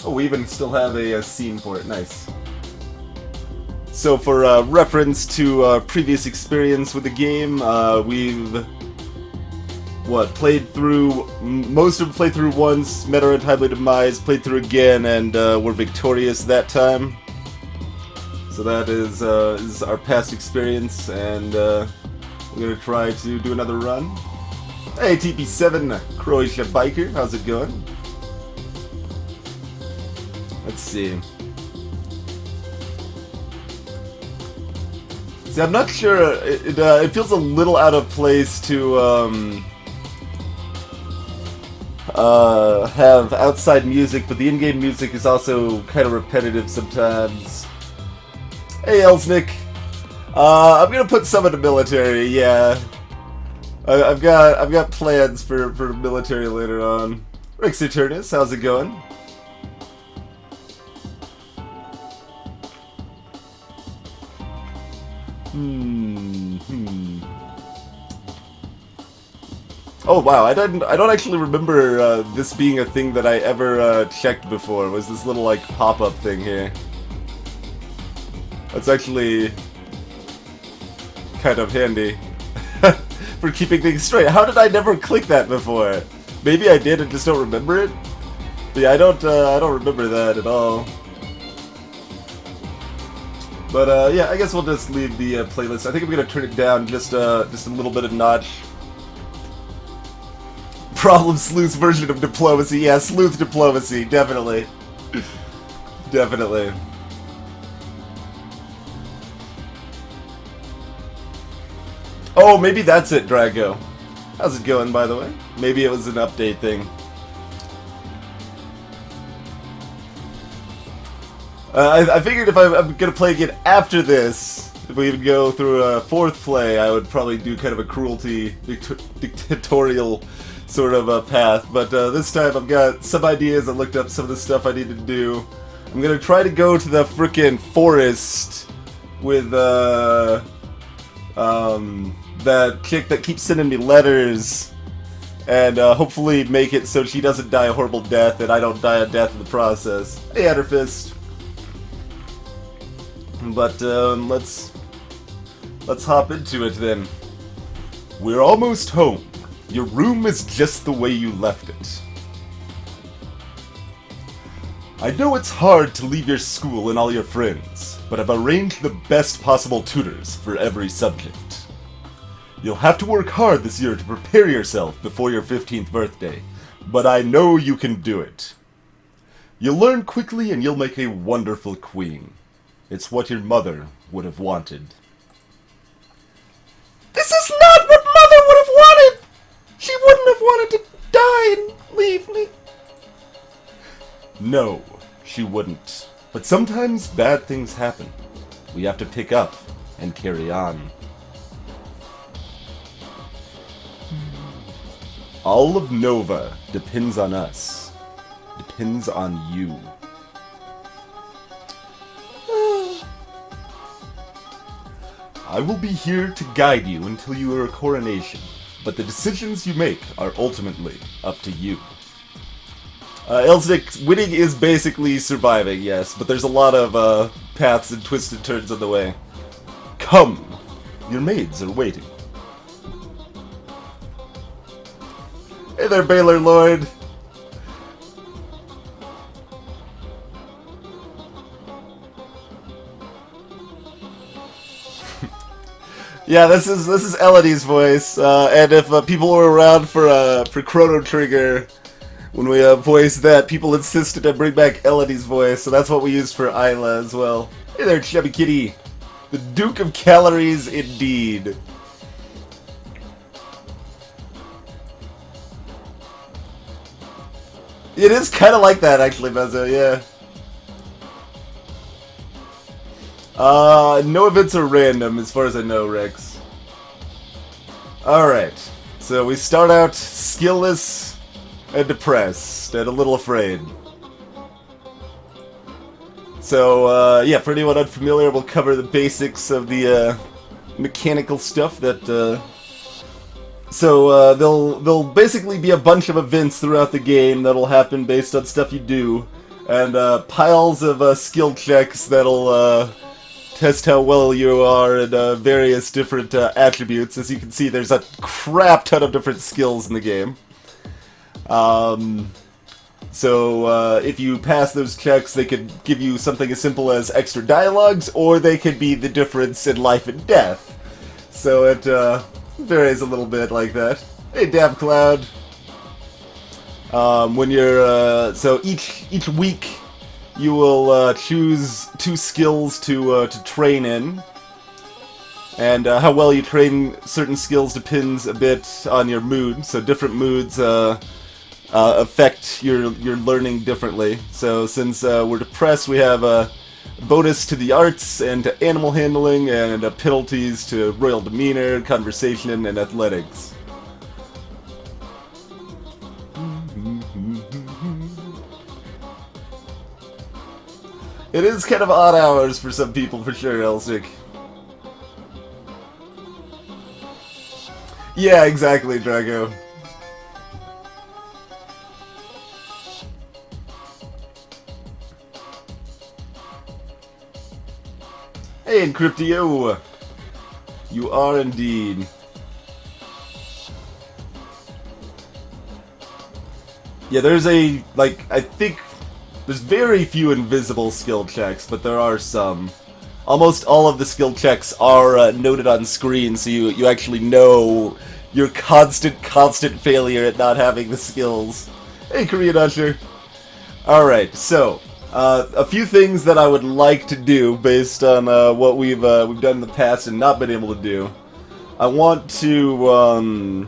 Oh, we even still have a scene for it. Nice. So for reference to previous experience with the game, we've played through most of the playthrough once, met our untimely demise, played through again, and were victorious that time. So that is our past experience, and we're gonna try to do another run. Hey, TP7 Croatia biker, how's it going? Let's see. See, I'm not sure. It feels a little out of place to have outside music, but the in-game music is also kind of repetitive sometimes. Hey, Elsnick. I'm gonna put some in the military. Yeah, I've got plans for the military later on. Rex Eternus, how's it going? Oh wow, I don't actually remember this being a thing that I ever checked before. Was this little like pop-up thing here? That's actually kind of handy for keeping things straight. How did I never click that before? Maybe I did and just don't remember it. But yeah, I don't remember that at all. But yeah, I guess we'll just leave the playlist. I think I'm gonna turn it down just a little bit of notch. Problem sleuth's version of diplomacy. Yeah, sleuth diplomacy, definitely. Definitely. Oh, maybe that's it, Drago. How's it going, by the way? Maybe it was an update thing. I figured if I'm gonna play again after this, if we even go through a fourth play, I would probably do kind of a cruelty, dictatorial sort of a path. But this time I've got some ideas. I looked up some of the stuff I need to do. I'm gonna try to go to the frickin' forest with that chick that keeps sending me letters, and hopefully make it so she doesn't die a horrible death and I don't die a death in the process. Hey, Adderfist. But let's hop into it then. We're almost home. Your room is just the way you left it. I know it's hard to leave your school and all your friends, but I've arranged the best possible tutors for every subject. You'll have to work hard this year to prepare yourself before your 15th birthday, but I know you can do it. You'll learn quickly and you'll make a wonderful queen. It's what your mother would have wanted. This is not what Mother would have wanted! She wouldn't have wanted to die and leave me. No, she wouldn't. But sometimes bad things happen. We have to pick up and carry on. All of Nova depends on us. Depends on you. I will be here to guide you until you are a coronation, but the decisions you make are ultimately up to you. Elsnick, winning is basically surviving, yes, but there's a lot of paths and twisted turns on the way. Come! Your maids are waiting. Hey there, Baylor Lord! Yeah, this is Elodie's voice, and if people were around for Chrono Trigger, when we voiced that, people insisted to bring back Elodie's voice, so that's what we used for Isla as well. Hey there, Chubby Kitty! The Duke of Calories, indeed. It is kind of like that, actually, Mezzo, yeah. No events are random, as far as I know, Rex. Alright, so we start out skillless and depressed and a little afraid. So, yeah, for anyone unfamiliar, we'll cover the basics of the mechanical stuff that there'll basically be a bunch of events throughout the game that'll happen based on stuff you do. and piles of skill checks that'll test how well you are in various different attributes. As you can see, there's a crap ton of different skills in the game. So if you pass those checks, they could give you something as simple as extra dialogues, or they could be the difference in life and death. So it varies a little bit like that. Hey, Dab Cloud. When you're so each week you will choose 2 skills to train in, and how well you train certain skills depends a bit on your mood. So different moods affect your learning differently. So since we're depressed, we have a bonus to the arts and to animal handling, and penalties to royal demeanor, conversation, and athletics. It is kind of odd hours for some people, for sure, Elsic. Yeah, exactly, Drago. Hey, Encryptio! You are indeed. Yeah, there's I think there's very few invisible skill checks, but there are some. Almost all of the skill checks are noted on screen, so you actually know your constant failure at not having the skills. Hey, Korean Usher! Alright, so, a few things that I would like to do based on what we've done in the past and not been able to do. I want to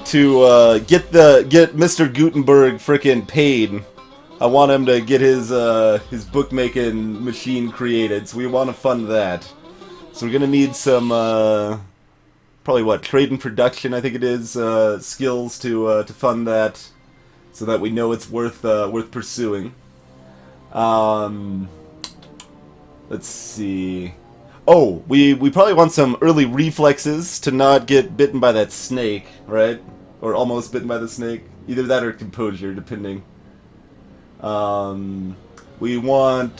get Mr. Gutenberg frickin' paid. I want him to get his bookmaking machine created, so we want to fund that. So we're gonna need some probably trade and production, I think it is, skills to fund that, so that we know it's worth pursuing. Let's see. Oh, we probably want some early reflexes to not get bitten by that snake, right? Or almost bitten by the snake. Either that or composure, depending. We want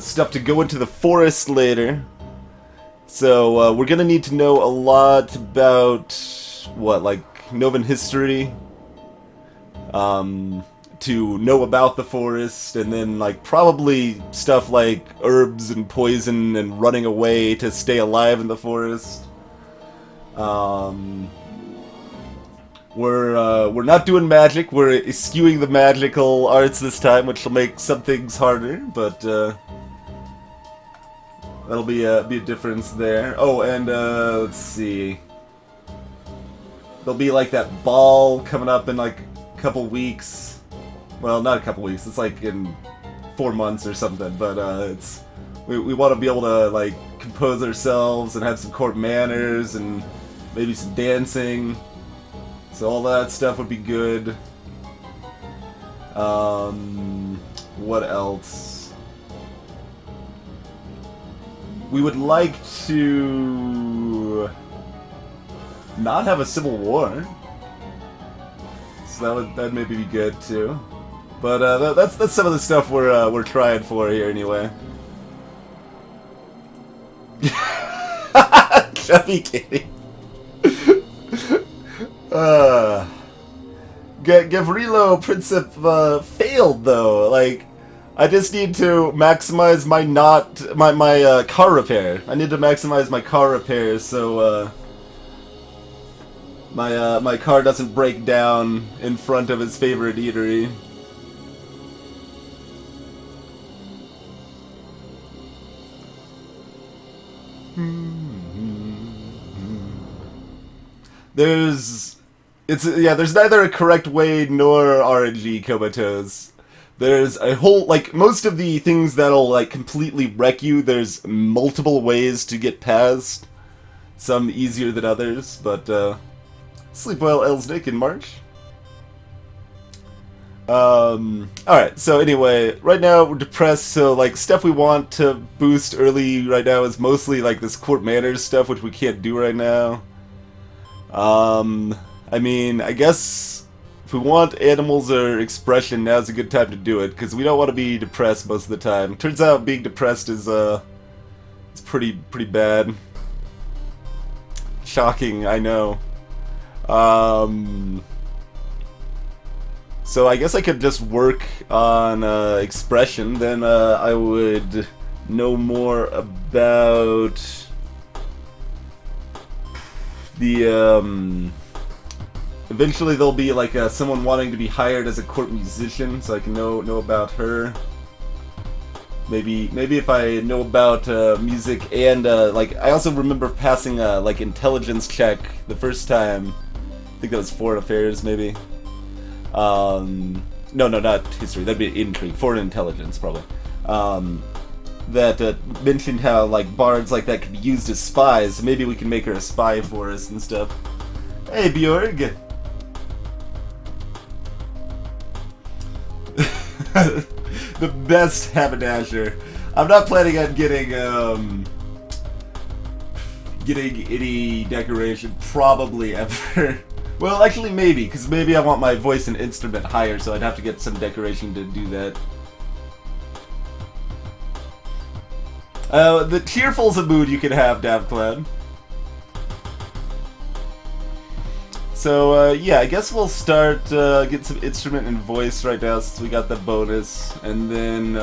stuff to go into the forest later. So we're gonna need to know a lot about Novan history. To know about the forest, and then probably stuff like herbs and poison and running away to stay alive in the forest. We're not doing magic. We're eschewing the magical arts this time, which will make some things harder, but that'll be a difference there. Oh, and let's see. There'll be that ball coming up in a couple weeks. Well, not a couple weeks. It's in 4 months or something. But it's we want to be able to compose ourselves and have some court manners and maybe some dancing. So all that stuff would be good. What else? We would like to not have a civil war. So that'd maybe be good too. But that's some of the stuff we're trying for here anyway. Chubby kitty. Gavrilo Princip failed though. I just need to maximize my car repair. I need to maximize my car repair so my car doesn't break down in front of his favorite eatery. There's neither a correct way nor RNG comatose. There's a whole, most of the things that'll, completely wreck you, there's multiple ways to get past. Some easier than others, but, sleep well, Elsnick, in March. Alright, so anyway, right now we're depressed, so, stuff we want to boost early right now is mostly, this court manners stuff, which we can't do right now. I mean, I guess If we want animals or expression, now's a good time to do it, because we don't want to be depressed most of the time. Turns out being depressed is it's pretty bad. Shocking, I know. So I guess I could just work on expression, then I would know more about the eventually there'll be like someone wanting to be hired as a court musician, so I can know about her. Maybe if I know about music and like I also remember passing a like intelligence check the first time. I think that was foreign affairs, maybe. No, not history. That'd be intrigue. Foreign intelligence, probably. That mentioned how like bards like that could be used as spies. Maybe we can make her a spy for us and stuff. Hey, Bjorg. The best haberdasher. I'm not planning on getting any decoration probably ever. Well, actually maybe, because maybe I want my voice and instrument higher, so I'd have to get some decoration to do that. The cheerful's a mood you can have, DavCloud. So, yeah, I guess we'll start, get some instrument and voice right now since we got the bonus, and then,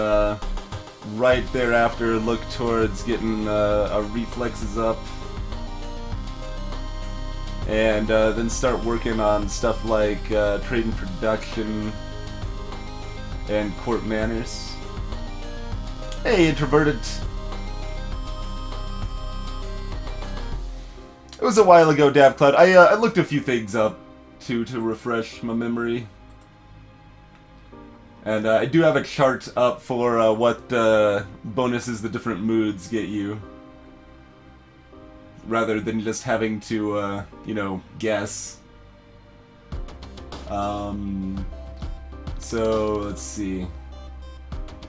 right thereafter look towards getting, our reflexes up, and, then start working on stuff like, trade and production, and court manners. Hey, introverted! It was a while ago, DavCloud. I looked a few things up to refresh my memory. And I do have a chart up for what bonuses the different moods get you. Rather than just having to, you know, guess. So, let's see.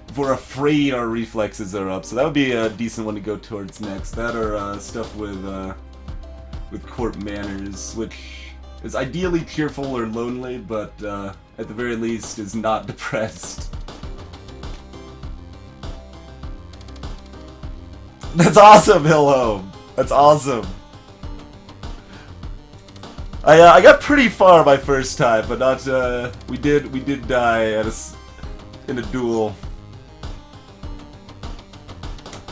If we're afraid, our reflexes are up. So that would be a decent one to go towards next. That or stuff with court manners, which is ideally cheerful or lonely, but at the very least is not depressed. That's awesome, Hillhome! That's awesome! I got pretty far my first time, but not, we did die in a duel.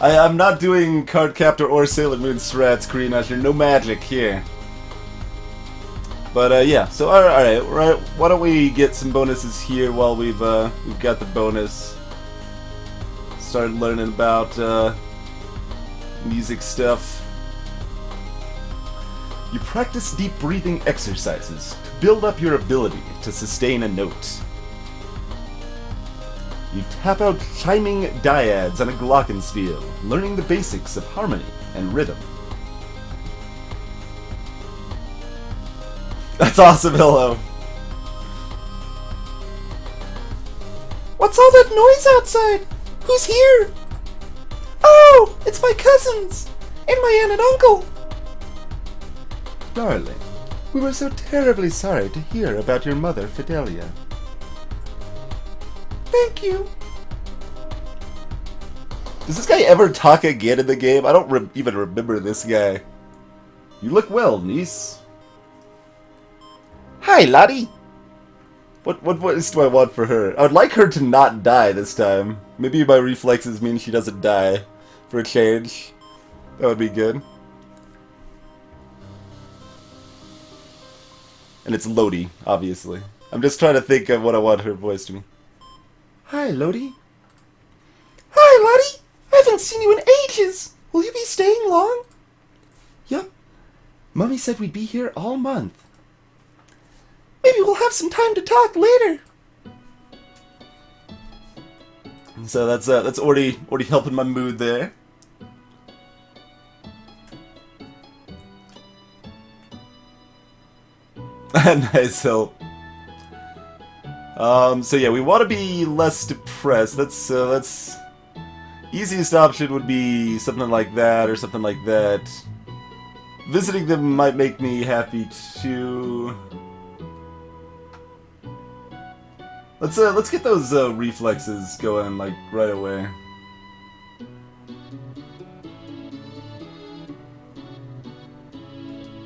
I'm not doing Card Captor or Sailor Moon strats, Korean Usher. No magic here. But yeah, so alright. Why don't we get some bonuses here while we've got the bonus. Start learning about music stuff. You practice deep breathing exercises to build up your ability to sustain a note. You tap out chiming dyads on a glockenspiel, learning the basics of harmony and rhythm. That's awesome, hello. What's all that noise outside? Who's here? Oh, it's my cousins! And my aunt and uncle! Darling, we were so terribly sorry to hear about your mother, Fidelia. Thank you. Does this guy ever talk again in the game? I don't even remember this guy. You look well, niece. Hi, Lottie. What voice do I want for her? I would like her to not die this time. Maybe my reflexes mean she doesn't die for a change. That would be good. And it's Lodi, obviously. I'm just trying to think of what I want her voice to be. Hi, Lodi. Hi, Lottie. I haven't seen you in ages. Will you be staying long? Yup. Mummy said we'd be here all month. Maybe we'll have some time to talk later. So that's already helping my mood there. Nice help. So yeah, we want to be less depressed. Let's easiest option would be something like that or something like that. Visiting them might make me happy too. Let's get those reflexes going like right away.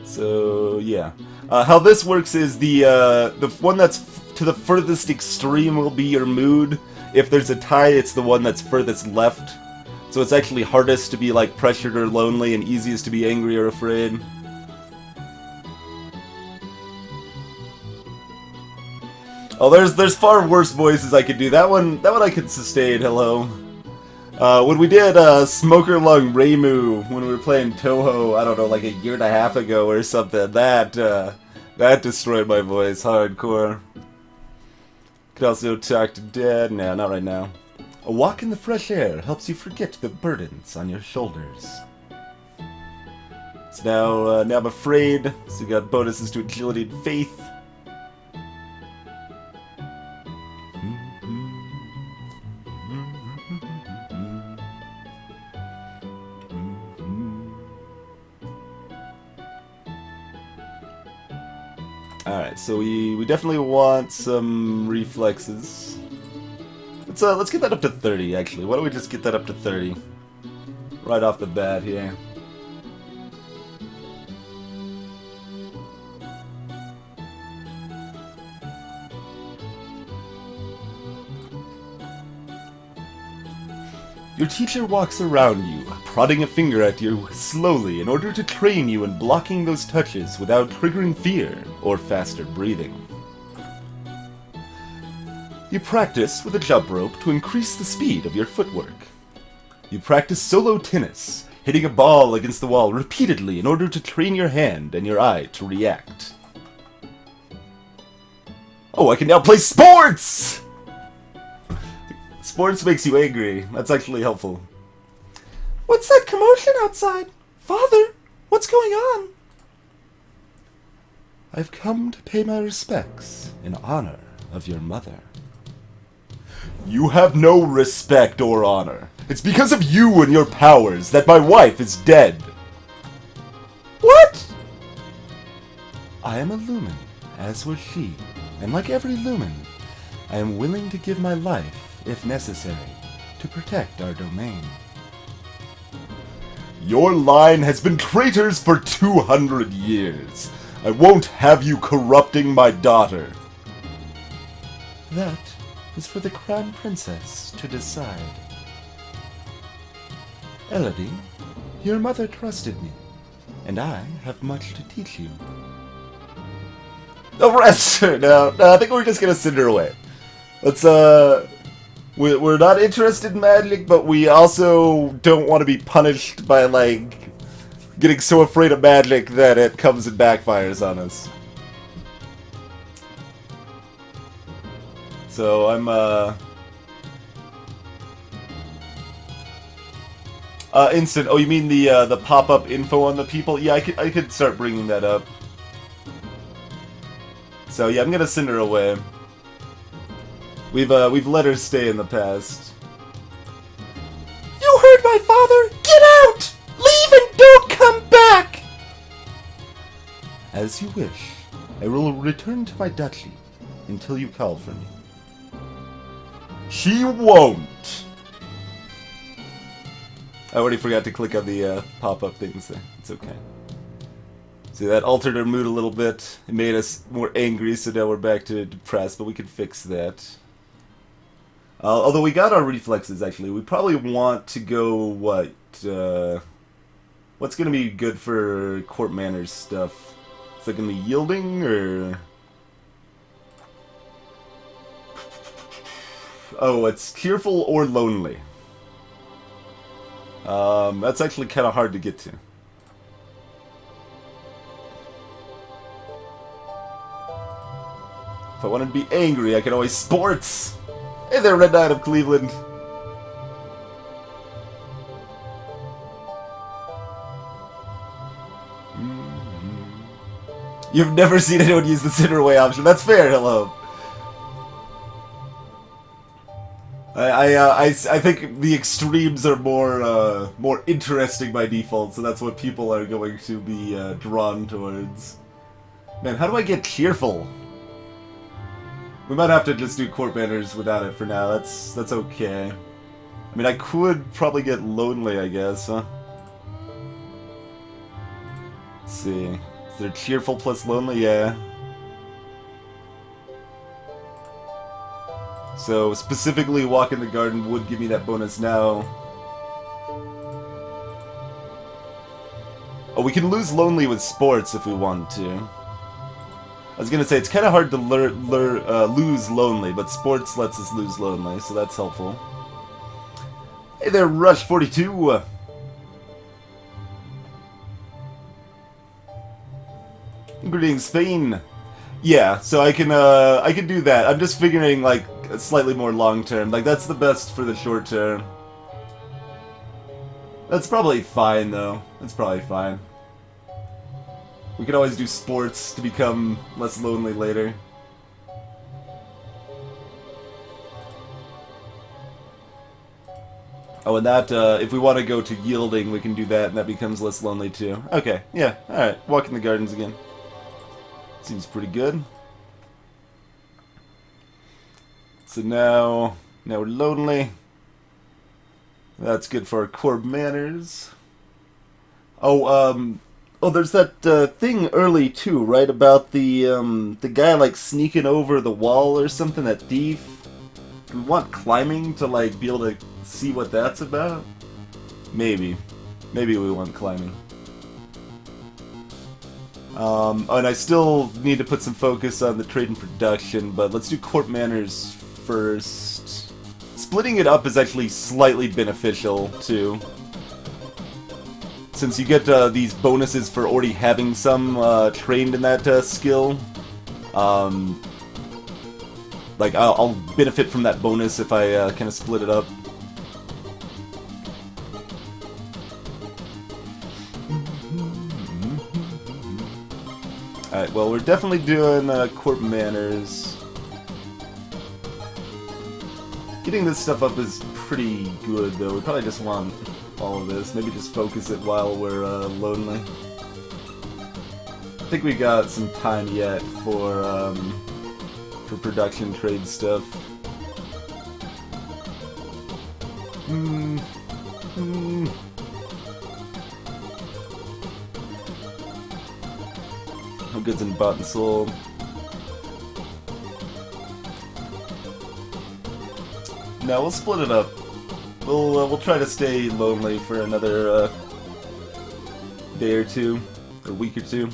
So yeah, how this works is the one that's to the furthest extreme will be your mood. If there's a tie, it's the one that's furthest left. So it's actually hardest to be like pressured or lonely, and easiest to be angry or afraid. Oh, there's far worse voices I could do. That one I could sustain. Hello. When we did Smoker Lung Reimu when we were playing Toho, I don't know, like a year and a half ago or something, that destroyed my voice hardcore. Could also talk to Dad. No, not right now. A walk in the fresh air helps you forget the burdens on your shoulders. So now I'm afraid. So you got bonuses to agility and faith. Alright, so we definitely want some reflexes. Let's get that up to 30, actually. Why don't we just get that up to 30? Right off the bat here. Your teacher walks around you, prodding a finger at you slowly in order to train you in blocking those touches without triggering fear or faster breathing. You practice with a jump rope to increase the speed of your footwork. You practice solo tennis, hitting a ball against the wall repeatedly in order to train your hand and your eye to react. Oh, I can now play sports! Sports makes you angry. That's actually helpful. What's that commotion outside? Father, what's going on? I've come to pay my respects in honor of your mother. You have no respect or honor. It's because of you and your powers that my wife is dead. What? I am a lumen, as was she, and like every lumen, I am willing to give my life, if necessary, to protect our domain. Your line has been traitors for 200 years. I won't have you corrupting my daughter. That is for the Crown Princess to decide. Elodie, your mother trusted me, and I have much to teach you. No, rest her now. No, I think we're just gonna send her away. Let's, we're not interested in magic, but we also don't want to be punished by, like, getting so afraid of magic that it comes and backfires on us. So I'm, instant. Oh, you mean the pop-up info on the people? Yeah, I could start bringing that up. So yeah, I'm gonna send her away. We've let her stay in the past. You heard my father! Get out! Leave and don't come back! As you wish. I will return to my duchy until you call for me. She won't! I already forgot to click on the pop-up things there. It's okay. See, that altered our mood a little bit. It made us more angry, so now we're back to depressed, but we can fix that. Although we got our reflexes, actually. We probably want to go, what, what's going to be good for court manners stuff? Is it going to be yielding, or... Oh, it's cheerful or lonely. That's actually kind of hard to get to. If I wanted to be angry, I could always sports! Hey there, Red Knight of Cleveland! You've never seen anyone use the Cinder Away option. That's fair, hello. I think the extremes are more interesting by default, so that's what people are going to be drawn towards. Man, how do I get cheerful? We might have to just do court banners without it for now. That's okay. I mean, I could probably get lonely, I guess, huh? Let's see. Is there cheerful plus lonely? Yeah. So, specifically, walk in the garden would give me that bonus now. Oh, we can lose lonely with sports if we want to. I was gonna say, it's kind of hard to lose lonely, but sports lets us lose lonely, so that's helpful. Hey there, Rush42! Greetings, Spain! Yeah, so I can do that. I'm just figuring, like, slightly more long-term. Like, that's the best for the short term. That's probably fine, though. That's probably fine. We could always do sports to become less lonely later. Oh, and that, if we want to go to yielding, we can do that, and that becomes less lonely, too. Okay, yeah, alright. Walk in the gardens again. Seems pretty good. So now we're lonely. That's good for our core manners. Oh, there's that thing early too, right? About the guy like sneaking over the wall or something. That thief. Do we want climbing to like be able to see what that's about? Maybe we want climbing. Oh, and I still need to put some focus on the trade and production, but let's do court manners first. Splitting it up is actually slightly beneficial, too. Since you get these bonuses for already having some trained in that skill. Like, I'll benefit from that bonus if I kind of split it up. Alright, well, we're definitely doing court manners. Getting this stuff up is pretty good, though. We probably just want all of this. Maybe just focus it while we're lonely. I think we got some time yet for production trade stuff. No goods in bought and sold. No, we'll split it up. We'll try to stay lonely for another day or two, or week or two.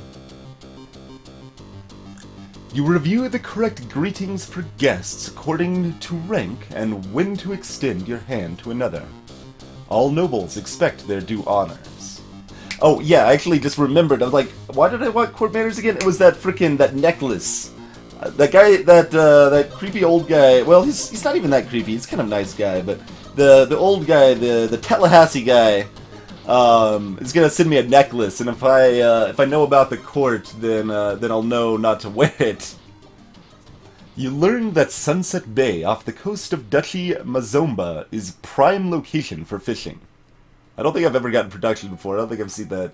You review the correct greetings for guests according to rank and when to extend your hand to another. All nobles expect their due honors. Oh yeah, I actually just remembered. I was like, why did I want court manners again? It was that that necklace. That guy, that creepy old guy. Well, he's not even that creepy. He's kind of a nice guy, but the old guy, the Tallahassee guy, is gonna send me a necklace, and if I know about the court, then I'll know not to wear it. You learn that Sunset Bay off the coast of Duchy Mazomba is prime location for fishing. I don't think I've ever gotten production before. I don't think I've seen that.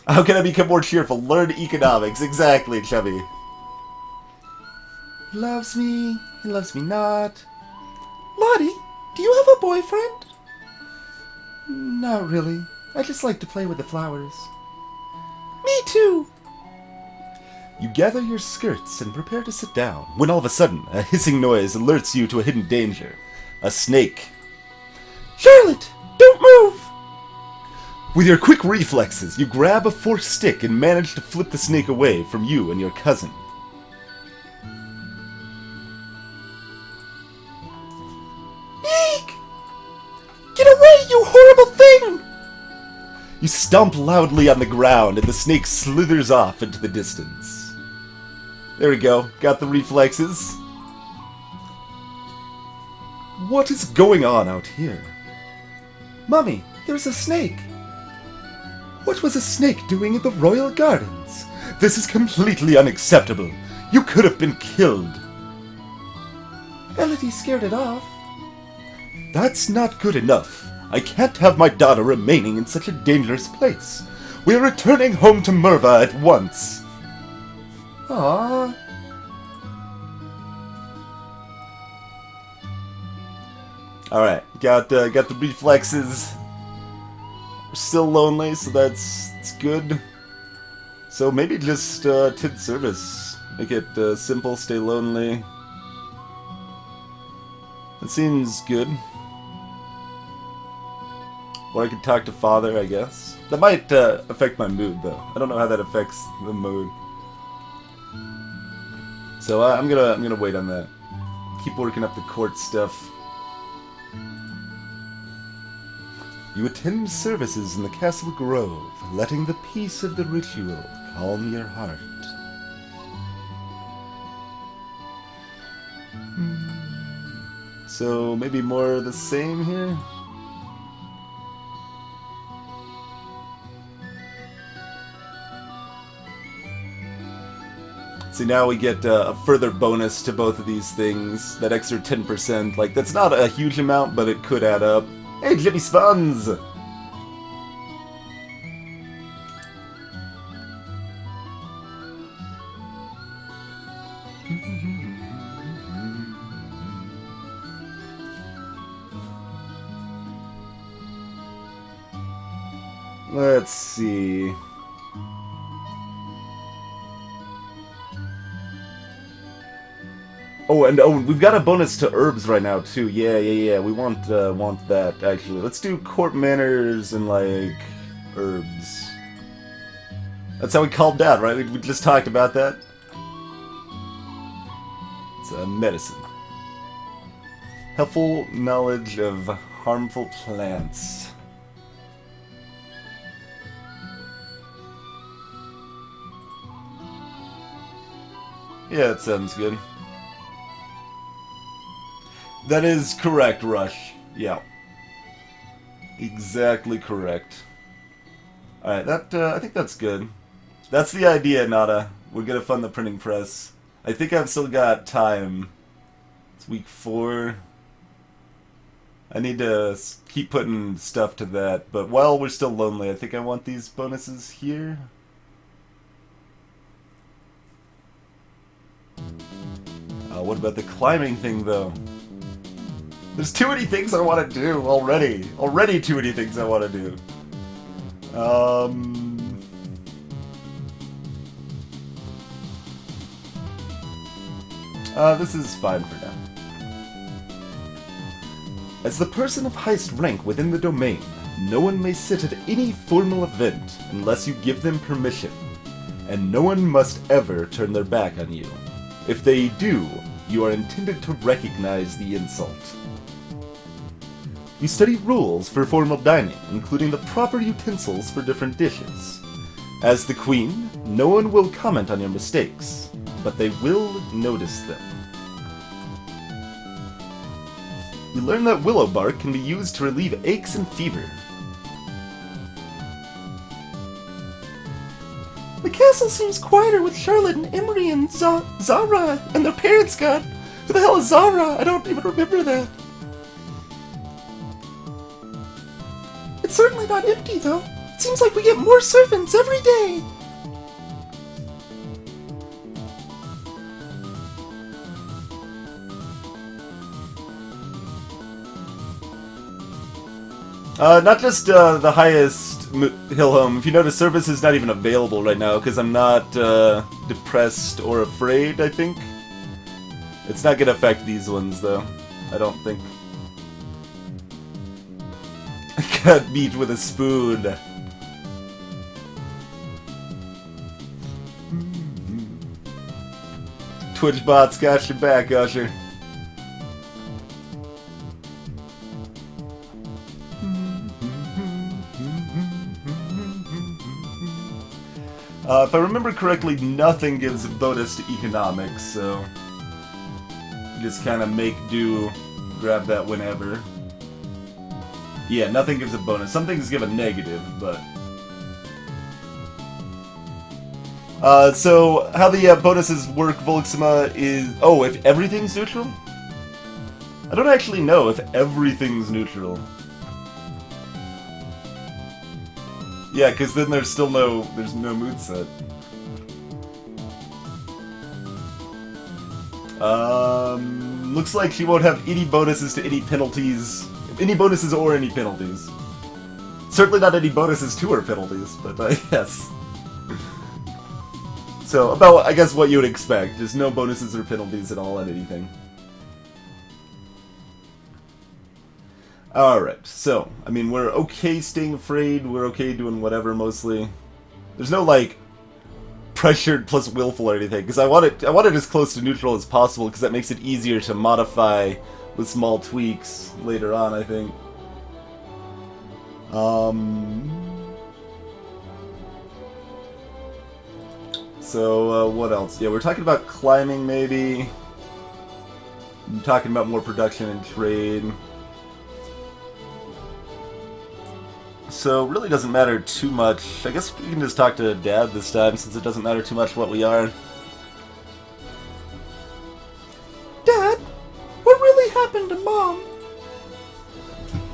How can I become more cheerful? Learn economics. Exactly, Chubby. He loves me not. Lottie, do you have a boyfriend? Not really. I just like to play with the flowers. Me too. You gather your skirts and prepare to sit down, when all of a sudden, a hissing noise alerts you to a hidden danger. A snake. Charlotte, don't move! With your quick reflexes, you grab a forked stick and manage to flip the snake away from you and your cousin. Eek! Get away, you horrible thing! You stomp loudly on the ground and the snake slithers off into the distance. There we go, got the reflexes. What is going on out here? Mummy, there's a snake. What was a snake doing in the royal gardens? This is completely unacceptable. You could have been killed. Elodie scared it off. That's not good enough. I can't have my daughter remaining in such a dangerous place. We are returning home to Merva at once. Aww. Alright, got the reflexes. We're still lonely, so it's good. So maybe just tid service. Make it simple, stay lonely. That seems good. Or I could talk to father, I guess. That might affect my mood, though. I don't know how that affects the mood. So I'm gonna wait on that. Keep working up the court stuff. You attend services in the castle grove, letting the peace of the ritual calm your heart. So maybe more of the same here? See, now we get a further bonus to both of these things. That extra 10%, like, that's not a huge amount, but it could add up. Hey, Jimmy Spawns! Let's see. Oh, and we've got a bonus to herbs right now too. Yeah. We want that actually. Let's do court manners and like herbs. That's how we called that, right? We just talked about that. It's medicine. Helpful knowledge of harmful plants. Yeah, that sounds good. That is correct, Rush. Yeah. Exactly correct. Alright, I think that's good. That's the idea, Nada. We're gonna fund the printing press. I think I've still got time. It's week 4. I need to keep putting stuff to that, but while we're still lonely, I think I want these bonuses here. What about the climbing thing, though? There's too many things I want to do already. Already too many things I want to do. This is fine for now. As the person of highest rank within the domain, no one may sit at any formal event unless you give them permission, and no one must ever turn their back on you. If they do, you are intended to recognize the insult. You study rules for formal dining, including the proper utensils for different dishes. As the queen, no one will comment on your mistakes, but they will notice them. You learn that willow bark can be used to relieve aches and fever. The castle seems quieter with Charlotte and Emery and Zara and their parents got. Who the hell is Zara? I don't even remember that. It's certainly not empty, though. It seems like we get more servants every day. Not just the highest hill home. If you notice, service is not even available right now because I'm not depressed or afraid, I think. It's not going to affect these ones, though. I don't think. Cut meat with a spoon. Twitch bots got your back, Usher. If I remember correctly, nothing gives a bonus to economics, so just kind of make do, grab that whenever. Yeah, nothing gives a bonus. Some things give a negative, but... so, how the bonuses work, Volksima, is... Oh, if everything's neutral? I don't actually know if everything's neutral. Yeah, because then there's still no mood set. Looks like she won't have any bonuses to any penalties. Any bonuses or any penalties. Certainly not any bonuses to her penalties, but yes. So, about, I guess, what you would expect. Just no bonuses or penalties at all on anything. Alright, so, I mean, we're okay staying afraid, we're okay doing whatever, mostly. There's no, like, pressured plus willful or anything, because I want it as close to neutral as possible, because that makes it easier to modify with small tweaks later on, I think. So, what else? Yeah, we're talking about climbing, maybe. I'm talking about more production and trade. So, really doesn't matter too much. I guess we can just talk to Dad this time, since it doesn't matter too much what we are. Dad, what really happened to Mom?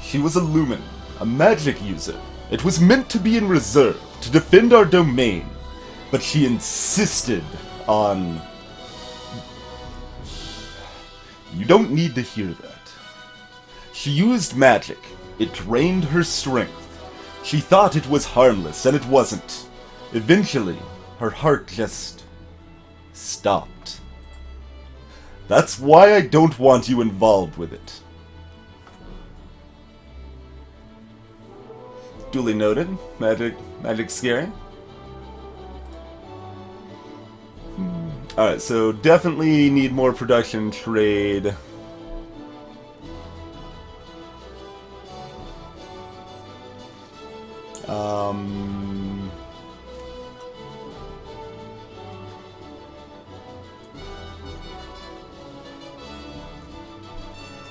She was a Lumen, a magic user. It was meant to be in reserve, to defend our domain. But she insisted on... You don't need to hear that. She used magic. It drained her strength. She thought it was harmless, and it wasn't. Eventually, her heart just... stopped. That's why I don't want you involved with it. Duly noted. Magic scary. Alright, so definitely need more production trade.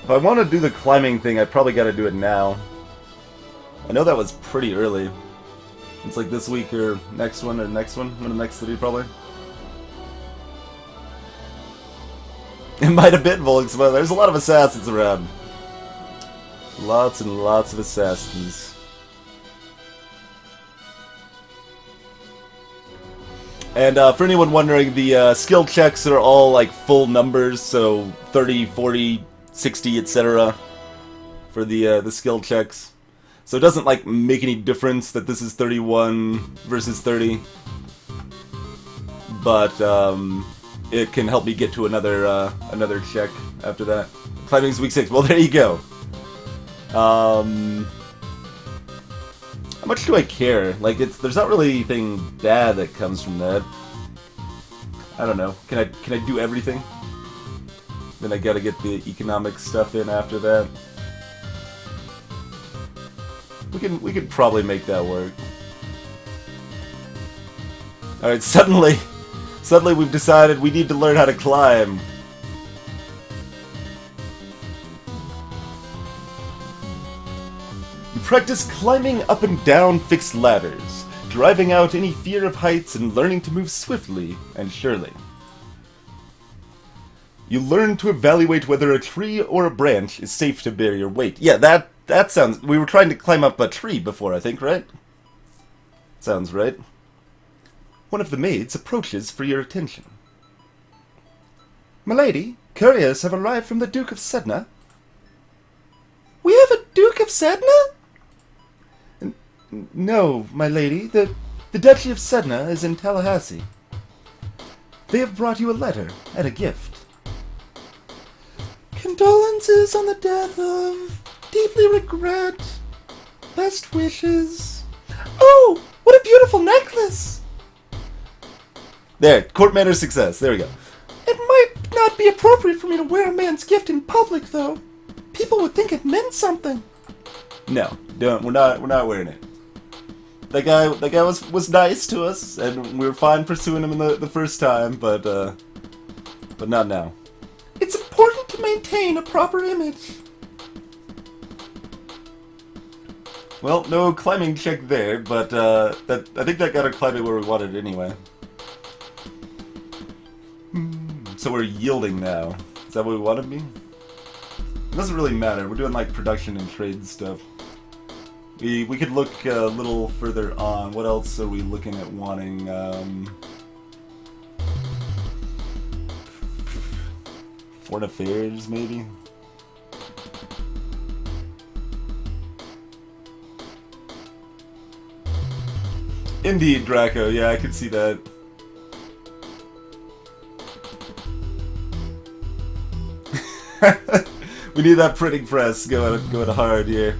If I want to do the climbing thing, I probably got to do it now. I know that was pretty early. It's like this week or next one, one of the next city probably. It might have been Volks, but there's a lot of assassins around. Lots and lots of assassins. And for anyone wondering, the skill checks are all like full numbers, so 30, 40, 60, etc. for the skill checks. So it doesn't like make any difference that this is 31 versus 30. But it can help me get to another check after that. Climbing's week 6. Well, there you go. How much do I care? Like, there's not really anything bad that comes from that. I don't know. Can I do everything? Then I gotta get the economic stuff in after that. We could probably make that work. All right, suddenly we've decided we need to learn how to climb. You practice climbing up and down fixed ladders, driving out any fear of heights and learning to move swiftly and surely. You learn to evaluate whether a tree or a branch is safe to bear your weight. Yeah, that sounds... We were trying to climb up a tree before, I think, right? Sounds right. One of the maids approaches for your attention. Milady, couriers have arrived from the Duke of Sedna. We have a Duke of Sedna? No, my lady. The Duchy of Sedna is in Tallahassee. They have brought you a letter and a gift. Condolences on the death of... Deeply regret. Best wishes. Oh, what a beautiful necklace! There, court manner success. There we go. It might not be appropriate for me to wear a man's gift in public, though. People would think it meant something. No, don't. We're not wearing it. That guy was nice to us, and we were fine pursuing him in the first time, but not now. It's important to maintain a proper image. Well, no climbing check there, but I think that got our climbing where we wanted anyway. So we're yielding now. Is that what we want to be? It doesn't really matter. We're doing like production and trade stuff. We could look a little further on. What else are we looking at wanting? Foreign affairs, maybe? Indeed, Draco. Yeah, I can see that. We need that printing press going hard here.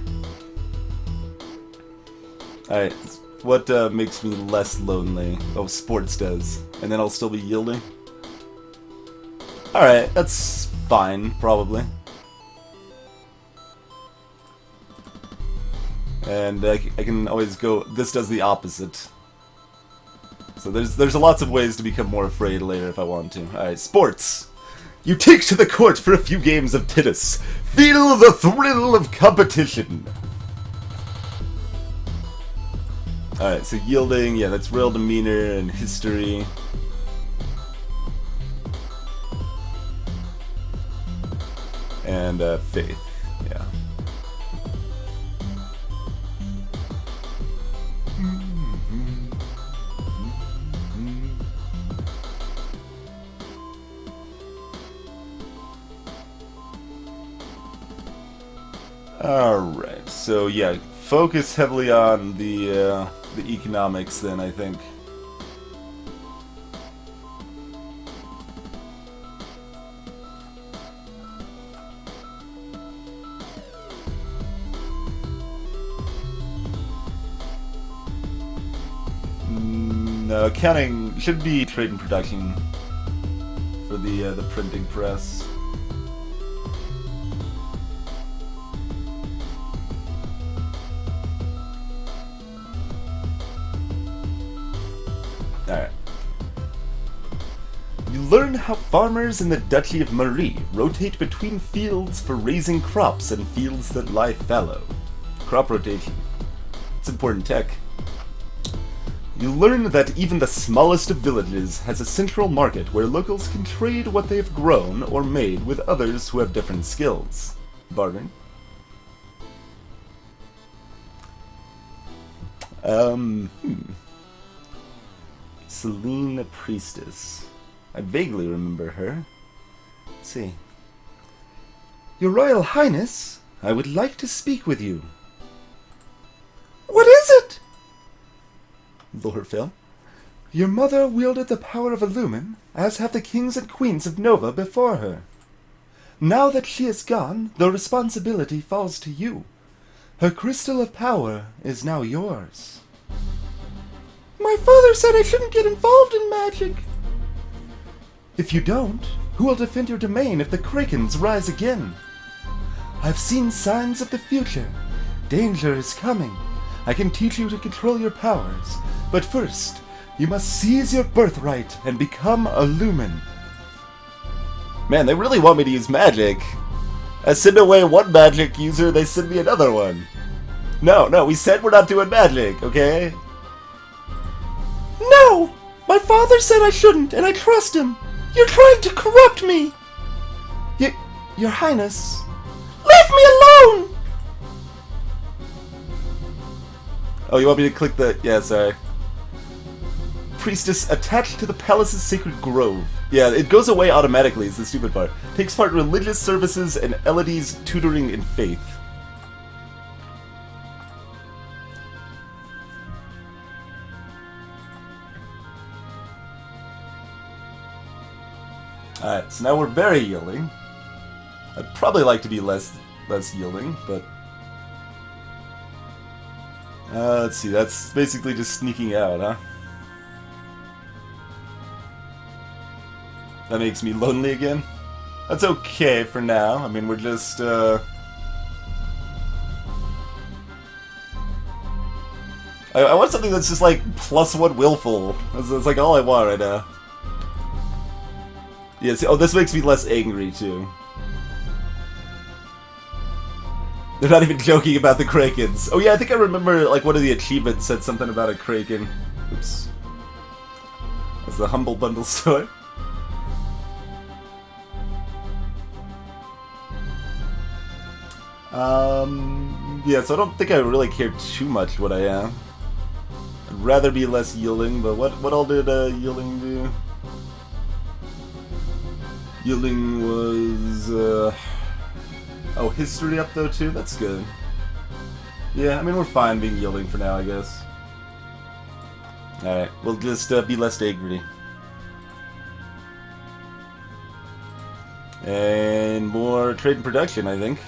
Alright, what makes me less lonely? Oh, sports does. And then I'll still be yielding? Alright, that's fine, probably. And I can always go, this does the opposite. So there's lots of ways to become more afraid later if I want to. Alright, sports! You take to the court for a few games of tennis. Feel the thrill of competition! Alright, so yielding, yeah, that's real demeanor and history. And faith, yeah. Alright, so yeah, focus heavily on the economics then, I think. No, accounting should be trade and production for the printing press. Alright. You learn how farmers in the Duchy of Marie rotate between fields for raising crops and fields that lie fallow. Crop rotation. It's important tech. You learn that even the smallest of villages has a central market where locals can trade what they have grown or made with others who have different skills. Bartering. Celine Priestess. I vaguely remember her. Let's see. Your Royal Highness, I would like to speak with you. What is it? Lorville. Your mother wielded the power of Illumin, as have the kings and queens of Nova before her. Now that she is gone, the responsibility falls to you. Her crystal of power is now yours. My father said I shouldn't get involved in magic. If you don't, who will defend your domain if the Krakens rise again? I've seen signs of the future. Danger is coming. I can teach you to control your powers, but first, you must seize your birthright and become a Lumen. Man, they really want me to use magic. I send away one magic user, they send me another one. No, we said we're not doing magic, okay? No! My father said I shouldn't, and I trust him. You're trying to corrupt me! Your Highness, leave me alone! Oh, you want me to click the... Yeah, sorry. Priestess attached to the palace's sacred grove. Yeah, it goes away automatically, is the stupid part. Takes part in religious services and Elodie's tutoring in faith. Alright, so now we're very yielding. I'd probably like to be less yielding, but... let's see, that's basically just sneaking out, huh? That makes me lonely again? That's okay for now. I mean, we're just, I want something that's just like +1 willful. That's like all I want right now. Yeah, see, oh, this makes me less angry, too. They're not even joking about the Krakens. Oh yeah, I think I remember, like, one of the achievements said something about a Kraken. Oops. That's the Humble Bundle store. Yeah, so I don't think I really care too much what I am. I'd rather be less yielding, but what all did yielding do? Yielding was, oh, history up though too? That's good. Yeah, I mean, we're fine being yielding for now, I guess. Alright, we'll just be less angry. And more trade and production, I think.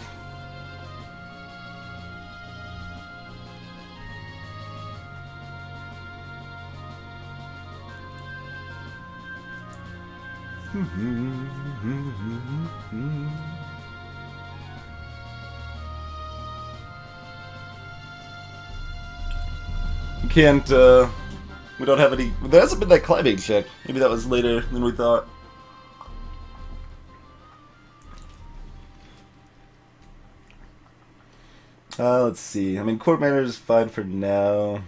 We can't, we don't have any... There hasn't been that climbing check. Maybe that was later than we thought. Let's see. I mean, court manor is fine for now.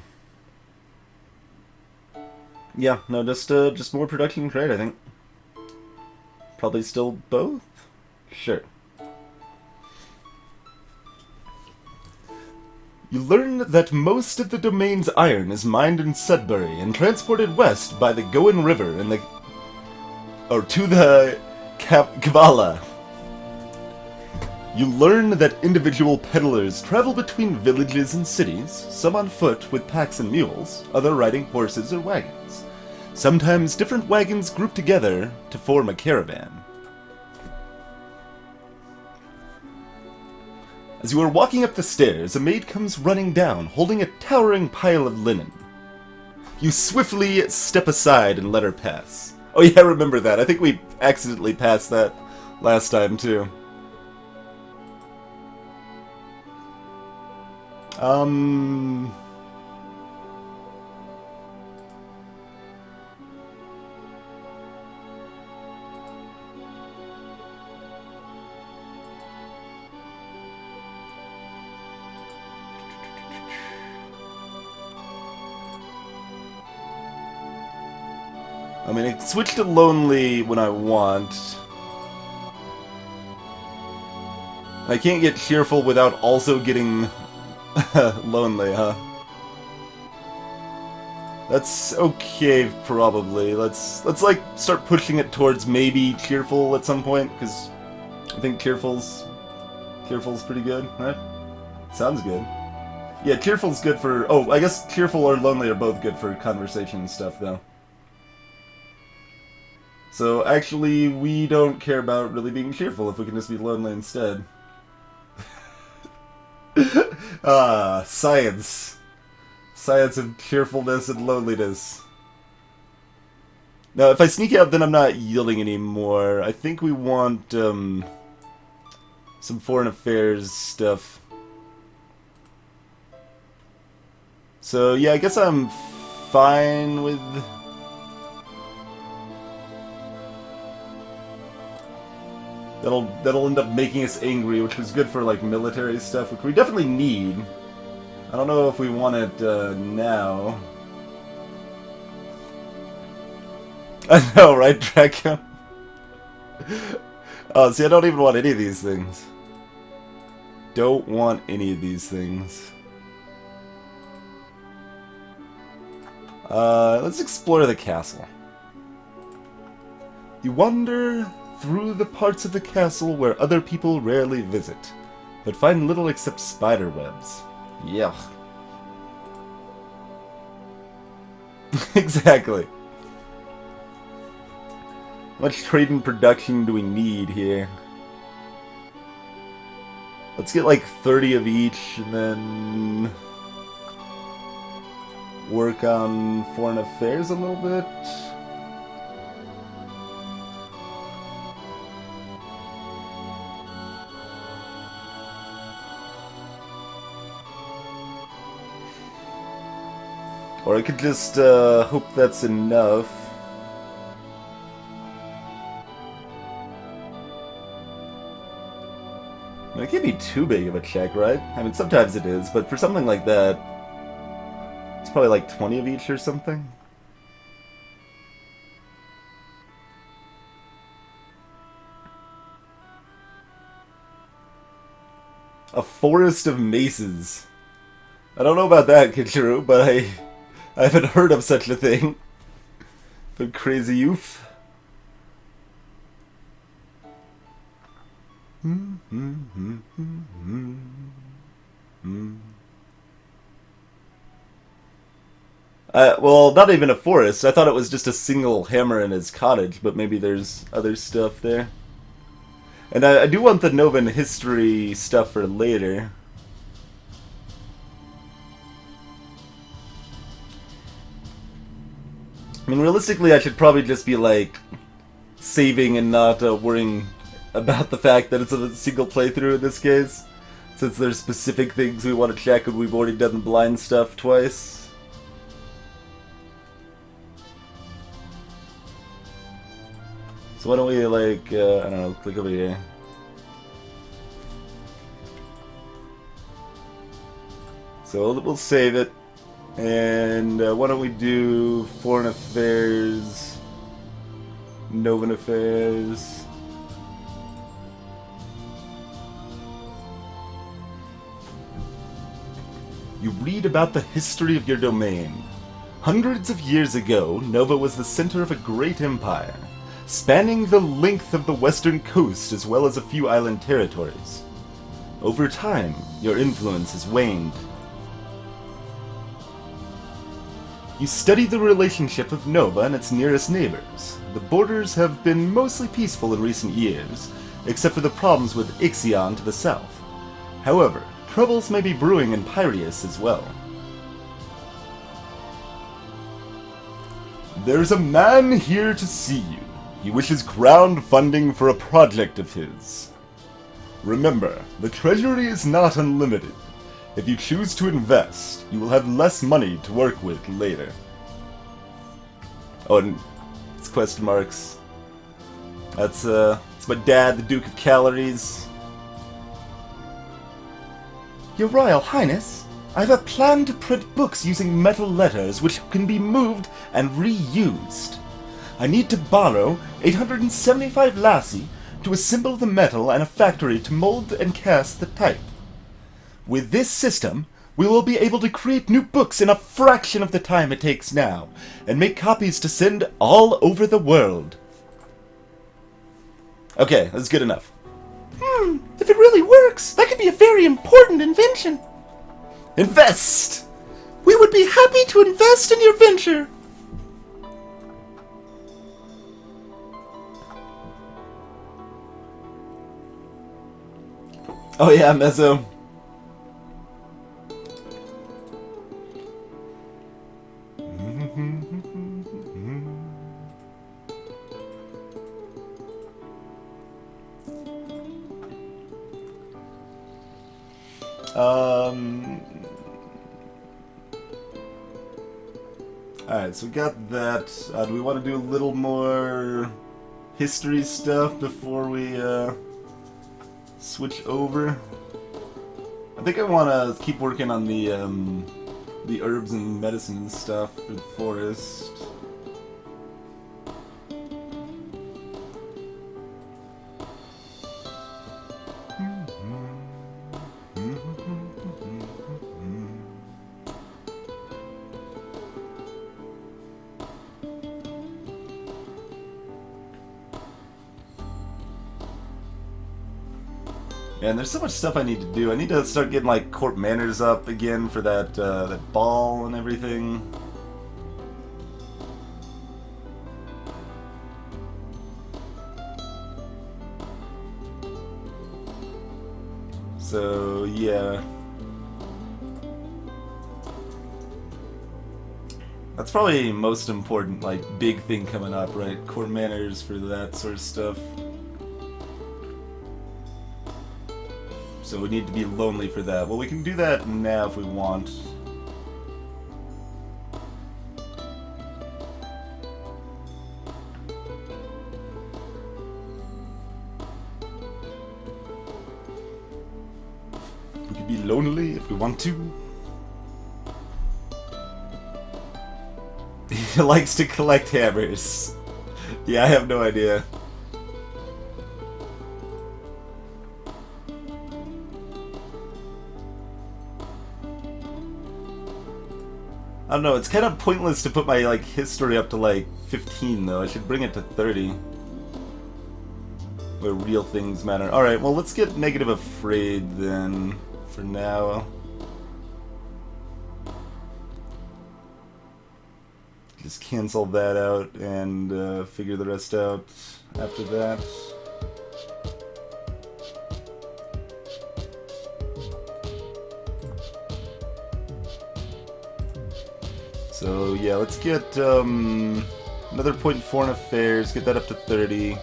Yeah, no, just more production and trade, I think. Probably still both? Sure. You learn that most of the domain's iron is mined in Sudbury and transported west by the Goen River and to the Kavala. You learn that individual peddlers travel between villages and cities, some on foot with packs and mules, other riding horses or wagons. Sometimes different wagons group together to form a caravan. As you are walking up the stairs, a maid comes running down, holding a towering pile of linen. You swiftly step aside and let her pass. Oh yeah, I remember that. I think we accidentally passed that last time, too. I mean, I switch to lonely when I want. I can't get cheerful without also getting lonely, huh? That's okay, probably. Let's like start pushing it towards maybe cheerful at some point, because I think cheerful's pretty good, right? Sounds good. Yeah, cheerful's good for... Oh, I guess cheerful or lonely are both good for conversation and stuff, though. So, actually, we don't care about really being cheerful if we can just be lonely instead. Science. Science of cheerfulness and loneliness. Now, if I sneak out, then I'm not yielding anymore. I think we want, some foreign affairs stuff. So, yeah, I guess I'm fine with... That'll end up making us angry, which was good for, like, military stuff, which we definitely need. I don't know if we want it, now. I know, right, Draco? Oh, see, I don't even want any of these things. Don't want any of these things. Let's explore the castle. You wander through the parts of the castle where other people rarely visit, but find little except spider webs. Yuck. Exactly. How much trade and production do we need here? Let's get like 30 of each, and then work on foreign affairs a little bit. Or I could just hope that's enough. I mean, it can't be too big of a check, right? I mean, sometimes it is, but for something like that, it's probably like 20 of each or something. A forest of maces. I don't know about that, Kichiru, but I haven't heard of such a thing. But crazy youth. Well, not even a forest. I thought it was just a single hammer in his cottage, but maybe there's other stuff there. And I do want the Novan history stuff for later. I mean, realistically, I should probably just be, like, saving and not worrying about the fact that it's a single playthrough in this case. Since there's specific things we want to check and we've already done the blind stuff twice. So why don't we, like, I don't know, click over here. So we'll save it. And why don't we do Foreign Affairs, Novan Affairs. You read about the history of your domain. Hundreds of years ago, Nova was the center of a great empire, spanning the length of the western coast as well as a few island territories. Over time, your influence has waned. You study the relationship of Nova and its nearest neighbors. The borders have been mostly peaceful in recent years, except for the problems with Ixion to the south. However, troubles may be brewing in Piraeus as well. There's a man here to see you. He wishes ground funding for a project of his. Remember, the treasury is not unlimited. If you choose to invest, you will have less money to work with later. Oh, and it's question marks. It's my dad, the Duke of Calories. Your Royal Highness, I have a plan to print books using metal letters which can be moved and reused. I need to borrow 875 lassie to assemble the metal and a factory to mold and cast the type. With this system, we will be able to create new books in a fraction of the time it takes now, and make copies to send all over the world. Okay, that's good enough. If it really works, that could be a very important invention. Invest! We would be happy to invest in your venture. Oh yeah, Mezzo. Alright, so we got that. Do we want to do a little more history stuff before we switch over? I think I want to keep working on the herbs and medicine and stuff for the forest. And there's so much stuff I need to do. I need to start getting like court manners up again for that that ball and everything. So yeah, that's probably most important, like big thing coming up, right? Court manners for that sort of stuff. So we need to be lonely for that. Well, we can do that now if we want. We can be lonely if we want to. He likes to collect hammers. Yeah, I have no idea. I don't know, it's kind of pointless to put my, like, history up to, like, 15, though. I should bring it to 30. where real things matter. Alright, well, let's get negative afraid then, for now. Just cancel that out and figure the rest out after that. So yeah, let's get another point in foreign affairs, get that up to 30.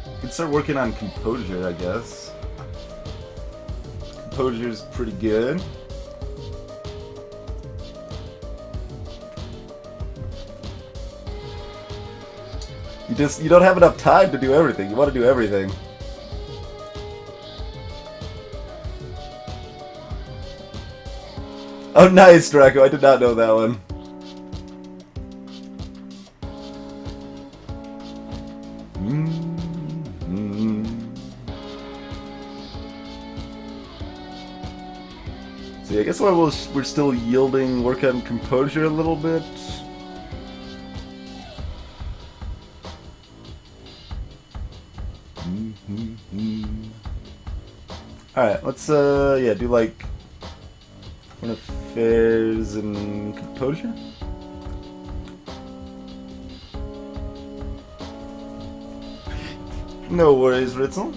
We can start working on composure, I guess. Composure's pretty good. You don't have enough time to do everything. You want to do everything. Oh, nice, Draco. I did not know that one. See, I guess while we're still yielding, work on composure a little bit. Alright, let's, yeah, do like foreign affairs and composure? No worries, Ritzel.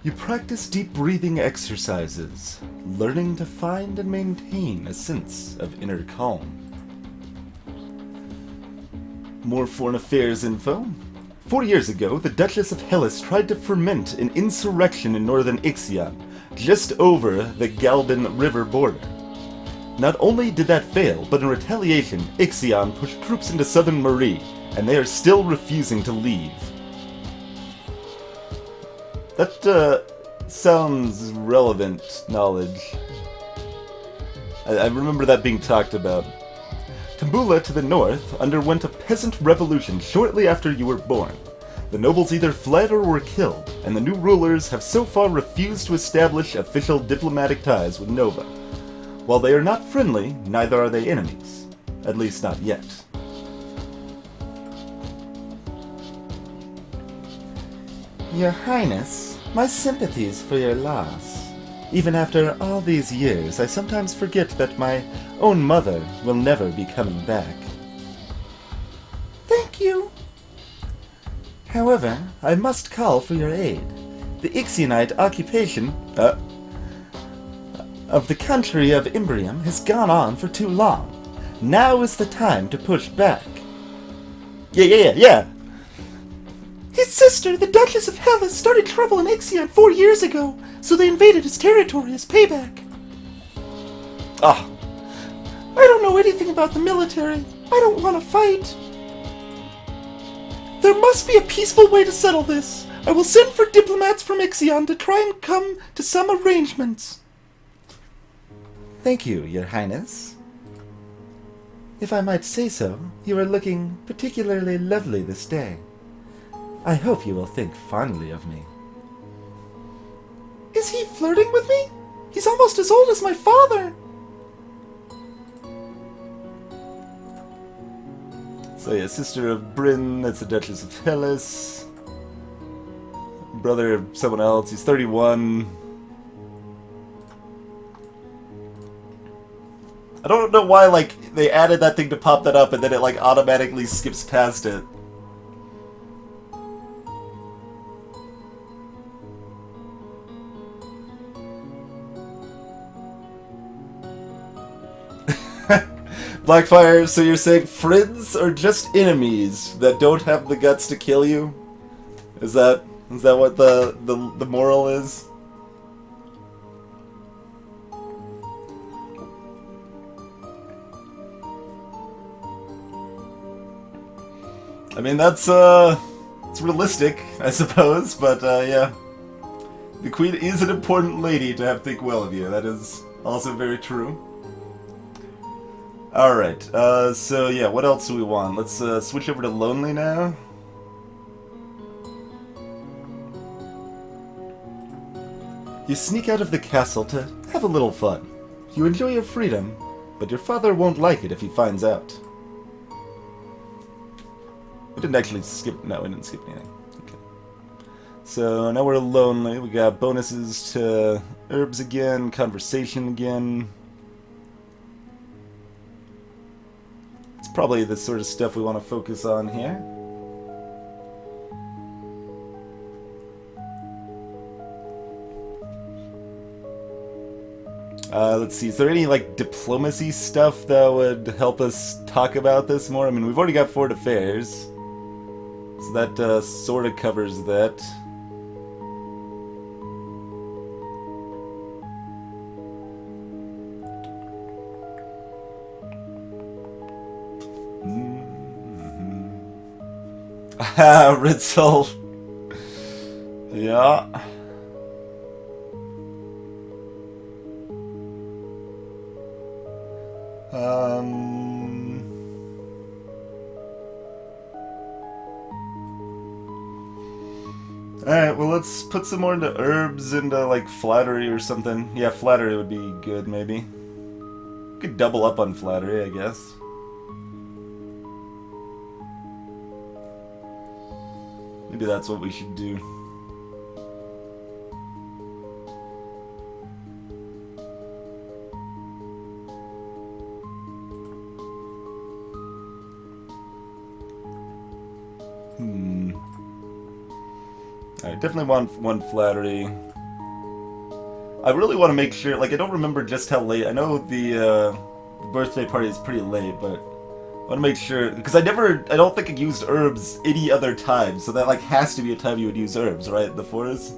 You practice deep breathing exercises, learning to find and maintain a sense of inner calm. More foreign affairs info. 4 years ago, the Duchess of Hellas tried to foment an insurrection in northern Ixion, just over the Galban River border. Not only did that fail, but in retaliation, Ixion pushed troops into southern Marie, and they are still refusing to leave. That, sounds relevant knowledge. I remember that being talked about. Tambula to the north underwent a peasant revolution shortly after you were born. The nobles either fled or were killed, and the new rulers have so far refused to establish official diplomatic ties with Nova. While they are not friendly, neither are they enemies. At least not yet. Your Highness, my sympathies for your loss. Even after all these years, I sometimes forget that my own mother will never be coming back. Thank you. However, I must call for your aid. The Ixionite occupation of the country of Imbrium has gone on for too long. Now is the time to push back. Yeah. His sister, the Duchess of Hellas, started trouble in Ixion 4 years ago, so they invaded his territory as payback. Ah. I don't know anything about the military. I don't want to fight. There must be a peaceful way to settle this. I will send for diplomats from Ixion to try and come to some arrangements. Thank you, Your Highness. If I might say so, you are looking particularly lovely this day. I hope you will think fondly of me. Is he flirting with me? He's almost as old as my father. So yeah, sister of Bryn, that's the Duchess of Hellas. Brother of someone else, he's 31. I don't know why, like, they added that thing to pop that up and then it, like, automatically skips past it. Blackfire, so you're saying friends are just enemies that don't have the guts to kill you? Is that what the moral is? I mean, it's realistic, I suppose, but yeah. The Queen is an important lady to have think well of you. That is also very true. Alright, so yeah, what else do we want? Let's switch over to Lonely now. You sneak out of the castle to have a little fun. You enjoy your freedom, but your father won't like it if he finds out. didn't actually skip... No, we didn't skip anything. Okay. So now we're lonely. We got bonuses to herbs again, conversation again. It's probably the sort of stuff we want to focus on here. Let's see, is there any, like, diplomacy stuff that would help us talk about this more? I mean, we've already got foreign affairs, so that sort of covers that. Ah, Ritzel. Yeah. Alright, well, let's put some more into herbs, into, like, flattery or something. Yeah, flattery would be good, maybe. Could double up on flattery, I guess. Maybe that's what we should do. I definitely want one flattery. I really want to make sure, like, I don't remember just how late. I know the birthday party is pretty late, but I want to make sure, because I don't think I used herbs any other time, so that, like, has to be a time you would use herbs, right? The forest?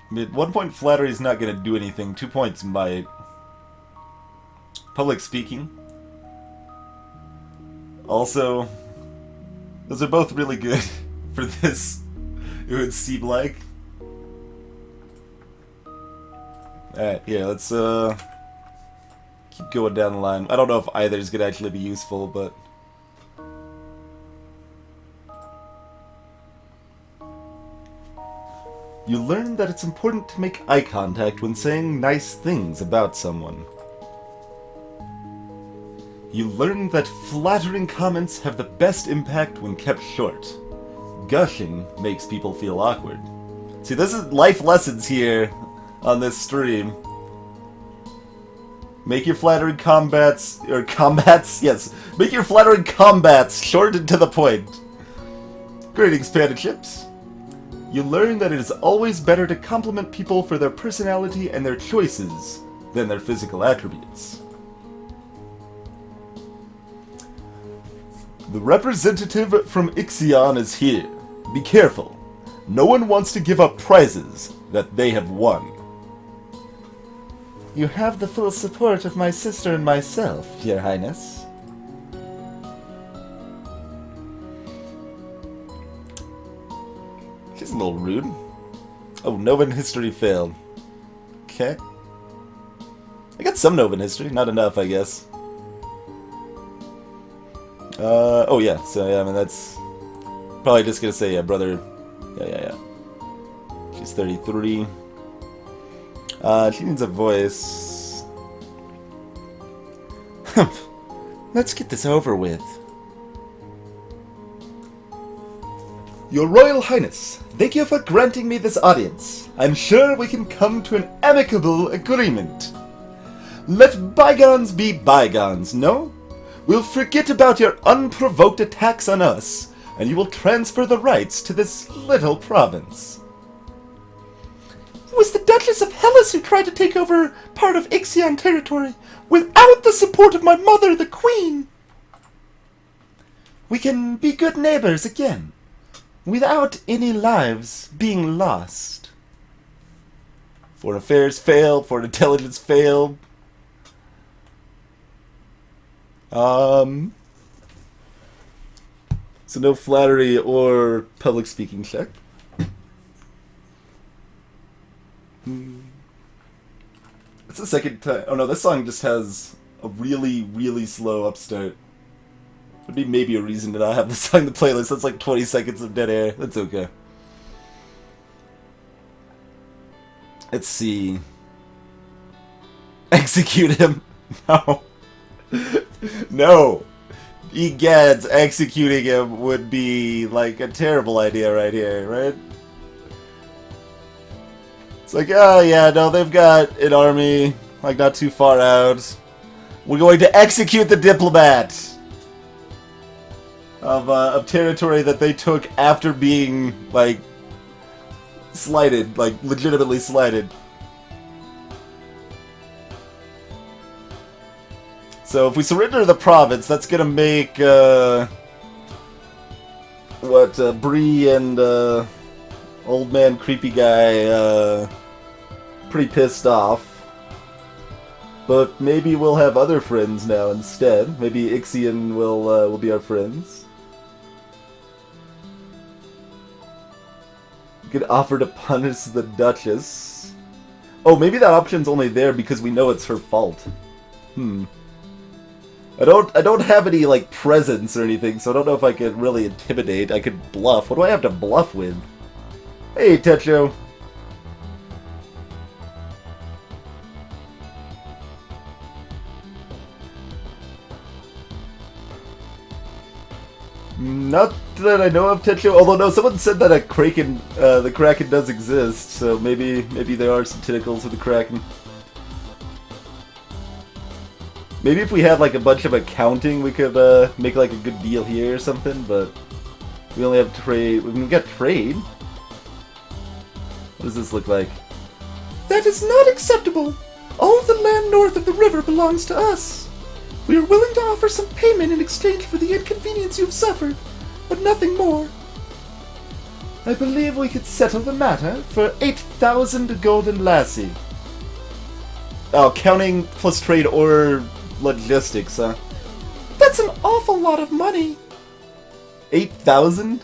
I mean, 1 point flattery is not going to do anything. 2 points might. Public speaking. Also, those are both really good for this, it would seem like. Alright, yeah, let's keep going down the line. I don't know if either is going to actually be useful, but... You learn that it's important to make eye contact when saying nice things about someone. You learn that flattering comments have the best impact when kept short. Gushing makes people feel awkward. See, this is life lessons here on this stream. Make your flattering combats, yes. Make your flattering combats short and to the point. Greetings, Panda Chips. You learn that it is always better to compliment people for their personality and their choices than their physical attributes. The representative from Ixion is here. Be careful. No one wants to give up prizes that they have won. You have the full support of my sister and myself, Your Highness. She's a little rude. Oh, Novan history failed. Okay. I got some Novan history, not enough, I guess. Oh yeah, so yeah, I mean, that's... Probably just gonna say, yeah, brother... Yeah. She's 33. She needs a voice. Let's get this over with. Your Royal Highness, thank you for granting me this audience. I'm sure we can come to an amicable agreement. Let bygones be bygones, no? We'll forget about your unprovoked attacks on us, and you will transfer the rights to this little province. It was the Duchess of Hellas who tried to take over part of Ixion territory without the support of my mother, the Queen. We can be good neighbors again, without any lives being lost. Foreign affairs failed, foreign intelligence failed. So no flattery or public speaking check. It's the second time. Oh no, this song just has a really, really slow upstart. Would be maybe a reason to not have this on the playlist. That's like 20 seconds of dead air. That's okay. Let's see. Execute him. No. No. Egads, executing him would be like a terrible idea right here, right? It's like, oh yeah, no, they've got an army, like not too far out. We're going to execute the diplomat of territory that they took after being, like, slighted, like, legitimately slighted. So if we surrender the province, that's gonna make, Bree and, old man creepy guy, pretty pissed off. But maybe we'll have other friends now instead. Maybe Ixion will be our friends. We could offer to punish the Duchess. Oh, maybe that option's only there because we know it's her fault. I don't have any, like, presence or anything, so I don't know if I could really intimidate. I could bluff. What do I have to bluff with? Hey, Techo. Not that I know of, Techo. Although, no, someone said that the Kraken does exist, so maybe there are some tentacles with the Kraken. Maybe if we had, like, a bunch of accounting, we could, make, like, a good deal here or something, but we only have trade. We've got trade? What does this look like? That is not acceptable. All of the land north of the river belongs to us. We are willing to offer some payment in exchange for the inconvenience you've suffered, but nothing more. I believe we could settle the matter for 8,000 golden lassie. Oh, counting plus trade or logistics, huh? That's an awful lot of money. 8,000?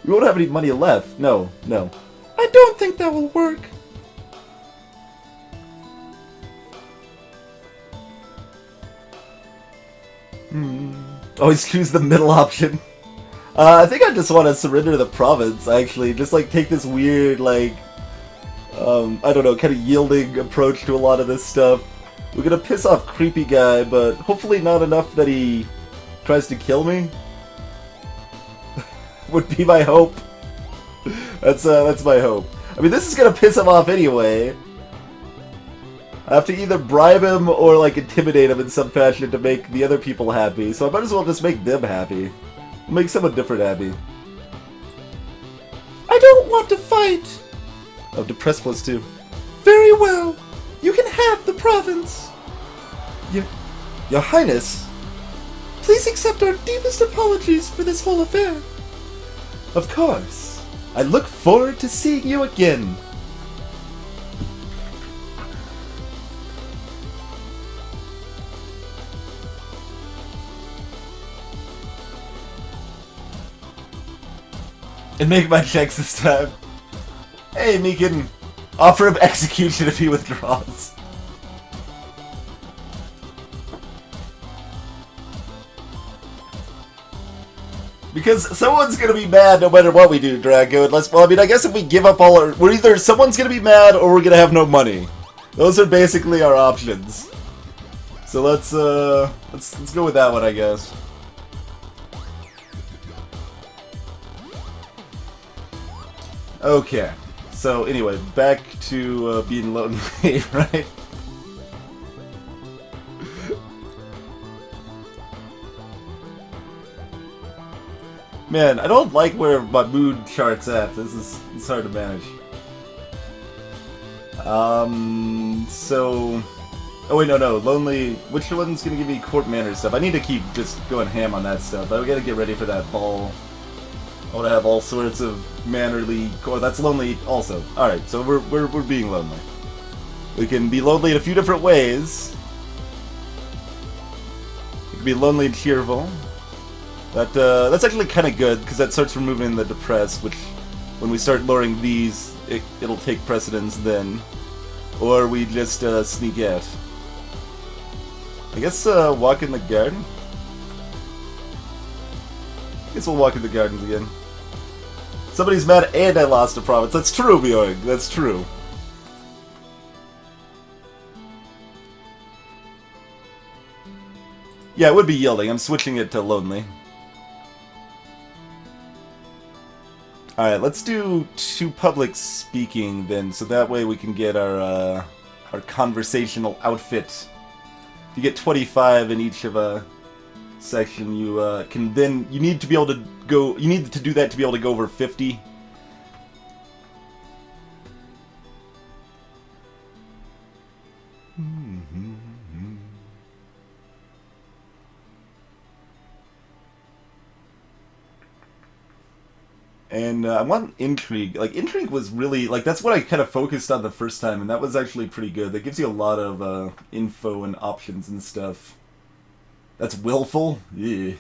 We won't have any money left. No. I don't think that will work. Always choose the middle option. I think I just want to surrender the province, actually. Just, like, take this weird, like, I don't know, kind of yielding approach to a lot of this stuff. We're gonna piss off creepy guy, but hopefully not enough that he tries to kill me. Would be my hope. That's my hope. I mean, this is gonna piss him off anyway. I have to either bribe him or, like, intimidate him in some fashion to make the other people happy, so I might as well just make them happy. Make someone different happy. I don't want to fight! Oh, depressed +2. Very well. You can have the province. Your Highness? Please accept our deepest apologies for this whole affair. Of course. I look forward to seeing you again. And make my checks this time. Hey, Meekin. Offer him execution if he withdraws. Because someone's gonna be mad no matter what we do, Drago. Unless, well, I mean, I guess if we give up all our... We're either someone's gonna be mad or we're gonna have no money. Those are basically our options. So let's go with that one, I guess. Okay. So anyway, back to being lonely, right? Man, I don't like where my mood chart's at. It's hard to manage. So... Oh wait, no, lonely... Which one's gonna give me court manners stuff? I need to keep just going ham on that stuff, but we gotta get ready for that ball. I want to have all sorts of mannerly... Oh, that's lonely also. Alright, so we're being lonely. We can be lonely in a few different ways. We can be lonely and cheerful. That's actually kind of good, because that starts removing the depressed, which, when we start lowering these, it'll take precedence then. Or we just sneak out. I guess walk in the garden? Guess we'll walk in the gardens again. Somebody's mad and I lost a province. That's true, Bjorg. That's true. Yeah, it would be yielding. I'm switching it to lonely. Alright, let's do 2 public speaking then, so that way we can get our conversational outfit. If you get 25 in each of a section, you can then, you need to be able to go, you need to do that to be able to go over 50. And I want intrigue. Like, intrigue was really, like, that's what I kind of focused on the first time, and that was actually pretty good. That gives you a lot of info and options and stuff. That's willful? Yeah.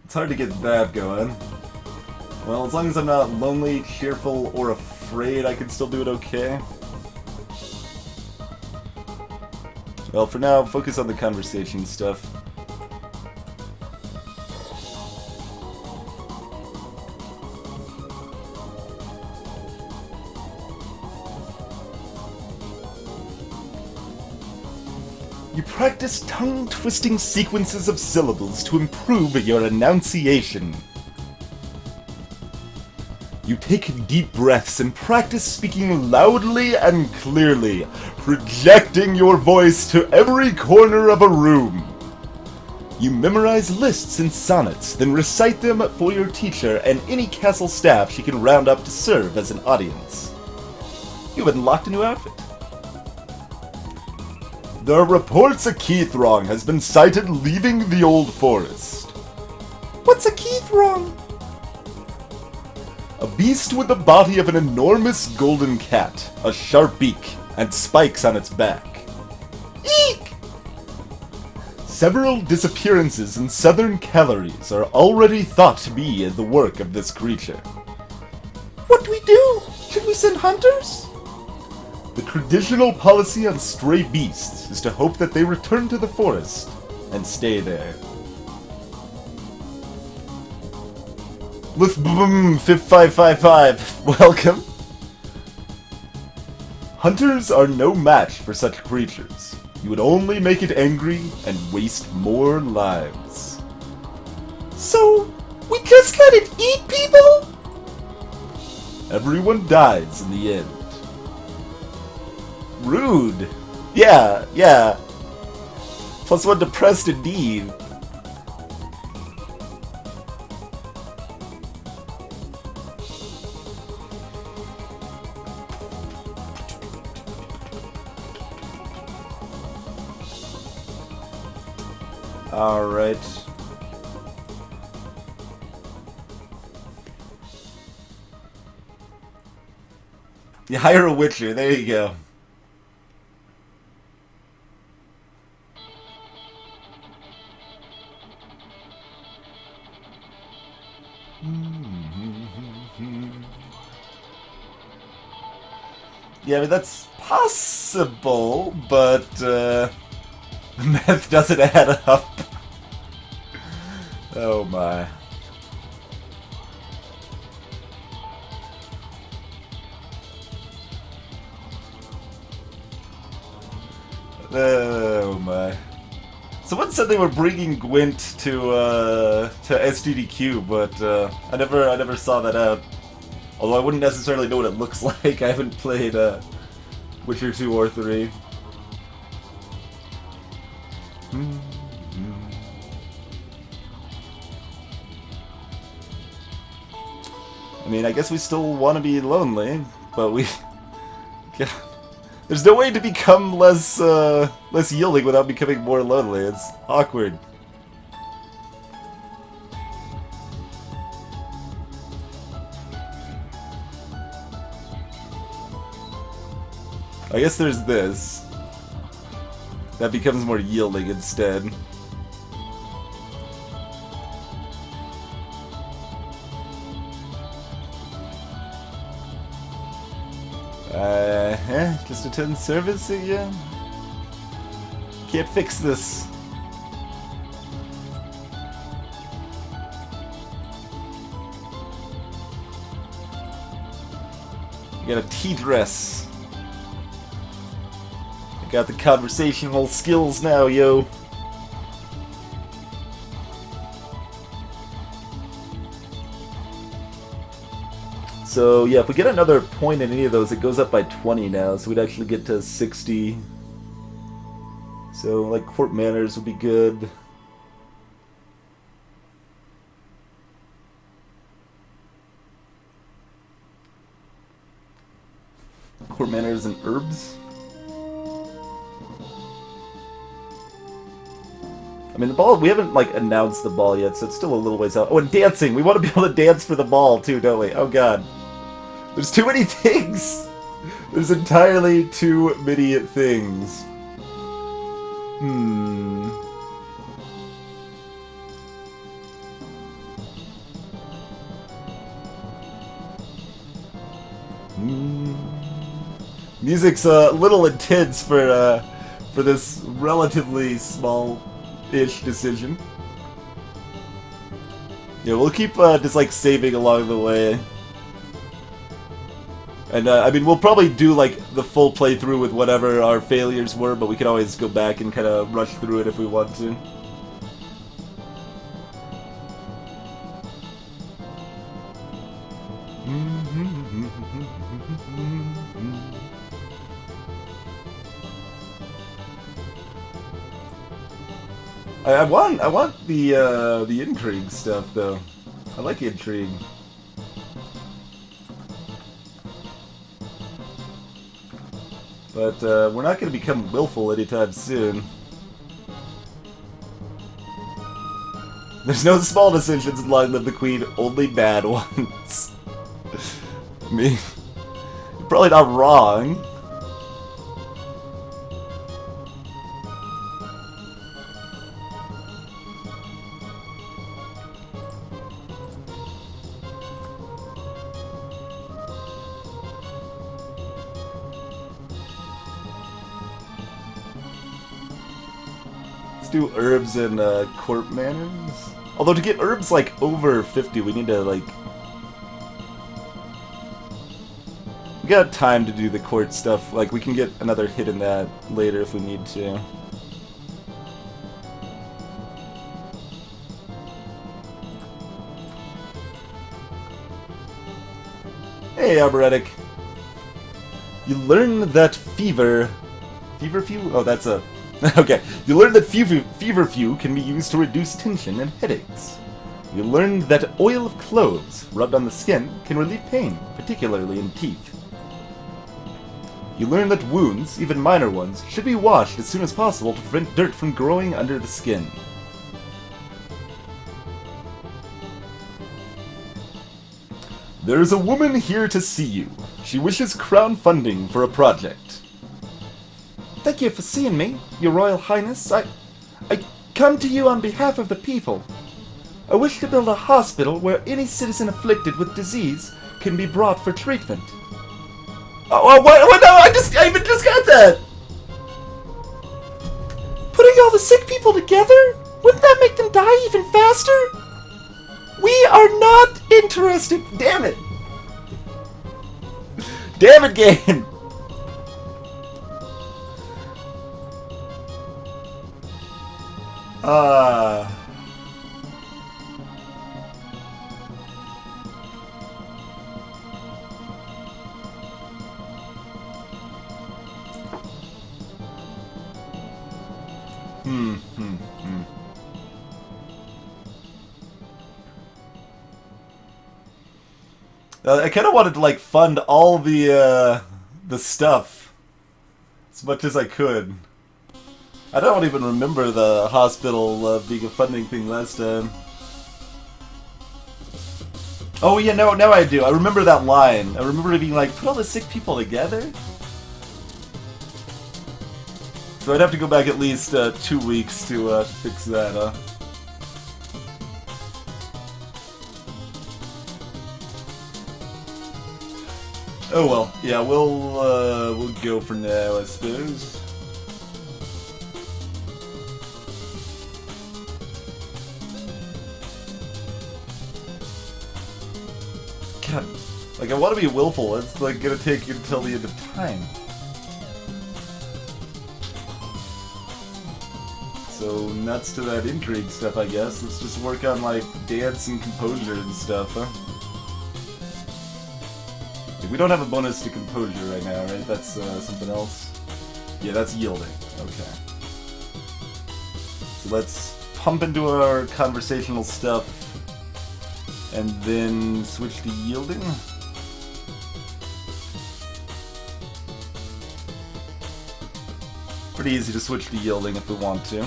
It's hard to get that going. Well, as long as I'm not lonely, cheerful, or afraid, I can still do it okay. Well, for now, focus on the conversation stuff. You practice tongue-twisting sequences of syllables to improve your enunciation. You take deep breaths and practice speaking loudly and clearly, projecting your voice to every corner of a room. You memorize lists and sonnets, then recite them for your teacher and any castle staff she can round up to serve as an audience. You have unlocked a new outfit. There are reports a key throng has been sighted leaving the old forest. What's a key throng? A beast with the body of an enormous golden cat, a sharp beak, and spikes on its back. Eek! Several disappearances in southern Calories are already thought to be the work of this creature. What do we do? Should we send hunters? The traditional policy on stray beasts is to hope that they return to the forest and stay there. Lithbm 5555, welcome. Hunters are no match for such creatures. You would only make it angry and waste more lives. So, we just let it eat people? Everyone dies in the end. Rude. Yeah. +1 depressed indeed. Alright. You hire a witcher, there you go. Yeah, I mean, that's possible, but, the math doesn't add up. Oh my. Oh my. Someone said they were bringing Gwent to SDDQ, but I never saw that out. Although I wouldn't necessarily know what it looks like. I haven't played Witcher 2 or 3. I mean, I guess we still want to be lonely, but we... Yeah. There's no way to become less yielding without becoming more lonely. It's awkward. I guess there's this. That becomes more yielding instead. Just attend service again? Can't fix this. You got a tea dress. I got the conversational skills now, yo. So yeah, if we get another point in any of those, it goes up by 20 now, so we'd actually get to 60. So like court manners would be good. Court manners and herbs. I mean, the ball, we haven't, like, announced the ball yet, so it's still a little ways out. Oh, and dancing! We want to be able to dance for the ball, too, don't we? Oh, God. There's too many things! There's entirely too many things. Music's a little intense for this relatively small-ish decision. Yeah, we'll keep just like saving along the way. And I mean, we'll probably do like the full playthrough with whatever our failures were, but we can always go back and kind of rush through it if we want to. I want the intrigue stuff though. I like intrigue. But we're not going to become willful anytime soon. There's no small decisions in Long Live the Queen, only bad ones. I mean, you're probably not wrong. Do herbs and court manners. Although to get herbs like over 50, we need to like. We got time to do the court stuff. Like we can get another hit in that later if we need to. Hey, Arboretic. You learn that feverfew? Oh, that's a. Okay, you learned that feverfew can be used to reduce tension and headaches. You learned that oil of cloves rubbed on the skin can relieve pain, particularly in teeth. You learned that wounds, even minor ones, should be washed as soon as possible to prevent dirt from growing under the skin. There is a woman here to see you. She wishes crown funding for a project. Thank you for seeing me, Your Royal Highness. I come to you on behalf of the people. I wish to build a hospital where any citizen afflicted with disease can be brought for treatment. Oh, what? No, I even just got that! Putting all the sick people together? Wouldn't that make them die even faster? We are not interested. Damn it. Damn it, game. I kind of wanted to like fund all the stuff as much as I could. I don't even remember the hospital being a funding thing last time. Oh yeah, no, now I do. I remember that line. I remember it being like, put all the sick people together? So I'd have to go back at least 2 weeks to fix that, Oh well, yeah, we'll go for now, I suppose. God, Like, I want to be willful. It's, like, gonna take until the end of time. So, nuts to that intrigue stuff, I guess. Let's just work on, like, dance and composure and stuff, huh? We don't have a bonus to composure right now, right? That's something else. Yeah, that's yielding. Okay. So let's pump into our conversational stuff and then switch to yielding. Pretty easy to switch to yielding if we want to.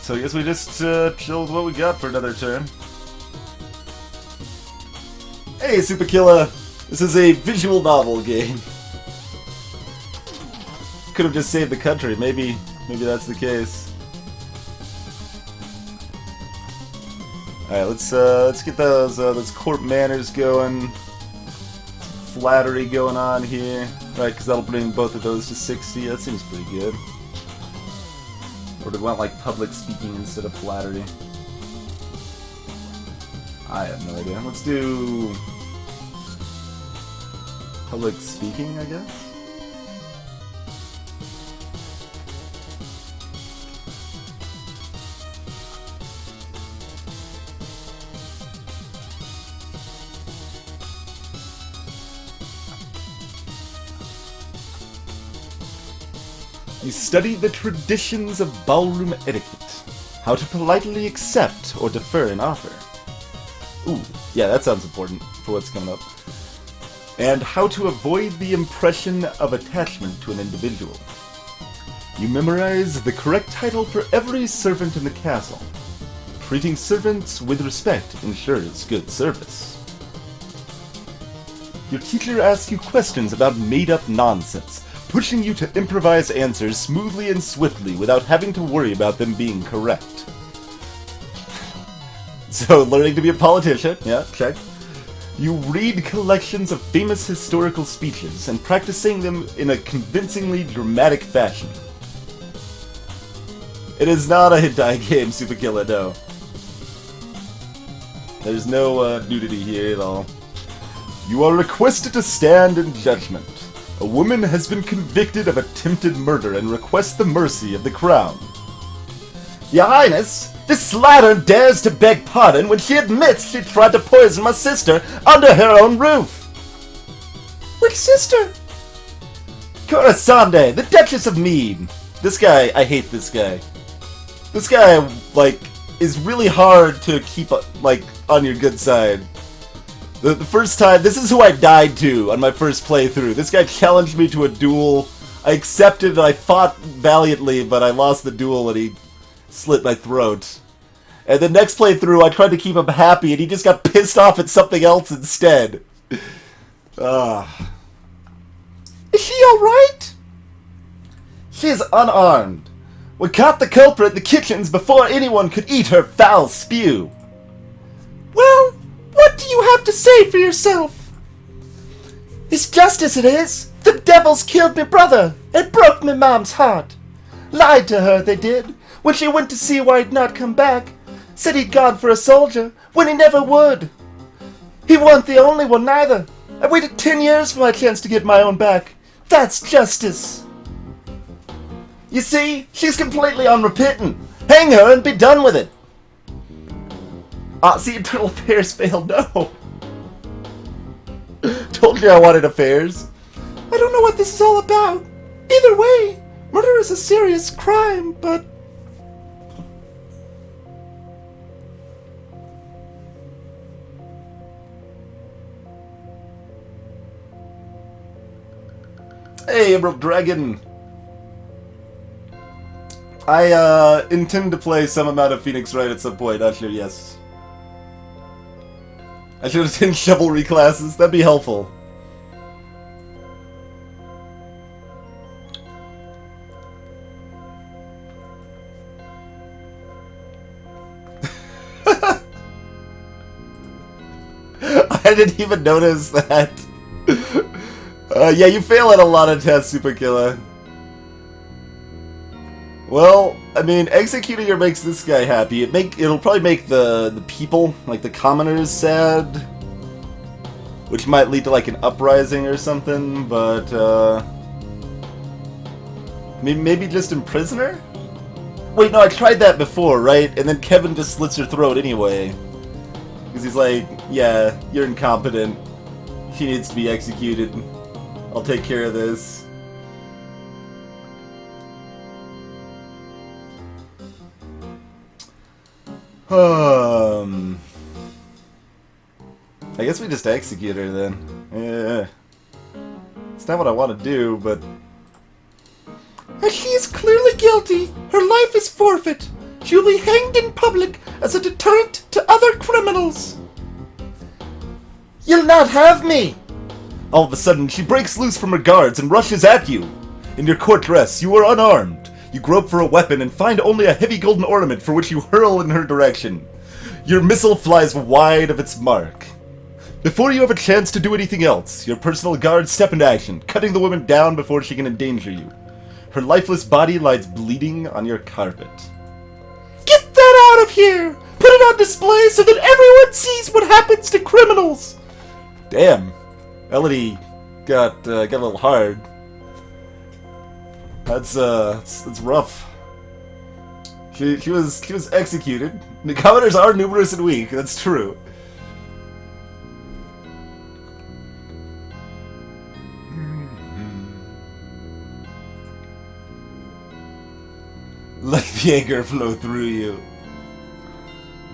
So I guess we just chill with what we got for another turn. Hey, Super Killer! This is a visual novel game. Could have just saved the country. Maybe that's the case. All right, let's get those court manners going. Flattery going on here, right? Because that'll bring both of those to 60. That seems pretty good. Or do we want like public speaking instead of flattery? I have no idea. Let's do public speaking, I guess. You study the traditions of ballroom etiquette, how to politely accept or defer an offer. Ooh, yeah, that sounds important for what's coming up. And how to avoid the impression of attachment to an individual. You memorize the correct title for every servant in the castle. Treating servants with respect ensures good service. Your teacher asks you questions about made-up nonsense, pushing you to improvise answers smoothly and swiftly without having to worry about them being correct. So, learning to be a politician, yeah, check. You read collections of famous historical speeches and practicing them in a convincingly dramatic fashion. It is not a hentai game, Super Killer, no. There's no nudity here at all. You are requested to stand in judgment. A woman has been convicted of attempted murder and requests the mercy of the crown. Your Highness, this slattern dares to beg pardon when she admits she tried to poison my sister under her own roof. Which sister? Coruscante, the Duchess of Mead. This guy, I hate this guy. This guy, like, is really hard to keep, like, on your good side. The first time, this is who I died to on my first playthrough. This guy challenged me to a duel. I accepted and I fought valiantly, but I lost the duel and he slit my throat. And the next playthrough, I tried to keep him happy and he just got pissed off at something else instead. Is she alright? She is unarmed. We caught the culprit in the kitchens before anyone could eat her foul spew. Well, what do you have to say for yourself? It's justice it is. The devils killed me brother and broke me mom's heart. Lied to her, they did, when she went to see why he'd not come back. Said he'd gone for a soldier, when he never would. He wasn't the only one neither. I waited 10 years for my chance to get my own back. That's justice. You see, she's completely unrepentant. Hang her and be done with it. See, internal affairs failed, no. Told you I wanted affairs. I don't know what this is all about. Either way, murder is a serious crime, but... Hey, Emerald Dragon! I, intend to play some amount of Phoenix Wright at some point, actually, yes. I should have taken chivalry classes, that'd be helpful. I didn't even notice that. Yeah, you fail at a lot of tests, Super Killer. Well, I mean, executing her makes this guy happy. It'll probably make the people, like the commoners, sad, which might lead to like an uprising or something. But maybe just imprison her. Wait, no, I tried that before, right? And then Kevin just slits her throat anyway, because he's like, "Yeah, you're incompetent. She needs to be executed. I'll take care of this." I guess we just execute her then. Yeah. It's not what I want to do, but... As she is clearly guilty, her life is forfeit. She will be hanged in public as a deterrent to other criminals. You'll not have me! All of a sudden, she breaks loose from her guards and rushes at you. In your court dress, you are unarmed. You grope for a weapon and find only a heavy golden ornament for which you hurl in her direction. Your missile flies wide of its mark. Before you have a chance to do anything else, your personal guards step into action, cutting the woman down before she can endanger you. Her lifeless body lies bleeding on your carpet. Get that out of here! Put it on display so that everyone sees what happens to criminals! Damn. Elodie got a little hard. That's rough. She was executed. The commoners are numerous and weak, that's true. Let the anger flow through you.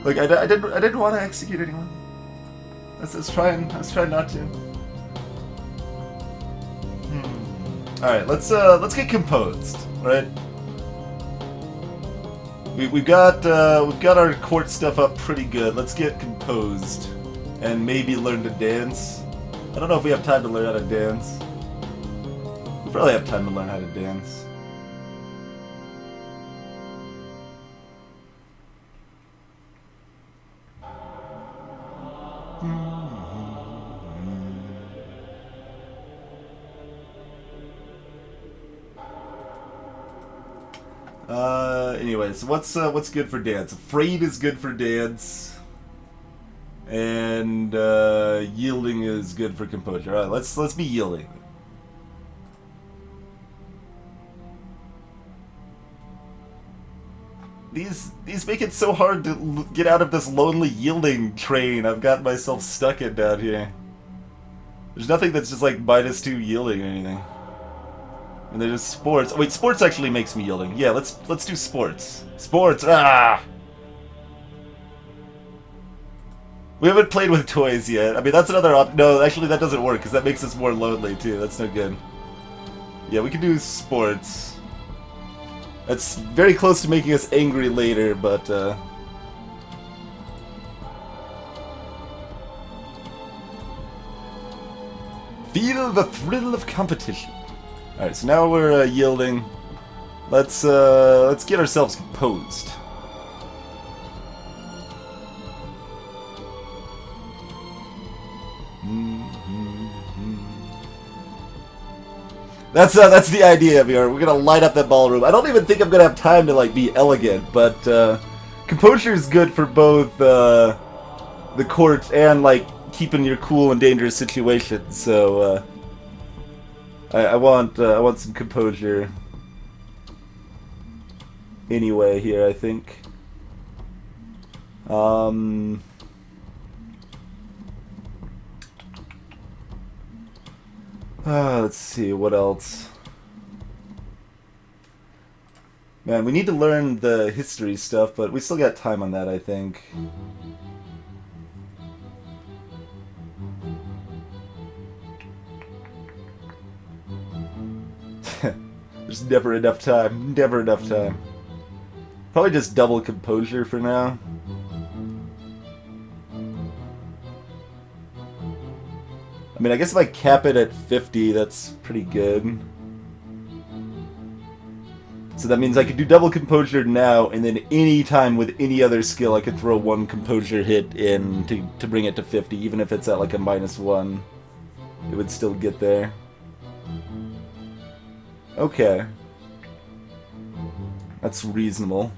Look, I didn't want to execute anyone. I was trying not to. All right, let's get composed, right? We've got our court stuff up pretty good. Let's get composed and maybe learn to dance. I don't know if we have time to learn how to dance. We probably have time to learn how to dance. Anyways, what's good for dance? Afraid is good for dance, and yielding is good for composure. All right, let's be yielding. These make it so hard to get out of this lonely yielding train I've got myself stuck in down here. There's nothing that's just like -2 yielding or anything. And there's sports. Oh, wait, sports actually makes me yielding. Yeah, let's do sports. Sports. Ah. We haven't played with toys yet. I mean, that's another no, actually that doesn't work because that makes us more lonely too. That's no good. Yeah, we can do sports. That's very close to making us angry later, but feel the thrill of competition. Alright, so now we're yielding. Let's get ourselves composed. That's the idea here. We're gonna light up that ballroom. I don't even think I'm gonna have time to like be elegant, but composure is good for both the court and like keeping your cool in dangerous situations. So I want some composure. Anyway, here I think. Let's see what else. Man, we need to learn the history stuff, but we still got time on that, I think. There's never enough time. Never enough time. Probably just double composure for now. I mean, I guess if I cap it at 50, that's pretty good. So that means I could do double composure now, and then any time with any other skill, I could throw one composure hit in to bring it to 50, even if it's at like a -1. It would still get there. Okay. That's reasonable.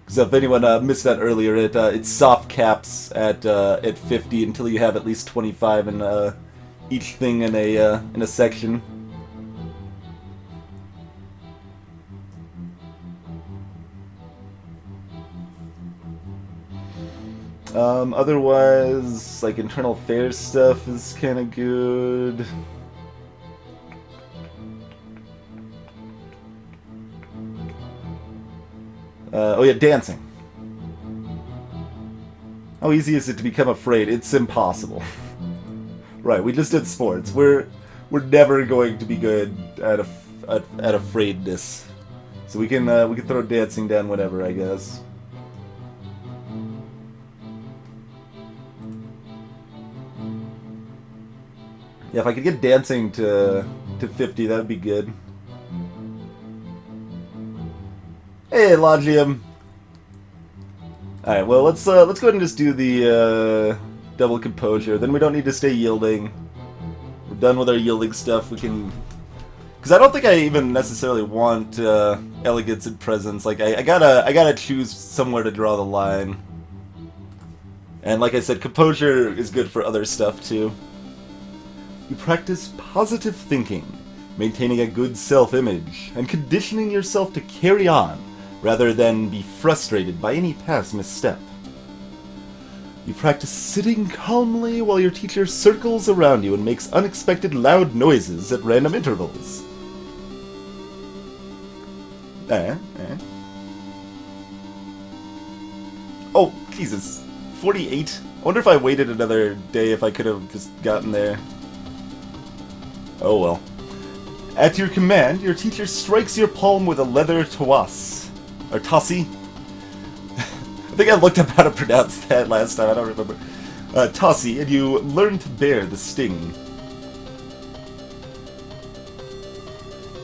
Because if anyone missed that earlier, it soft caps at 50 until you have at least 25 in each thing in a section. Otherwise, like, internal affairs stuff is kind of good. Oh yeah, dancing. How easy is it to become afraid? It's impossible. Right, we just did sports. We're never going to be good at afraidness. So we can throw dancing down whatever, I guess. Yeah, if I could get dancing to 50, that'd be good. Hey, Logium. Alright, well, let's go ahead and just do the double composure. Then we don't need to stay yielding. We're done with our yielding stuff. We can... Because I don't think I even necessarily want elegance and presence. Like, I gotta choose somewhere to draw the line. And like I said, composure is good for other stuff, too. You practice positive thinking, maintaining a good self-image, and conditioning yourself to carry on, rather than be frustrated by any past misstep. You practice sitting calmly while your teacher circles around you and makes unexpected loud noises at random intervals. Oh, Jesus. 48? I wonder if I waited another day if I could have just gotten there. Oh well. At your command, your teacher strikes your palm with a leather toas. Or tossi. I think I looked up how to pronounce that last time, I don't remember. Tossi, and you learn to bear the sting.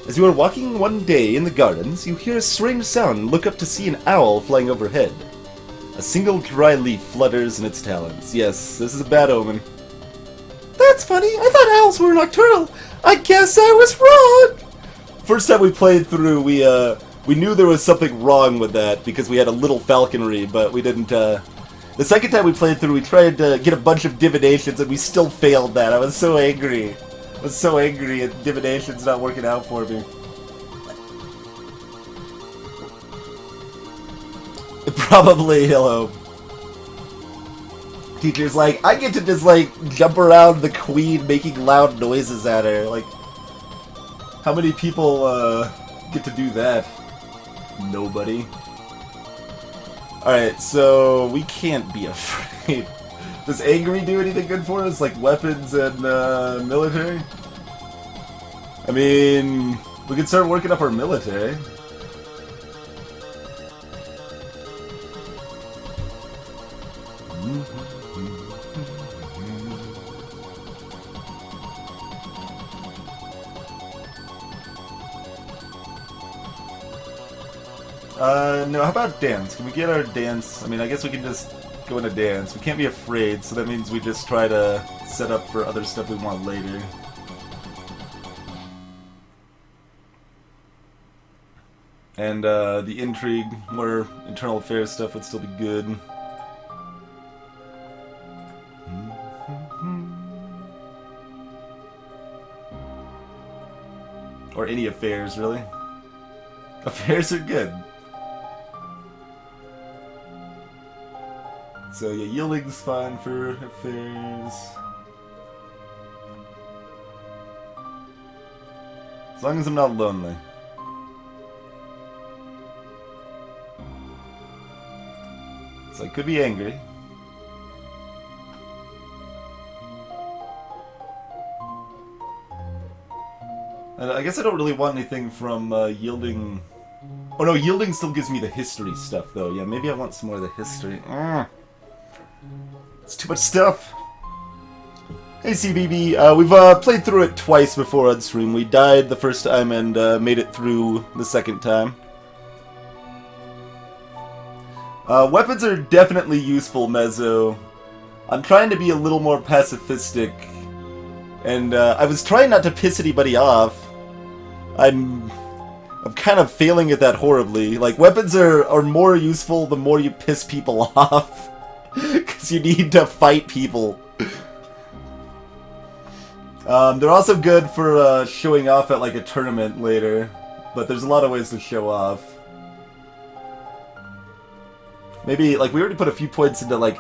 As you are walking one day in the gardens, you hear a strange sound and look up to see an owl flying overhead. A single dry leaf flutters in its talons. Yes, this is a bad omen. That's funny. I thought owls were nocturnal. I guess I was wrong. First time we played through, we knew there was something wrong with that because we had a little falconry, but we didn't. The second time we played through, we tried to get a bunch of divinations and we still failed that. I was so angry. I was so angry at divinations not working out for me. Probably, hello. Teacher's like, I get to just, like, jump around the queen making loud noises at her. Like, how many people, get to do that? Nobody. Alright, so we can't be afraid. Does angry do anything good for us? Like weapons and, military? I mean, we can start working up our military. No, how about dance? Can we get our dance? I mean, I guess we can just go into dance. We can't be afraid, so that means we just try to set up for other stuff we want later. And, the intrigue, more internal affairs stuff would still be good. Or any affairs, really. Affairs are good. So yeah, yielding's fine for affairs. As long as I'm not lonely. So I could be angry. And I guess I don't really want anything from yielding. Oh no, yielding still gives me the history stuff though. Yeah, maybe I want some more of the history. It's too much stuff. Hey CBB, we've played through it twice before on stream. We died the first time and made it through the second time. Weapons are definitely useful, Mezzo. I'm trying to be a little more pacifistic. And I was trying not to piss anybody off. I'm I'm kind of failing at that horribly. Like, weapons are more useful the more you piss people off. Because you need to fight people. They're also good for showing off at like a tournament later. But there's a lot of ways to show off. Maybe, like, we already put a few points into, like,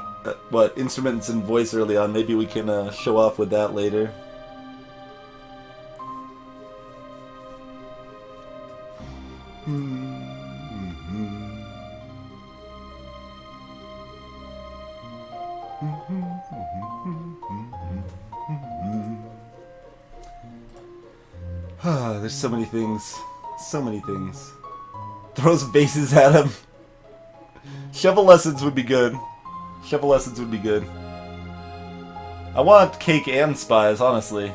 instruments and voice early on. Maybe we can show off with that later. There's so many things. So many things. Throws bases at him. Shovel lessons would be good. Shovel lessons would be good. I want cake and spies, honestly.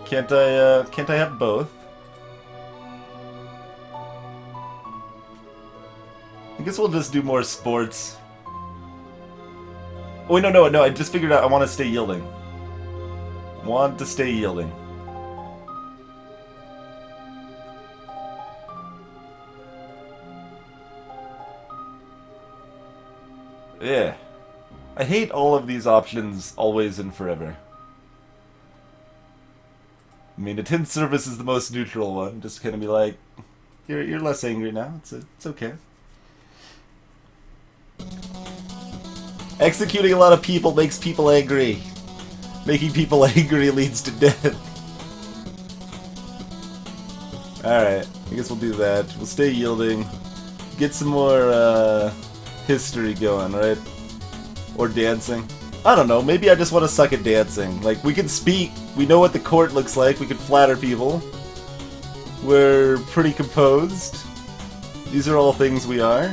Can't I have both? I guess we'll just do more sports. Oh, wait, no, I just figured out I want to stay yielding. Want to stay yielding. Yeah. I hate all of these options always and forever. I mean, attend service is the most neutral one. Just kind of be like, you're less angry now. It's okay. Executing a lot of people makes people angry. Making people angry leads to death. Alright, I guess we'll do that. We'll stay yielding. Get some more, history going, right? Or dancing. I don't know, maybe I just want to suck at dancing. Like, we can speak, we know what the court looks like, we can flatter people. We're pretty composed. These are all things we are.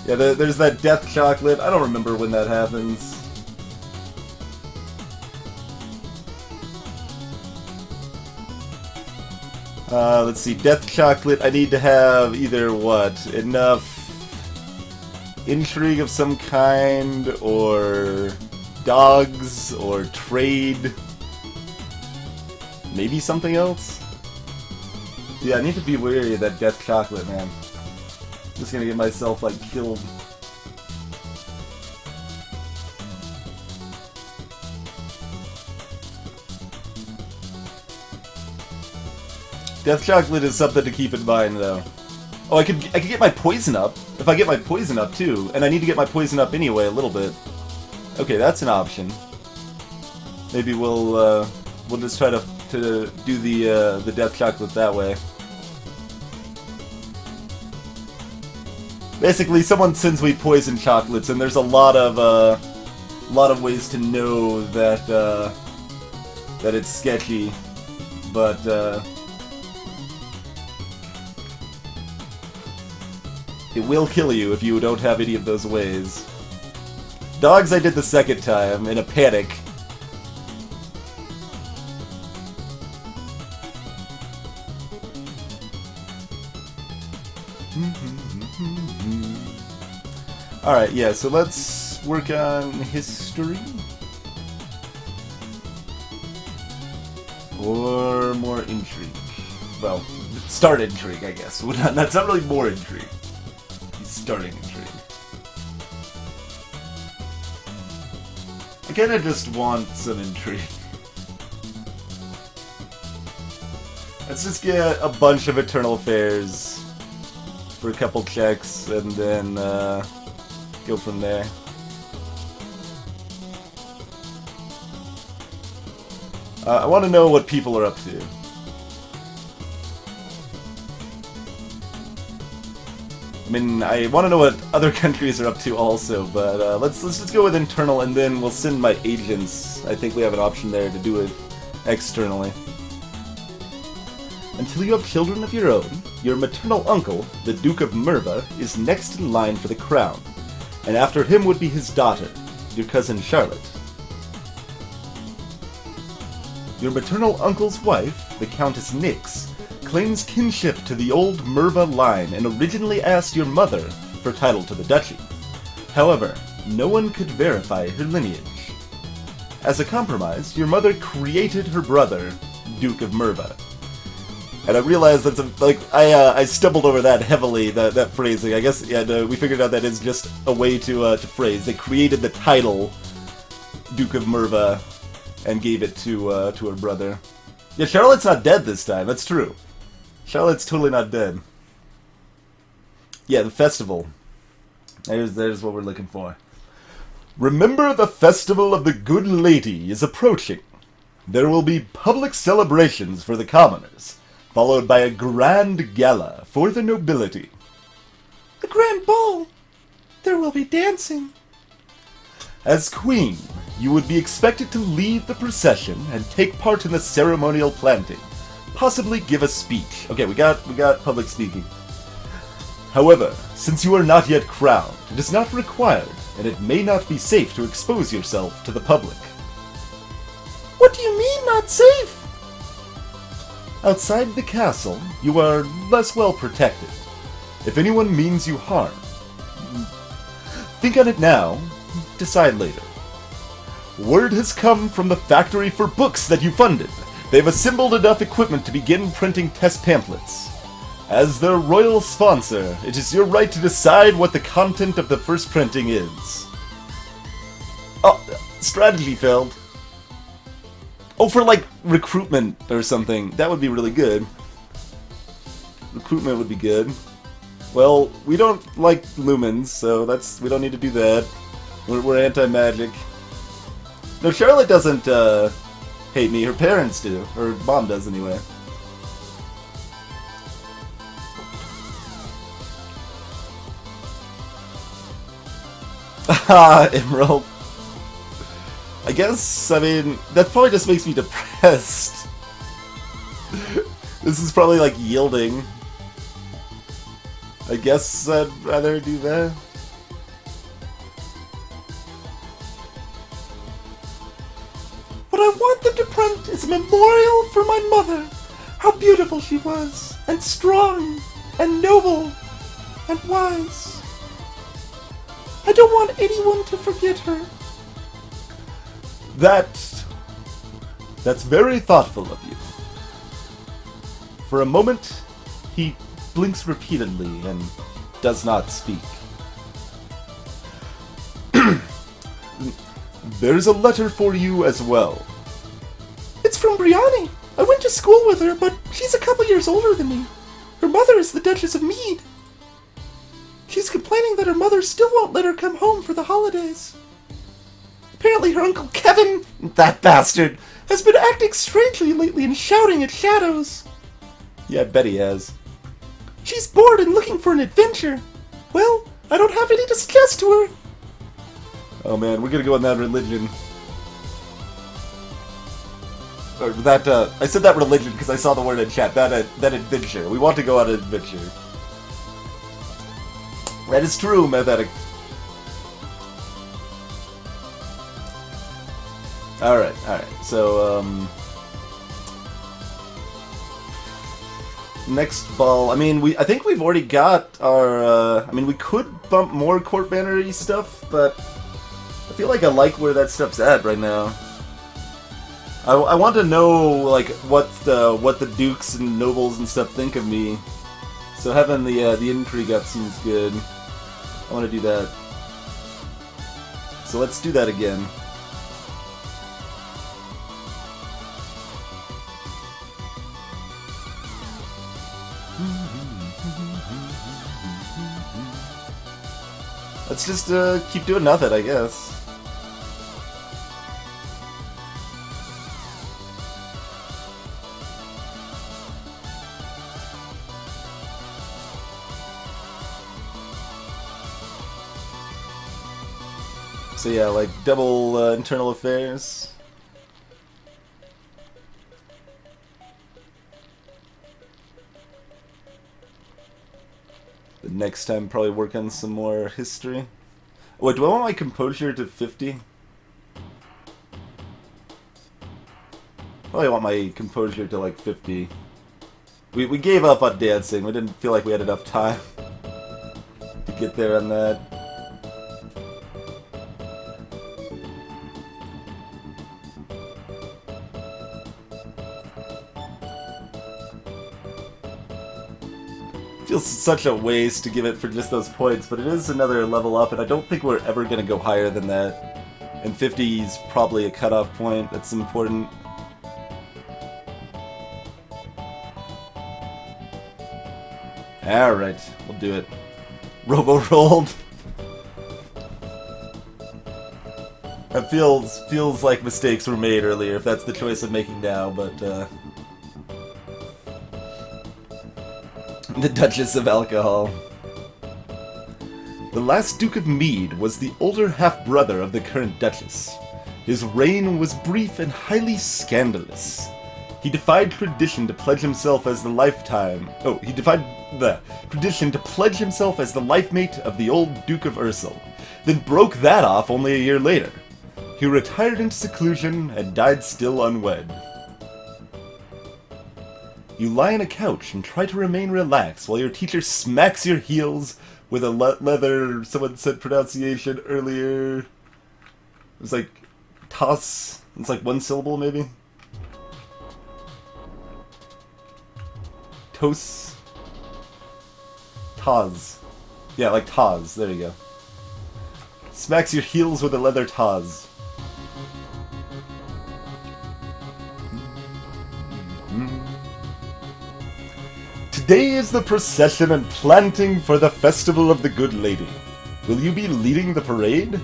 Yeah, there's that death chocolate. I don't remember when that happens. Let's see, death chocolate, I need to have either what? Enough intrigue of some kind, or dogs, or trade. Maybe something else? Yeah, I need to be wary of that death chocolate, man. I'm just gonna get myself, like, killed. Death chocolate is something to keep in mind, though. Oh, I could get my poison up. If I get my poison up, too. And I need to get my poison up anyway, a little bit. Okay, that's an option. Maybe we'll just try to do the death chocolate that way. Basically, someone sends me poison chocolates, and there's a lot of ways to know that that it's sketchy, but it will kill you if you don't have any of those ways. Dogs I did the second time, in a panic. Alright, yeah, so let's work on history. Or more intrigue. Well, start intrigue, I guess. That's not really more intrigue. Starting intrigue. I kinda just want some intrigue. Let's just get a bunch of Eternal Affairs for a couple checks, and then go from there. I want to know what people are up to. I mean, I want to know what other countries are up to also, but let's just go with internal, and then we'll send my agents. I think we have an option there to do it externally. Until you have children of your own, your maternal uncle, the Duke of Merva, is next in line for the crown, and after him would be his daughter, your cousin Charlotte. Your maternal uncle's wife, the Countess Nyx, claims kinship to the old Merva line and originally asked your mother for title to the duchy. However, no one could verify her lineage. As a compromise, your mother created her brother, Duke of Merva. And I realized that's I stumbled over that heavily, that phrasing. I guess we figured out that is just a way to phrase. They created the title Duke of Merva and gave it to her brother. Yeah, Charlotte's not dead this time. That's true. Charlotte's totally not dead. Yeah, the festival. There's what we're looking for. Remember, the festival of the Good Lady is approaching. There will be public celebrations for the commoners, followed by a grand gala for the nobility. A grand ball. There will be dancing. As queen, you would be expected to lead the procession and take part in the ceremonial planting, possibly give a speech. Okay, we got public speaking. However, since you are not yet crowned, it is not required, and it may not be safe to expose yourself to the public. What do you mean, not safe? Outside the castle, you are less well protected. If anyone means you harm, think on it now, decide later. Word has come from the factory for books that you funded. They've assembled enough equipment to begin printing test pamphlets. As their royal sponsor, it is your right to decide what the content of the first printing is. Oh, strategy failed. Oh, for like recruitment or something. That would be really good. Recruitment would be good. Well, we don't like lumens, so we don't need to do that. We're anti-magic. No, Charlotte doesn't hate me. Her parents do. Her mom does anyway. Haha, Emerald. I guess, I mean, that probably just makes me depressed. This is probably like yielding. I guess I'd rather do that. What I want them to print is a memorial for my mother. How beautiful she was, and strong, and noble, and wise. I don't want anyone to forget her. That's very thoughtful of you. For a moment, he blinks repeatedly and does not speak. There's a letter for you as well. It's from Brianni. I went to school with her, but she's a couple years older than me. Her mother is the Duchess of Mead. She's complaining that her mother still won't let her come home for the holidays. Apparently her Uncle Kevin, that bastard, has been acting strangely lately and shouting at shadows. Yeah, I bet he has. She's bored and looking for an adventure. Well, I don't have any to suggest to her. Oh man, we're gonna go on that religion. Or that, I said that religion because I saw the word in chat. That adventure. We want to go on an adventure. That is true, Mathetic. Alright, so, next ball, I mean, I think we've already got our, I mean, we could bump more court bannery stuff, but I feel like I like where that stuff's at right now. I want to know, like, what the dukes and nobles and stuff think of me. So having the intrigue up seems good. I want to do that. So let's do that again. Let's just keep doing nothing, I guess. So yeah, like double internal affairs. The next time probably work on some more history. Wait, do I want my composure to 50? Probably want my composure to like 50. We gave up on dancing. We didn't feel like we had enough time to get there on that. Feels such a waste to give it for just those points, but it is another level up, and I don't think we're ever going to go higher than that. And 50 is probably a cutoff point that's important. Alright, we'll do it. Robo-rolled. That feels like mistakes were made earlier, if that's the choice I'm making now, but, The Duchess of Alcohol. The last Duke of Mead was the older half-brother of the current Duchess. His reign was brief and highly scandalous. He defied tradition to pledge himself as the He defied the tradition to pledge himself as the life mate of the old Duke of Ursel, then broke that off only a year later. He retired into seclusion and died still unwed. You lie on a couch and try to remain relaxed while your teacher smacks your heels with a leather, someone said pronunciation earlier. It was like, toss. It's like one syllable, maybe? Tos. Taz. Yeah, like Taz. There you go. Smacks your heels with a leather Taz. Today is the procession and planting for the Festival of the Good Lady. Will you be leading the parade?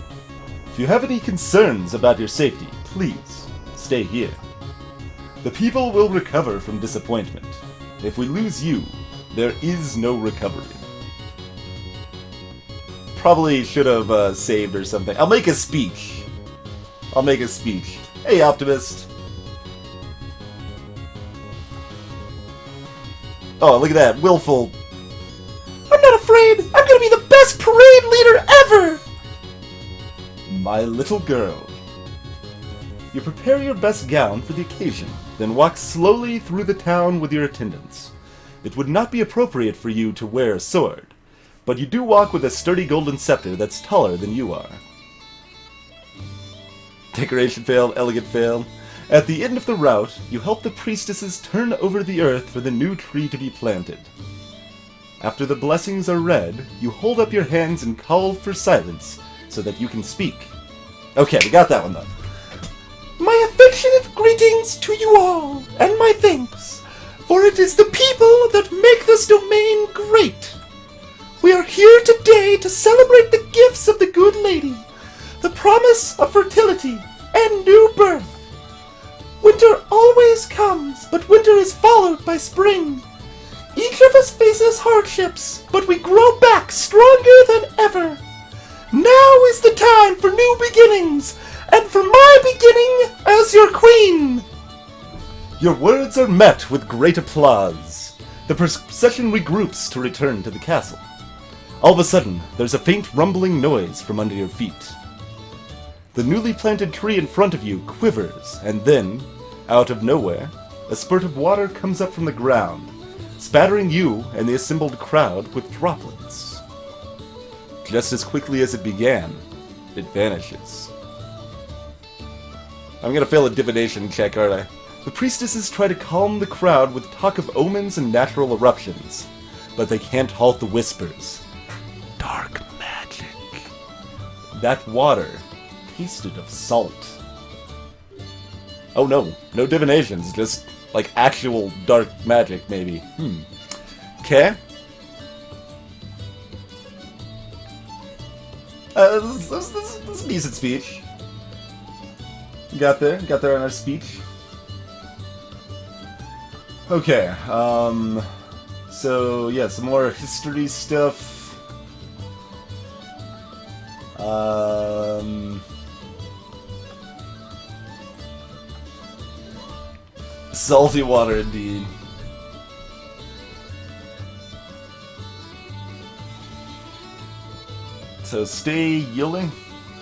If you have any concerns about your safety, please stay here. The people will recover from disappointment. If we lose you, there is no recovery. Probably should have saved or something. I'll make a speech. Hey, Optimist. Oh, look at that. Willful. I'm not afraid. I'm gonna be the best parade leader ever! My little girl. You prepare your best gown for the occasion, then walk slowly through the town with your attendants. It would not be appropriate for you to wear a sword, but you do walk with a sturdy golden scepter that's taller than you are. Decoration failed, elegant failed. At the end of the route, you help the priestesses turn over the earth for the new tree to be planted. After the blessings are read, you hold up your hands and call for silence so that you can speak. Okay, we got that one done. My affectionate greetings to you all, and my thanks, for it is the people that make this domain great. We are here today to celebrate the gifts of the Good Lady, the promise of fertility and new birth. Winter always comes, but winter is followed by spring. Each of us faces hardships, but we grow back stronger than ever. Now is the time for new beginnings, and for my beginning as your queen. Your words are met with great applause. The procession regroups to return to the castle. All of a sudden, there's a faint rumbling noise from under your feet. The newly planted tree in front of you quivers, and then, out of nowhere, a spurt of water comes up from the ground, spattering you and the assembled crowd with droplets. Just as quickly as it began, it vanishes. I'm gonna fail a divination check, aren't I? The priestesses try to calm the crowd with talk of omens and natural eruptions, but they can't halt the whispers. Dark magic. That water tasted of salt. Oh no, no divinations, just like actual dark magic, maybe. Okay. This is a decent speech. Got there on our speech. Okay, so yeah, some more history stuff. Salty water indeed. So stay yielding.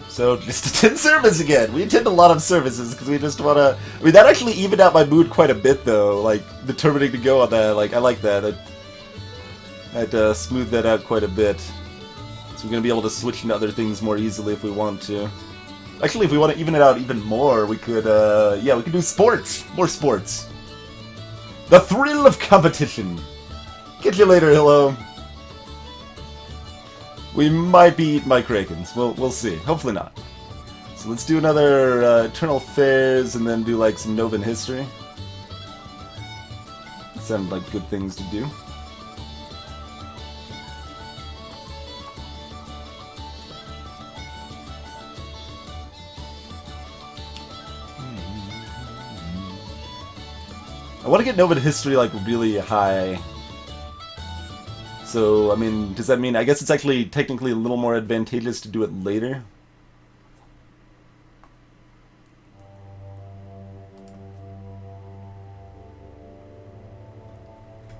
So just attend service again. We attend a lot of services because we just want to... I mean, that actually evened out my mood quite a bit, though. Like, determining to go on that. Like, I like that. I'd smooth that out quite a bit. So we're going to be able to switch into other things more easily if we want to. Actually, if we want to even it out even more, we could, yeah, we could do sports. More sports. The thrill of competition. Catch you later, hello. We might be eaten by krakens. We'll see. Hopefully not. So let's do another Eternal Fairs and then do like some Novan history. Sound like good things to do. I want to get Novan history like really high. So, I mean, does that mean... I guess it's actually technically a little more advantageous to do it later?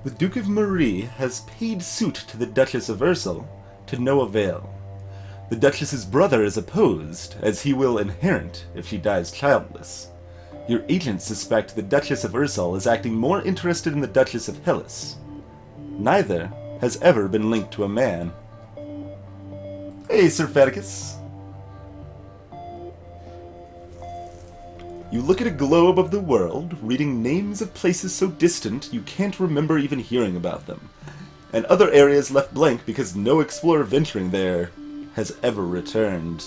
The Duke of Marie has paid suit to the Duchess of Ursel, to no avail. The Duchess's brother is opposed, as he will inherit if she dies childless. Your agents suspect the Duchess of Ursel is acting more interested in the Duchess of Hellas. Neither has ever been linked to a man. Hey, Sir Faticus. You look at a globe of the world, reading names of places so distant you can't remember even hearing about them, and other areas left blank because no explorer venturing there has ever returned.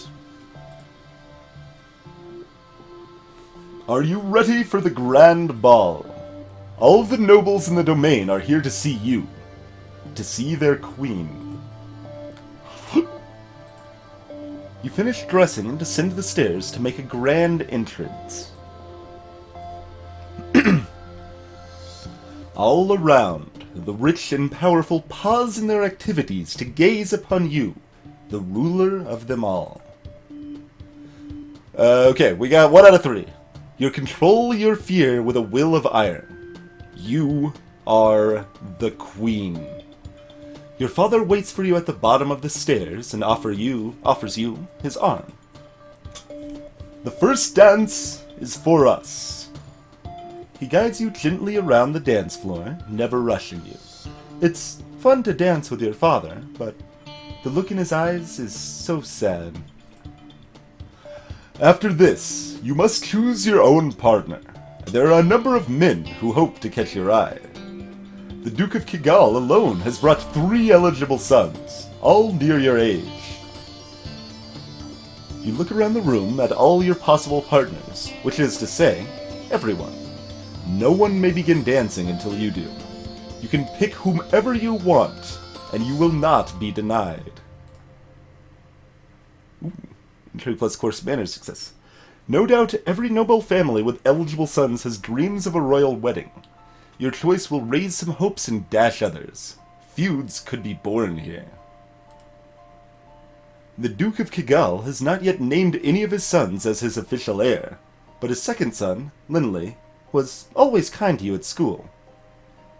Are you ready for the grand ball? All of the nobles in the domain are here to see you. To see their queen. You finish dressing and descend the stairs to make a grand entrance. All around, the rich and powerful pause in their activities to gaze upon you, the ruler of them all. Okay, we got 1 out of 3. You control your fear with a will of iron. You are the queen. Your father waits for you at the bottom of the stairs and offers you his arm. The first dance is for us. He guides you gently around the dance floor, never rushing you. It's fun to dance with your father, but the look in his eyes is so sad. After this, you must choose your own partner. There are a number of men who hope to catch your eye. The Duke of Kigal alone has brought 3 eligible sons, all near your age. You look around the room at all your possible partners, which is to say, everyone. No one may begin dancing until you do. You can pick whomever you want, and you will not be denied. Ooh. Entry plus course manners success. No doubt every noble family with eligible sons has dreams of a royal wedding. Your choice will raise some hopes and dash others. Feuds could be born here. The Duke of Kigal has not yet named any of his sons as his official heir, but his second son, Linley, was always kind to you at school.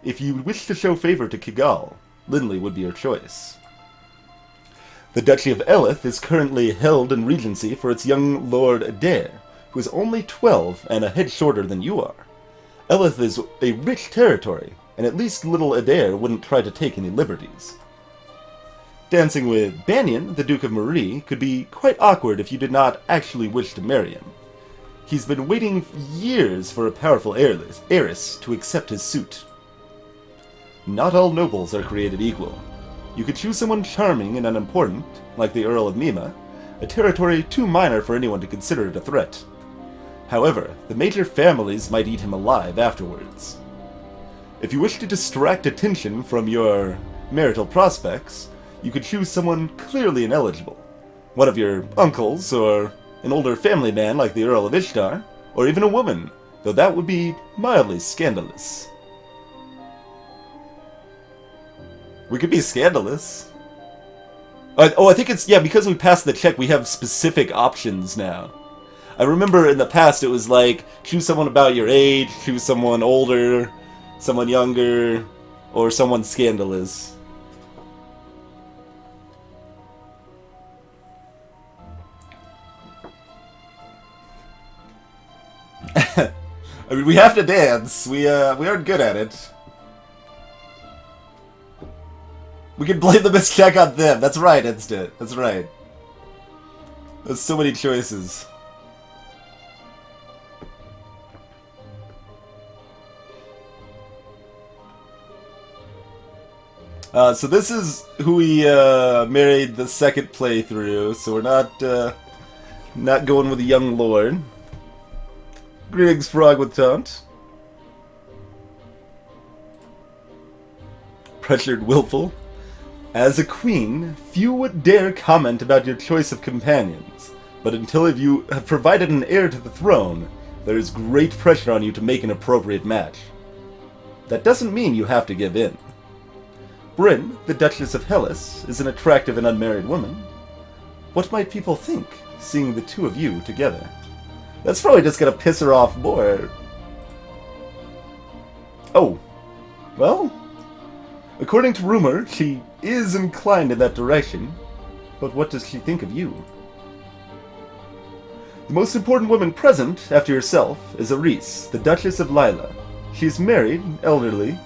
If you wish to show favor to Kigal, Linley would be your choice. The Duchy of Elith is currently held in regency for its young Lord Adair, who is only 12 and a head shorter than you are. Elith is a rich territory, and at least little Adair wouldn't try to take any liberties. Dancing with Banyan, the Duke of Marie, could be quite awkward if you did not actually wish to marry him. He's been waiting years for a powerful heiress to accept his suit. Not all nobles are created equal. You could choose someone charming and unimportant, like the Earl of Mima, a territory too minor for anyone to consider it a threat. However, the major families might eat him alive afterwards. If you wish to distract attention from your marital prospects, you could choose someone clearly ineligible. One of your uncles, or an older family man like the Earl of Ishtar, or even a woman, though that would be mildly scandalous. We could be scandalous. I think it's, yeah, because we passed the check, we have specific options now. I remember in the past it was like, choose someone about your age, choose someone older, someone younger, or someone scandalous. I mean, we have to dance. We aren't good at it. We can blame the mischeck on them. That's right, Instant. That's right. There's so many choices. So this is who we married the second playthrough, so we're not going with a young lord. Greetings, Frog with Taunt. Pressured Willful. As a queen, few would dare comment about your choice of companions, but until you have provided an heir to the throne, there is great pressure on you to make an appropriate match. That doesn't mean you have to give in. Bryn, the Duchess of Hellas, is an attractive and unmarried woman. What might people think, seeing the two of you together? That's probably just gonna piss her off more. Oh. Well, according to rumor, she is inclined in that direction. But what does she think of you? The most important woman present, after yourself, is Aris, the Duchess of Lila. She is married, elderly,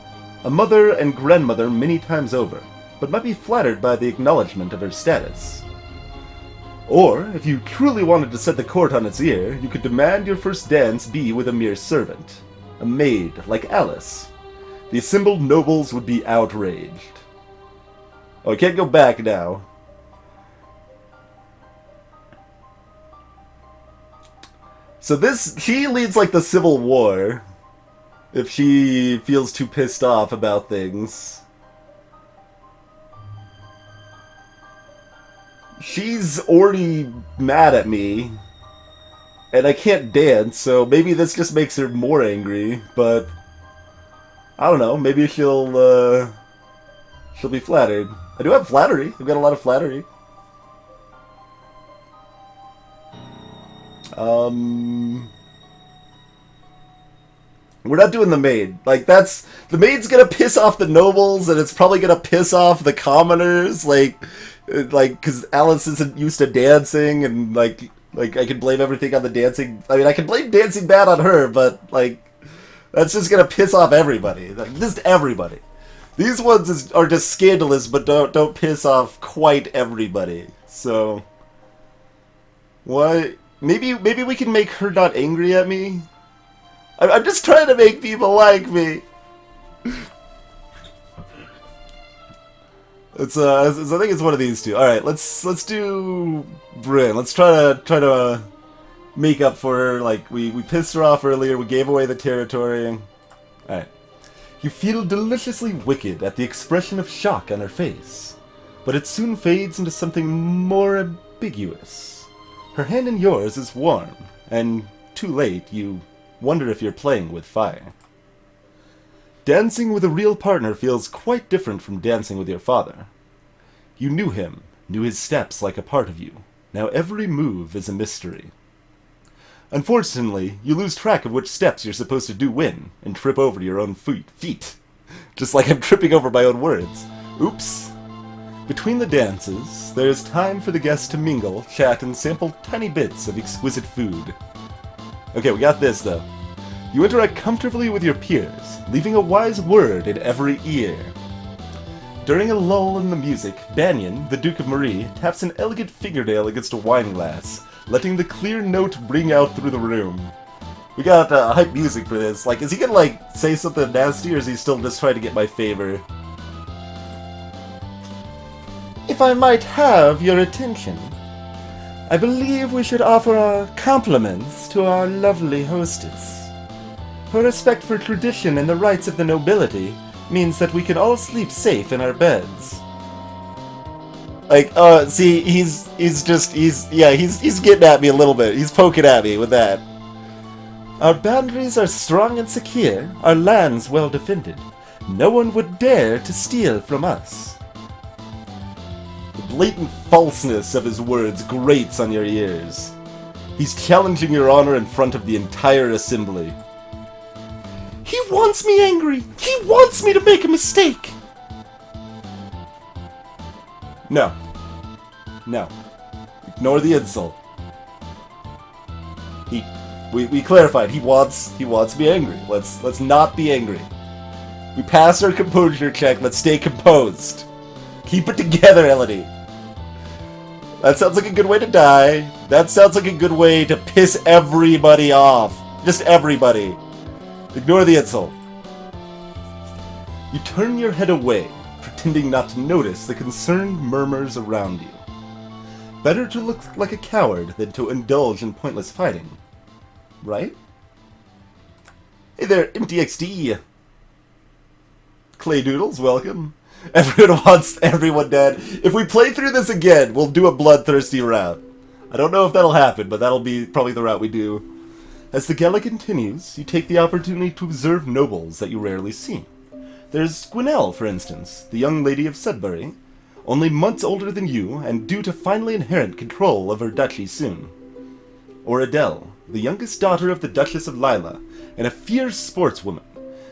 a mother and grandmother many times over, but might be flattered by the acknowledgement of her status. Or, if you truly wanted to set the court on its ear, you could demand your first dance be with a mere servant, a maid like Alice. The assembled nobles would be outraged. Oh, I can't go back now. So she leads like the Civil War. If she feels too pissed off about things. She's already mad at me. And I can't dance, so maybe this just makes her more angry, but I don't know, maybe she'll be flattered. I do have flattery. I've got a lot of flattery. We're not doing the maid. Like, the maid's gonna piss off the nobles, and it's probably gonna piss off the commoners, like, because Alice isn't used to dancing, and, like, I can blame everything on the dancing. I mean, I can blame dancing bad on her, but, like, that's just gonna piss off everybody. Just everybody. These ones are just scandalous, but don't piss off quite everybody. So, what? Maybe we can make her not angry at me. I'm just trying to make people like me. I think it's one of these two. All right, let's do Bryn. Let's try to make up for her. Like we pissed her off earlier. We gave away the territory. All right. You feel deliciously wicked at the expression of shock on her face, but it soon fades into something more ambiguous. Her hand in yours is warm, and too late you wonder if you're playing with fire. Dancing with a real partner feels quite different from dancing with your father. You knew him, knew his steps like a part of you. Now every move is a mystery. Unfortunately, you lose track of which steps you're supposed to do when, and trip over your own feet. Just like I'm tripping over my own words. Oops. Between the dances, there is time for the guests to mingle, chat, and sample tiny bits of exquisite food. Okay, we got this, though. You interact comfortably with your peers, leaving a wise word in every ear. During a lull in the music, Banyan, the Duke of Marie, taps an elegant fingernail against a wine glass, letting the clear note ring out through the room. We got hype music for this. Like, is he gonna, like, say something nasty, or is he still just trying to get my favor? If I might have your attention, I believe we should offer our compliments to our lovely hostess. Her respect for tradition and the rights of the nobility means that we can all sleep safe in our beds. Like, see, he's getting at me a little bit. He's poking at me with that. Our boundaries are strong and secure, our lands well defended. No one would dare to steal from us. The blatant falseness of his words grates on your ears. He's challenging your honor in front of the entire assembly. He wants me angry! He wants me to make a mistake! No. No. Ignore the insult. We clarified, he wants me angry. Let's not be angry. We passed our composure check, let's stay composed. Keep it together, Elodie. That sounds like a good way to die. That sounds like a good way to piss everybody off. Just everybody. Ignore the insult. You turn your head away, pretending not to notice the concerned murmurs around you. Better to look like a coward than to indulge in pointless fighting. Right? Hey there, MTXD! Clay Doodles, welcome. Everyone wants everyone dead. If we play through this again, we'll do a bloodthirsty route. I don't know if that'll happen, but that'll be probably the route we do. As the gala continues, you take the opportunity to observe nobles that you rarely see. There's Gwinnell, for instance, the young lady of Sudbury, only months older than you, and due to finally inherit control of her duchy soon. Or Adele, the youngest daughter of the Duchess of Lila, and a fierce sportswoman.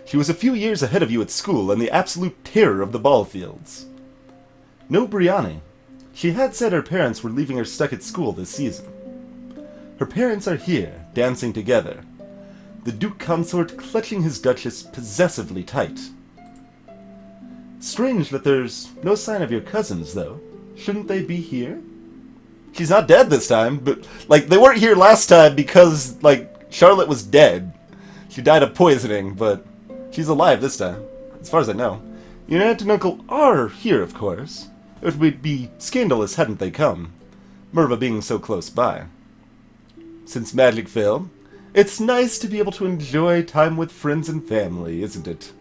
She was a few years ahead of you at school and the absolute terror of the ball fields. No Brianne. She had said her parents were leaving her stuck at school this season. Her parents are here, dancing together. The Duke Consort clutching his Duchess possessively tight. Strange that there's no sign of your cousins, though. Shouldn't they be here? She's not dead this time, but, like, they weren't here last time because, like, Charlotte was dead. She died of poisoning, but she's alive this time, as far as I know. Your aunt and uncle are here, of course. It would be scandalous hadn't they come, Merva being so close by. Since magic failed, it's nice to be able to enjoy time with friends and family, isn't it?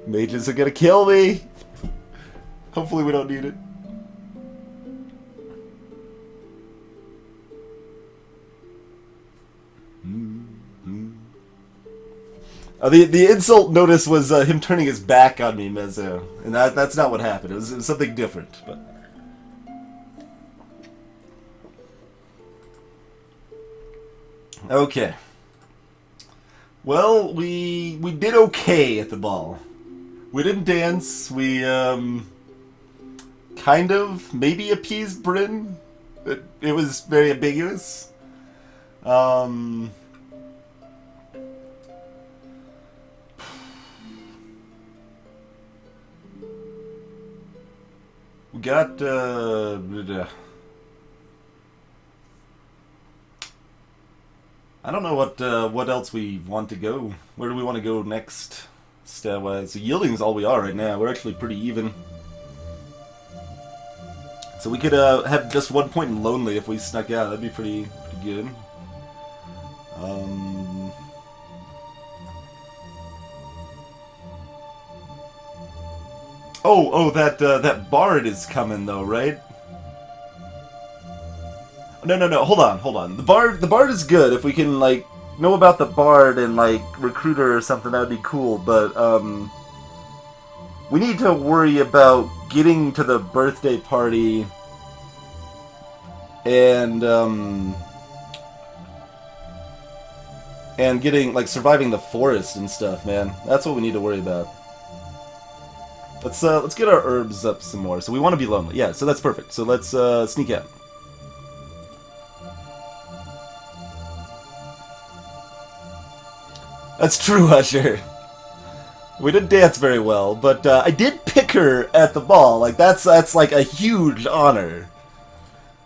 Mages are gonna kill me! Hopefully we don't need it. The insult notice was him turning his back on me, Mezzo. And that's not what happened. It was something different, but... Okay. Well, we did okay at the ball. We didn't dance. We, kind of, maybe appeased Bryn. It was very ambiguous. We got, I don't know what else we want to go. Where do we want to go next, stat-wise? So yielding's all we are right now. We're actually pretty even. So we could have just 1 point in Lonely if we snuck out. That'd be pretty good. Oh, that bard is coming though, right? No. Hold on. The bard is good. If we can like know about the bard and like recruit her or something, that would be cool. But we need to worry about getting to the birthday party and getting like surviving the forest and stuff, man. That's what we need to worry about. Let's get our herbs up some more. So we want to be lonely. Yeah, so that's perfect. So let's sneak out. That's true, Usher. We didn't dance very well, but I did pick her at the ball. Like that's like a huge honor.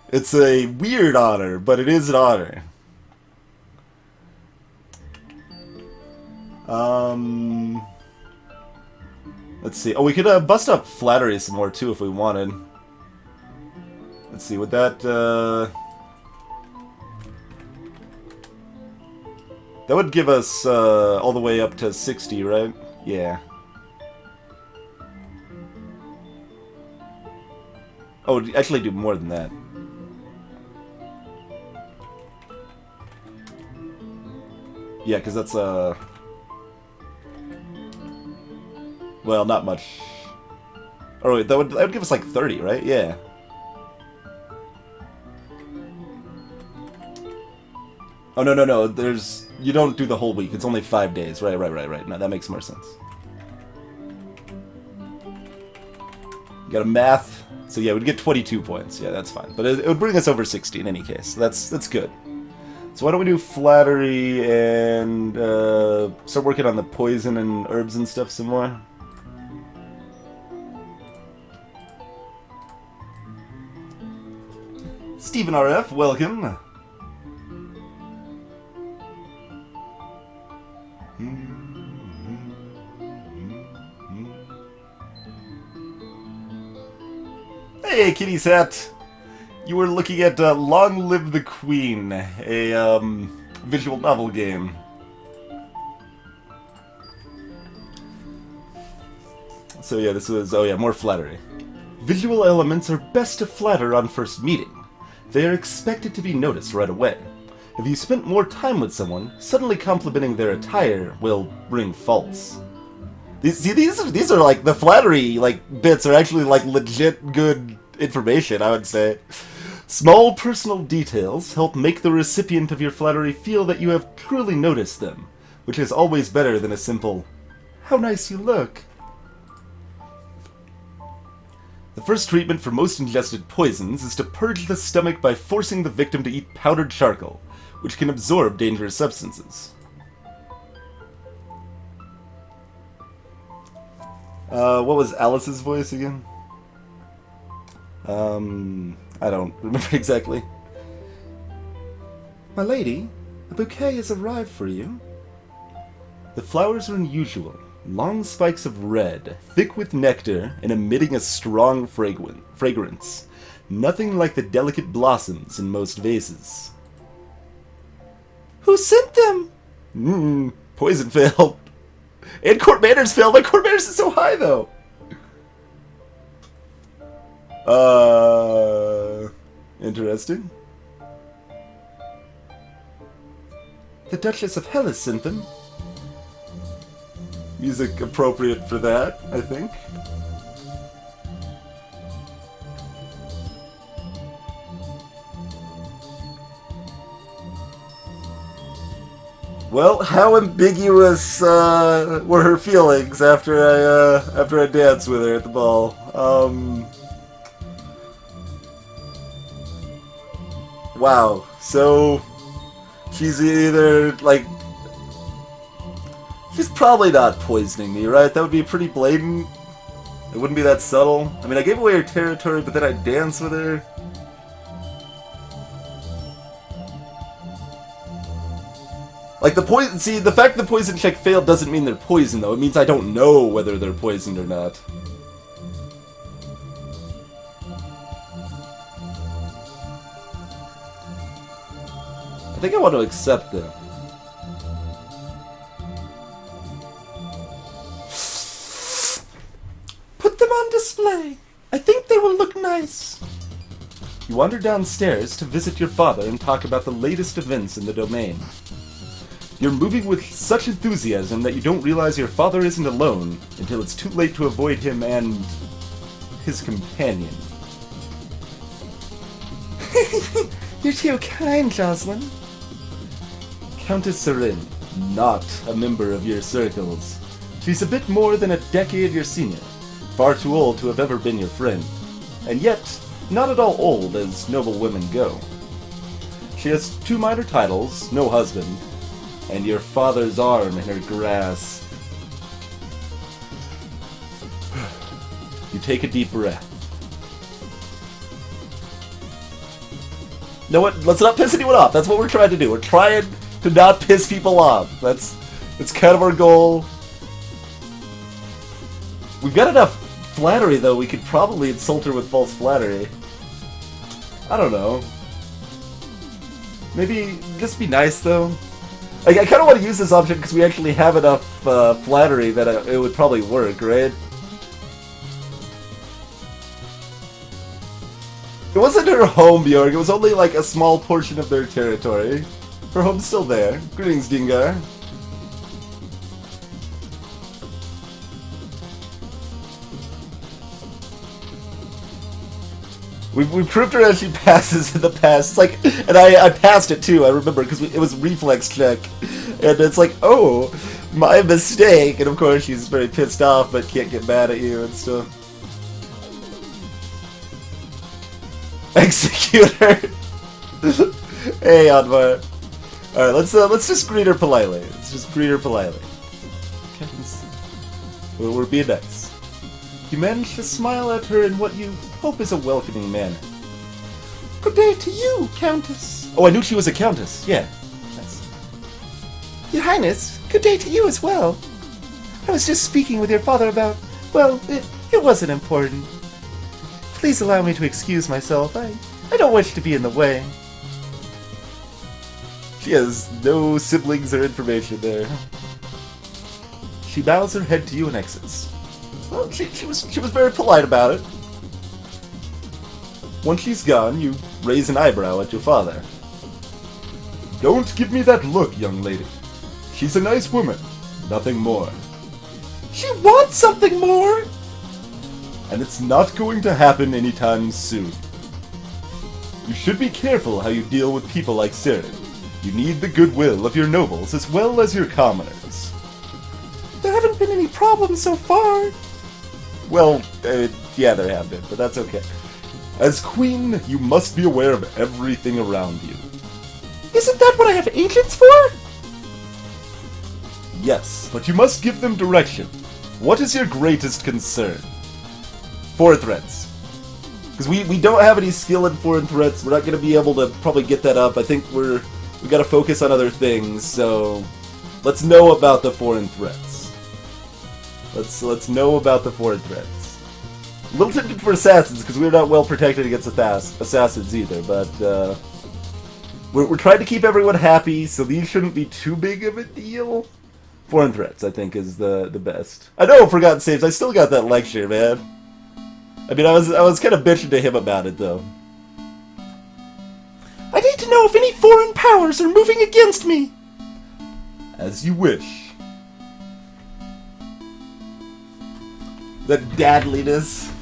It's a weird honor, but it is an honor. Let's see. Oh, we could bust up Flattery some more too if we wanted. Let's see. Would that that would give us all the way up to 60, right? Yeah. Oh, it'd actually do more than that. Yeah, because that's well, not much. Oh wait, that would give us like 30, right? Yeah. Oh no. You don't do the whole week. It's only 5 days. Right. No, that makes more sense. You got a math. So yeah, we'd get 22 points. Yeah, that's fine. But it would bring us over 60 in any case. That's good. So why don't we do Flattery and start working on the poison and herbs and stuff some more? Stephen RF, welcome. Hey, Kitty's hat! You were looking at Long Live the Queen, a visual novel game. So yeah, this was, oh yeah, more flattery. Visual elements are best to flatter on first meeting. They are expected to be noticed right away. If you spent more time with someone, suddenly complimenting their attire will ring false. These are like, the flattery, like, bits are actually, like, legit good information, I would say. Small personal details help make the recipient of your flattery feel that you have truly noticed them, which is always better than a simple, "How nice you look." The first treatment for most ingested poisons is to purge the stomach by forcing the victim to eat powdered charcoal, which can absorb dangerous substances. What was Alice's voice again? I don't remember exactly. "My lady, a bouquet has arrived for you." The flowers are unusual. Long spikes of red, thick with nectar, and emitting a strong fragrance. Nothing like the delicate blossoms in most vases. Who sent them? Poison failed. And court manners failed. My court manners is so high, though. Interesting. The Duchess of Hellas sent them. Music appropriate for that, I think. Well, how ambiguous were her feelings after I danced with her at the ball? Wow. So she's either like, she's probably not poisoning me, right? That would be pretty blatant. It wouldn't be that subtle. I mean, I gave away her territory, but then I danced with her. Like, the poison... See, the fact the poison check failed doesn't mean they're poisoned, though. It means I don't know whether they're poisoned or not. I think I want to accept them. Put them on display. I think they will look nice. You wander downstairs to visit your father and talk about the latest events in the domain. You're moving with such enthusiasm that you don't realize your father isn't alone until it's too late to avoid him and his companion. You're too kind, Jocelyn. Countess Serin, not a member of your circles. She's a bit more than a decade your senior, far too old to have ever been your friend, and yet not at all old as noble women go. She has 2 minor titles, no husband, and your father's arm in her grasp. You take a deep breath. You know what? Let's not piss anyone off. That's what we're trying to do. We're trying to not piss people off. That's kind of our goal. We've got enough flattery, though. We could probably insult her with false flattery. I don't know. Maybe just be nice, though. I kind of want to use this option because we actually have enough flattery that it would probably work, right? It wasn't her home, Bjorg. It was only like a small portion of their territory. Her home's still there. Greetings, Dingar. We proved her as she passes in the past. It's like, and I passed it too, I remember, because it was reflex check. And it's like, oh, my mistake. And of course she's very pissed off, but can't get mad at you and stuff. Execute her. Hey, Anwar. Alright, let's just greet her politely. Let's just greet her politely. We're being nice. You managed to smile at her in what you hope is a welcoming manner. Good day to you, Countess. Oh, I knew she was a countess. Yeah. Nice. Your Highness, good day to you as well. I was just speaking with your father about... Well, it wasn't important. Please allow me to excuse myself. I don't wish to be in the way. She has no siblings or information there. She bows her head to you and exits. Well, she was very polite about it. Once she's gone, you raise an eyebrow at your father. Don't give me that look, young lady. She's a nice woman. Nothing more. She wants something more! And it's not going to happen anytime soon. You should be careful how you deal with people like Sirin. You need the goodwill of your nobles as well as your commoners. There haven't been any problems so far. Well, yeah, there have been, but that's okay. As queen, you must be aware of everything around you. Isn't that what I have agents for? Yes, but you must give them direction. What is your greatest concern? Foreign threats. Because we don't have any skill in foreign threats. We're not going to be able to probably get that up. I think we got to focus on other things. So let's know about the foreign threats. Let's know about the foreign threats. A little tempted for assassins because we're not well protected against assassins either. But we're trying to keep everyone happy, so these shouldn't be too big of a deal. Foreign threats, I think, is the best. I know, Forgotten Saves, I still got that lecture, man. I mean, I was kind of bitching to him about it, though. I need to know if any foreign powers are moving against me. As you wish. The dadliness.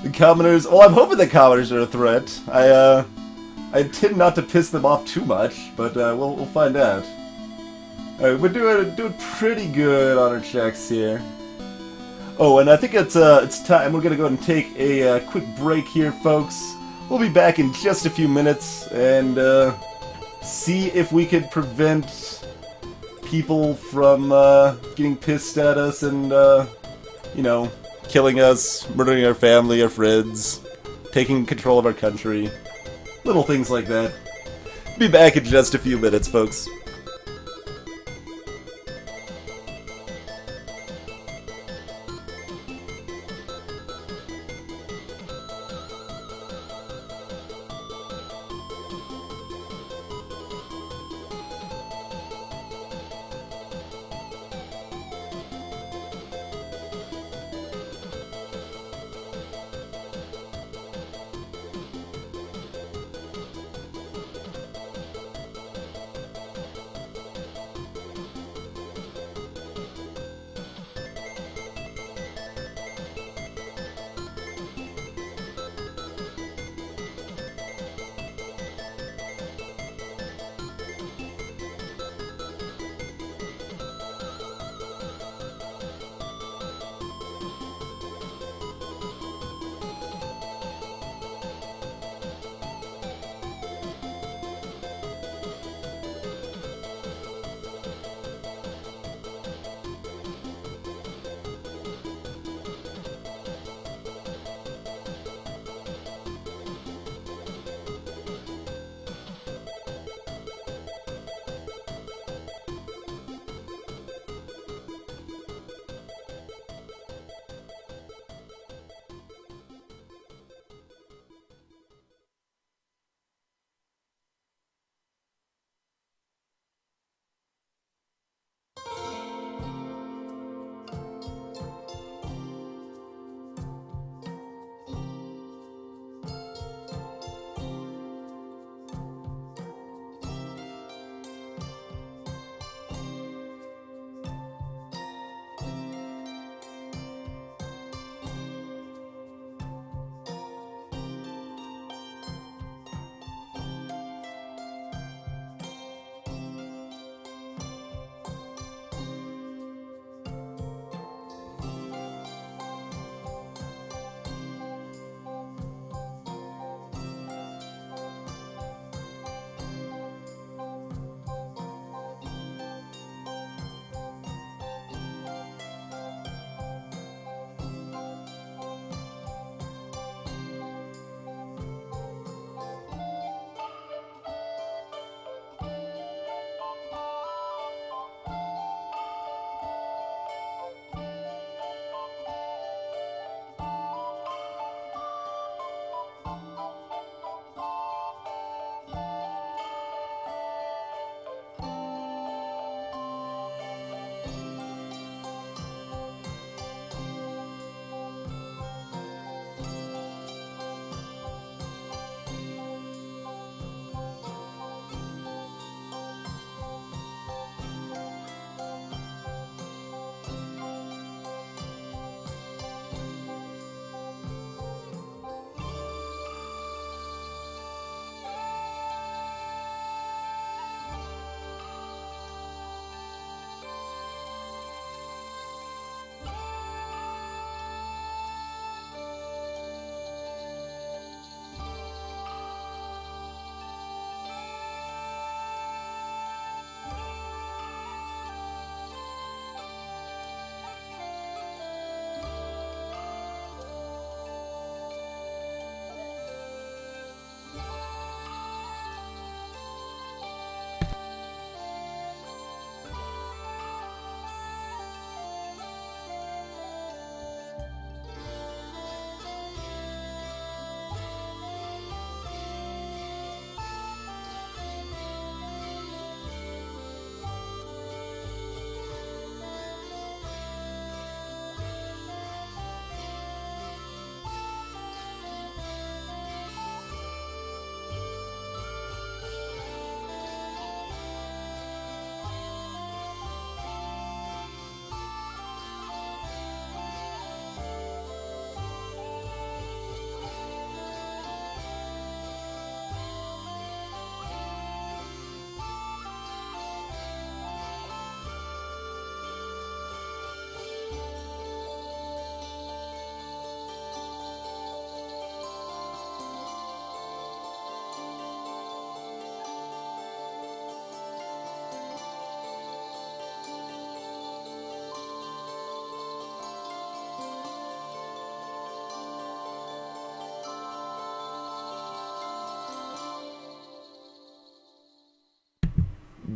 The commoners. Oh, I'm hoping the commoners are a threat. I intend not to piss them off too much, but we'll find out. Alright, we're doing pretty good on our checks here. Oh, and I think it's time. We're gonna go ahead and take a quick break here, folks. We'll be back in just a few minutes and see if we could prevent people from getting pissed at us and you know, killing us, murdering our family, our friends, taking control of our country, little things like that. Be back in just a few minutes, folks.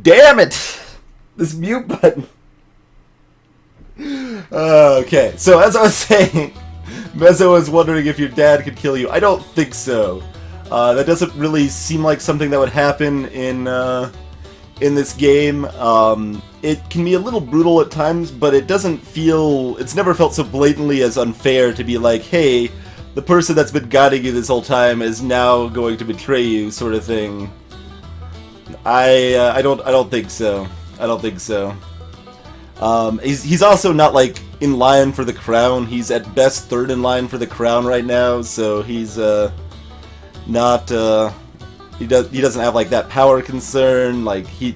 Damn it! This mute button. Okay, so as I was saying, Mezzo was wondering if your dad could kill you. I don't think so. That doesn't really seem like something that would happen in this game. It can be a little brutal at times, but it doesn't feel... It's never felt so blatantly as unfair to be like, hey, the person that's been guiding you this whole time is now going to betray you, sort of thing. I don't think so. I don't think so. He's also not like in line for the crown. He's at best third in line for the crown right now, so he's not he doesn't have like that power concern. Like he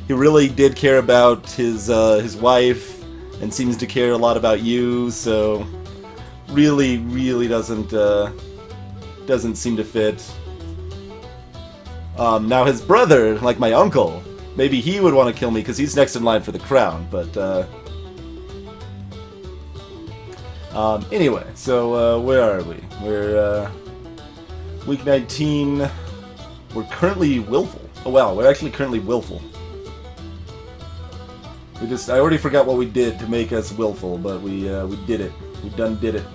really did care about his wife and seems to care a lot about you, so really doesn't seem to fit. Now his brother, like my uncle, maybe he would want to kill me because he's next in line for the crown, but anyway, so where are we? We're week 19. We're currently willful. Oh wow, we're actually currently willful. I already forgot what we did to make us willful, but we did it. We did it.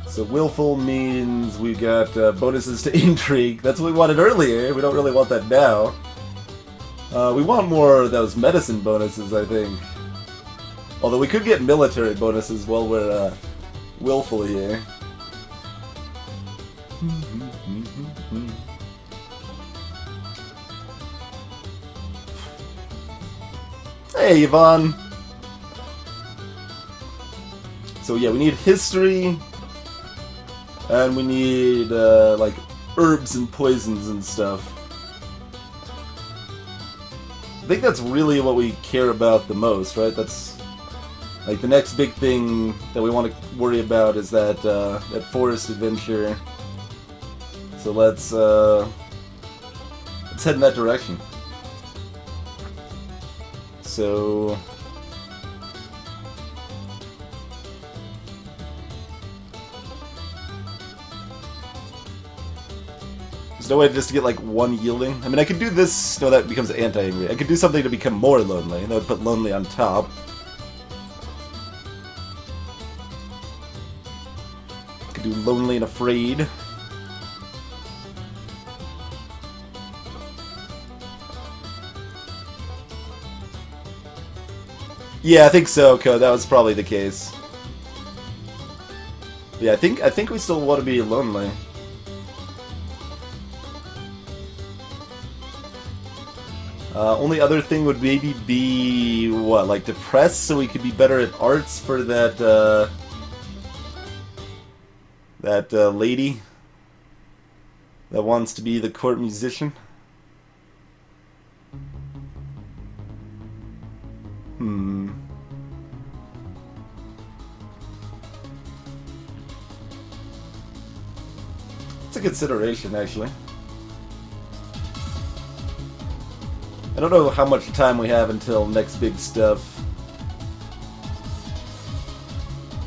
So willful means we got bonuses to intrigue. That's what we wanted earlier. We don't really want that now. We want more of those medicine bonuses, I think. Although we could get military bonuses while we're willful here. Hey, Yvonne! So yeah, we need history, and we need like herbs and poisons and stuff. I think that's really what we care about the most, right? That's like the next big thing that we want to worry about is that that forest adventure. So let's head in that direction. So there's no way just to get like one yielding. I mean, I could do this. No, that becomes anti-angry. I could do something to become more lonely. That would put lonely on top. I could do lonely and afraid. Yeah, I think so, Ko. That was probably the case. Yeah, I think we still want to be lonely. Only other thing would maybe be what, like depressed, so we could be better at arts for that lady that wants to be the court musician. It's a consideration, actually. I don't know how much time we have until next big stuff.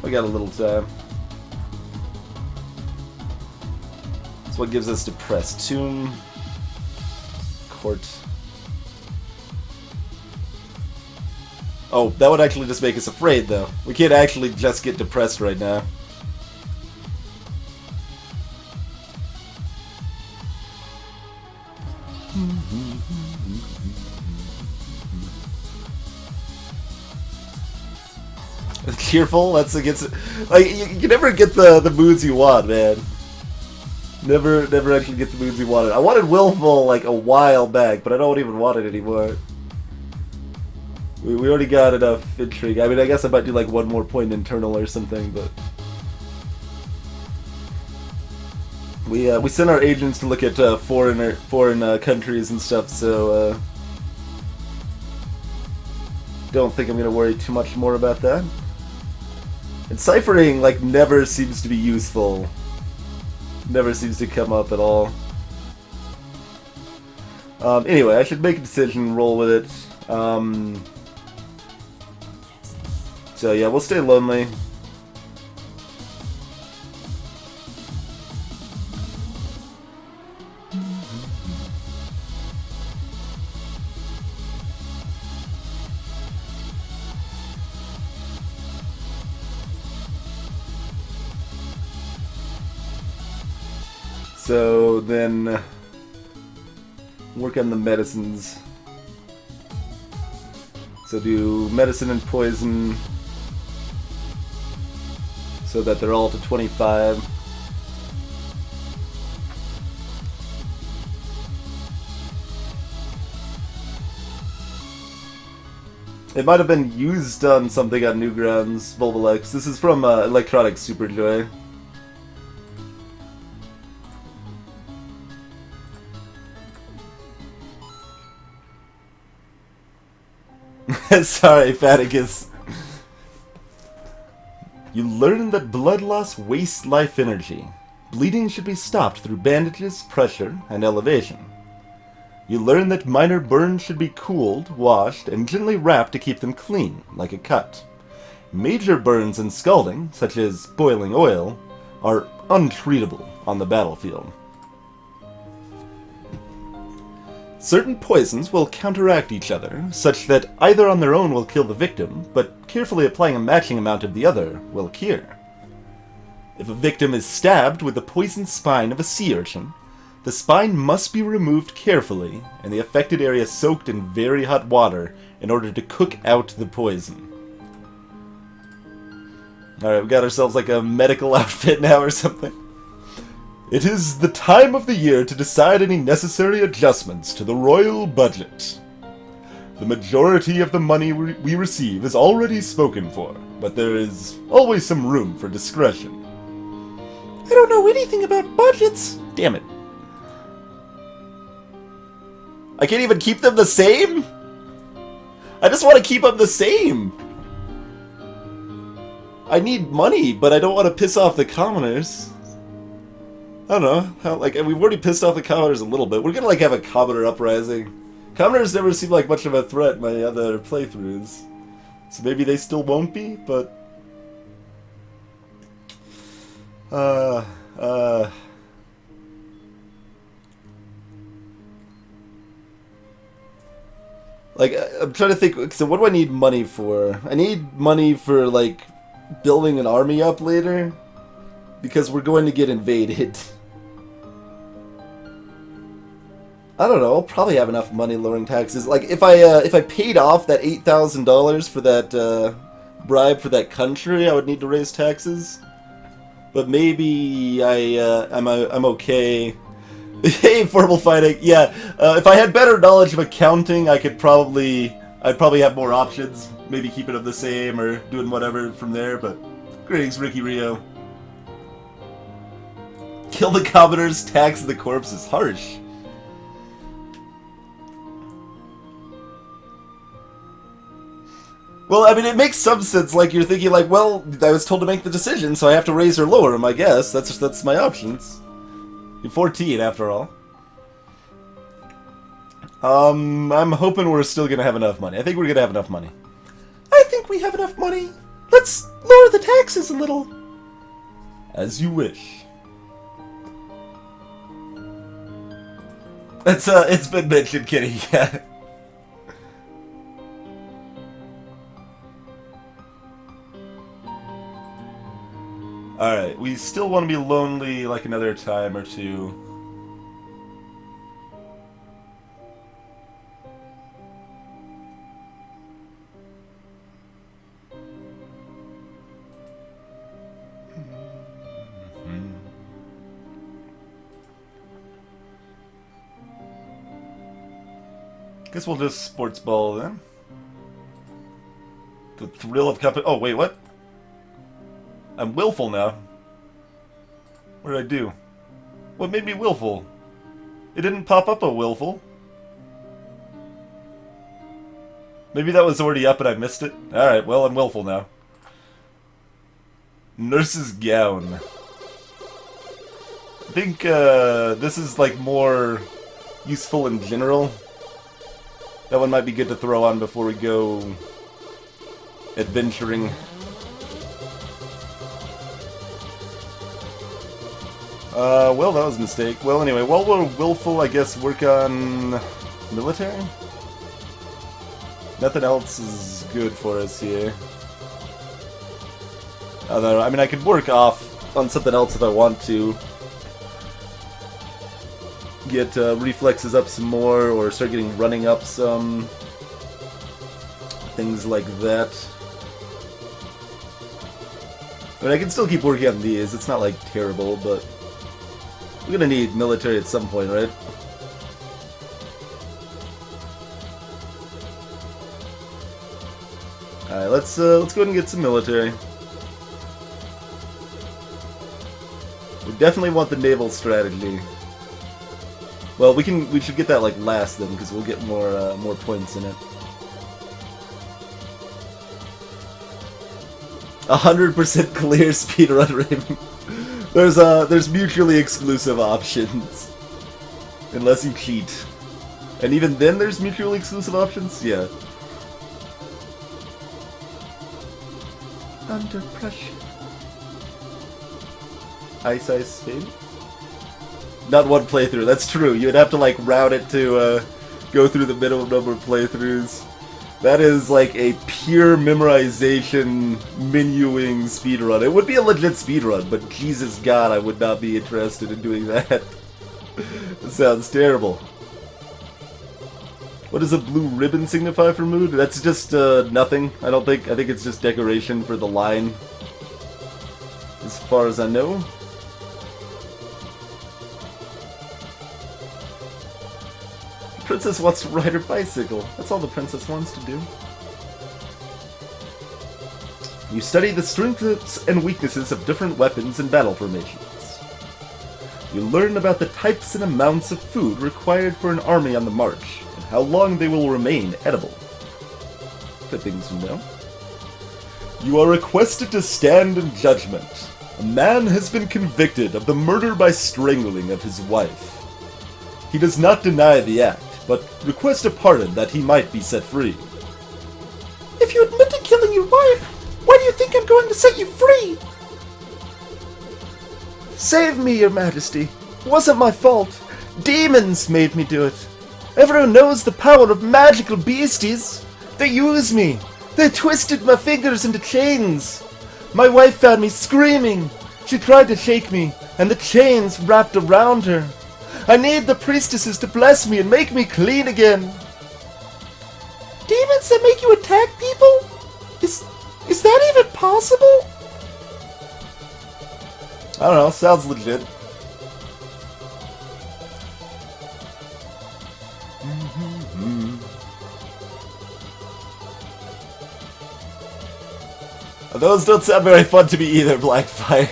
We got a little time. That's what gives us depressed. Tomb. Court. Oh, that would actually just make us afraid, though. We can't actually just get depressed right now. Cheerful? That's against... Like, you never get the moods you want, man. Never actually get the moods you wanted. I wanted willful, like, a while back, but I don't even want it anymore. We already got enough intrigue. I mean, I guess I might do, like, one more point internal or something, but... We sent our agents to look at foreign countries and stuff, so don't think I'm gonna worry too much more about that. And ciphering like never seems to be useful. Never seems to come up at all. Anyway, I should make a decision and roll with it. So yeah, we'll stay lonely. So then work on the medicines. So do medicine and poison so that they're all to 25. It might have been used on something on Newgrounds, Volvolex. This is from Electronic Superjoy. Sorry, Faticus. You learn that blood loss wastes life energy. Bleeding should be stopped through bandages, pressure, and elevation. You learn that minor burns should be cooled, washed, and gently wrapped to keep them clean, like a cut. Major burns and scalding, such as boiling oil, are untreatable on the battlefield. Certain poisons will counteract each other, such that either on their own will kill the victim, but carefully applying a matching amount of the other will cure. If a victim is stabbed with the poisoned spine of a sea urchin, the spine must be removed carefully, and the affected area soaked in very hot water in order to cook out the poison. Alright, we got ourselves like a medical outfit now or something. It is the time of the year to decide any necessary adjustments to the royal budget. The majority of the money we receive is already spoken for, but there is always some room for discretion. I don't know anything about budgets. Damn it. I can't even keep them the same? I just want to keep them the same. I need money, but I don't want to piss off the commoners. I don't know. We've already pissed off the commoners a little bit. We're gonna have a commoner uprising. Commoners never seem like much of a threat in my other playthroughs. So maybe they still won't be, but... I'm trying to think, so what do I need money for? I need money for, building an army up later, because we're going to get invaded. I don't know, I'll probably have enough money lowering taxes. If I paid off that $8,000 for that, bribe for that country, I would need to raise taxes. But maybe I'm okay. Hey, formal fighting. Yeah, if I had better knowledge of accounting, I'd probably have more options. Maybe keeping them the same or doing whatever from there. But greetings, Ricky Rio. Kill the commoners, tax the corpses. Harsh. Well, I mean, it makes some sense. You're thinking, well, I was told to make the decision, so I have to raise or lower them. I guess that's my options. You're 14, after all. I'm hoping we're still gonna have enough money. I think we're gonna have enough money. I think we have enough money. Let's lower the taxes a little. As you wish. It's been mentioned, Kitty. Yeah. Alright, we still want to be lonely another time or two. Guess we'll just sports ball then. The thrill of competition. Oh, wait, what? I'm willful now. What did I do? What made me willful? It didn't pop up a willful. Maybe that was already up and I missed it. Alright, well, I'm willful now. Nurse's gown. I think this is more useful in general. That one might be good to throw on before we go adventuring. Well, that was a mistake. Well, anyway, while we're willful, I guess work on military? Nothing else is good for us here. Although, I mean, I could work off on something else if I want to. get reflexes up some more, or start getting running up some. Things like that. I mean, I can still keep working on these. It's not, like, terrible, but we're gonna need military at some point, right? Alright, let's go ahead and get some military. We definitely want the naval strategy. Well, we should get that, like, last then, because we'll get more points in it. 100% clear speedrun rating. There's mutually exclusive options. Unless you cheat. And even then there's mutually exclusive options? Yeah. Under pressure. Ice Spin? Not one playthrough, that's true. You would have to like route it to go through the minimum number of playthroughs. That is like a pure memorization, menuing speedrun. It would be a legit speedrun, but Jesus God, I would not be interested in doing that. That sounds terrible. What does a blue ribbon signify for mood? That's just nothing, I think it's just decoration for the line. As far as I know. Princess wants to ride her bicycle. That's all the princess wants to do. You study the strengths and weaknesses of different weapons and battle formations. You learn about the types and amounts of food required for an army on the march, and how long they will remain edible. Good things to know. You are requested to stand in judgment. A man has been convicted of the murder by strangling of his wife. He does not deny the act, but request a pardon that he might be set free. If you admit to killing your wife, why do you think I'm going to set you free? Save me, your majesty. It wasn't my fault. Demons made me do it. Everyone knows the power of magical beasties. They used me. They twisted my fingers into chains. My wife found me screaming. She tried to shake me, and the chains wrapped around her. I need the priestesses to bless me and make me clean again. Demons that make you attack people? Is that even possible? I don't know, sounds legit. Those don't sound very fun to me either, Blackfire.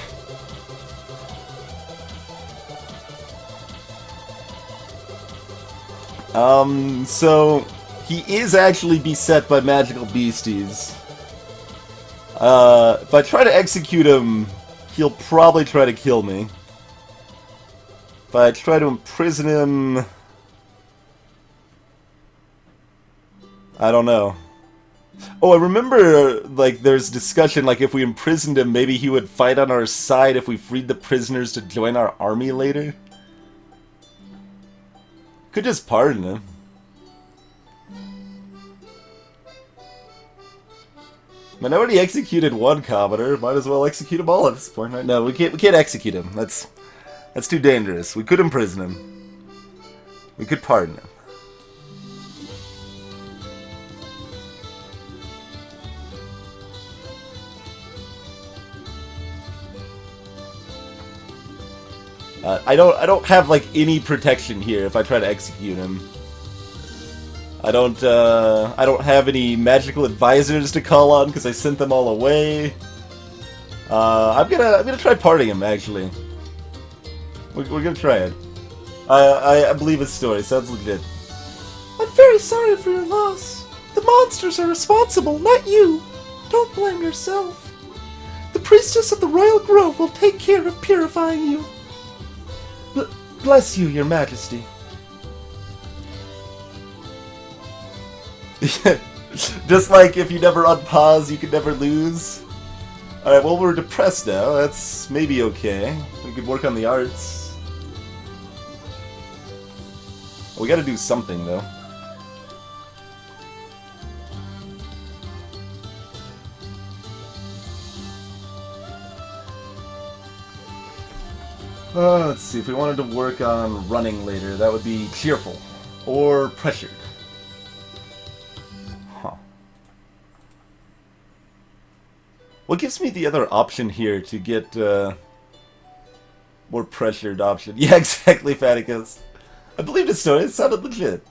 So he is actually beset by magical beasties. If I try to execute him, he'll probably try to kill me. If I try to imprison him, I don't know. Oh, I remember, like, there's discussion, like, if we imprisoned him, maybe he would fight on our side if we freed the prisoners to join our army later. Could just pardon him. Man, I already executed one commoner. Might as well execute them all at this point, right? No, we can't execute him. That's too dangerous. We could imprison him. We could pardon him. I don't have like any protection here if I try to execute him. I don't have any magical advisors to call on because I sent them all away. I'm gonna try parting him actually. We're gonna try it. I believe his story. Sounds legit. I'm very sorry for your loss. The monsters are responsible, not you. Don't blame yourself. The priestess of the Royal Grove will take care of purifying you. Bless you, your majesty. Just like if you never unpause, you can never lose. Alright, well we're depressed now. That's maybe okay. We could work on the arts. We gotta do something though. Let's see, if we wanted to work on running later, that would be cheerful. Or pressured. Huh. What gives me the other option here to get, more pressured option? Yeah, exactly, Faticus. I believed his story, it sounded legit.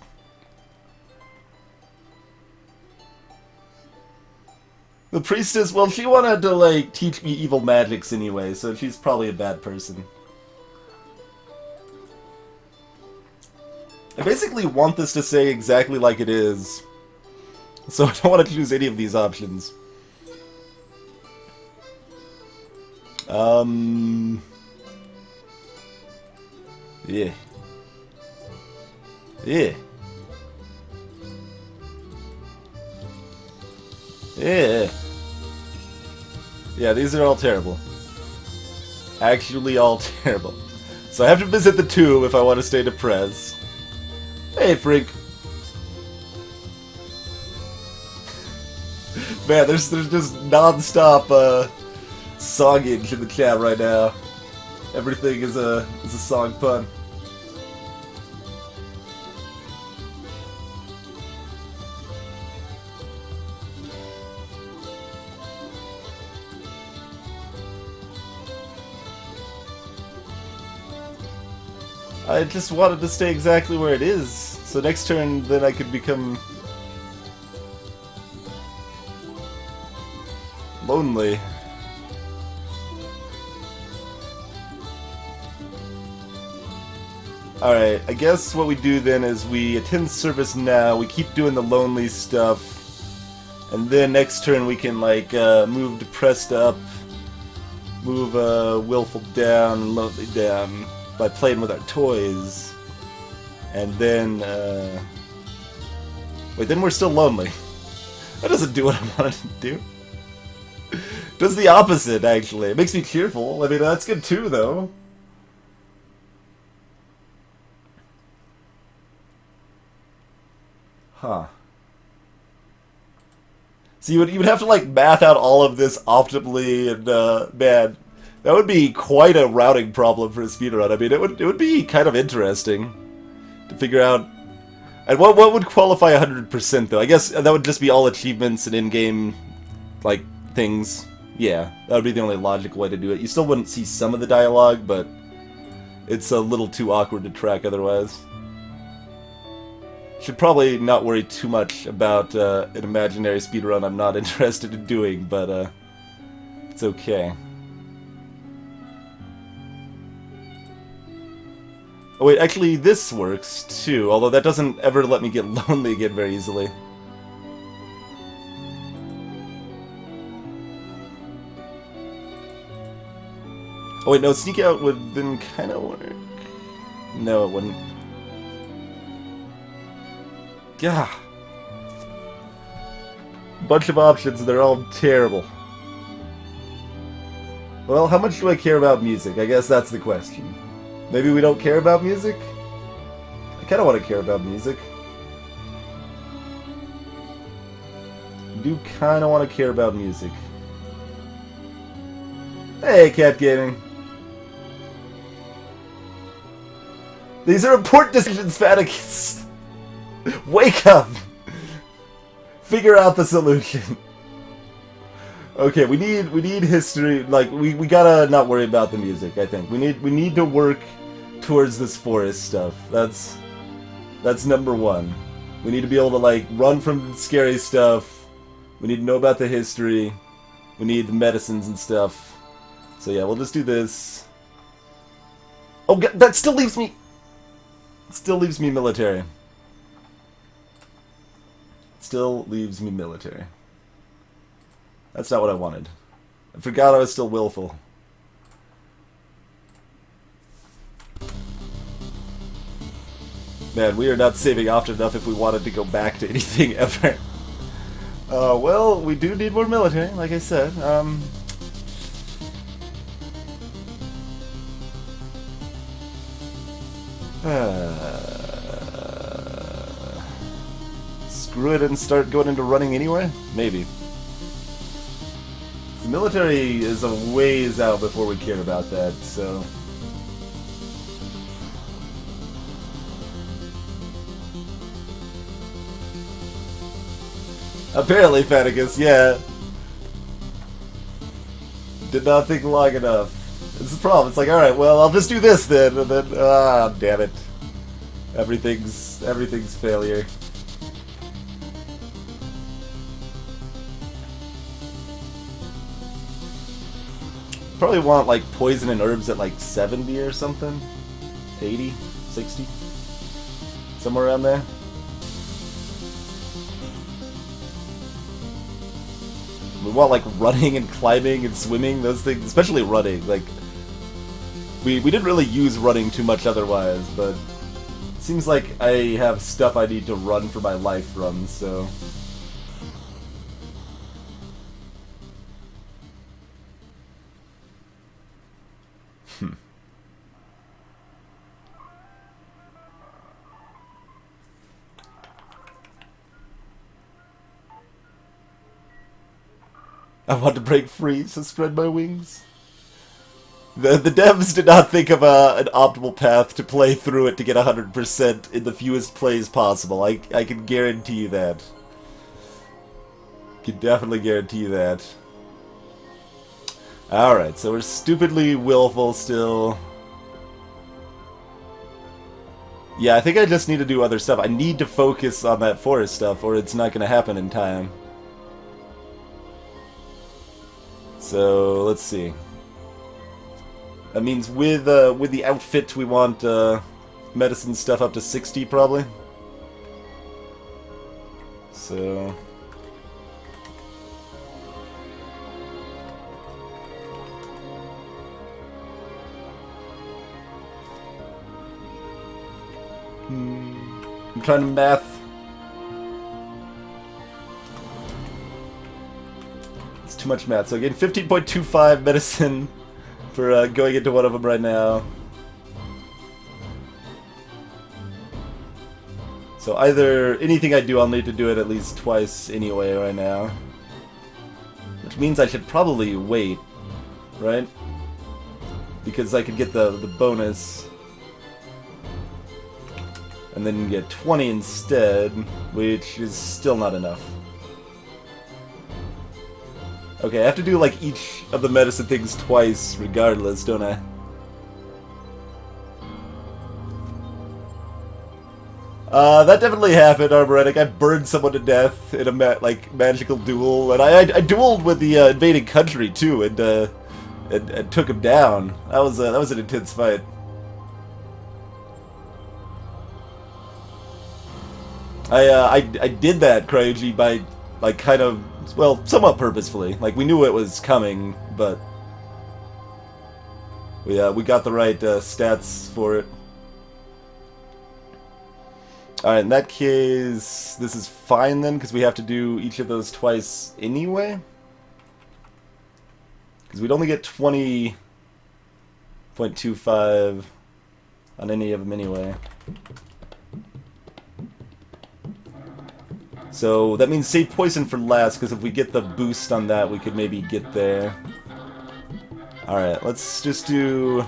The priestess, well, she wanted to, like, teach me evil magics anyway, so she's probably a bad person. I basically want this to say exactly like it is, so I don't want to choose any of these options. Yeah. Yeah. Yeah. Yeah, these are all terrible. Actually all terrible. So I have to visit the tomb if I want to stay depressed. Hey, freak. Man, there's just non-stop songage in the chat right now. Everything is a song pun. I just wanted to stay exactly where it is, so next turn then I could become lonely. Alright, I guess what we do then is we attend service now, we keep doing the lonely stuff, and then next turn we can like move depressed up, move willful down, and lonely down by playing with our toys. And then wait, then we're still lonely. That doesn't do what I wanted to do. Does the opposite, actually. It makes me cheerful. I mean, that's good too, though. Huh. So you would have to like math out all of this optimally, and man, that would be quite a routing problem for a speedrun. I mean, it would be kind of interesting to figure out. And what would qualify 100% though? I guess that would just be all achievements and in-game like things. Yeah, that would be the only logical way to do it. You still wouldn't see some of the dialogue, but it's a little too awkward to track otherwise. Should probably not worry too much about an imaginary speedrun I'm not interested in doing, but it's okay. Oh wait, actually this works too, although that doesn't ever let me get lonely again very easily. Oh wait, no, sneak out would then kind of work. No, it wouldn't. Gah. Bunch of options, they're all terrible. Well, how much do I care about music? I guess that's the question. Maybe we don't care about music? I kinda want to care about music. I do kinda want to care about music. Hey, Cat Gaming. These are important decisions, Faticus. Wake up! Figure out the solution. Okay, we need history. Like we gotta not worry about the music. I think we need to work towards this forest stuff. That's number one. We need to be able to like run from scary stuff. We need to know about the history. We need the medicines and stuff. So yeah, we'll just do this. Oh, God, that still leaves me. Still leaves me military. Still leaves me military. That's not what I wanted. I forgot I was still willful. Man, we are not saving often enough if we wanted to go back to anything ever. Well, we do need more military, like I said. Screw it and start going into running anyway? Maybe. The military is a ways out before we care about that, so... Apparently, Faticus, yeah. Did not think long enough. It's the problem. It's like, alright, well, I'll just do this then, and then, damn it. Everything's failure. Probably want, like, poison and herbs at, like, 70 or something? 80? 60? Somewhere around there? We want, like, running and climbing and swimming, those things, especially running, like... We didn't really use running too much otherwise, but... It seems like I have stuff I need to run for my life from, so... I want to break free, so spread my wings. The devs did not think of an optimal path to play through it to get 100% in the fewest plays possible. I can guarantee you that. Can definitely guarantee you that. Alright, so we're stupidly willful still. Yeah, I think I just need to do other stuff. I need to focus on that forest stuff, or it's not going to happen in time. So, let's see. That means with the outfit we want medicine stuff up to 60 probably. So... I'm trying to math. It's too much math. So again, 15.25 medicine for going into one of them right now. So either anything I do, I'll need to do it at least twice anyway right now. Which means I should probably wait, right? Because I could get the bonus. And then get 20 instead, which is still not enough. Okay, I have to do like each of the medicine things twice regardless, don't I? That definitely happened, Arboretic. I burned someone to death in a magical duel, and I dueled with the invading country too, and took him down. That was an intense fight. I did that, Cryogy, by, like, kind of, well, somewhat purposefully. Like, we knew it was coming, but we got the right stats for it. Alright, in that case, this is fine then, because we have to do each of those twice anyway. Because we'd only get 20.25 on any of them anyway. So that means save poison for last, because if we get the boost on that, we could maybe get there. Alright, let's just do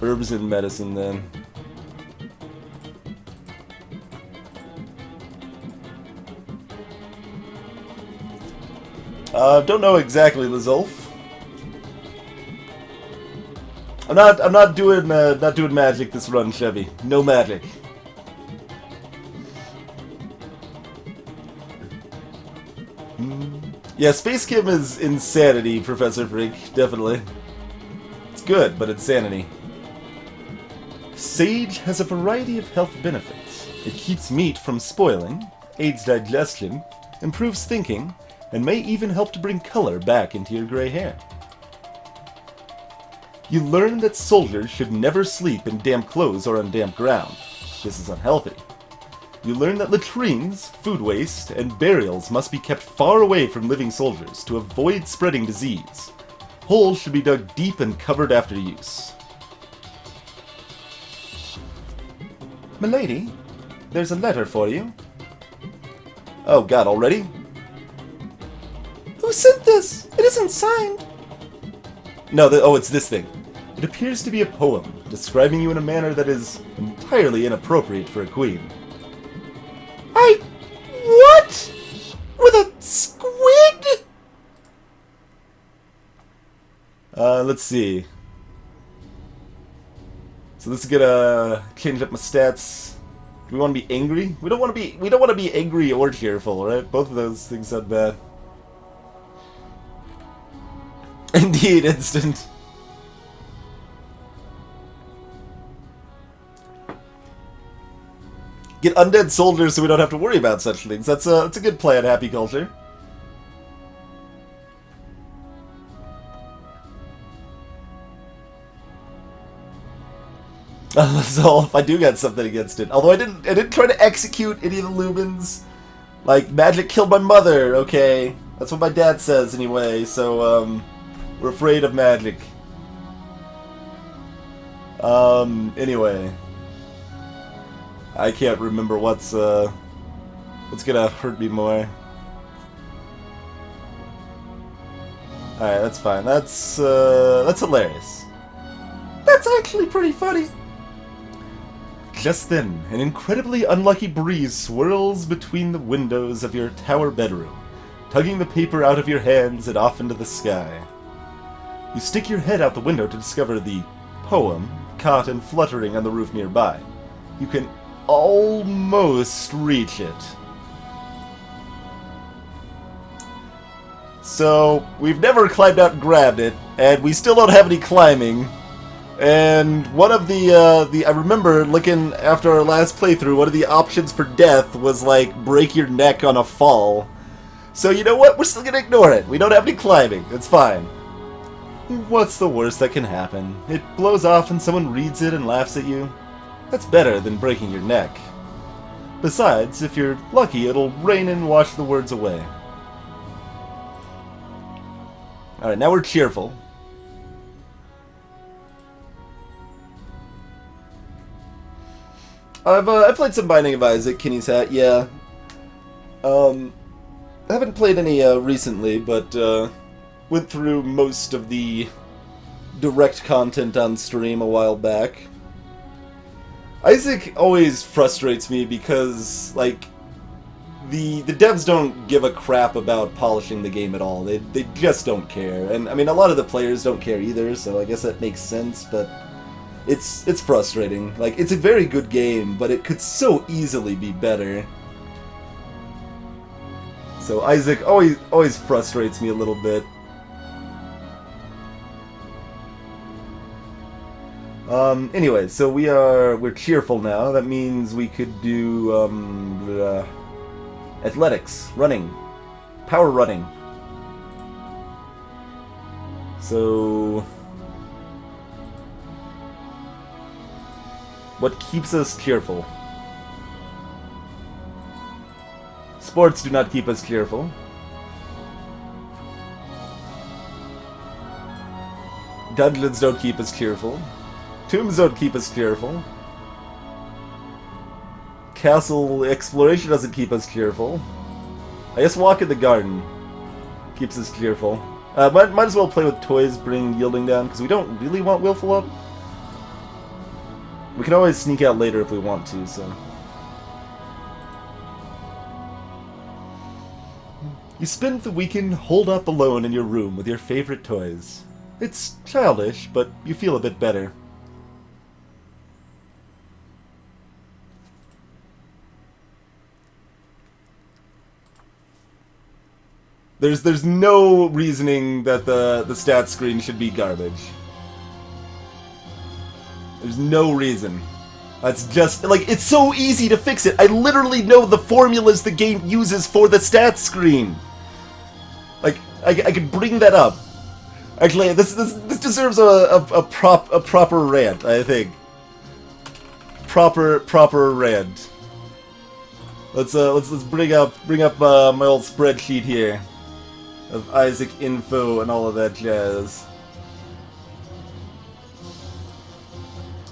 herbs and medicine then. Don't know exactly, Lizolf. I'm not doing magic this run, Chevy. No magic. Yeah, Space Kim is insanity, Professor Freak, definitely. It's good, but insanity. Sage has a variety of health benefits. It keeps meat from spoiling, aids digestion, improves thinking, and may even help to bring color back into your gray hair. You learn that soldiers should never sleep in damp clothes or on damp ground. This is unhealthy. You learn that latrines, food waste, and burials must be kept far away from living soldiers to avoid spreading disease. Holes should be dug deep and covered after use. Milady, there's a letter for you. Oh god, already? Who sent this? It isn't signed. No, oh, it's this thing. It appears to be a poem, describing you in a manner that is entirely inappropriate for a queen. What? let's see. So this is gonna change up my stats. Do we want to be angry? We don't want to be angry or cheerful, right? Both of those things sound bad. Indeed, instant. Get undead soldiers so we don't have to worry about such things. That's a good play on Happy Culture. So if I do get something against it. Although I didn't try to execute any of the lumens. Like, magic killed my mother, okay. That's what my dad says anyway, so we're afraid of magic. Anyway. I can't remember what's gonna hurt me more. Alright, that's fine. That's hilarious. That's actually pretty funny. Just then, an incredibly unlucky breeze swirls between the windows of your tower bedroom, tugging the paper out of your hands and off into the sky. You stick your head out the window to discover the poem caught and fluttering on the roof nearby. You can almost reach it. So, we've never climbed out and grabbed it, and we still don't have any climbing. And one of I remember looking after our last playthrough, one of the options for death was like break your neck on a fall. So you know what? We're still gonna ignore it. We don't have any climbing. It's fine. What's the worst that can happen? It blows off and someone reads it and laughs at you. That's better than breaking your neck. Besides, if you're lucky, it'll rain and wash the words away. Alright, now we're cheerful. I've played some Binding of Isaac, Kinney's Hat, yeah. I haven't played any recently, but went through most of the direct content on stream a while back. Isaac always frustrates me because, like, the devs don't give a crap about polishing the game at all. They just don't care. And, I mean, a lot of the players don't care either, so I guess that makes sense, but it's frustrating. Like, it's a very good game, but it could so easily be better. So Isaac always frustrates me a little bit. Anyway, so we're cheerful now. That means we could do athletics, running, power running. So what keeps us cheerful? Sports do not keep us cheerful. Dungeons don't keep us cheerful. Tombs don't keep us cheerful. Castle exploration doesn't keep us cheerful. I guess walk in the garden keeps us cheerful. Might as well play with toys, bring yielding down, because we don't really want willful up. We can always sneak out later if we want to, so. You spend the weekend holed up alone in your room with your favorite toys. It's childish, but you feel a bit better. There's no reasoning that the stat screen should be garbage. There's no reason. That's just, like, it's so easy to fix it. I literally know the formulas the game uses for the stat screen. Like, I could bring that up. Actually, this deserves a proper rant, I think. Proper rant. Let's bring up my old spreadsheet here of Isaac info and all of that jazz.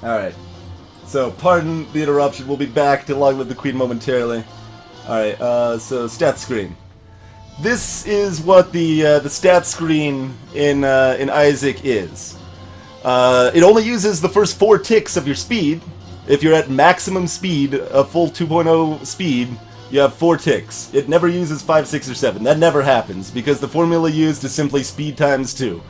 Alright. So, pardon the interruption, we'll be back to Long Live the Queen momentarily. Alright, so stat screen. This is what the stat screen in Isaac is. It only uses the first 4 ticks of your speed. If you're at maximum speed, a full 2.0 speed, you have 4 ticks. It never uses 5, 6, or 7. That never happens, because the formula used is simply speed times 2.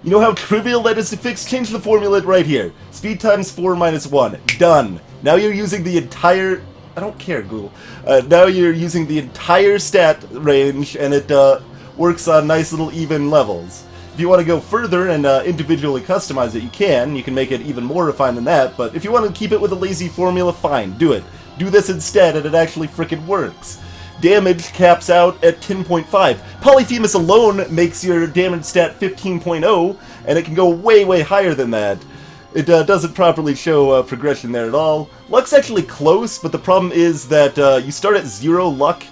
You know how trivial that is to fix? Change the formula right here. Speed times 4 minus 1. Done. Now you're using the entire... I don't care, Google. Now you're using the entire stat range, and it works on nice little even levels. If you want to go further and individually customize it, you can. You can make it even more refined than that, but if you want to keep it with a lazy formula, fine, do it. Do this instead, and it actually frickin' works. Damage caps out at 10.5. Polyphemus alone makes your damage stat 15.0, and it can go way, way higher than that. It doesn't properly show progression there at all. Luck's actually close, but the problem is that you start at 0 luck,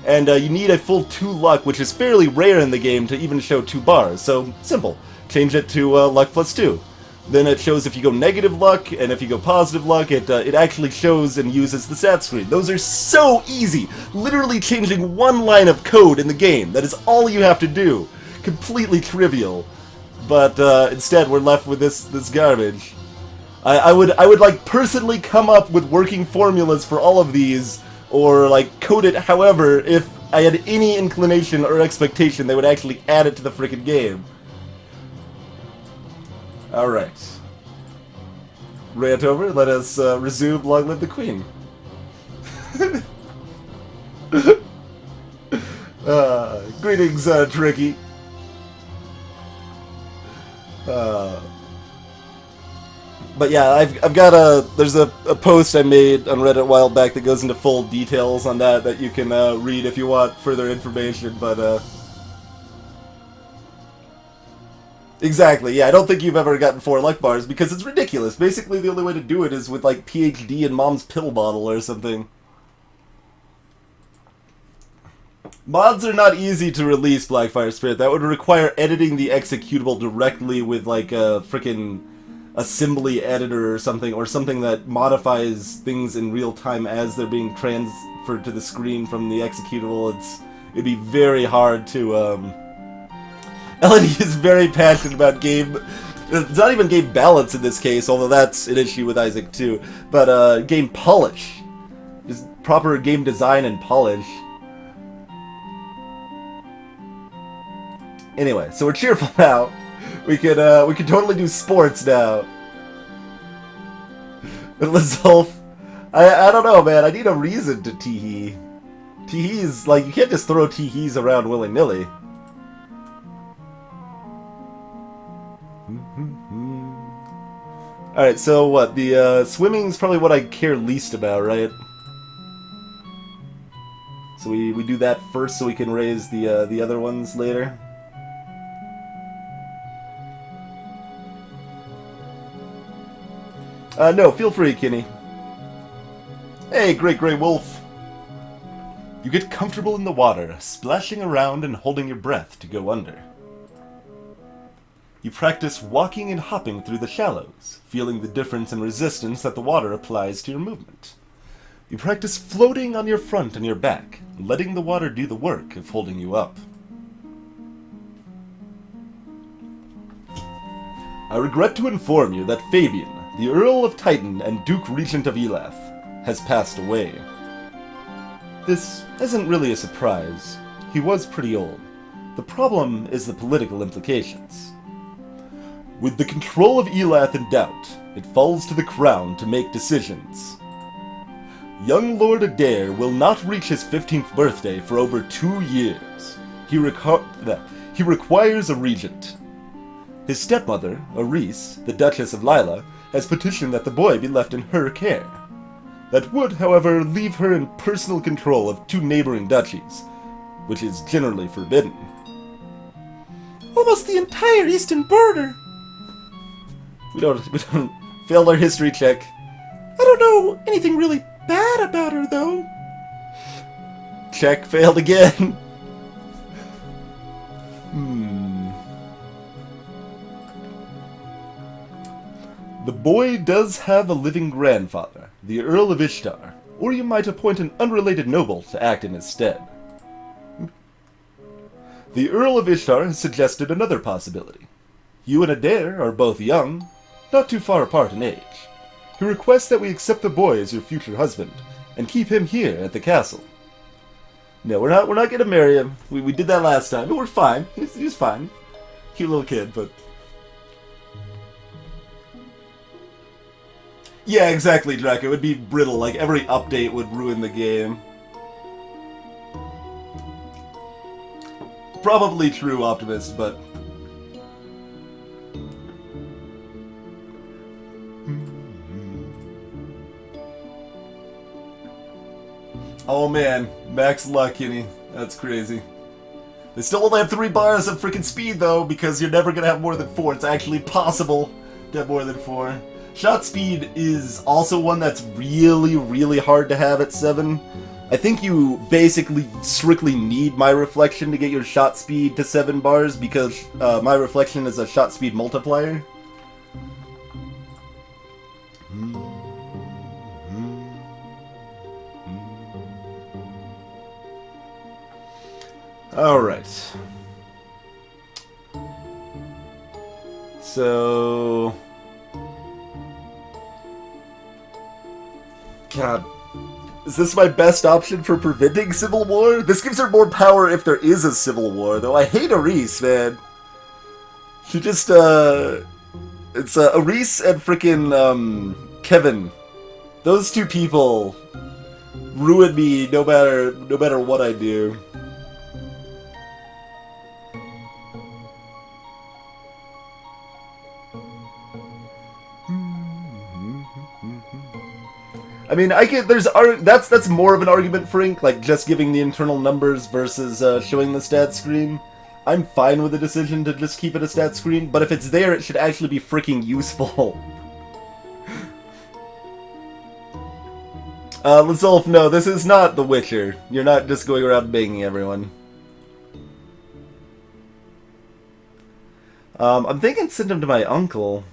and you need a full 2 luck, which is fairly rare in the game to even show 2 bars. So, simple. Change it to luck plus 2. Then it shows if you go negative luck, and if you go positive luck, it actually shows and uses the stat screen. Those are so easy! Literally changing one line of code in the game. That is all you have to do. Completely trivial. But instead, we're left with this garbage. I would like personally come up with working formulas for all of these, or like code it however, if I had any inclination or expectation they would actually add it to the frickin' game. Alright. Rant over, let us resume Long Live the Queen. Greetings, Tricky. But yeah, I've got there's a post I made on Reddit a while back that goes into full details on that you can read if you want further information, but exactly, yeah, I don't think you've ever gotten 4 luck bars because it's ridiculous. Basically the only way to do it is with like PhD and mom's pill bottle or something. Mods are not easy to release, Blackfire Spirit. That would require editing the executable directly with like a frickin' assembly editor or something that modifies things in real time as they're being transferred to the screen from the executable. It'd be very hard to Elodie is very passionate about game. It's not even game balance in this case, although that's an issue with Isaac too. But game polish, just proper game design and polish. Anyway, so we're cheerful now. We can totally do sports now. But Lizolf, I don't know, man. I need a reason to tee-hee. Tee-hee's, like, you can't just throw tee-hees around willy-nilly. Alright, so what? The swimming's probably what I care least about, right? So we do that first so we can raise the other ones later. No, feel free, Kenny. Hey, Great Grey Wolf. You get comfortable in the water, splashing around and holding your breath to go under. You practice walking and hopping through the shallows, feeling the difference in resistance that the water applies to your movement. You practice floating on your front and your back, letting the water do the work of holding you up. I regret to inform you that Fabian, the Earl of Titan and Duke Regent of Elath, has passed away. This isn't really a surprise. He was pretty old. The problem is the political implications. With the control of Elath in doubt, it falls to the crown to make decisions. Young Lord Adair will not reach his 15th birthday for over 2 years. He requires a regent. His stepmother, Aris, the Duchess of Lila, has petitioned that the boy be left in her care. That would, however, leave her in personal control of 2 neighboring duchies, which is generally forbidden. Almost the entire eastern border. We don't failed our history check. I don't know anything really bad about her, though. Check failed again. The boy does have a living grandfather, the Earl of Ishtar, or you might appoint an unrelated noble to act in his stead. The Earl of Ishtar has suggested another possibility. You and Adair are both young, not too far apart in age. He requests that we accept the boy as your future husband, and keep him here at the castle. No, we're not gonna marry him. We did that last time, but we're fine. He's fine. Cute little kid, but Yeah, exactly, Draco. It would be brittle. Like, every update would ruin the game. Probably true, Optimus, but... Oh man, max luck, Kenny. That's crazy. They still only have 3 bars of freaking speed, though, because you're never gonna have more than 4. It's actually possible to have more than 4. Shot speed is also one that's really, really hard to have at 7. I think you basically strictly need My Reflection to get your shot speed to 7 bars, because My Reflection is a shot speed multiplier. Alright. So... God. Is this my best option for preventing civil war? This gives her more power if there is a civil war, though I hate Aris, man. She just, It's, Aris and frickin', Kevin. Those 2 people ruin me no matter what I do. I mean, that's more of an argument for Ink, like just giving the internal numbers versus showing the stat screen. I'm fine with the decision to just keep it a stat screen, but if it's there, it should actually be freaking useful. Lizolf, no, this is not The Witcher. You're not just going around banging everyone. I'm thinking send him to my uncle.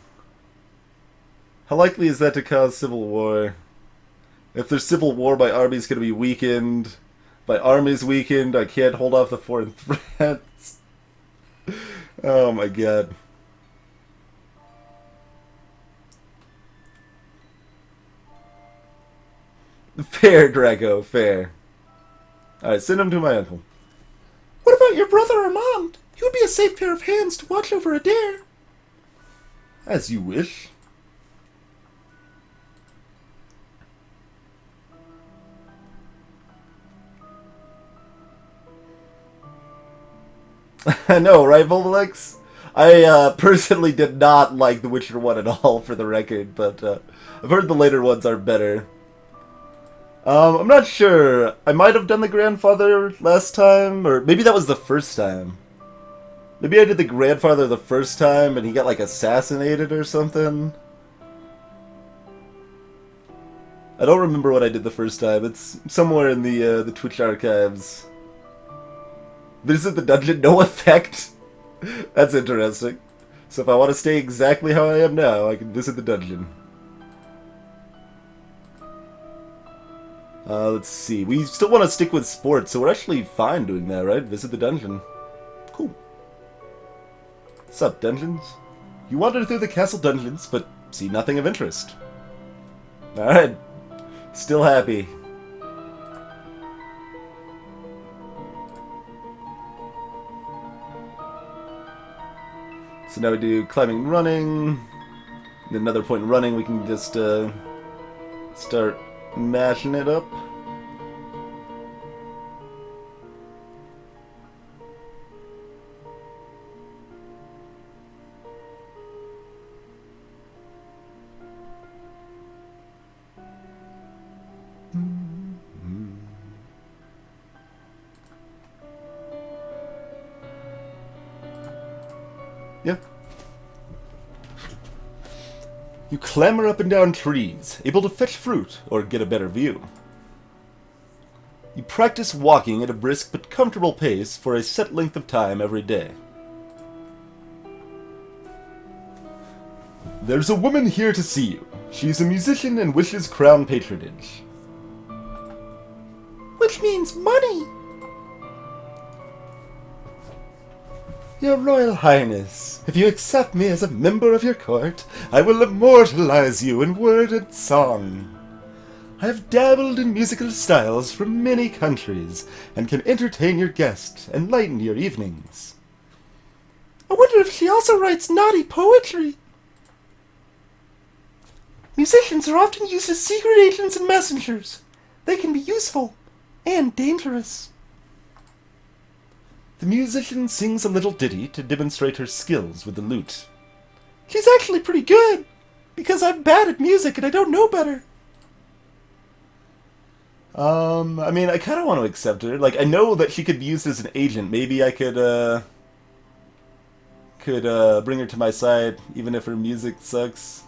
How likely is that to cause civil war? If there's civil war, my army's gonna be weakened. My army's weakened, I can't hold off the foreign threats. Oh my god. Fair, Draco, fair. Alright, send him to my uncle. What about your brother Armand? He would be a safe pair of hands to watch over Adair. As you wish. I know, right, Volvolex? I personally did not like The Witcher 1 at all, for the record, but I've heard the later ones are better. I'm not sure. I might have done the grandfather last time, or maybe that was the first time. Maybe I did the grandfather the first time and he got, like, assassinated or something. I don't remember what I did the first time. It's somewhere in the Twitch archives. Visit the dungeon, no effect? That's interesting. So if I want to stay exactly how I am now, I can visit the dungeon. Let's see. We still want to stick with sports, so we're actually fine doing that, right? Visit the dungeon. Cool. What's up, dungeons? You wander through the castle dungeons, but see nothing of interest. Alright. Still happy. So now we do climbing, running. And another point in running, we can just start mashing it up. Yeah. You clamber up and down trees, able to fetch fruit or get a better view. You practice walking at a brisk but comfortable pace for a set length of time every day. There's a woman here to see you. She's a musician and wishes crown patronage. Which means money. Your Royal Highness, if you accept me as a member of your court, I will immortalize you in word and song. I have dabbled in musical styles from many countries, and can entertain your guests and lighten your evenings. I wonder if she also writes naughty poetry. Musicians are often used as secret agents and messengers. They can be useful and dangerous. The musician sings a little ditty to demonstrate her skills with the lute. She's actually pretty good, because I'm bad at music and I don't know better. I mean, I kind of want to accept her. Like, I know that she could be used as an agent. Maybe I could bring her to my side, even if her music sucks.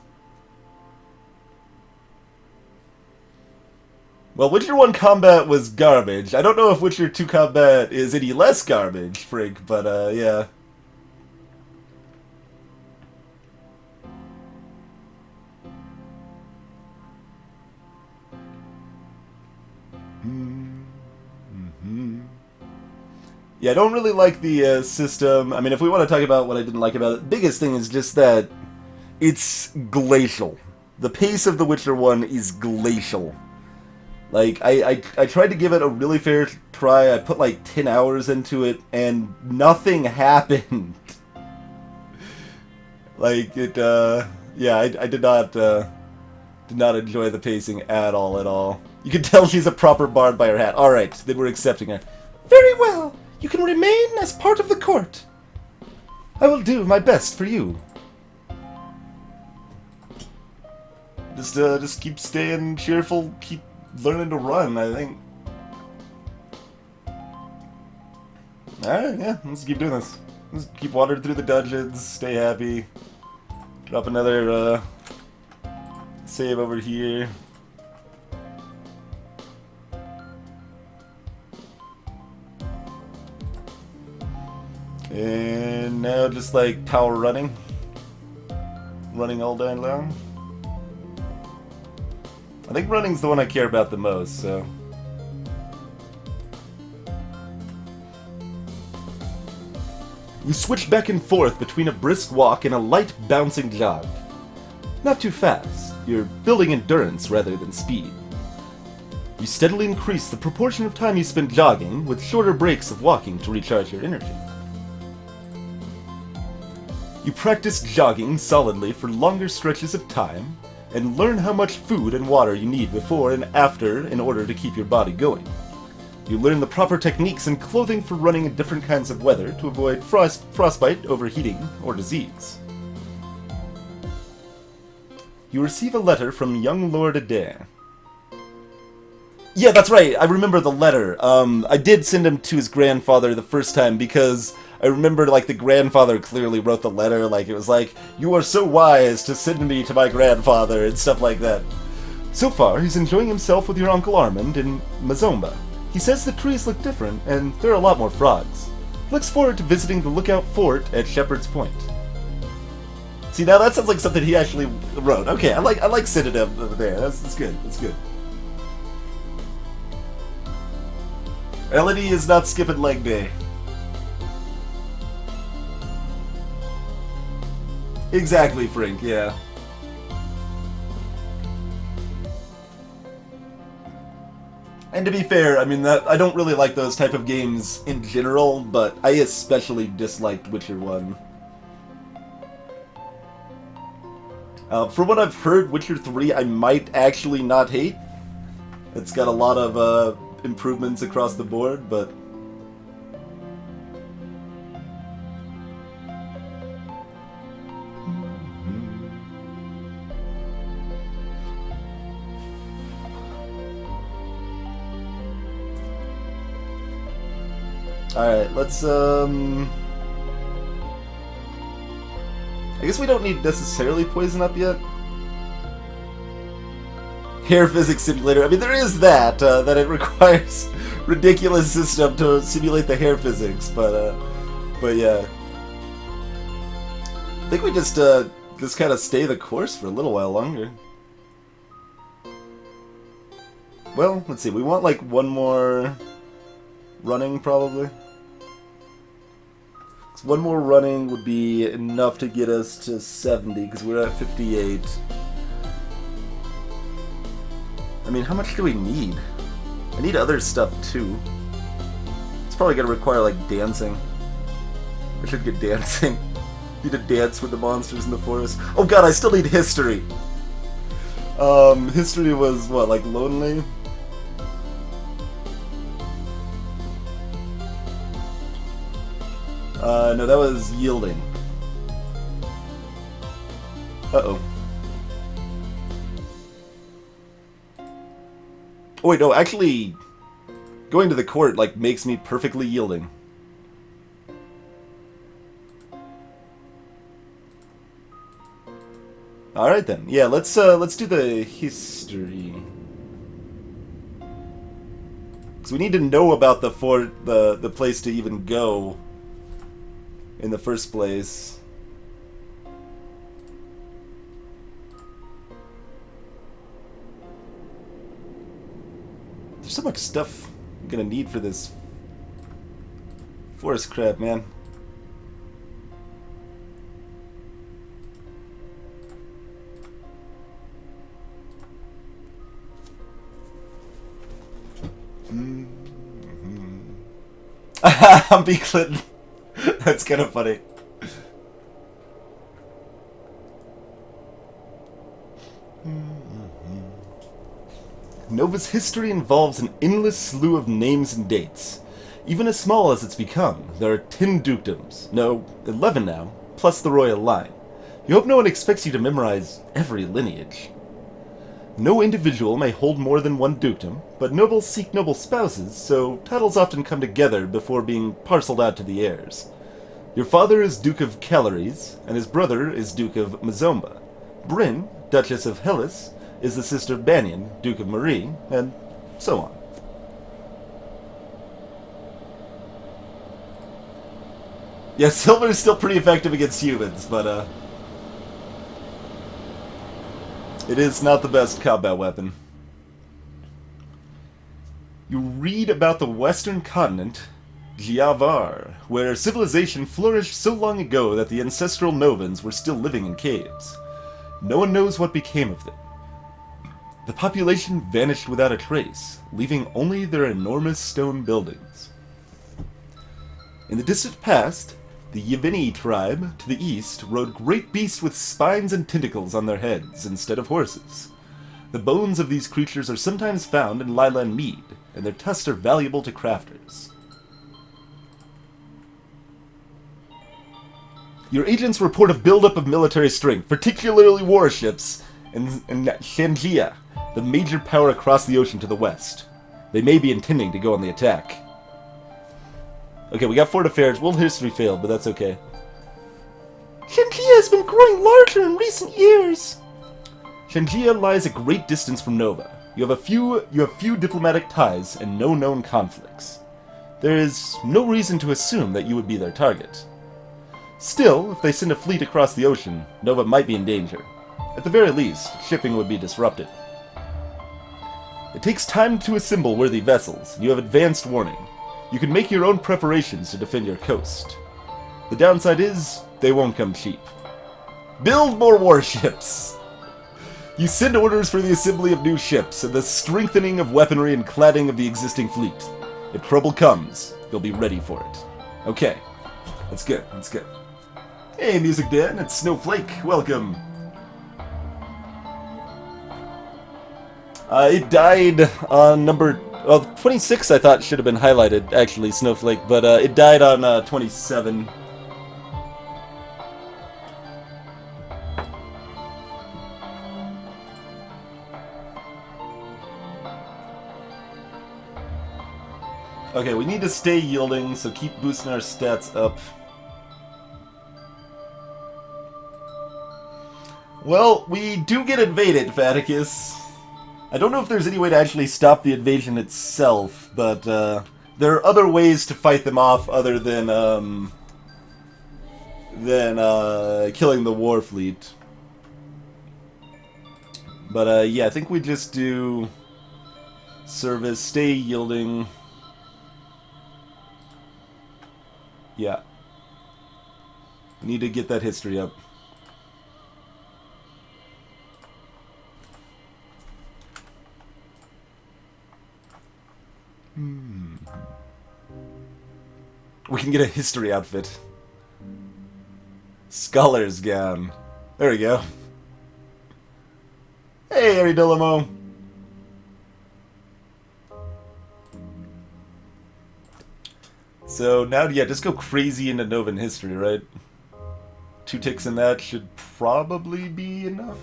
Well, Witcher 1 combat was garbage. I don't know if Witcher 2 combat is any less garbage, Frank, but, yeah. Yeah, I don't really like the system. I mean, if we want to talk about what I didn't like about it, the biggest thing is just that it's glacial. The pace of The Witcher 1 is glacial. Like, I tried to give it a really fair try. I put like 10 hours into it, and nothing happened. Like, it, yeah, I did not enjoy the pacing at all. You can tell she's a proper bard by her hat. Alright, then we're accepting her. Very well. You can remain as part of the court. I will do my best for you. Just keep staying cheerful, keep learning to run, I think. Alright, yeah, let's keep doing this. Let's keep wandering through the dungeons, stay happy. Drop another, save over here. And now just like power running. Running all day long. I think running's the one I care about the most, so. You switch back and forth between a brisk walk and a light bouncing jog. Not too fast, you're building endurance rather than speed. You steadily increase the proportion of time you spend jogging with shorter breaks of walking to recharge your energy. You practice jogging solidly for longer stretches of time, and learn how much food and water you need before and after in order to keep your body going. You learn the proper techniques and clothing for running in different kinds of weather to avoid frostbite, overheating, or disease. You receive a letter from young Lord Adair. Yeah, that's right, I remember the letter. I did send him to his grandfather the first time because I remember, like, the grandfather clearly wrote the letter, like, it was like, "You are so wise to send me to my grandfather," and stuff like that. So far, he's enjoying himself with your Uncle Armand in Mazomba. He says the trees look different, and there are a lot more frogs. He looks forward to visiting the Lookout Fort at Shepherd's Point. See, now that sounds like something he actually wrote. Okay, I like sending him there, that's good, that's good. Elodie is not skipping leg day. Exactly, Frank, yeah. And to be fair, I mean, I don't really like those type of games in general, but I especially disliked Witcher 1. For what I've heard, Witcher 3 I might actually not hate. It's got a lot of improvements across the board, but... Alright, let's, I guess we don't need necessarily poison up yet. Hair physics simulator. I mean, there is that, that it requires ridiculous system to simulate the hair physics, but yeah. I think we just kind of stay the course for a little while longer. Well, let's see, we want like one more running, probably. So one more running would be enough to get us to 70, because we're at 58. I mean, how much do we need? I need other stuff, too. It's probably gonna require, like, dancing. I should get dancing. Need to dance with the monsters in the forest. Oh god, I still need history! History was what, like lonely? No, that was yielding. Uh-oh. Oh wait, no, actually, going to the court, like, makes me perfectly yielding. Alright then. Yeah, let's do the history. Because we need to know about the fort, the place to even go in the first place. There's so much stuff I'm gonna need for this forest crap, man. I'm being Clinton. That's kind of funny. Nova's history involves an endless slew of names and dates. Even as small as it's become, there are 10 dukedoms. No, 11 now, plus the royal line. You hope no one expects you to memorize every lineage. No individual may hold more than one dukedom, but nobles seek noble spouses, so titles often come together before being parceled out to the heirs. Your father is Duke of Calories, and his brother is Duke of Mazomba. Bryn, Duchess of Hellas, is the sister of Banyan, Duke of Marie, and so on. Yeah, silver is still pretty effective against humans, but it is not the best combat weapon. You read about the western continent, Giavar, where civilization flourished so long ago that the ancestral Novans were still living in caves. No one knows what became of them. The population vanished without a trace, leaving only their enormous stone buildings. In the distant past, the Yeveni tribe, to the east, rode great beasts with spines and tentacles on their heads instead of horses. The bones of these creatures are sometimes found in Lilan Mead, and their tusks are valuable to crafters. Your agents report a buildup of military strength, particularly warships, in Shanjia, the major power across the ocean to the west. They may be intending to go on the attack. Okay, we got Fort Affairs. World history failed, but that's okay. Shanjia has been growing larger in recent years. Shanjia lies a great distance from Nova. You have few diplomatic ties and no known conflicts. There is no reason to assume that you would be their target. Still, if they send a fleet across the ocean, Nova might be in danger. At the very least, shipping would be disrupted. It takes time to assemble worthy vessels, and you have advanced warning. You can make your own preparations to defend your coast. The downside is, they won't come cheap. Build more warships! You send orders for the assembly of new ships, and the strengthening of weaponry and cladding of the existing fleet. If trouble comes, you'll be ready for it. Okay, that's good, that's good. Hey, Music Dan, it's Snowflake, welcome! It died on number... Well, 26 I thought should have been highlighted, actually, Snowflake, but it died on 27. Okay, we need to stay yielding, so keep boosting our stats up. Well, we do get invaded, Vaticus. I don't know if there's any way to actually stop the invasion itself, but there are other ways to fight them off other than killing the war fleet. But yeah, I think we just do service, stay yielding. Yeah. We need to get that history up. We can get a history outfit. Scholar's gown. There we go. Hey, Hey, Aridolamo. So now, yeah, just go crazy into Novan history, right? 2 ticks in that should probably be enough.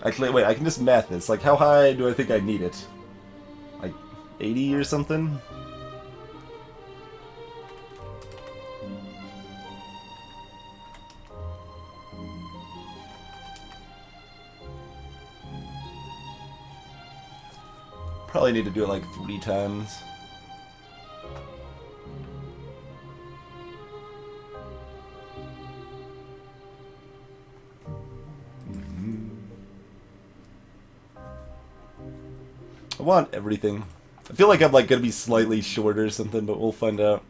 Actually, wait, I can just math this. Like, how high do I think I need it? Like, 80 or something? Probably need to do it like 3 times. I want everything. I feel like I'm like gonna be slightly short or something, but we'll find out.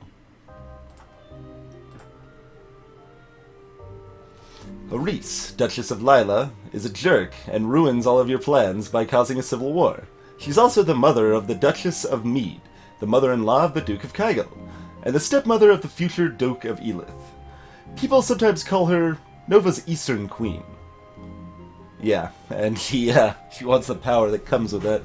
Reese, Duchess of Lila, is a jerk and ruins all of your plans by causing a civil war. She's also the mother of the Duchess of Mead, the mother-in-law of the Duke of Kygel, and the stepmother of the future Duke of Elith. People sometimes call her Nova's Eastern Queen. Yeah, and she wants the power that comes with that.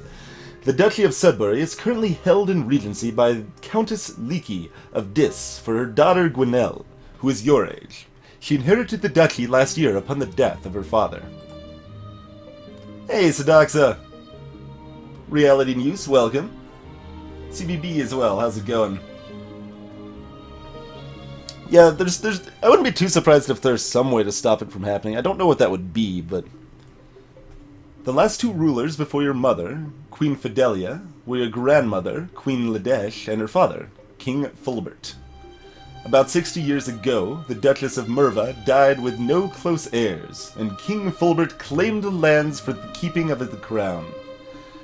The Duchy of Sudbury is currently held in regency by Countess Leaky of Dis for her daughter Gwenelle, who is your age. She inherited the duchy last year upon the death of her father. Hey, Sadaxa! Reality News, welcome. CBB as well, how's it going? Yeah, there's I wouldn't be too surprised if there's some way to stop it from happening. I don't know what that would be, but... The last 2 rulers before your mother, Queen Fidelia, were your grandmother, Queen Ladesh, and her father, King Fulbert. About 60 years ago, the Duchess of Merva died with no close heirs, and King Fulbert claimed the lands for the keeping of the crown.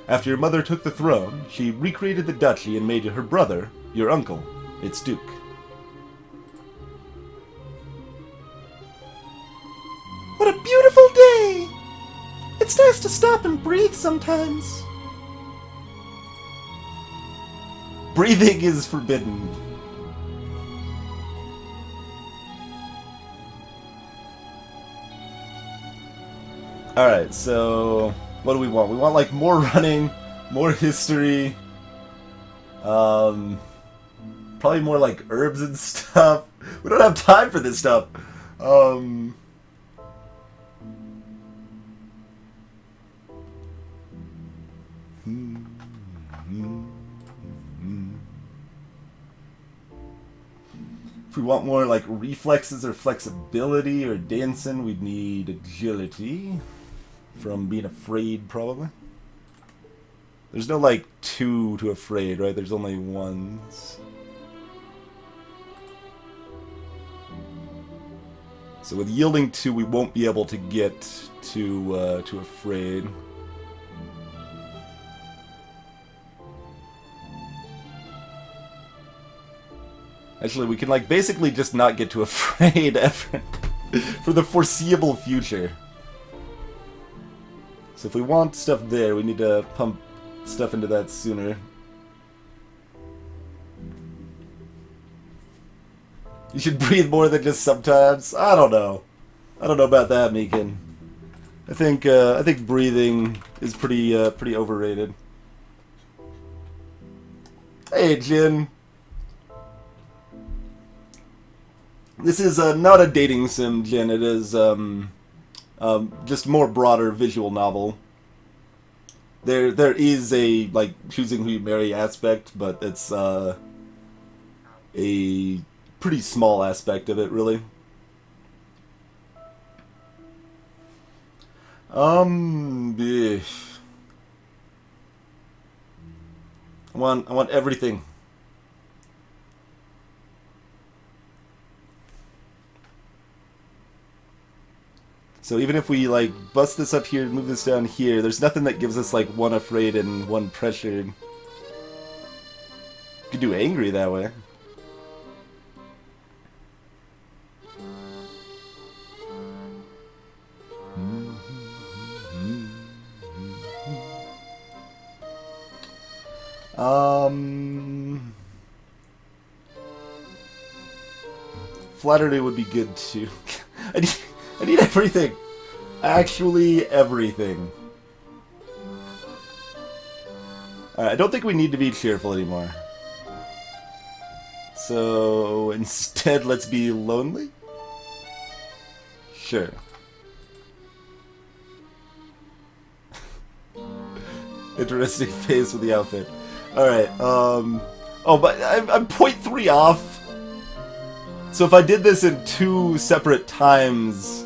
After your mother took the throne, she recreated the duchy and made her brother, your uncle, its duke. What a beautiful day! It's nice to stop and breathe sometimes. Breathing is forbidden. Alright, so... what do we want? We want, like, more running, more history, probably more, like, herbs and stuff. We don't have time for this stuff. If we want more, like, reflexes or flexibility or dancing, we'd need agility. From being afraid, probably. There's no, like, 2 to afraid, right? There's only 1s. So with yielding 2, we won't be able to get to afraid. Actually, we can, like, basically just not get to afraid ever. For the foreseeable future. So if we want stuff there, we need to pump stuff into that sooner. You should breathe more than just sometimes. I don't know. I don't know about that, Meekin. I think breathing is pretty overrated. Hey, Jin. This is not a dating sim, Jin. It is just more broader visual novel. There is a, like, choosing who you marry aspect, but it's a pretty small aspect of it, really. Yeah. I want everything. So even if we, like, bust this up here, move this down here, there's nothing that gives us, like, 1 afraid and 1 pressured. You could do angry that way. Flattery would be good too. I need everything. Actually, everything. Alright, I don't think we need to be cheerful anymore. So, instead, let's be lonely? Sure. Interesting face with the outfit. Alright, oh, but I'm 0.3 off. So if I did this in 2 separate times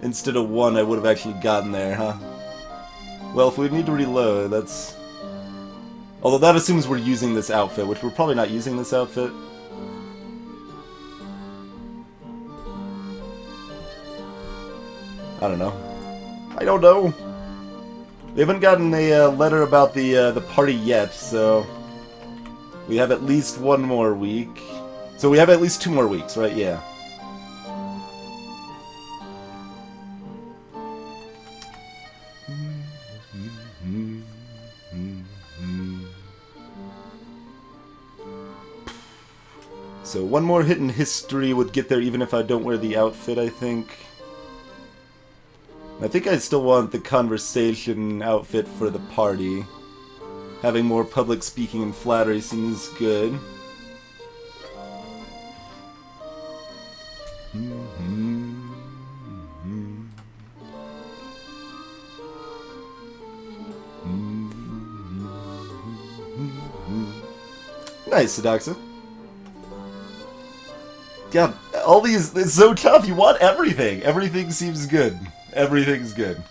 instead of 1, I would have actually gotten there, huh? Well, if we need to reload, that's... Although that assumes we're using this outfit, which we're probably not using this outfit. I don't know. I don't know. We haven't gotten a letter about the party yet, so we have at least 1 more week. So we have at least 2 more weeks, right? Yeah. So 1 more hit in history would get there even if I don't wear the outfit, I think. I think I still want the conversation outfit for the party. Having more public speaking and flattery seems good. Nice, Sedoxa. God, all these, it's so tough. You want everything. Everything seems good. Everything's good.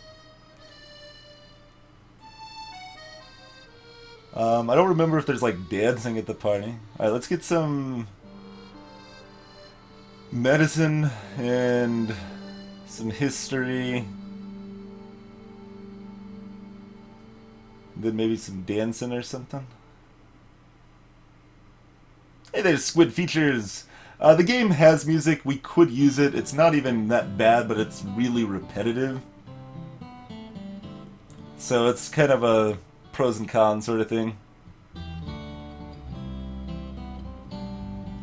I don't remember if there's like dancing at the party. Alright, let's get some medicine and some history. Then maybe some dancing or something. Hey, there's Squid Features! The game has music, we could use it. It's not even that bad, but it's really repetitive. So it's kind of a pros and cons sort of thing.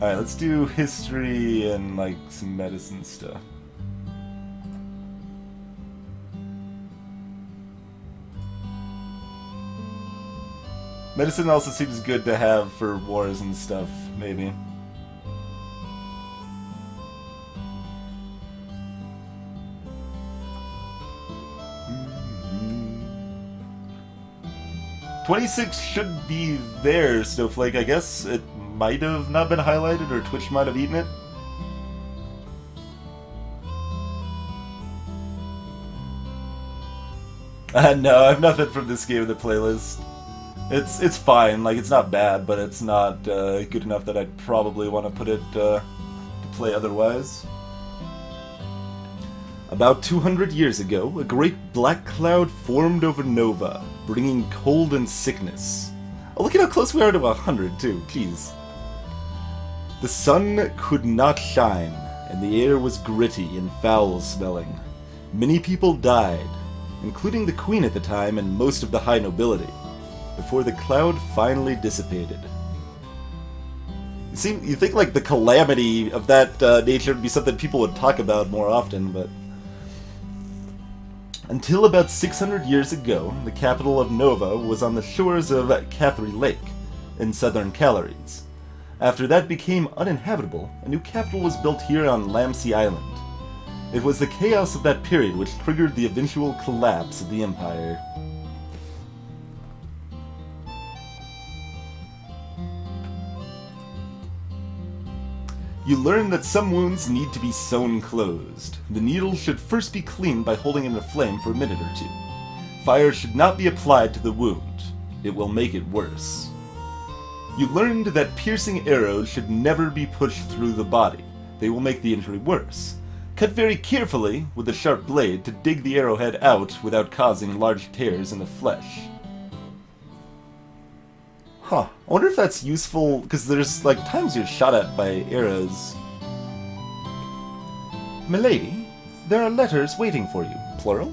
Alright, let's do history and like some medicine stuff. Medicine also seems good to have for wars and stuff, maybe. Mm-hmm. 26 should be there, Snowflake. I guess it might have not been highlighted, or Twitch might have eaten it. No, I have nothing from this game in the playlist. It's fine, like, it's not bad, but it's not good enough that I'd probably want to put it to play otherwise. About 200 years ago, a great black cloud formed over Nova, bringing cold and sickness. Oh, look at how close we are to 100, too, jeez. The sun could not shine, and the air was gritty and foul-smelling. Many people died, including the queen at the time and most of the high nobility, before the cloud finally dissipated. You think like the calamity of that nature would be something people would talk about more often, but... Until about 600 years ago, the capital of Nova was on the shores of Cathri Lake, in southern Calories. After that became uninhabitable, a new capital was built here on Lamsey Island. It was the chaos of that period which triggered the eventual collapse of the Empire. You learn that some wounds need to be sewn closed. The needle should first be cleaned by holding it in a flame for a minute or 2. Fire should not be applied to the wound. It will make it worse. You learned that piercing arrows should never be pushed through the body. They will make the injury worse. Cut very carefully with a sharp blade to dig the arrowhead out without causing large tears in the flesh. Huh. I wonder if that's useful, because there's, like, times you're shot at by arrows. Milady, there are letters waiting for you. Plural?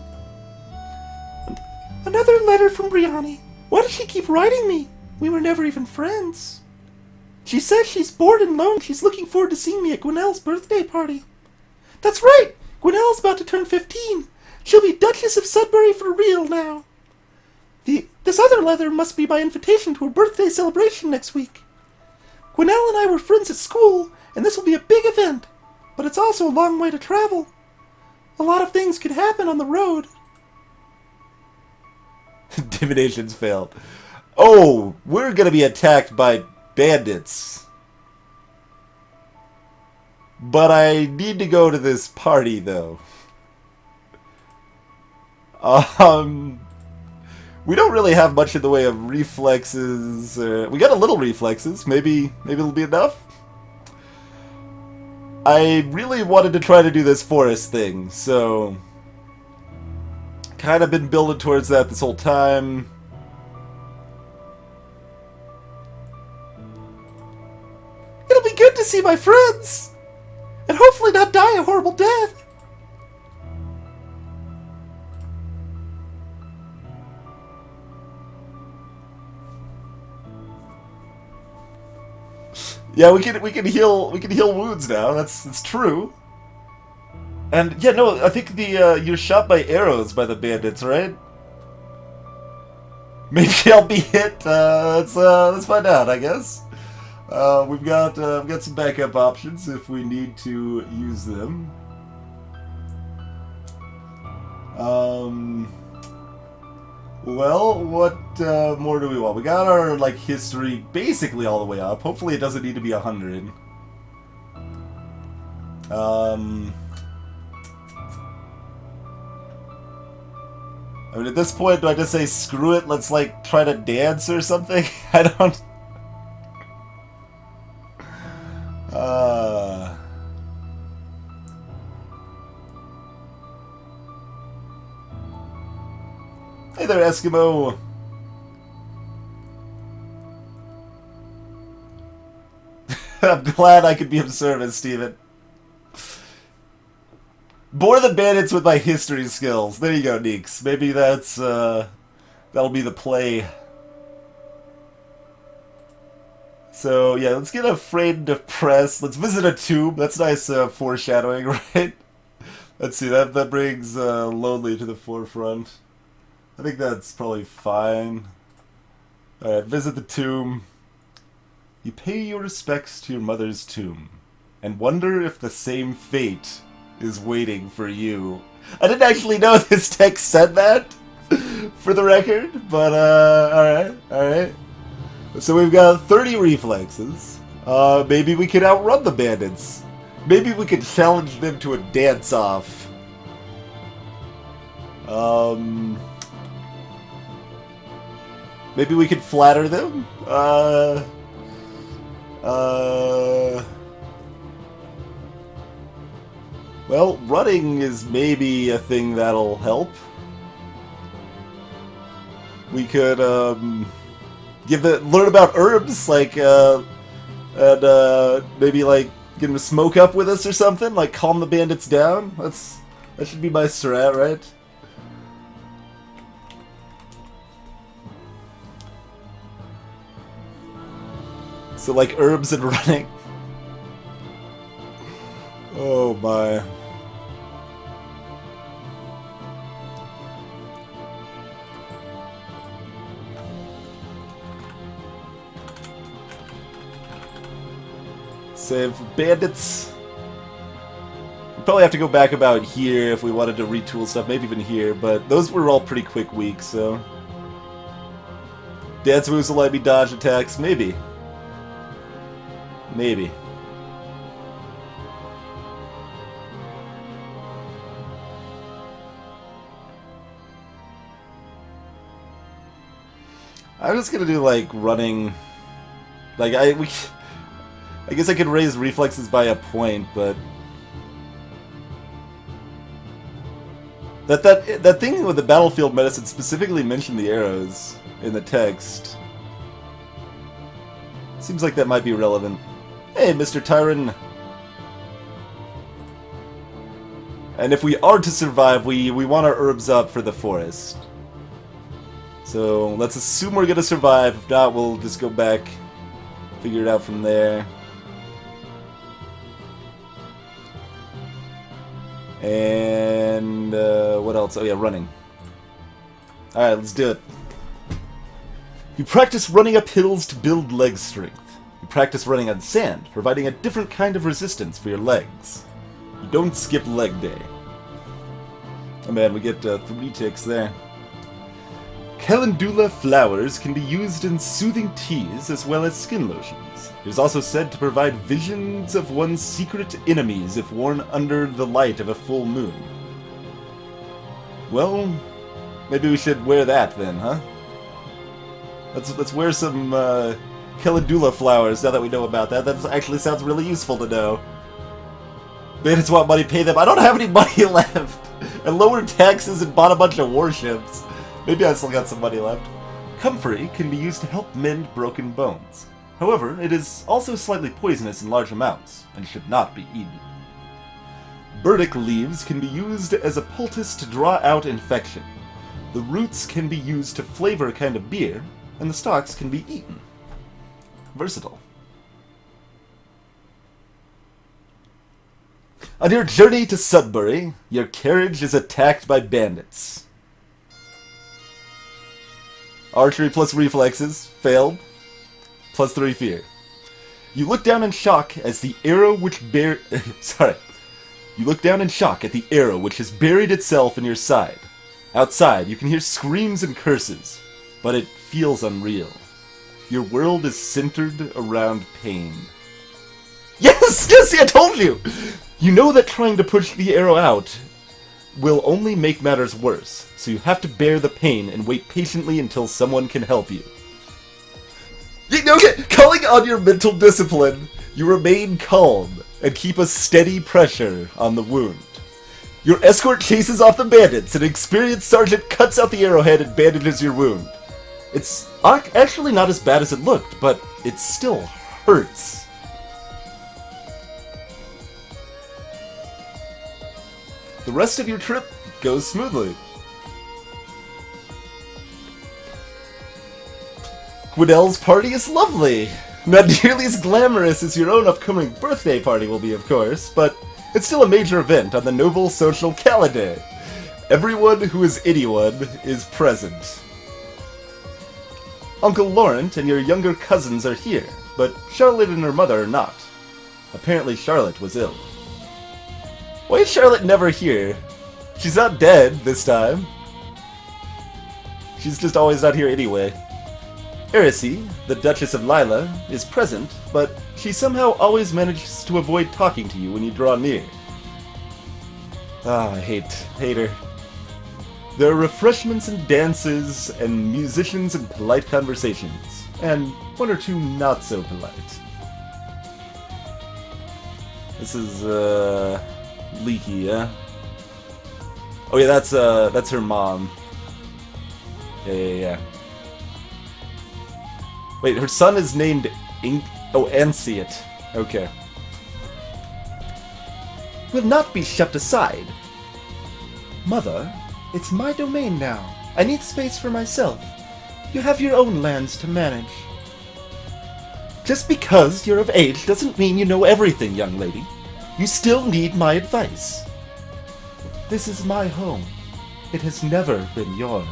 Another letter from Brianni. Why does she keep writing me? We were never even friends. She says she's bored and lonely. She's looking forward to seeing me at Gwinnell's birthday party. That's right! Gwinnell's about to turn 15. She'll be Duchess of Sudbury for real now. This other letter must be my invitation to her birthday celebration next week. Gwinnell and I were friends at school, and this will be a big event. But it's also a long way to travel. A lot of things could happen on the road. Divination's failed. Oh, we're gonna be attacked by bandits. But I need to go to this party, though. We don't really have much in the way of reflexes. We got a little reflexes. Maybe it'll be enough. I really wanted to try to do this forest thing, so kind of been building towards that this whole time. It'll be good to see my friends! And hopefully not die a horrible death! Yeah, we can heal wounds now. That's true. And yeah, no, I think you're shot by arrows by the bandits, right? Maybe I'll be hit. Let's find out, I guess. We've got some backup options if we need to use them. Well, what more do we want? We got our history basically all the way up. Hopefully, it doesn't need to be 100. I mean, at this point, do I just say screw it? Let's try to dance or something. I don't. Hey there, Eskimo! I'm glad I could be of service, Steven. Bore the bandits with my history skills. There you go, Neeks. Maybe that'll be the play. So, yeah, let's get afraid and depressed. Let's visit a tomb. That's nice foreshadowing, right? Let's see, that brings lonely to the forefront. I think that's probably fine. Alright, visit the tomb. You pay your respects to your mother's tomb, and wonder if the same fate is waiting for you. I didn't actually know this text said that, for the record, but alright. So we've got 30 reflexes. Maybe we could outrun the bandits. Maybe we could challenge them to a dance-off. Maybe we could flatter them? Well, running is maybe a thing that'll help. We could, learn about herbs, and, maybe, get them to smoke up with us or something, calm the bandits down. That should be my strat, right? So, herbs and running. Oh my. Save bandits. We'd probably have to go back about here if we wanted to retool stuff, maybe even here, but those were all pretty quick weeks, so. Dance moves will let me dodge attacks, maybe. Maybe. I'm just gonna do running. I guess I could raise reflexes by a point, but that thing with the battlefield medicine specifically mentioned the arrows in the text. Seems like that might be relevant. Hey, Mr. Tyron. And if we are to survive, we want our herbs up for the forest. So let's assume we're gonna survive. If not, we'll just go back Figure it out from there. And what else? Oh yeah, running. Alright, let's do it. You practice running up hills to build leg strength. You practice running on sand, providing a different kind of resistance for your legs. You don't skip leg day. Oh man, we get 3 ticks there. Calendula flowers can be used in soothing teas as well as skin lotions. It is also said to provide visions of one's secret enemies if worn under the light of a full moon. Well, maybe we should wear that then, huh? Let's wear some calendula flowers now that we know about that. That actually sounds really useful to know. Bandits want money, pay them. I don't have any money left. I lowered taxes and bought a bunch of warships. Maybe I still got some money left. Comfrey can be used to help mend broken bones. However, it is also slightly poisonous in large amounts, and should not be eaten. Burdock leaves can be used as a poultice to draw out infection. The roots can be used to flavor a kind of beer, and the stalks can be eaten. Versatile. On your journey to Sudbury, your carriage is attacked by bandits. Archery plus reflexes, failed. Plus 3 fear. You look down in shock as the arrow which You look down in shock at the arrow which has buried itself in your side. Outside, you can hear screams and curses, but it feels unreal. Your world is centered around pain. Yes! Jesse, I told you! You know that trying to push the arrow out will only make matters worse, so you have to bear the pain and wait patiently until someone can help you. Okay, calling on your mental discipline, you remain calm and keep a steady pressure on the wound. Your escort chases off the bandits, and an experienced sergeant cuts out the arrowhead and bandages your wound. It's actually not as bad as it looked, but it still hurts. The rest of your trip goes smoothly. Quiddell's party is lovely. Not nearly as glamorous as your own upcoming birthday party will be, of course, but it's still a major event on the noble social calendar. Everyone who is anyone is present. Uncle Laurent and your younger cousins are here, but Charlotte and her mother are not. Apparently Charlotte was ill. Why is Charlotte never here? She's not dead this time. She's just always not here anyway. Erisy, the Duchess of Lila, is present, but she somehow always manages to avoid talking to you when you draw near. I hate her. There are refreshments and dances, and musicians and polite conversations, and 1 or 2 not so polite. This is, Leaky, yeah? Oh yeah, that's her mom. Yeah. Wait, her son is named Anseat. Okay. Will not be shoved aside. Mother, it's my domain now. I need space for myself. You have your own lands to manage. Just because you're of age doesn't mean you know everything, young lady. You still need my advice. This is my home. It has never been yours.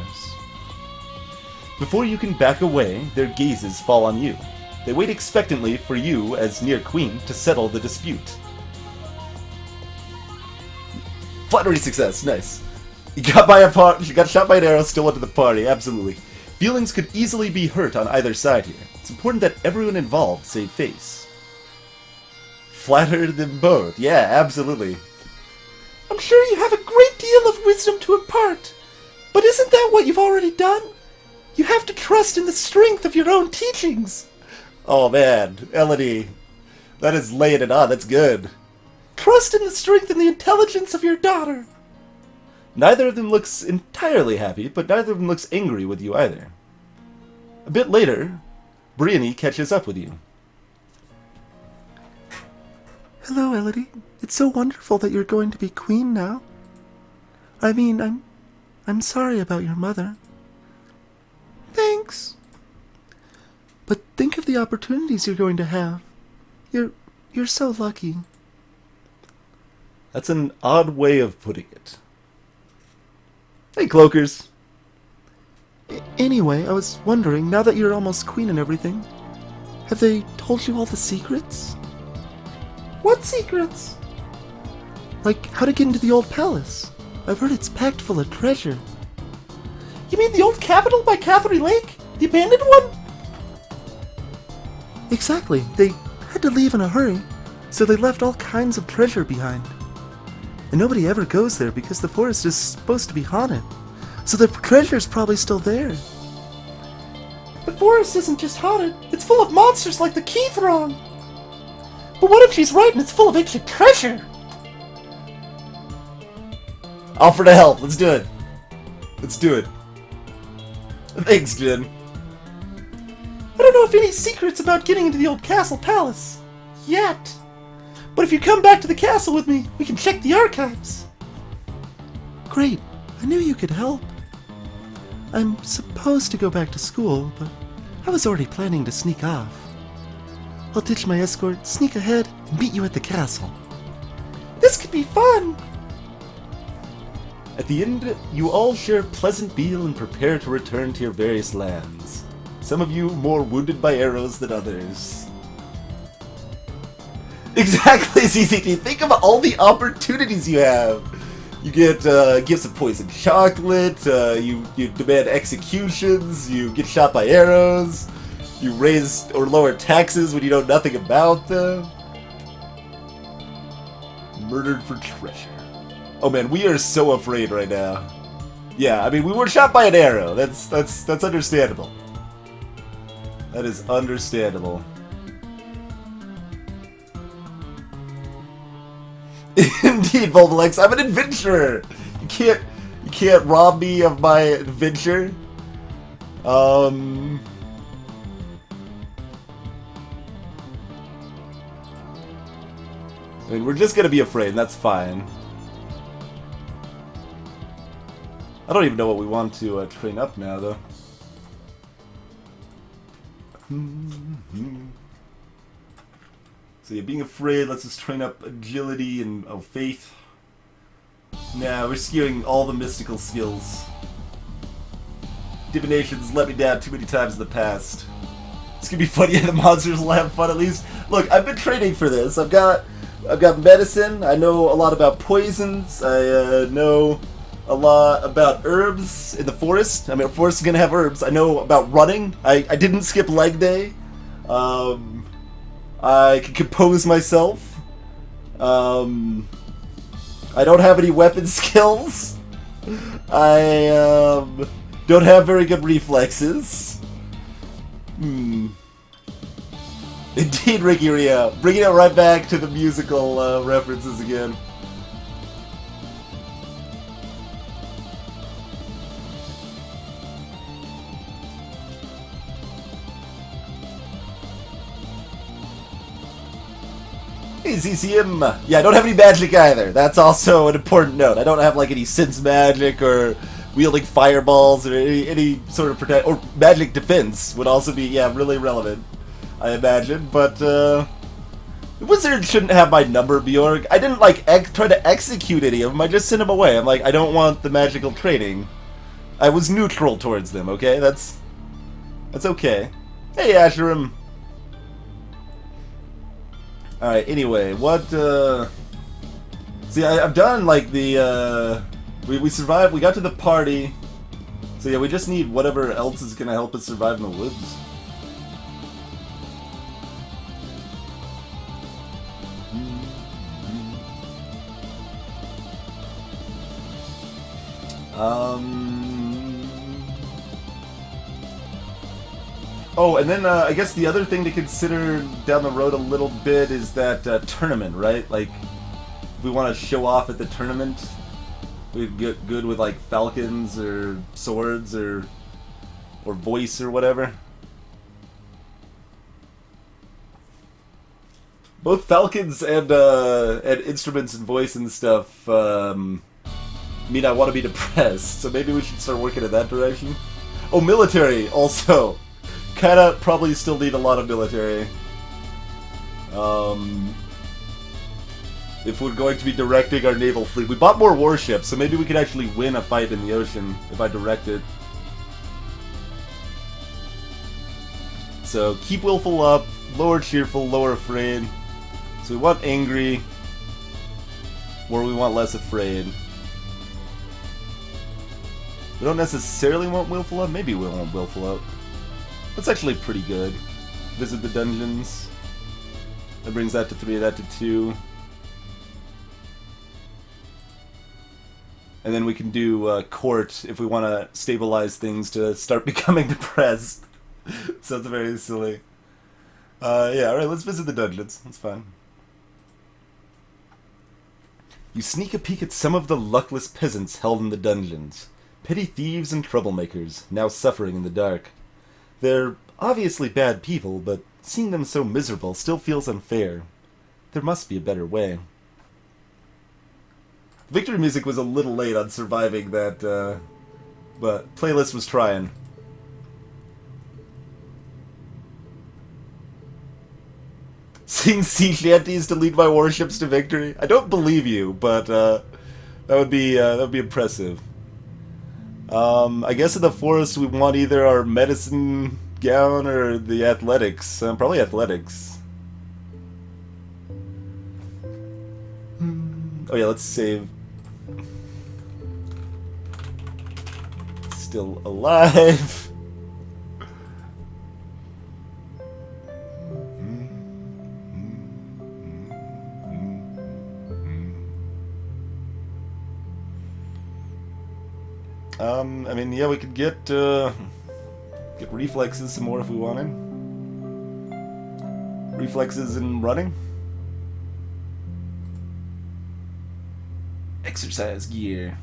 Before you can back away, their gazes fall on you. They wait expectantly for you, as near queen, to settle the dispute. Flattery success, nice. You got shot by an arrow, still went to the party, absolutely. Feelings could easily be hurt on either side here. It's important that everyone involved save face. Flattered them both, yeah, absolutely. I'm sure you have a great deal of wisdom to impart, but isn't that what you've already done? You have to trust in the strength of your own teachings. Oh man, Elodie. That is laying it on, that's good. Trust in the strength and the intelligence of your daughter. Neither of them looks entirely happy, but neither of them looks angry with you either. A bit later, Briony catches up with you. Hello, Elodie. It's so wonderful that you're going to be queen now. I mean, I'm sorry about your mother. Thanks. But think of the opportunities you're going to have. You're so lucky. That's an odd way of putting it. Hey, Cloakers. Anyway, I was wondering, now that you're almost queen and everything, have they told you all the secrets? What secrets? Like how to get into the old palace. I've heard it's packed full of treasure. You mean the old capital by Catherine Lake? The abandoned one? Exactly. They had to leave in a hurry, so they left all kinds of treasure behind. And nobody ever goes there because the forest is supposed to be haunted. So the treasure's probably still there. The forest isn't just haunted, it's full of monsters like the Key Throng. But what if she's right and it's full of ancient treasure? Offer to help. Let's do it. Let's do it. Thanks, Jen. I don't know if any secrets about getting into the old castle palace. Yet. But if you come back to the castle with me, we can check the archives. Great. I knew you could help. I'm supposed to go back to school, but I was already planning to sneak off. I'll ditch my escort, sneak ahead, and meet you at the castle. This could be fun! At the end, you all share a pleasant meal and prepare to return to your various lands. Some of you more wounded by arrows than others. Exactly, CCT. Think of all the opportunities you have. You get gifts of poisoned chocolate, you demand executions, you get shot by arrows, you raise or lower taxes when you know nothing about them. Murdered for treasure. Oh man, we are so afraid right now. Yeah, I mean, we were shot by an arrow. That's understandable. That is understandable. Indeed, Volvalex, I'm an adventurer. You can't rob me of my adventure. I mean, we're just gonna be afraid, and that's fine. I don't even know what we want to train up now, though. So yeah, being afraid lets us train up agility and faith. Nah, we're skewing all the mystical skills. Divination's let me down too many times in the past. It's gonna be funny, and the monsters will have fun at least. Look, I've been training for this. I've got medicine. I know a lot about poisons. I know a lot about herbs in the forest. I mean, the forest is gonna have herbs. I know about running. I didn't skip leg day. I can compose myself. I don't have any weapon skills. I don't have very good reflexes. Indeed, Ricky Rio. Bringing it right back to the musical references again. Hey, CCM! Yeah, I don't have any magic either. That's also an important note. I don't have like any sense magic or wielding fireballs or any sort of protect or magic defense would also be really relevant, I imagine. But the wizard shouldn't have my number, Bjorg. I didn't like try to execute any of them. I just sent them away. I'm like, I don't want the magical training. I was neutral towards them. Okay, that's okay. Hey, Asherim. Alright, anyway, what, see, I've done, like, the, we survived, we got to the party, so yeah, we just need whatever else is gonna help us survive in the woods. Oh, and then I guess the other thing to consider down the road a little bit is that tournament, right? Like, if we want to show off at the tournament, we get good with like falcons or swords or voice or whatever. Both falcons and instruments and voice and stuff mean I want to be depressed, so maybe we should start working in that direction. Oh, military also. kinda probably still need a lot of military. If we're going to be directing our naval fleet. We bought more warships, so maybe we could actually win a fight in the ocean if I direct it. So, keep willful up, lower cheerful, lower afraid. So we want angry, or we want less afraid. We don't necessarily want willful up, maybe we want willful up. That's actually pretty good. Visit the dungeons. That brings that to 3, that to 2. And then we can do court if we want to stabilize things to start becoming depressed. Sounds very silly. Yeah, alright, let's visit the dungeons. That's fine. You sneak a peek at some of the luckless peasants held in the dungeons. Petty thieves and troublemakers, now suffering in the dark. They're obviously bad people, but seeing them so miserable still feels unfair. There must be a better way. Victory music was a little late on surviving that, but playlist was trying. Sing sea shanties to lead my warships to victory? I don't believe you, but that would be impressive. I guess in the forest we want either our medicine gown or the athletics. Probably athletics. Oh yeah, let's save. Still alive. I mean, yeah, we could get reflexes some more if we wanted. Reflexes in running. Exercise gear.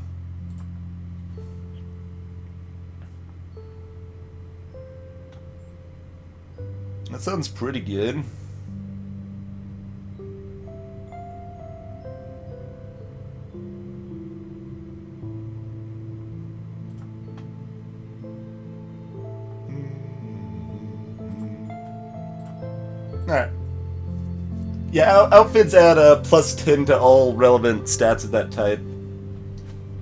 That sounds pretty good. Alright. Yeah, outfits add a +10 to all relevant stats of that type.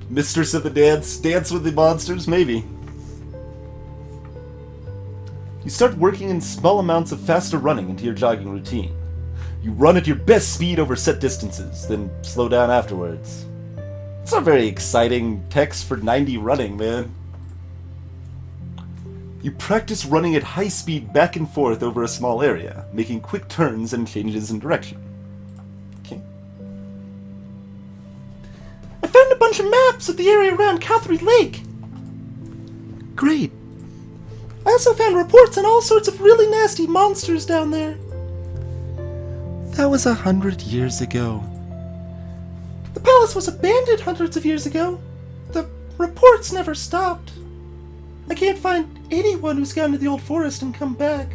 Mistress of the dance, dance with the monsters, maybe. You start working in small amounts of faster running into your jogging routine. You run at your best speed over set distances, then slow down afterwards. It's not very exciting text for 90 running, man. You practice running at high speed back and forth over a small area, making quick turns and changes in direction. Okay. I found a bunch of maps of the area around Catherine Lake. Great. I also found reports on all sorts of really nasty monsters down there. That was 100 years ago. The palace was abandoned hundreds of years ago. The reports never stopped. I can't find anyone who's gone to the old forest and come back.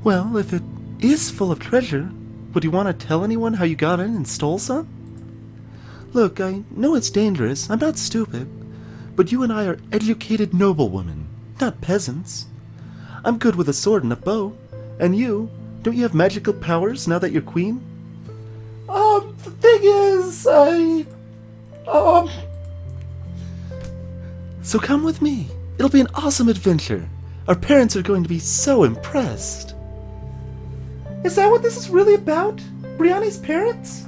Well, if it is full of treasure, would you want to tell anyone how you got in and stole some? Look, I know it's dangerous, I'm not stupid, but you and I are educated noblewomen, not peasants. I'm good with a sword and a bow, and you, don't you have magical powers now that you're queen? The thing is, So come with me. It'll be an awesome adventure. Our parents are going to be so impressed. Is that what this is really about? Brianni's parents?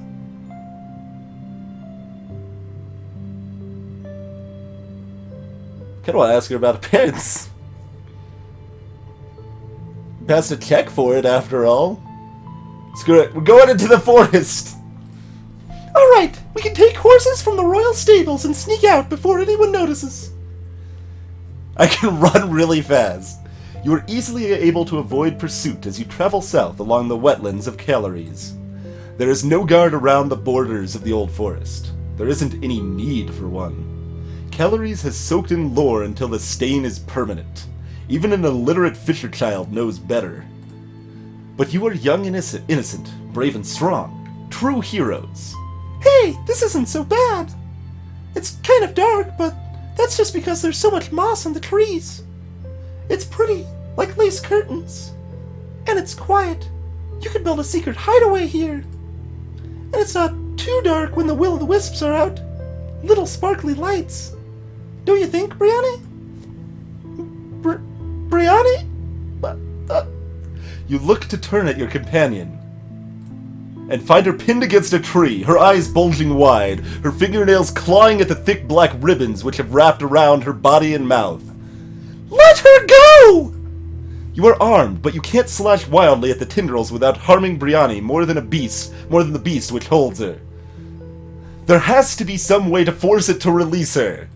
Kinda wanna ask her about her parents. Passed a check for it after all. Screw it, we're going into the forest! Alright, we can take horses from the royal stables and sneak out before anyone notices. I can run really fast. You are easily able to avoid pursuit as you travel south along the wetlands of Calories. There is no guard around the borders of the old forest. There isn't any need for one. Calories has soaked in lore until the stain is permanent. Even an illiterate fisher child knows better. But you are young and innocent, brave and strong. True heroes. Hey, this isn't so bad. It's kind of dark, but that's just because there's so much moss in the trees. It's pretty, like lace curtains. And it's quiet. You could build a secret hideaway here. And it's not too dark when the will-o'-the-wisps are out. Little sparkly lights. Don't you think, Brianni? Brianni? You look to turn at your companion and find her pinned against a tree, her eyes bulging wide, her fingernails clawing at the thick black ribbons which have wrapped around her body and mouth. Let her go! You are armed, but you can't slash wildly at the tendrils without harming Brianni more than the beast which holds her. There has to be some way to force it to release her.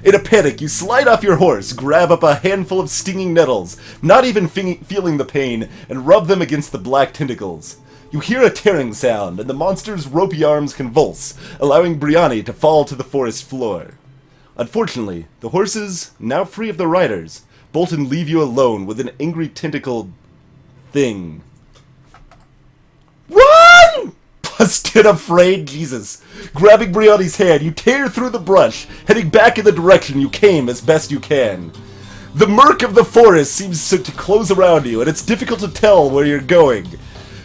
In a panic, you slide off your horse, grab up a handful of stinging nettles, not even feeling the pain, and rub them against the black tentacles. You hear a tearing sound, and the monster's ropey arms convulse, allowing Brianni to fall to the forest floor. Unfortunately, the horses, now free of their riders, bolt and leave you alone with an angry tentacled thing. Run! Busted afraid, Jesus. Grabbing Brianni's hand, you tear through the brush, heading back in the direction you came as best you can. The murk of the forest seems to close around you, and it's difficult to tell where you're going.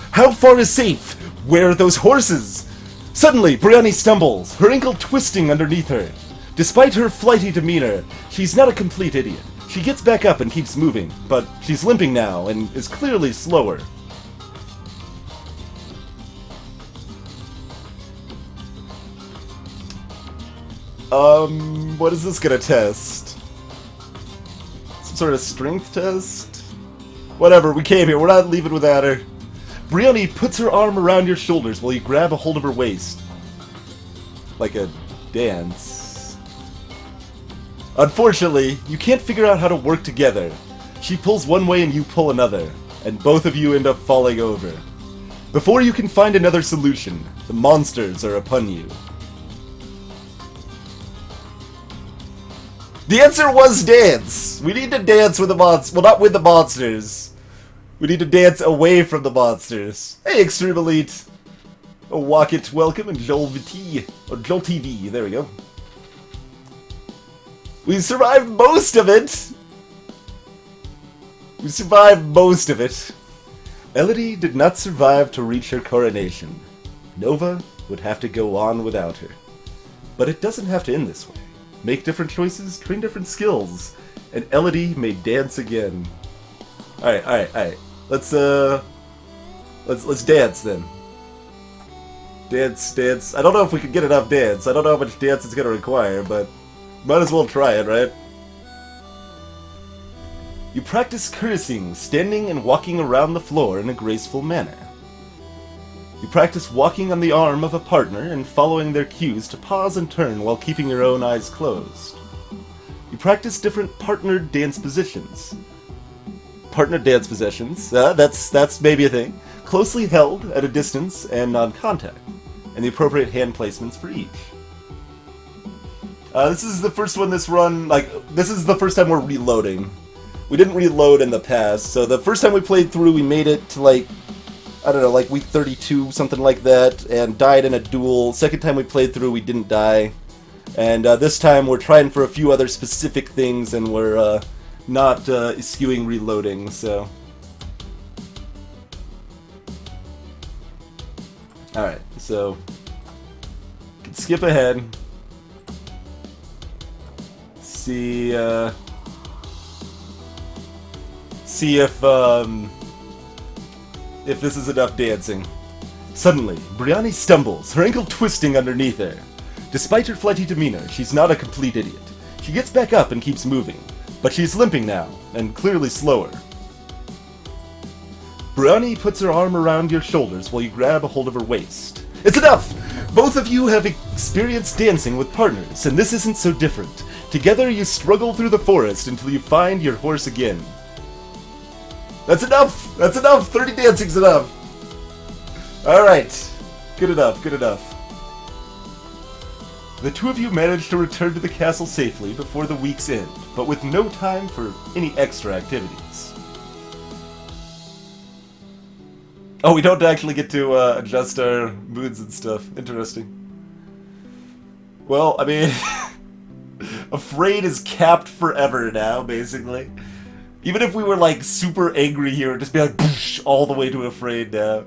How far is safe? Where are those horses? Suddenly, Brianni stumbles, her ankle twisting underneath her. Despite her flighty demeanor, she's not a complete idiot. She gets back up and keeps moving, but she's limping now and is clearly slower. What is this gonna test? Some sort of strength test? Whatever, we came here, we're not leaving without her. Brianni puts her arm around your shoulders while you grab a hold of her waist. Like a dance. Unfortunately, you can't figure out how to work together. She pulls one way and you pull another, and both of you end up falling over. Before you can find another solution, the monsters are upon you. The answer was dance! We need to dance with the monsters. Well, not with the monsters. We need to dance away from the monsters. Hey, Extreme Elite! Oh, walk it, welcome, and Joel VT. Or Joel TV, there we go. We survived most of it! We survived most of it. Elodie did not survive to reach her coronation. Nova would have to go on without her. But it doesn't have to end this way. Make different choices, train different skills, and Elodie may dance again. Alright. Let's dance then. Dance. I don't know if we can get enough dance. I don't know how much dance it's gonna require, but might as well try it, right? You practice cursing, standing and walking around the floor in a graceful manner. You practice walking on the arm of a partner and following their cues to pause and turn while keeping your own eyes closed. You practice different partner dance positions. Partner dance positions, that's maybe a thing. Closely held, at a distance, and non-contact. And the appropriate hand placements for each. This is the first one this run, this is the first time we're reloading. We didn't reload in the past, so the first time we played through, we made it to I don't know, week 32, something like that, and died in a duel. Second time we played through, we didn't die. And this time we're trying for a few other specific things, and we're not eschewing reloading, so... Alright, so... Can skip ahead. See if this is enough dancing. Suddenly, Brianni stumbles, her ankle twisting underneath her. Despite her flighty demeanor, she's not a complete idiot. She gets back up and keeps moving, but she's limping now, and clearly slower. Brianni puts her arm around your shoulders while you grab a hold of her waist. It's enough! Both of you have experienced dancing with partners, and this isn't so different. Together you struggle through the forest until you find your horse again. That's enough! That's enough! 30 dancing's enough! Alright. Good enough. The two of you manage to return to the castle safely before the week's end, but with no time for any extra activities. Oh, we don't actually get to adjust our moods and stuff. Interesting. Well, I mean... Afraid is capped forever now, basically. Even if we were like super angry here, it'd just be like poosh, all the way to afraid now.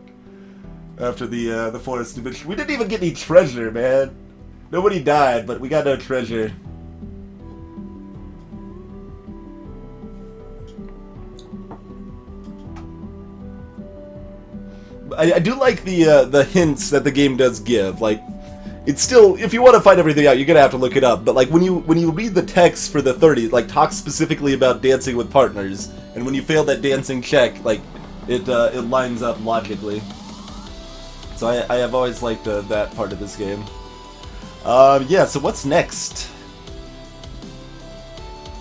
After the forest dimension, we didn't even get any treasure, man. Nobody died, but we got no treasure. I do like the hints that the game does give. Like, it's still, if you want to find everything out, you're gonna have to look it up. But like when you read the text for the 30, like talks specifically about dancing with partners, and when you fail that dancing check, like it lines up logically. So I have always liked that part of this game. Yeah. So what's next?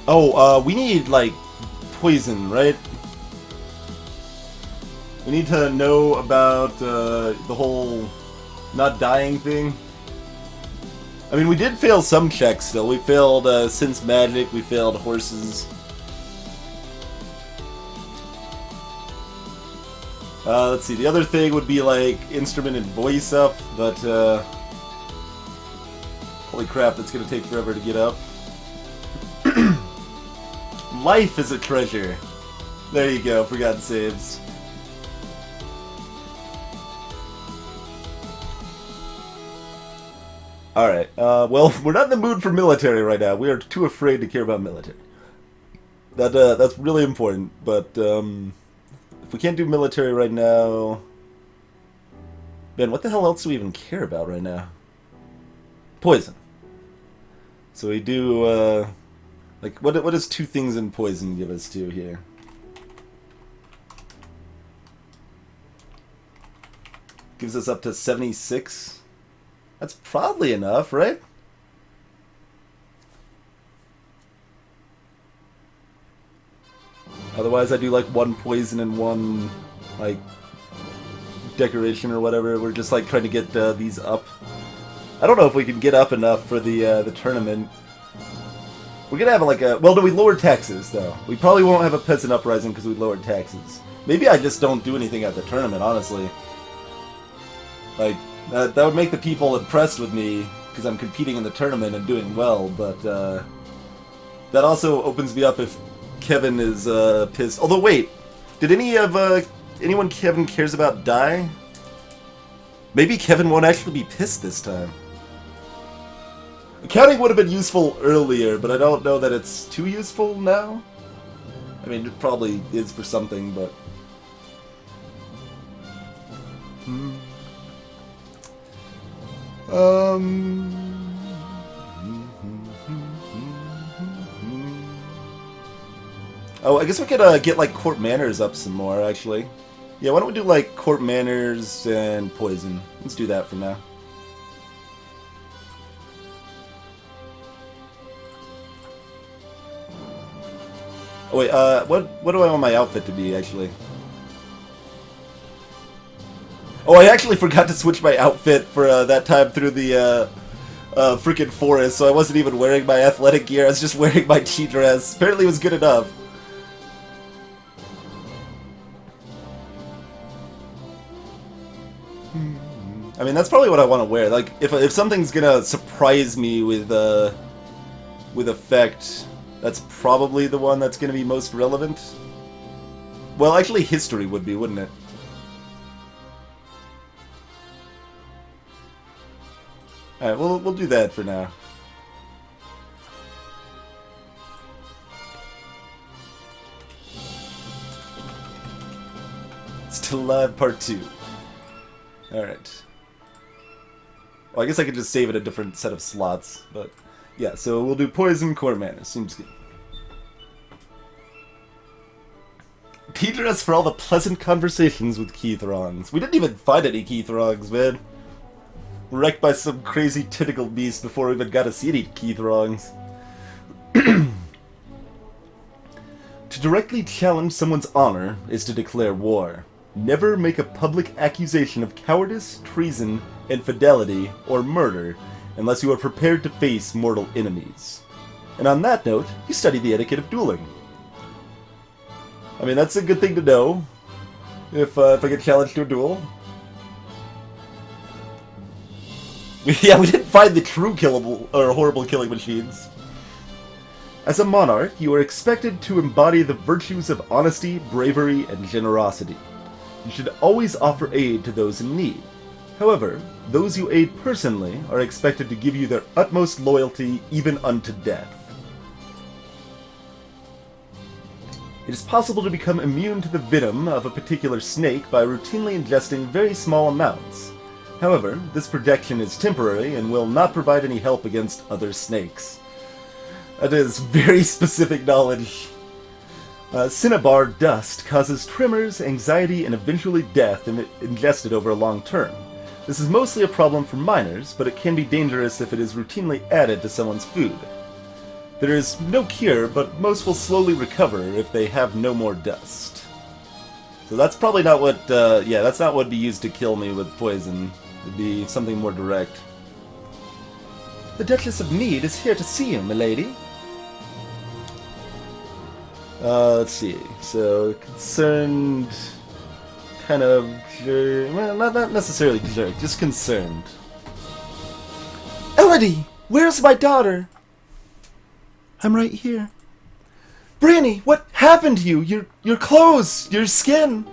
Oh, we need like poison, right? We need to know about the whole not dying thing. I mean, we did fail some checks still. We failed Sense Magic, we failed Horses. Let's see, the other thing would be like Instrument and Voice up, but holy crap, that's gonna take forever to get up. Life is a treasure. There you go, Forgotten Saves. Alright, well, we're not in the mood for military right now. We are too afraid to care about military. That's really important, but, if we can't do military right now... Man, what the hell else do we even care about right now? Poison. So we do, like, what does 2 things in poison give us to here? Gives us up to 76. That's probably enough, right? Otherwise, I do like 1 poison and 1, like, decoration or whatever. We're just like trying to get these up. I don't know if we can get up enough for the tournament. We're gonna have like a... Well, no, we lowered taxes, though. We probably won't have a peasant uprising because we lowered taxes. Maybe I just don't do anything at the tournament, honestly. Like... that would make the people impressed with me, because I'm competing in the tournament and doing well, but that also opens me up if Kevin is pissed. Although, wait, did anyone Kevin cares about die? Maybe Kevin won't actually be pissed this time. Accounting would have been useful earlier, but I don't know that it's too useful now. I mean, it probably is for something, but... Oh, I guess we could get like court manners up some more, actually. Yeah, why don't we do like court manners and poison? Let's do that for now. Oh wait, what do I want my outfit to be, actually? Oh, I actually forgot to switch my outfit for that time through the freaking forest, so I wasn't even wearing my athletic gear, I was just wearing my tea dress. Apparently it was good enough. I mean, that's probably what I want to wear. Like, if something's gonna surprise me with effect, that's probably the one that's gonna be most relevant. Well, actually, history would be, wouldn't it? Alright, we'll do that for now. Still Alive Part 2. Alright. Well, I guess I could just save it a different set of slots, but... Yeah, so we'll do Poison Core Mana. Seems good. Teach us for all the pleasant conversations with key throngs. We didn't even find any key throngs, man. Wrecked by some crazy tentacle beast before we even got to see any key throngs. To directly challenge someone's honor is to declare war. Never make a public accusation of cowardice, treason, infidelity, or murder unless you are prepared to face mortal enemies. And on that note, you study the etiquette of dueling. I mean, that's a good thing to know if I get challenged to a duel. Yeah, we didn't find the true killable or horrible killing machines. As a monarch, you are expected to embody the virtues of honesty, bravery, and generosity. You should always offer aid to those in need. However, those you aid personally are expected to give you their utmost loyalty even unto death. It is possible to become immune to the venom of a particular snake by routinely ingesting very small amounts. However, this protection is temporary and will not provide any help against other snakes. That is very specific knowledge. Cinnabar dust causes tremors, anxiety, and eventually death if ingested over a long term. This is mostly a problem for minors, but it can be dangerous if it is routinely added to someone's food. There is no cure, but most will slowly recover if they have no more dust. So that's probably not what, yeah, that's not what would be used to kill me with poison. It'd be something more direct. The Duchess of Mead is here to see you, milady. Let's see. So, concerned... kind of jerk... well, not necessarily jerk, just concerned. Elodie, where's my daughter? I'm right here. Briony, what happened to you? Your clothes, your skin.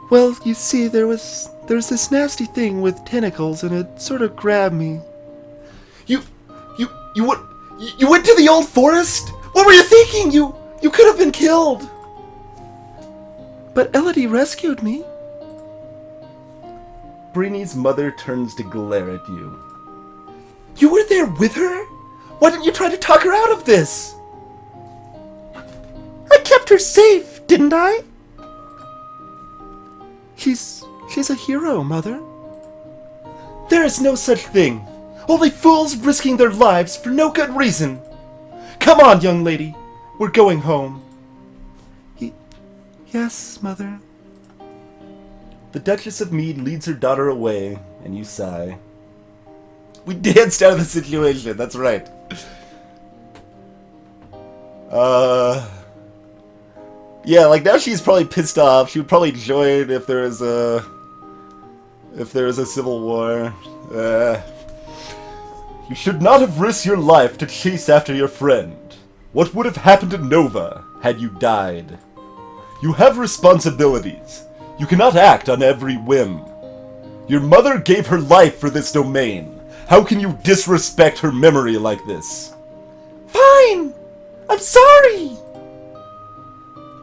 Well, you see, there was this nasty thing with tentacles, and it sort of grabbed me. You went to the old forest? What were you thinking? You could have been killed. But Elodie rescued me. Briony's mother turns to glare at you. You were there with her? Why didn't you try to talk her out of this? I kept her safe, didn't I? She's a hero, Mother. There is no such thing. Only fools risking their lives for no good reason. Come on, young lady. We're going home. Yes, Mother. The Duchess of Mead leads her daughter away, and you sigh. We danced out of the situation, that's right. Yeah, like now she's probably pissed off. She would probably join if there was a civil war. You should not have risked your life to chase after your friend. What would have happened to Nova had you died? You have responsibilities. You cannot act on every whim. Your mother gave her life for this domain. How can you disrespect her memory like this? Fine! I'm sorry!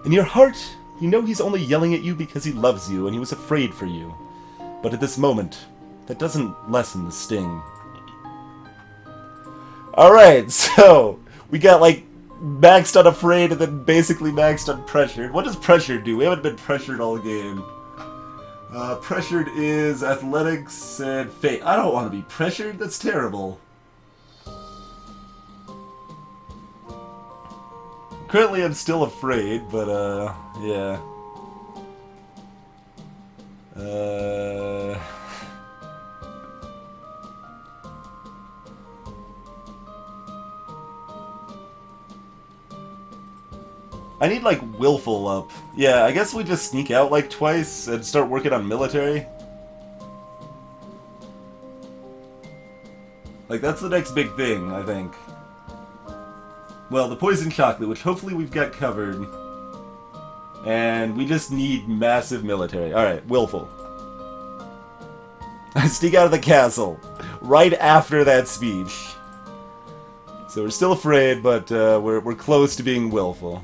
In your heart, you know he's only yelling at you because he loves you and he was afraid for you. But at this moment, that doesn't lessen the sting. Alright, so we got like maxed on afraid and then basically maxed on pressured. What does pressured do? We haven't been pressured all game. Pressured is athletics and fate. I don't want to be pressured, that's terrible. Currently I'm still afraid, but yeah. I need, like, willful up. Yeah, I guess we just sneak out, like, twice and start working on military. Like, that's the next big thing, I think. Well, the poison chocolate, which hopefully we've got covered. And we just need massive military. Alright, willful. I sneak out of the castle right after that speech. So we're still afraid, but we're close to being willful.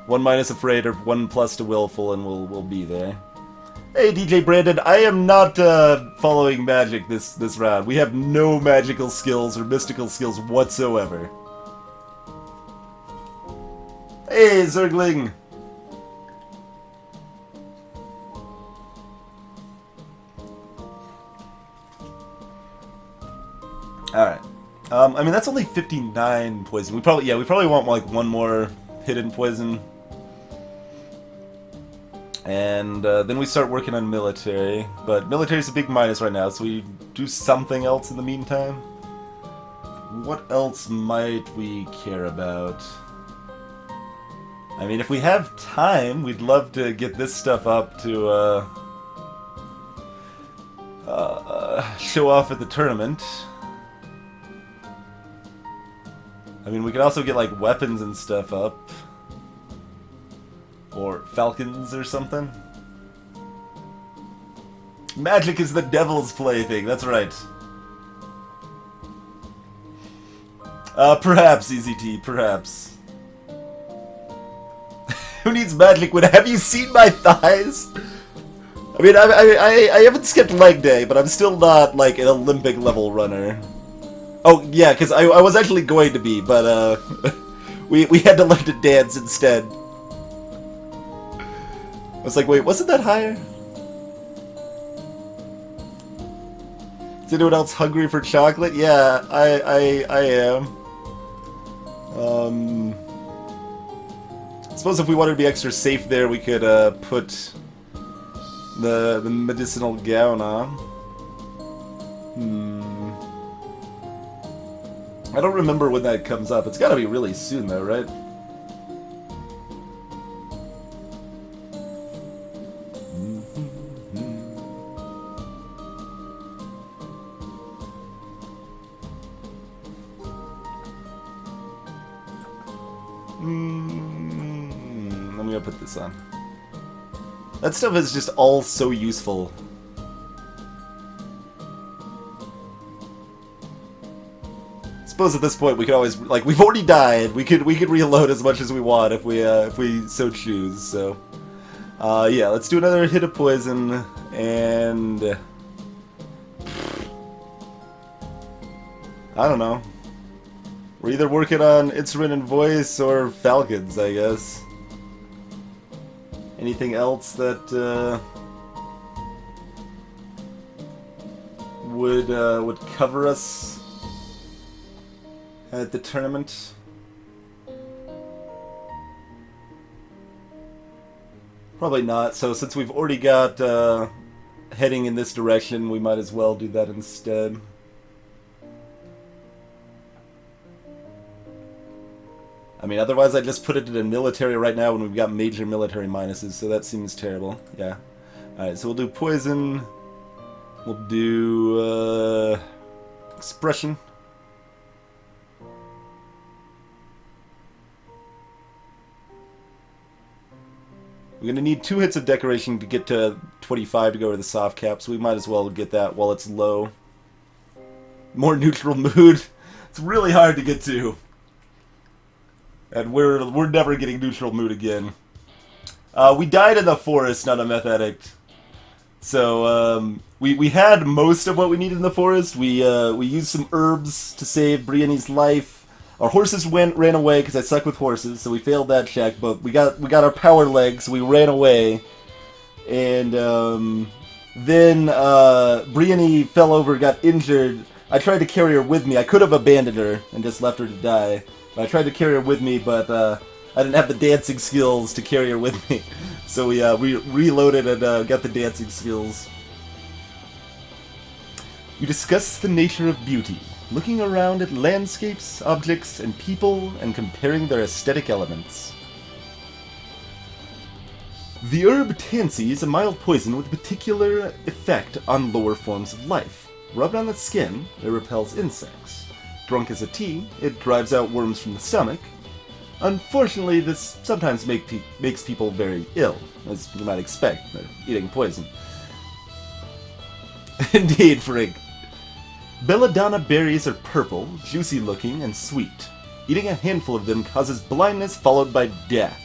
1 minus afraid or 1 plus to willful, and we'll be there. Hey, DJ Brandon, I am not following magic this round. We have no magical skills or mystical skills whatsoever. Hey, Zergling! Alright. I mean, that's only 59 poison. We probably want, like, 1 more hidden poison. And then we start working on military. But military's a big minus right now, so we do something else in the meantime. What else might we care about? I mean, if we have time, we'd love to get this stuff up to show off at the tournament. I mean, we could also get, like, weapons and stuff up. Or falcons or something. Magic is the devil's plaything, that's right. Perhaps, EZT, perhaps. Who needs magic when... Have you seen my thighs? I mean, I haven't skipped leg day, but I'm still not, like, an Olympic level runner. Oh, yeah, because I was actually going to be, but, we had to learn to dance instead. I was like, wait, wasn't that higher? Is anyone else hungry for chocolate? Yeah, I am. I suppose if we wanted to be extra safe there, we could, put the medicinal gown on. I don't remember when that comes up. It's gotta be really soon, though, right? I'm gonna put this on. That stuff is just all so useful. Suppose at this point we could always, like, we've already died. We could reload as much as we want if we so choose. So, yeah, let's do another hit of poison and I don't know. We're either working on instrument and voice or falcons, I guess. Anything else that would cover us at the tournament? Probably not. So since we've already got heading in this direction, we might as well do that instead. I mean, otherwise I'd just put it in the military right now when we've got major military minuses, so that seems terrible. Yeah. Alright, so we'll do poison. We'll do expression. We're going to need 2 hits of decoration to get to 25 to go to the soft cap, so we might as well get that while it's low. More neutral mood. It's really hard to get to. And we're never getting neutral mood again. We died in the forest, not a meth addict. So we had most of what we needed in the forest. We used some herbs to save Brianne's life. Our horses ran away because I suck with horses, so we failed that check. But we got our power legs, so we ran away. And then Brianne fell over, got injured. I tried to carry her with me. I could have abandoned her and just left her to die. I tried to carry her with me, but I didn't have the dancing skills to carry her with me. So we reloaded and got the dancing skills. You discuss the nature of beauty, looking around at landscapes, objects, and people, and comparing their aesthetic elements. The herb tansy is a mild poison with a particular effect on lower forms of life. Rubbed on the skin, it repels insects. Drunk as a tea, it drives out worms from the stomach. Unfortunately, this sometimes makes people very ill, as you might expect. They're eating poison. Indeed, Frigg. Belladonna berries are purple, juicy looking, and sweet. Eating a handful of them causes blindness followed by death.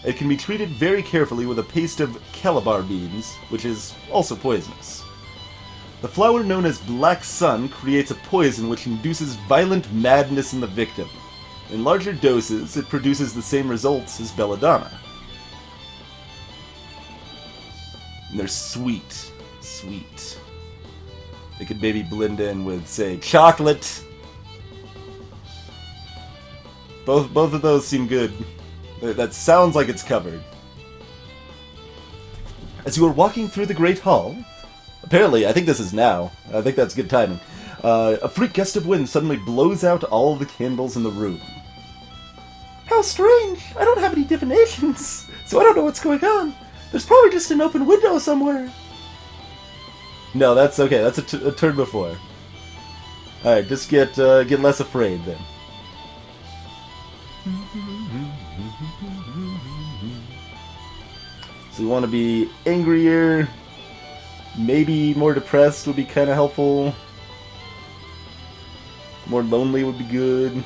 It can be treated very carefully with a paste of calabar beans, which is also poisonous. The flower known as Black Sun creates a poison which induces violent madness in the victim. In larger doses, it produces the same results as belladonna. And they're sweet. Sweet. They could maybe blend in with, say, chocolate. Both of those seem good. That sounds like it's covered. As you are walking through the Great Hall, apparently, I think this is now. I think that's good timing. A freak gust of wind suddenly blows out all the candles in the room. How strange! I don't have any divinations, so I don't know what's going on. There's probably just an open window somewhere. No, that's okay. That's a turn before. Alright, just get less afraid then. So you want to be angrier, maybe more depressed would be kind of helpful. More lonely would be good.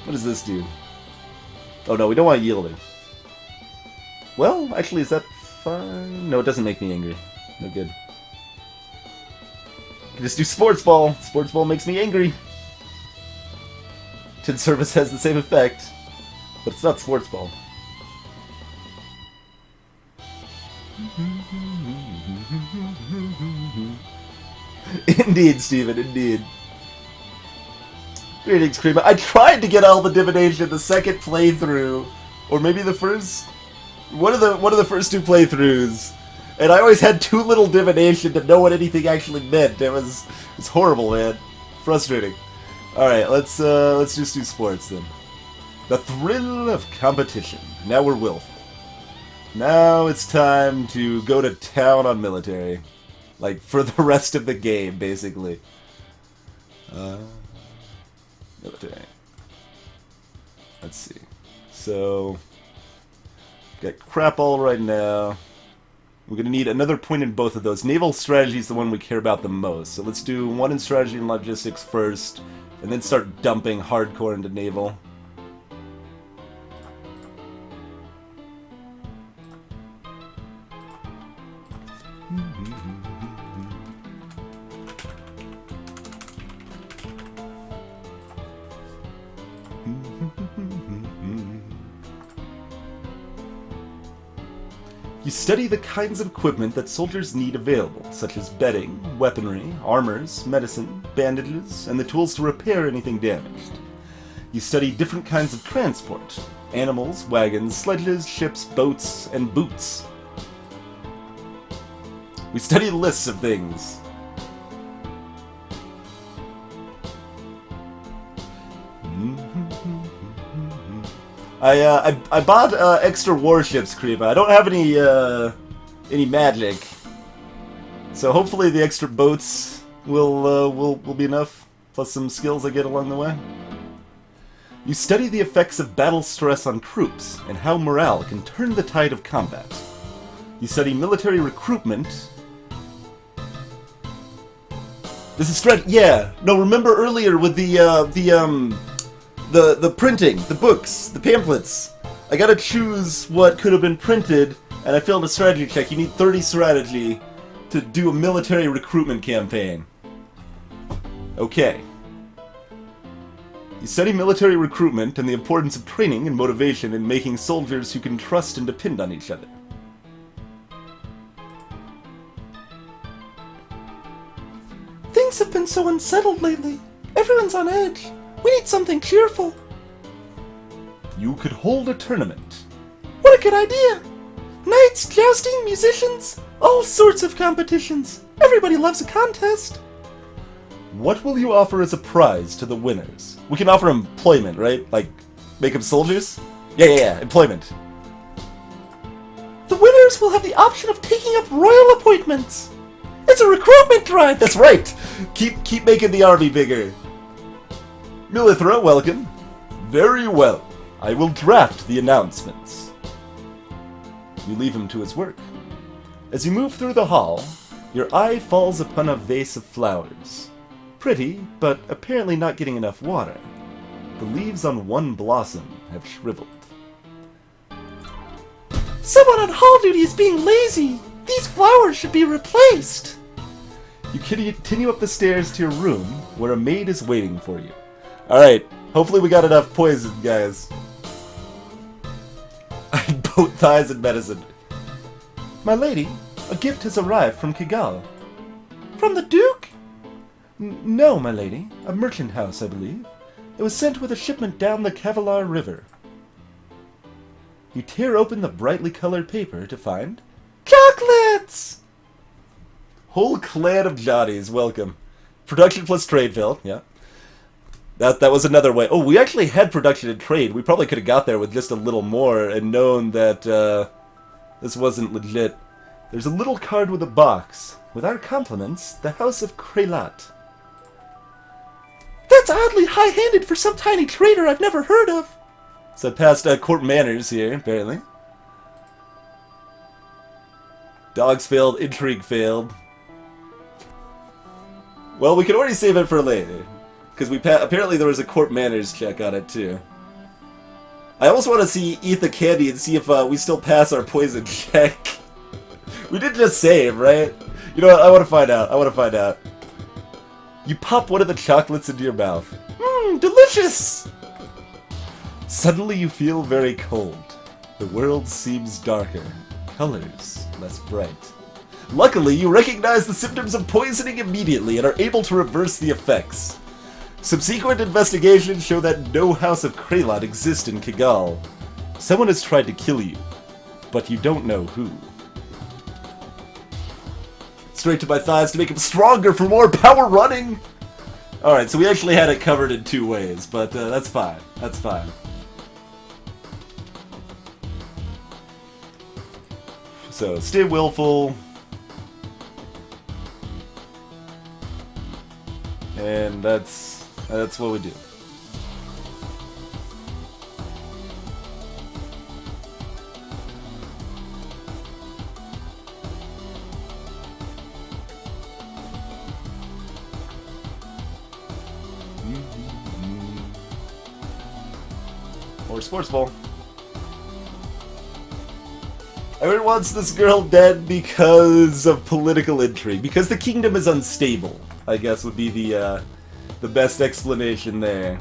What does this do? Oh no, we don't want yielding. Well, actually, is that fine? No, it doesn't make me angry. No good. I can just do sports ball. Sports ball makes me angry. Tin service has the same effect, but it's not sports ball. Indeed, Steven, indeed. Greetings, Creamer. I tried to get all the divination the second playthrough, or maybe the first. One of the first two playthroughs, and I always had too little divination to know what anything actually meant. It's horrible, man. Frustrating. All right, let's just do sports then. The thrill of competition. Now we're willful. Now it's time to go to town on military, like for the rest of the game, basically. Military. Let's see. So, got crap all right now. We're going to need another point in both of those. Naval strategy is the one we care about the most. So let's do one in strategy and logistics first, and then start dumping hardcore into naval. You study the kinds of equipment that soldiers need available, such as bedding, weaponry, armors, medicine, bandages, and the tools to repair anything damaged. You study different kinds of transport: animals, wagons, sledges, ships, boats, and boots. We study lists of things. I bought extra warships, Creepa. I don't have any magic, so hopefully the extra boats will be enough, plus some skills I get along the way. You study the effects of battle stress on troops and how morale can turn the tide of combat. You study military recruitment. This is yeah. No, remember earlier with the printing, the books, the pamphlets. I gotta choose what could have been printed, and I failed a strategy check. You need 30 strategy to do a military recruitment campaign. Okay. You study military recruitment and the importance of training and motivation in making soldiers who can trust and depend on each other. Things have been so unsettled lately. Everyone's on edge. We need something cheerful. You could hold a tournament. What a good idea! Knights, jousting, musicians, all sorts of competitions. Everybody loves a contest. What will you offer as a prize to the winners? We can offer employment, right? Like, make them soldiers? Yeah, employment. The winners will have the option of taking up royal appointments. It's a recruitment drive! That's right! Keep making the army bigger. Milithra, welcome. Very well. I will draft the announcements. You leave him to his work. As you move through the hall, your eye falls upon a vase of flowers. Pretty, but apparently not getting enough water. The leaves on one blossom have shriveled. Someone on hall duty is being lazy. These flowers should be replaced. You continue up the stairs to your room, where a maid is waiting for you. Alright, hopefully we got enough poison, guys. Both thighs and medicine. My lady, a gift has arrived from Kigal. From the Duke? No, my lady. A merchant house, I believe. It was sent with a shipment down the Kavalar River. You tear open the brightly colored paper to find... chocolates! Whole clan of Johnnies, welcome. Production plus trade, Phil, yeah. That was another way. Oh, we actually had production and trade. We probably could have got there with just a little more and known that this wasn't legit. There's a little card with a box. With our compliments, the House of Krelat. That's oddly high-handed for some tiny traitor I've never heard of. So I passed court manners here, apparently. Dogs failed, intrigue failed. Well, we can already save it for later. Because apparently there was a court manners check on it, too. I almost want to eat the candy and see if we still pass our poison check. We did just save, right? You know what? I want to find out. You pop one of the chocolates into your mouth. Mmm, delicious! Suddenly you feel very cold. The world seems darker. Colors less bright. Luckily, you recognize the symptoms of poisoning immediately and are able to reverse the effects. Subsequent investigations show that no House of Kraylon exists in Kigal. Someone has tried to kill you, but you don't know who. Straight to my thighs to make him stronger for more power running! Alright, so we actually had it covered in 2 ways, but that's fine. That's fine. So, stay willful. And that's what we do. Or sports ball. Everyone wants this girl dead because of political intrigue. Because the kingdom is unstable, I guess would be the best explanation there.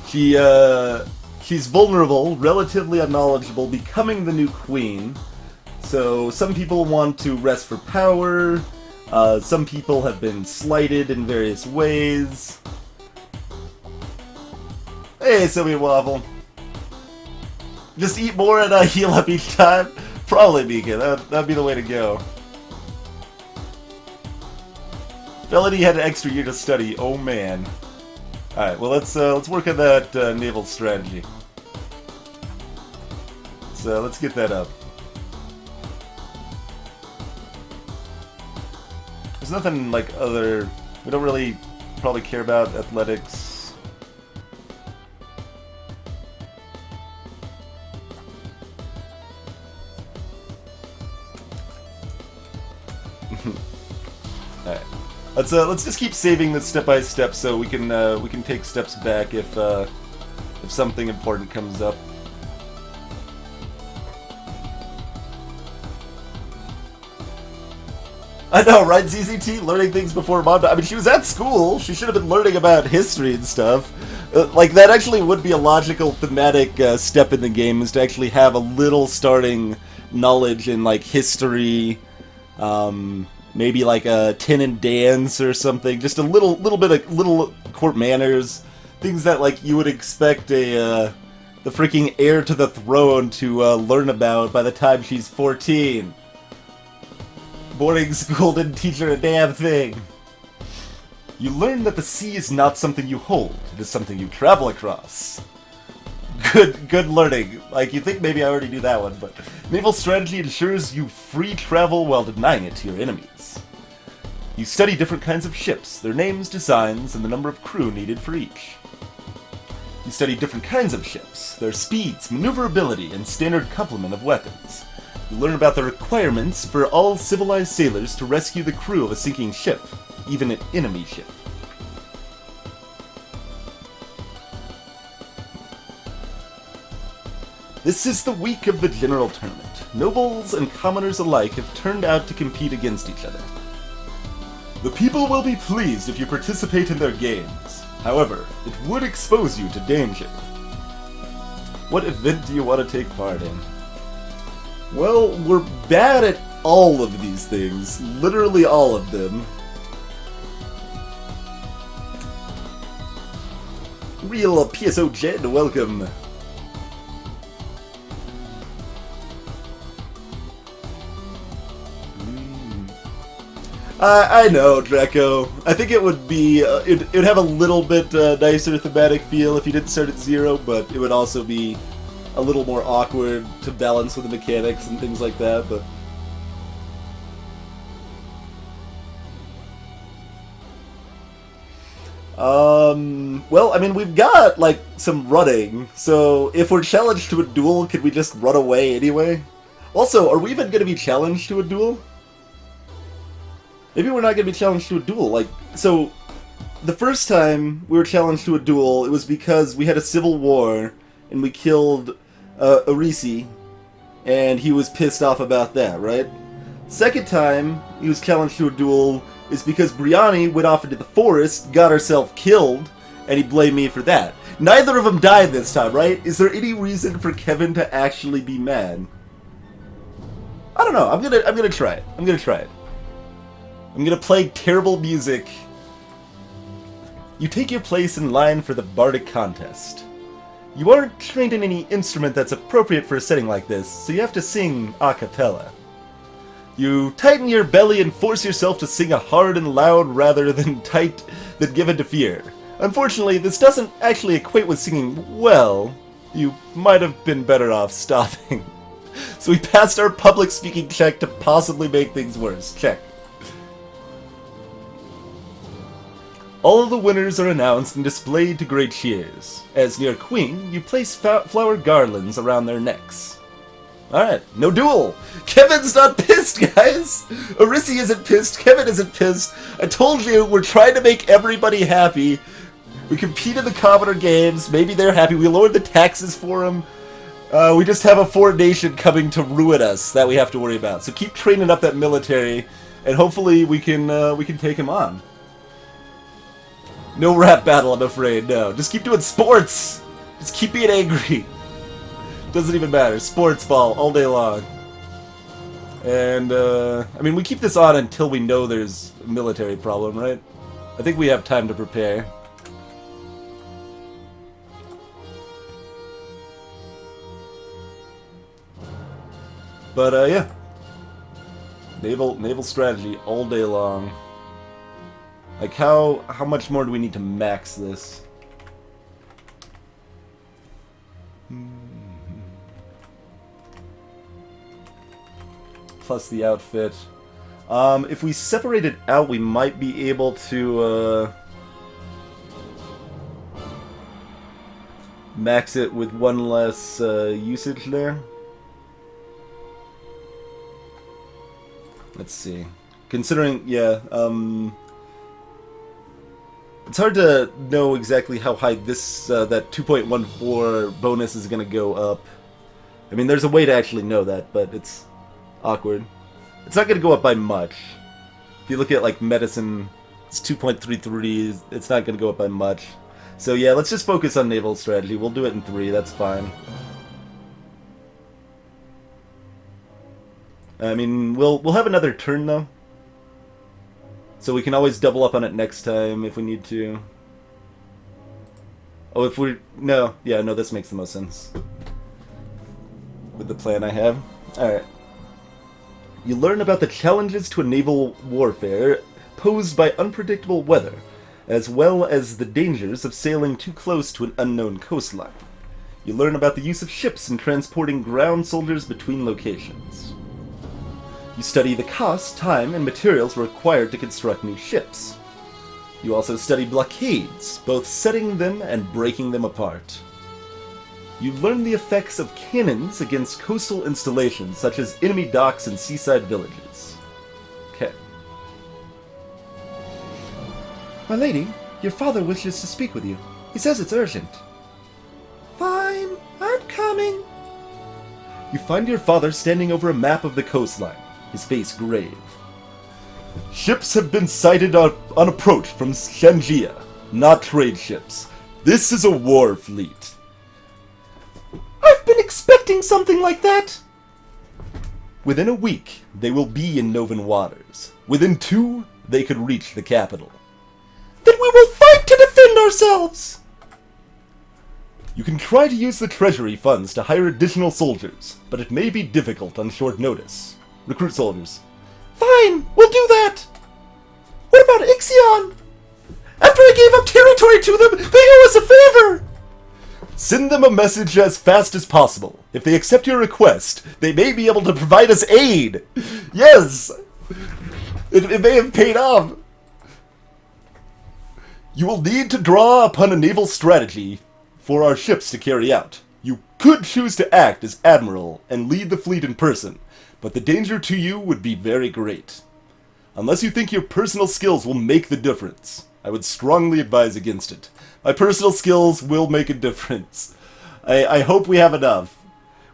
She's vulnerable, relatively unknowledgeable, becoming the new queen. So some people want to wrest for power. Some people have been slighted in various ways. Hey, Sylvia Waffle. Just eat more and heal up each time? Probably, Mika. That'd be the way to go. Felony had an extra year to study. Oh, man. Alright, well, let's work on that naval strategy. So, let's get that up. There's nothing, like, other... We don't really probably care about athletics. Alright. Let's just keep saving this step by step so we can take steps back if something important comes up. I know, right, ZZT? Learning things before mom. I mean, she was at school. She should have been learning about history and stuff. Like, that actually would be a logical thematic step in the game, is to actually have a little starting knowledge in, like, history, maybe like a tin and dance or something. Just a little bit of little court manners, things that like you would expect the freaking heir to the throne to learn about by the time she's 14. Boarding school didn't teach her a damn thing. You learn that the sea is not something you hold; it is something you travel across. Good learning. Like, you think maybe I already knew that one, but naval strategy ensures you free travel while denying it to your enemies. You study different kinds of ships, their names, designs, and the number of crew needed for each. You study different kinds of ships, their speeds, maneuverability, and standard complement of weapons. You learn about the requirements for all civilized sailors to rescue the crew of a sinking ship, even an enemy ship. This is the week of the general tournament. Nobles and commoners alike have turned out to compete against each other. The people will be pleased if you participate in their games. However, it would expose you to danger. What event do you want to take part in? Well, we're bad at all of these things. Literally all of them. Real PSO Jed, welcome. I know, Draco. I think it would be, it'd have a little bit nicer thematic feel if you didn't start at 0, but it would also be a little more awkward to balance with the mechanics and things like that, but... Well, I mean, we've got, like, some running, so if we're challenged to a duel, could we just run away anyway? Also, are we even gonna be challenged to a duel? Maybe we're not gonna be challenged to a duel, like, so... The first time we were challenged to a duel, it was because we had a civil war, and we killed, Orisi, and he was pissed off about that, right? Second time he was challenged to a duel is because Brianni went off into the forest, got herself killed, and he blamed me for that. Neither of them died this time, right? Is there any reason for Kevin to actually be mad? I don't know. I'm gonna try it. I'm gonna play terrible music. You take your place in line for the bardic contest. You aren't trained in any instrument that's appropriate for a setting like this, so you have to sing a cappella. You tighten your belly and force yourself to sing a hard and loud rather than given to fear. Unfortunately, this doesn't actually equate with singing well. You might have been better off stopping. So we passed our public speaking check to possibly make things worse. Check. All of the winners are announced and displayed to great cheers. As near Queen, you place flower garlands around their necks. Alright, no duel! Kevin's not pissed, guys! Orisi isn't pissed, Kevin isn't pissed. I told you, we're trying to make everybody happy. We compete in the Commoner Games, maybe they're happy. We lowered the taxes for them. We just have a foreign nation coming to ruin us that we have to worry about. So keep training up that military, and hopefully we can take him on. No rap battle, I'm afraid, no. Just keep doing sports! Just keep being angry. Doesn't even matter. Sports ball all day long. And, I mean, we keep this on until we know there's a military problem, right? I think we have time to prepare. But, yeah. Naval strategy all day long. Like, how much more do we need to max this? Plus the outfit. If we separate it out, we might be able to max it with one less usage there. Let's see. Considering, yeah, it's hard to know exactly how high this that 2.14 bonus is going to go up. I mean, there's a way to actually know that, but it's awkward. It's not going to go up by much. If you look at, like, medicine, it's 2.33. It's not going to go up by much. So, yeah, let's just focus on naval strategy. We'll do it in 3. That's fine. I mean, we'll have another turn, though. So we can always double up on it next time if we need to. Oh, if we're... No. Yeah, no, this makes the most sense. With the plan I have. Alright. You learn about the challenges to a naval warfare posed by unpredictable weather, as well as the dangers of sailing too close to an unknown coastline. You learn about the use of ships in transporting ground soldiers between locations. You study the cost, time, and materials required to construct new ships. You also study blockades, both setting them and breaking them apart. You learn the effects of cannons against coastal installations, such as enemy docks and seaside villages. Okay. My lady, your father wishes to speak with you. He says it's urgent. Fine, I'm coming. You find your father standing over a map of the coastline, his face grave. Ships have been sighted on approach from Shanjia, not trade ships. This is a war fleet. I've been expecting something like that! Within a week, they will be in Novan waters. Within 2, they could reach the capital. Then we will fight to defend ourselves! You can try to use the treasury funds to hire additional soldiers, but it may be difficult on short notice. Recruit soldiers. Fine, we'll do that! What about Ixion? After I gave up territory to them, they owe us a favor! Send them a message as fast as possible. If they accept your request, they may be able to provide us aid. Yes! It may have paid off. You will need to draw upon a naval strategy for our ships to carry out. You could choose to act as admiral and lead the fleet in person, but the danger to you would be very great. Unless you think your personal skills will make the difference, I would strongly advise against it. My personal skills will make a difference. I hope we have enough.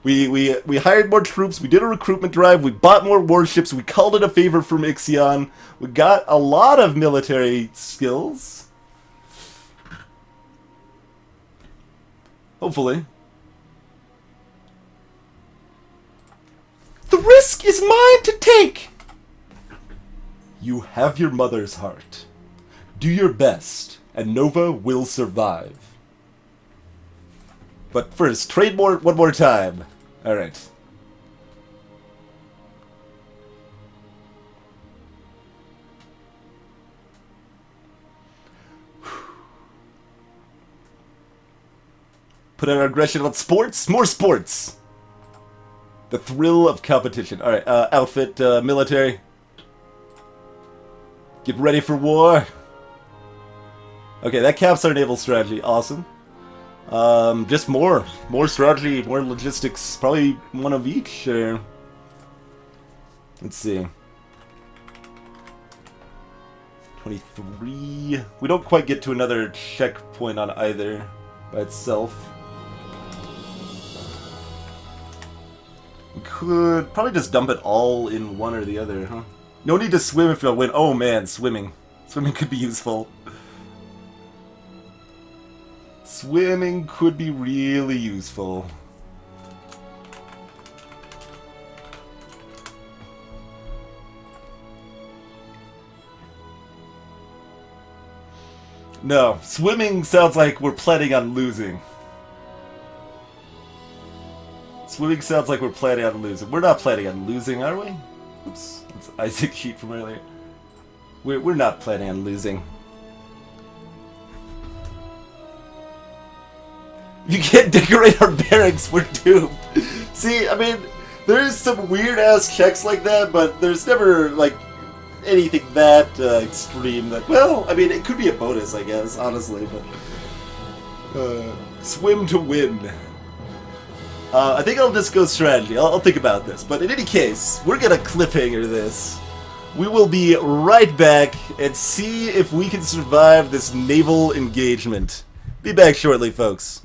We hired more troops, we did a recruitment drive, we bought more warships, we called it a favor from Ixion, we got a lot of military skills. Hopefully. The risk is mine to take! You have your mother's heart. Do your best, and Nova will survive. But first, trade one more time. Alright. Put our aggression on sports? More sports! The thrill of competition. Alright, outfit, military. Get ready for war. Okay, that caps our naval strategy. Awesome. Just more strategy, more logistics. Probably one of each. Let's see. 23. We don't quite get to another checkpoint on either by itself. We could probably just dump it all in one or the other, huh? No need to swim if you'll win. Oh man, swimming. Swimming could be useful. Swimming could be really useful. No, swimming sounds like we're planning on losing. Swimming sounds like we're planning on losing. We're not planning on losing, are we? Oops, that's Isaac sheet from earlier. We're not planning on losing. If you can't decorate our barracks, we're doomed. See, I mean, there's some weird-ass checks like that, but there's never, like, anything that extreme that... Well, I mean, it could be a bonus, I guess, honestly, but... swim to win. I think I'll just go strategy. I'll think about this. But in any case, we're gonna cliffhanger this. We will be right back and see if we can survive this naval engagement. Be back shortly, folks.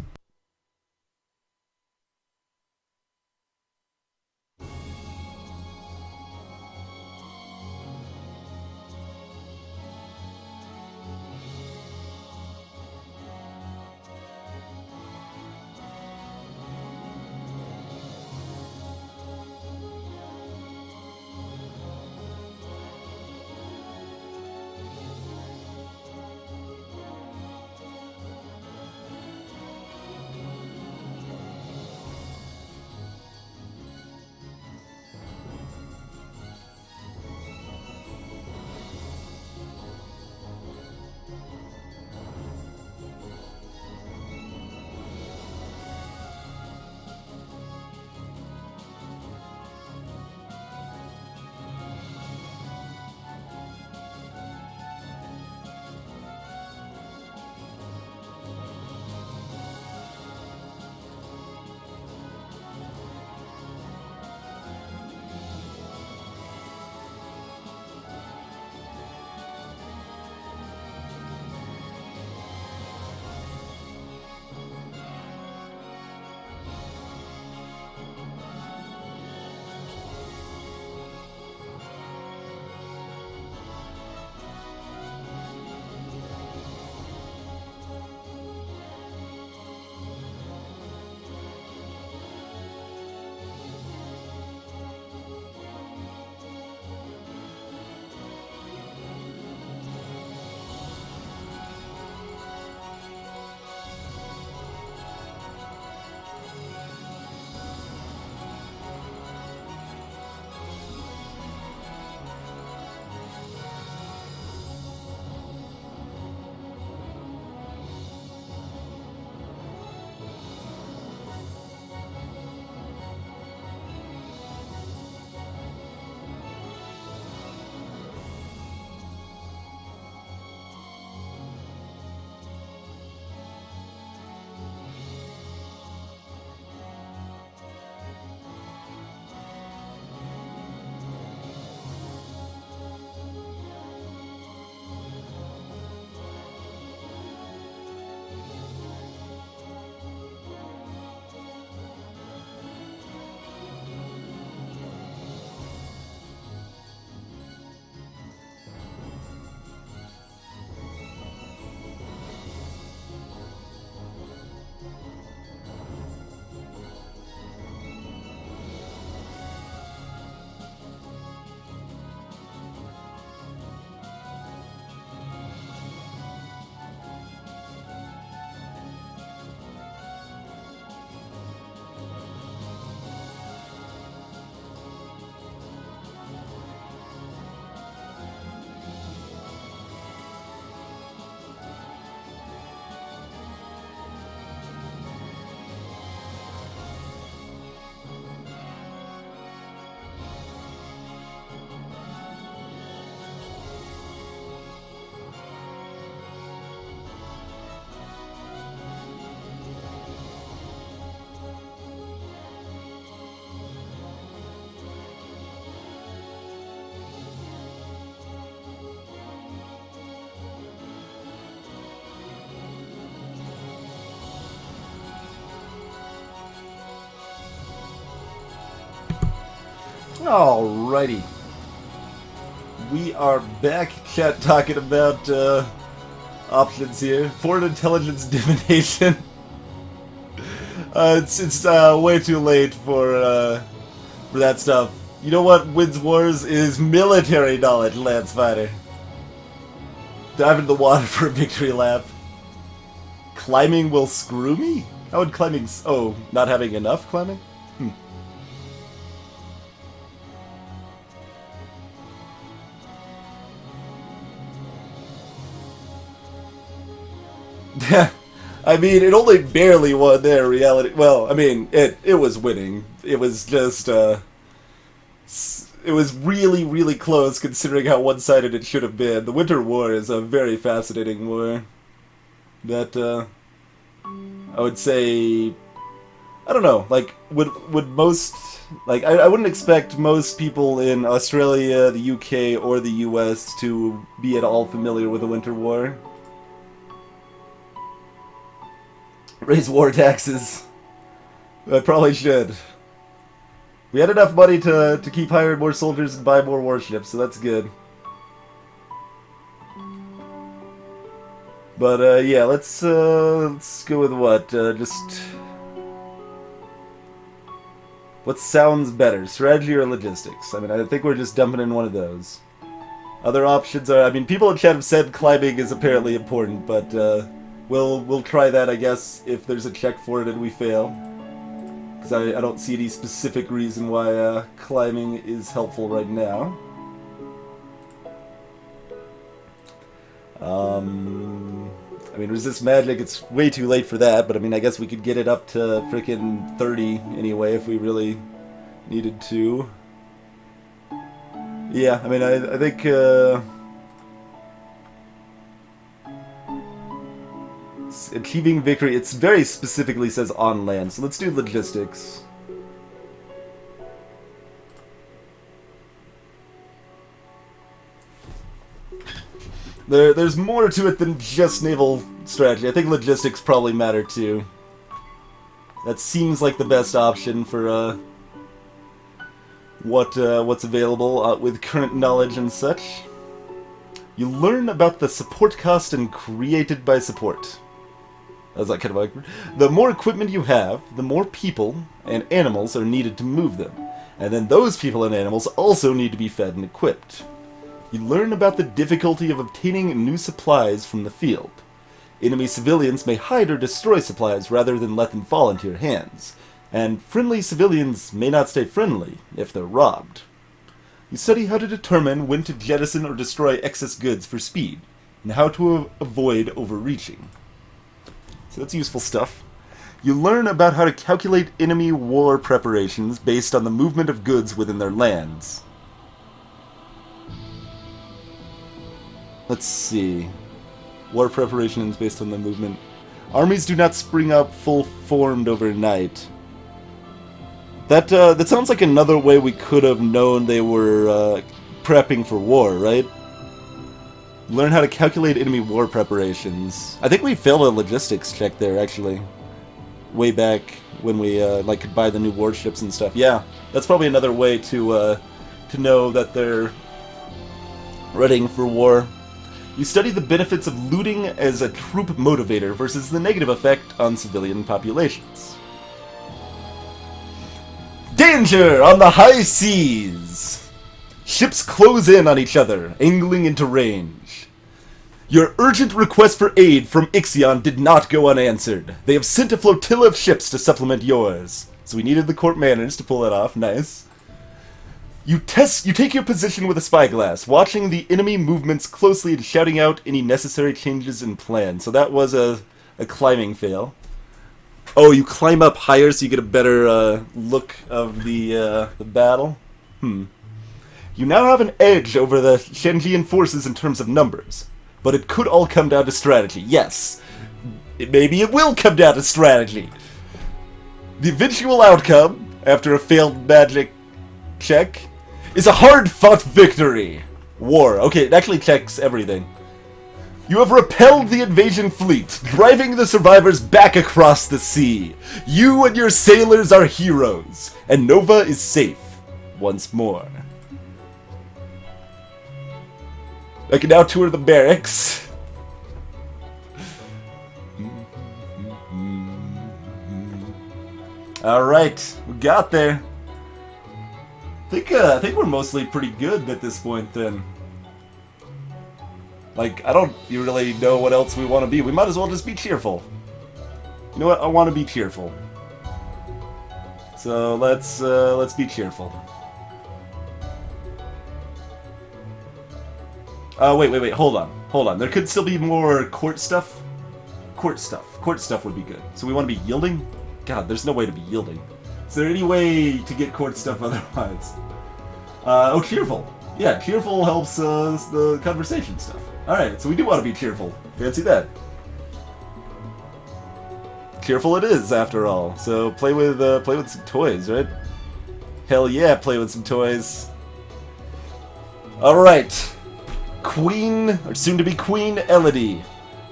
Alrighty. We are back, chat, talking about options here. Foreign intelligence divination. It's way too late for that stuff. You know what wins wars is military knowledge, Lance Fighter. Dive into the water for a victory lap. Climbing will screw me? How would climbing... Oh, not having enough climbing? I mean, it only barely won there, reality. Well, I mean, it was winning. It was just, it was really, really close considering how one-sided it should have been. The Winter War is a very fascinating war. That, I would say, I don't know, like, would most, like, I wouldn't expect most people in Australia, the UK, or the US to be at all familiar with the Winter War. Raise war taxes. I probably should. We had enough money to keep hiring more soldiers and buy more warships, so that's good. But yeah, let's go with what? Just what sounds better, strategy or logistics? I mean, I think we're just dumping in one of those. Other options are, I mean, people in chat have said climbing is apparently important, but we'll try that, I guess, if there's a check for it and we fail. Because I don't see any specific reason why climbing is helpful right now. I mean, resist magic, it's way too late for that, but I mean, I guess we could get it up to frickin' 30 anyway if we really needed to. Yeah, I mean, I think, achieving victory, it very specifically says on land, so let's do logistics. There's more to it than just naval strategy. I think logistics probably matter too. That seems like the best option for what's available with current knowledge and such. You learn about the support cost and created by support. That's like kind of like, the more equipment you have, the more people and animals are needed to move them, and then those people and animals also need to be fed and equipped. You learn about the difficulty of obtaining new supplies from the field. Enemy civilians may hide or destroy supplies rather than let them fall into your hands, and friendly civilians may not stay friendly if they're robbed. You study how to determine when to jettison or destroy excess goods for speed, and how to avoid overreaching. So that's useful stuff. You learn about how to calculate enemy war preparations based on the movement of goods within their lands. Let's see. War preparations based on the movement. Armies do not spring up full-formed overnight. That sounds like another way we could have known they were prepping for war, right? Learn how to calculate enemy war preparations. I think we failed a logistics check there, actually. Way back when we like could buy the new warships and stuff. Yeah, that's probably another way to know that they're readying for war. You study the benefits of looting as a troop motivator versus the negative effect on civilian populations. Danger on the high seas! Ships close in on each other, angling into range. Your urgent request for aid from Ixion did not go unanswered. They have sent a flotilla of ships to supplement yours. So we needed the court manners to pull that off, nice. You take your position with a spyglass, watching the enemy movements closely and shouting out any necessary changes in plan. So that was a climbing fail. Oh, you climb up higher so you get a better look of the battle? You now have an edge over the Shenjian forces in terms of numbers. But it could all come down to strategy. Yes, maybe it will come down to strategy. The eventual outcome, after a failed magic check, is a hard-fought victory. War. Okay, it actually checks everything. You have repelled the invasion fleet, driving the survivors back across the sea. You and your sailors are heroes, and Nova is safe. once more. I can now tour the barracks. Alright, we got there. I think we're mostly pretty good at this point then. Like, I don't really know what else we want to be. We might as well just be cheerful. You know what? I want to be cheerful. So let's be cheerful. Wait, hold on. There could still be more court stuff. Court stuff would be good. So we want to be yielding? God, there's no way to be yielding. Is there any way to get court stuff otherwise? Cheerful. Yeah, cheerful helps the conversation stuff. Alright, so we do want to be cheerful. Fancy that. Cheerful it is, after all. So play with some toys, right? Hell yeah, play with some toys. Alright. Queen, or soon-to-be Queen Elodie.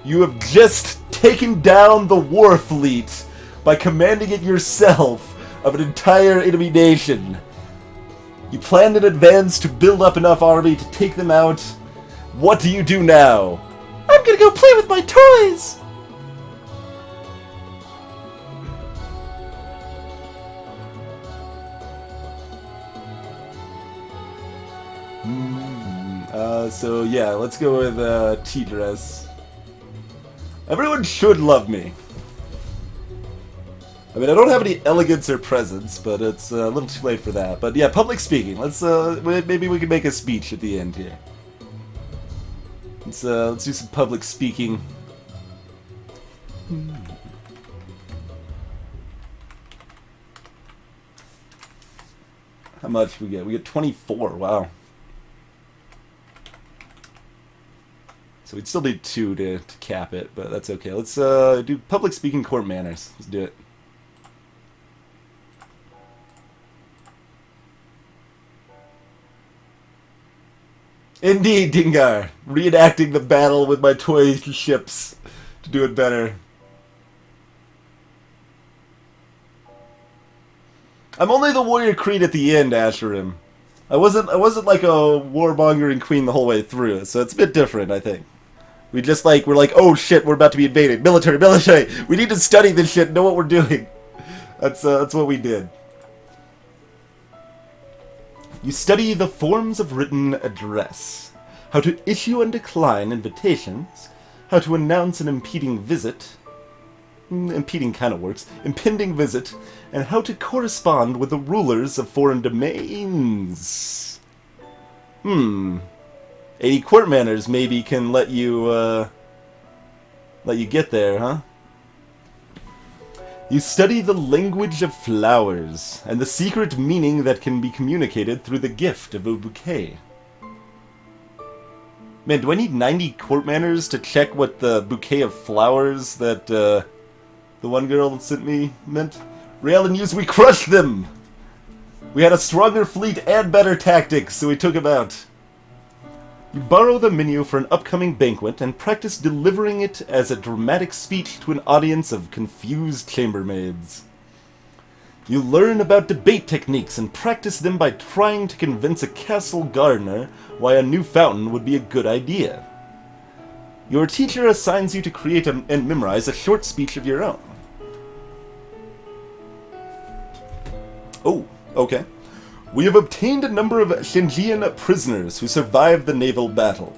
You have just taken down the war fleet by commanding it yourself of an entire enemy nation. You planned in advance to build up enough army to take them out. What do you do now? I'm gonna go play with my toys! So yeah, let's go with T-Dress. Everyone should love me. I mean, I don't have any elegance or presence, but it's a little too late for that. But yeah, public speaking. Let's maybe we can make a speech at the end here. Let's do some public speaking. How much we get? We get 24. Wow. So we'd still need 2 to cap it, but that's okay. Let's do public speaking court manners. Let's do it. Indeed, Dingar. Reenacting the battle with my toy ships to do it better. I'm only the warrior creed at the end, Asherim. I wasn't like a warmongering queen the whole way through, so it's a bit different, I think. We're like, oh shit, we're about to be invaded. Military. We need to study this shit, know what we're doing. That's what we did. You study the forms of written address, how to issue and decline invitations, how to announce an impeding visit, impeding kind of works, impending visit, and how to correspond with the rulers of foreign domains. 80 court manners maybe can let you get there, huh? You study the language of flowers, and the secret meaning that can be communicated through the gift of a bouquet. Man, do I need 90 court manners to check what the bouquet of flowers that the one girl sent me meant? Rail and use, we crushed them! We had a stronger fleet and better tactics, so we took them out. You borrow the menu for an upcoming banquet and practice delivering it as a dramatic speech to an audience of confused chambermaids. You learn about debate techniques and practice them by trying to convince a castle gardener why a new fountain would be a good idea. Your teacher assigns you to create and memorize a short speech of your own. Oh, okay. We have obtained a number of Shinjian prisoners who survived the naval battle.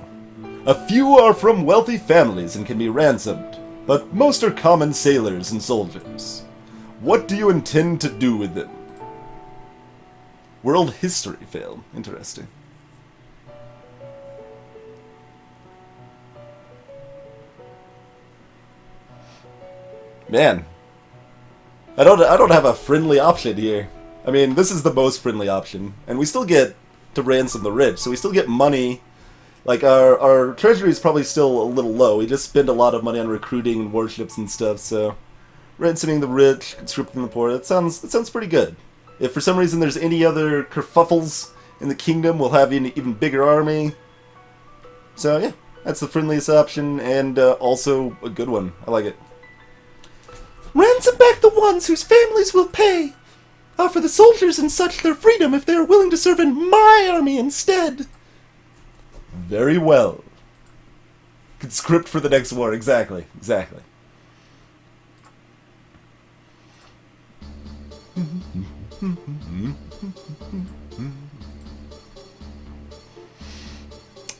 A few are from wealthy families and can be ransomed, but most are common sailors and soldiers. What do you intend to do with them? World history fail. Interesting. Man, I don't have a friendly option here. I mean, this is the most friendly option, and we still get to ransom the rich, so we still get money. Like, our treasury is probably still a little low. We just spend a lot of money on recruiting and warships and stuff, so ransoming the rich, conscripting the poor, that sounds pretty good. If for some reason there's any other kerfuffles in the kingdom, we'll have an even bigger army. So, yeah, that's the friendliest option, and also a good one. I like it. Ransom back the ones whose families will pay. Offer the soldiers and such their freedom if they are willing to serve in my army instead. Very well. Conscript for the next war. Exactly.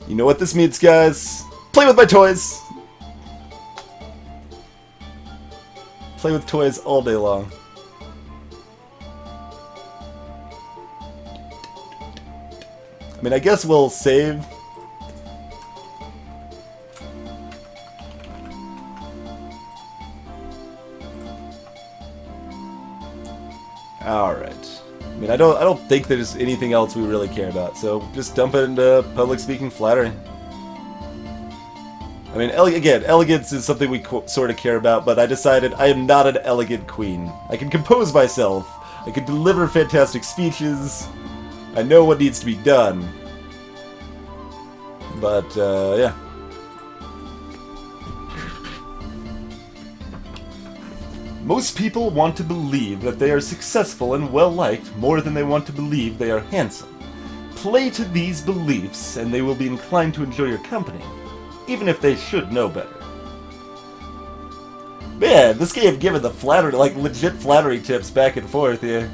You know what this means, guys? Play with my toys! Play with toys all day long. I mean, I guess we'll save. Alright. I mean, I don't think there's anything else we really care about, so just dump it into public speaking flattery. I mean, again, elegance is something we sort of care about, but I decided I am not an elegant queen. I can compose myself, I can deliver fantastic speeches, I know what needs to be done. But, yeah. Most people want to believe that they are successful and well-liked more than they want to believe they are handsome. Play to these beliefs, and they will be inclined to enjoy your company, even if they should know better. Man, this game giving the flattery, like, legit flattery tips back and forth here.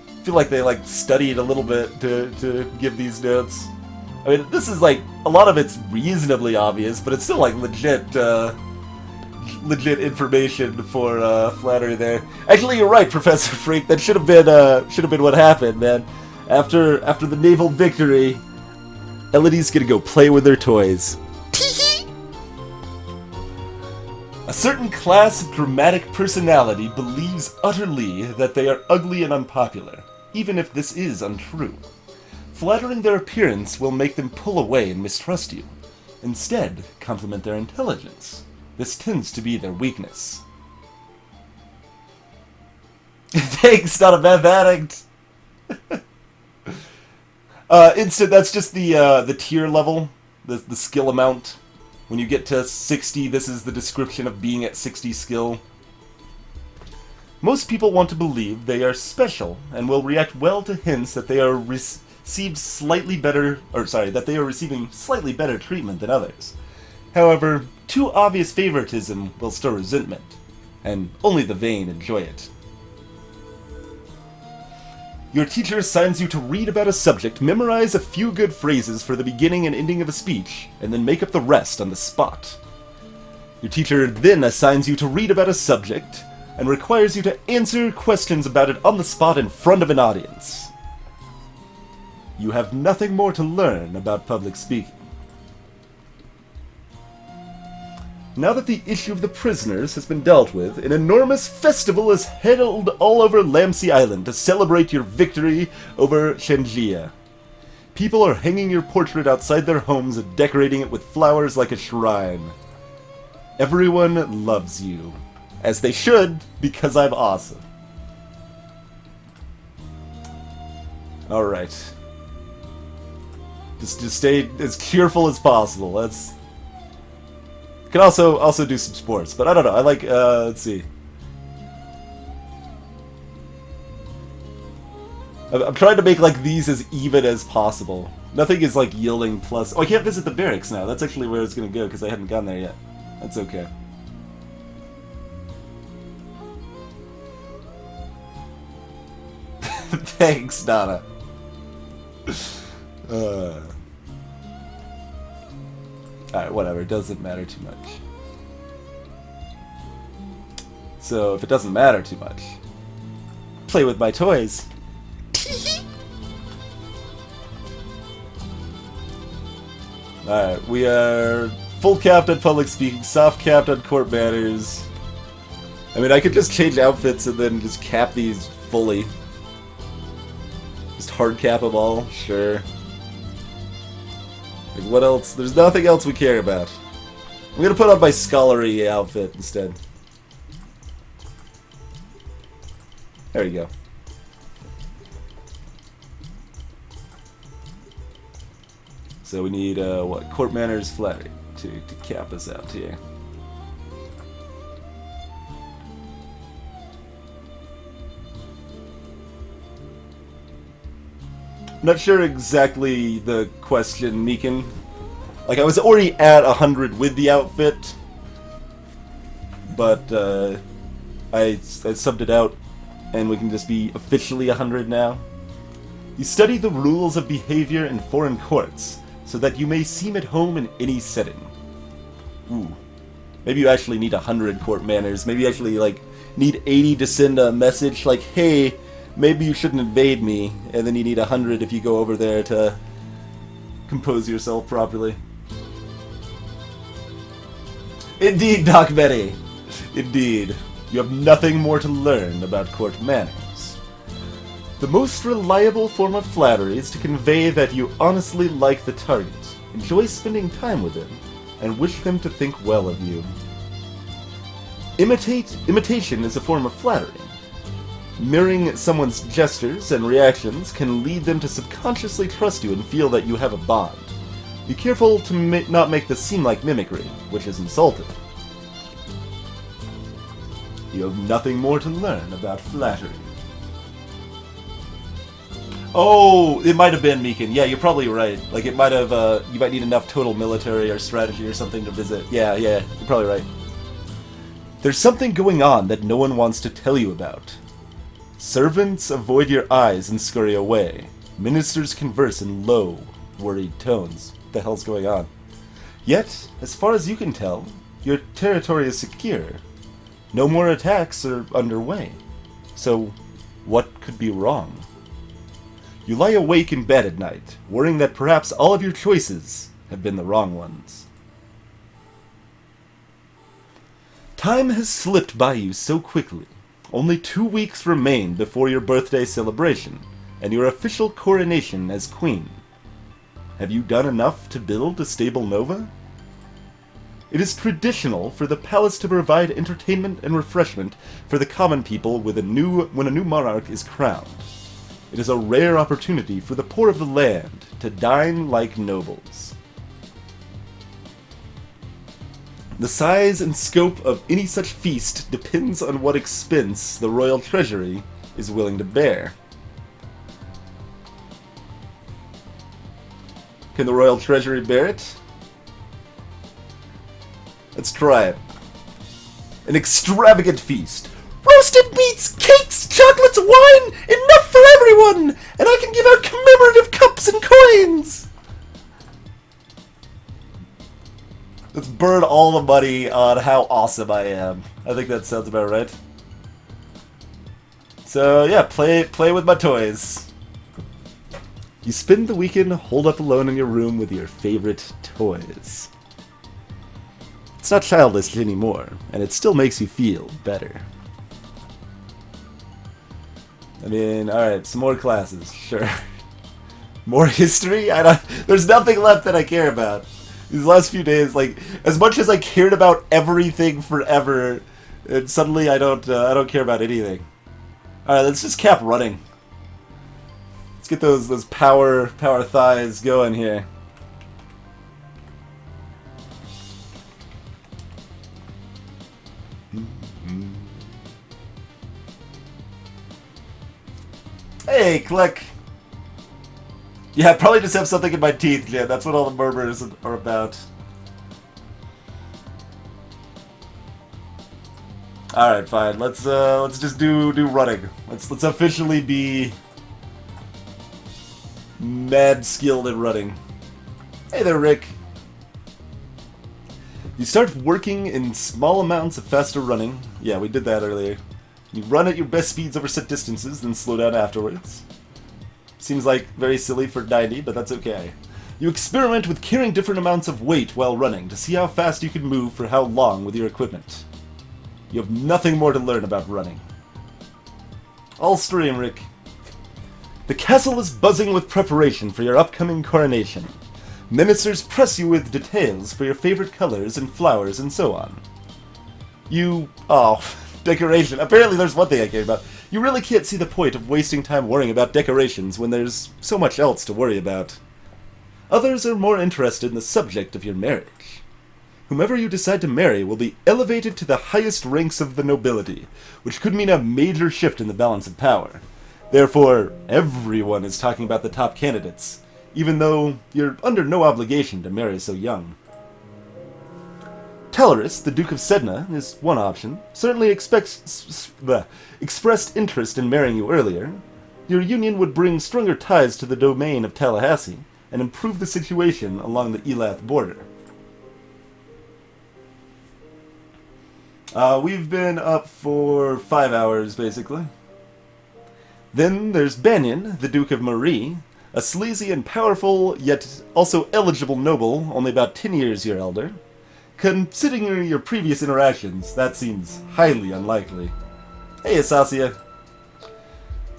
I feel like they, like, studied a little bit to give these notes. I mean, this is, like, a lot of it's reasonably obvious, but it's still, like, legit information for flattery there. Actually, you're right, Professor Freak. That should have been what happened, man. After the naval victory, Elodie's gonna go play with their toys. A certain class of dramatic personality believes utterly that they are ugly and unpopular, even if this is untrue. Flattering their appearance will make them pull away and mistrust you. Instead, compliment their intelligence. This tends to be their weakness. Thanks, not a mathematics. Instant, that's just the tier level, the skill amount. When you get to 60, this is the description of being at 60 skill. Most people want to believe they are special and will react well to hints that they are receiving slightly better treatment than others. However, too obvious favoritism will stir resentment, and only the vain enjoy it. Your teacher assigns you to read about a subject, memorize a few good phrases for the beginning and ending of a speech, and then make up the rest on the spot. Your teacher then assigns you to read about a subject, and requires you to answer questions about it on the spot in front of an audience. You have nothing more to learn about public speaking. Now that the issue of the prisoners has been dealt with, an enormous festival is held all over Lamsey Island to celebrate your victory over Shenjia. People are hanging your portrait outside their homes and decorating it with flowers like a shrine. Everyone loves you. As they should, because I'm awesome. Alright. Just stay as cheerful as possible. That's... Can also do some sports, but I don't know. I like, let's see. I'm trying to make, like, these as even as possible. Nothing is, like, yielding plus... Oh, I can't visit the barracks now. That's actually where I was going to go, because I hadn't gone there yet. That's okay. Thanks, Donna. Alright, whatever. It doesn't matter too much. So, if it doesn't matter too much, play with my toys. Alright, we are full capped on public speaking, soft capped on court manners. I mean, I could just change outfits and then just cap these fully. Just hard cap them all, sure. Like, what else? There's nothing else we care about. I'm gonna put on my scholarly outfit instead. There you go. So we need, what? Court manners flattery to cap us out here. Not sure exactly the question, Meekin. Like, I was already at 100 with the outfit, but I subbed it out, and we can just be officially 100 now. You study the rules of behavior in foreign courts, so that you may seem at home in any setting. Ooh. Maybe you actually need 100 court manners. Maybe you actually, like, need 80 to send a message like, hey, maybe you shouldn't invade me, and then you need 100 if you go over there to compose yourself properly. Indeed, Doc Betty. Indeed. You have nothing more to learn about court manners. The most reliable form of flattery is to convey that you honestly like the target, enjoy spending time with them, and wish them to think well of you. Imitation is a form of flattery. Mirroring someone's gestures and reactions can lead them to subconsciously trust you and feel that you have a bond. Be careful to not make this seem like mimicry, which is insulting. You have nothing more to learn about flattery. Oh, it might have been Meekin. Yeah, you're probably right. Like, it might have, you might need enough total military or strategy or something to visit. Yeah, you're probably right. There's something going on that no one wants to tell you about. Servants avoid your eyes and scurry away. Ministers converse in low, worried tones. What the hell's going on? Yet, as far as you can tell, your territory is secure. No more attacks are underway. So, what could be wrong? You lie awake in bed at night, worrying that perhaps all of your choices have been the wrong ones. Time has slipped by you so quickly. Only 2 weeks remain before your birthday celebration, and your official coronation as queen. Have you done enough to build a stable nova? It is traditional for the palace to provide entertainment and refreshment for the common people when a new monarch is crowned. It is a rare opportunity for the poor of the land to dine like nobles. The size and scope of any such feast depends on what expense the royal treasury is willing to bear. Can the royal treasury bear it? Let's try it. An extravagant feast. Roasted meats, cakes, chocolates, wine, enough for everyone! And I can give out commemorative cups and coins! Let's burn all the money on how awesome I am. I think that sounds about right. So yeah, play with my toys. You spend the weekend holed up alone in your room with your favorite toys. It's not childish anymore, and it still makes you feel better. I mean, alright, some more classes, sure. More history? There's nothing left that I care about. These last few days, like, as much as I cared about everything forever, and suddenly I don't care about anything. Alright, let's just cap running. Let's get those power thighs going here. Hey, click. Yeah, I probably just have something in my teeth, Jen. That's what all the murmurs are about. Alright, fine. Let's just do running. Let's officially be mad skilled at running. Hey there, Rick. You start working in small amounts of faster running. Yeah, we did that earlier. You run at your best speeds over set distances, then slow down afterwards. Seems like very silly for 90, but that's okay. You experiment with carrying different amounts of weight while running to see how fast you can move for how long with your equipment. You have nothing more to learn about running. All stream, Rick. The castle is buzzing with preparation for your upcoming coronation. Ministers press you with details for your favorite colors and flowers and so on. Decoration. Apparently there's one thing I care about. You really can't see the point of wasting time worrying about decorations when there's so much else to worry about. Others are more interested in the subject of your marriage. Whomever you decide to marry will be elevated to the highest ranks of the nobility, which could mean a major shift in the balance of power. Therefore, everyone is talking about the top candidates, even though you're under no obligation to marry so young. Teleris, the Duke of Sedna, is one option. Certainly expressed interest in marrying you earlier. Your union would bring stronger ties to the domain of Tallahassee and improve the situation along the Elath border. We've been up for 5 hours, basically. Then there's Banyan, the Duke of Marie, a sleazy and powerful, yet also eligible noble, only about 10 years your elder. Considering your previous interactions, that seems highly unlikely. Hey, Asasia.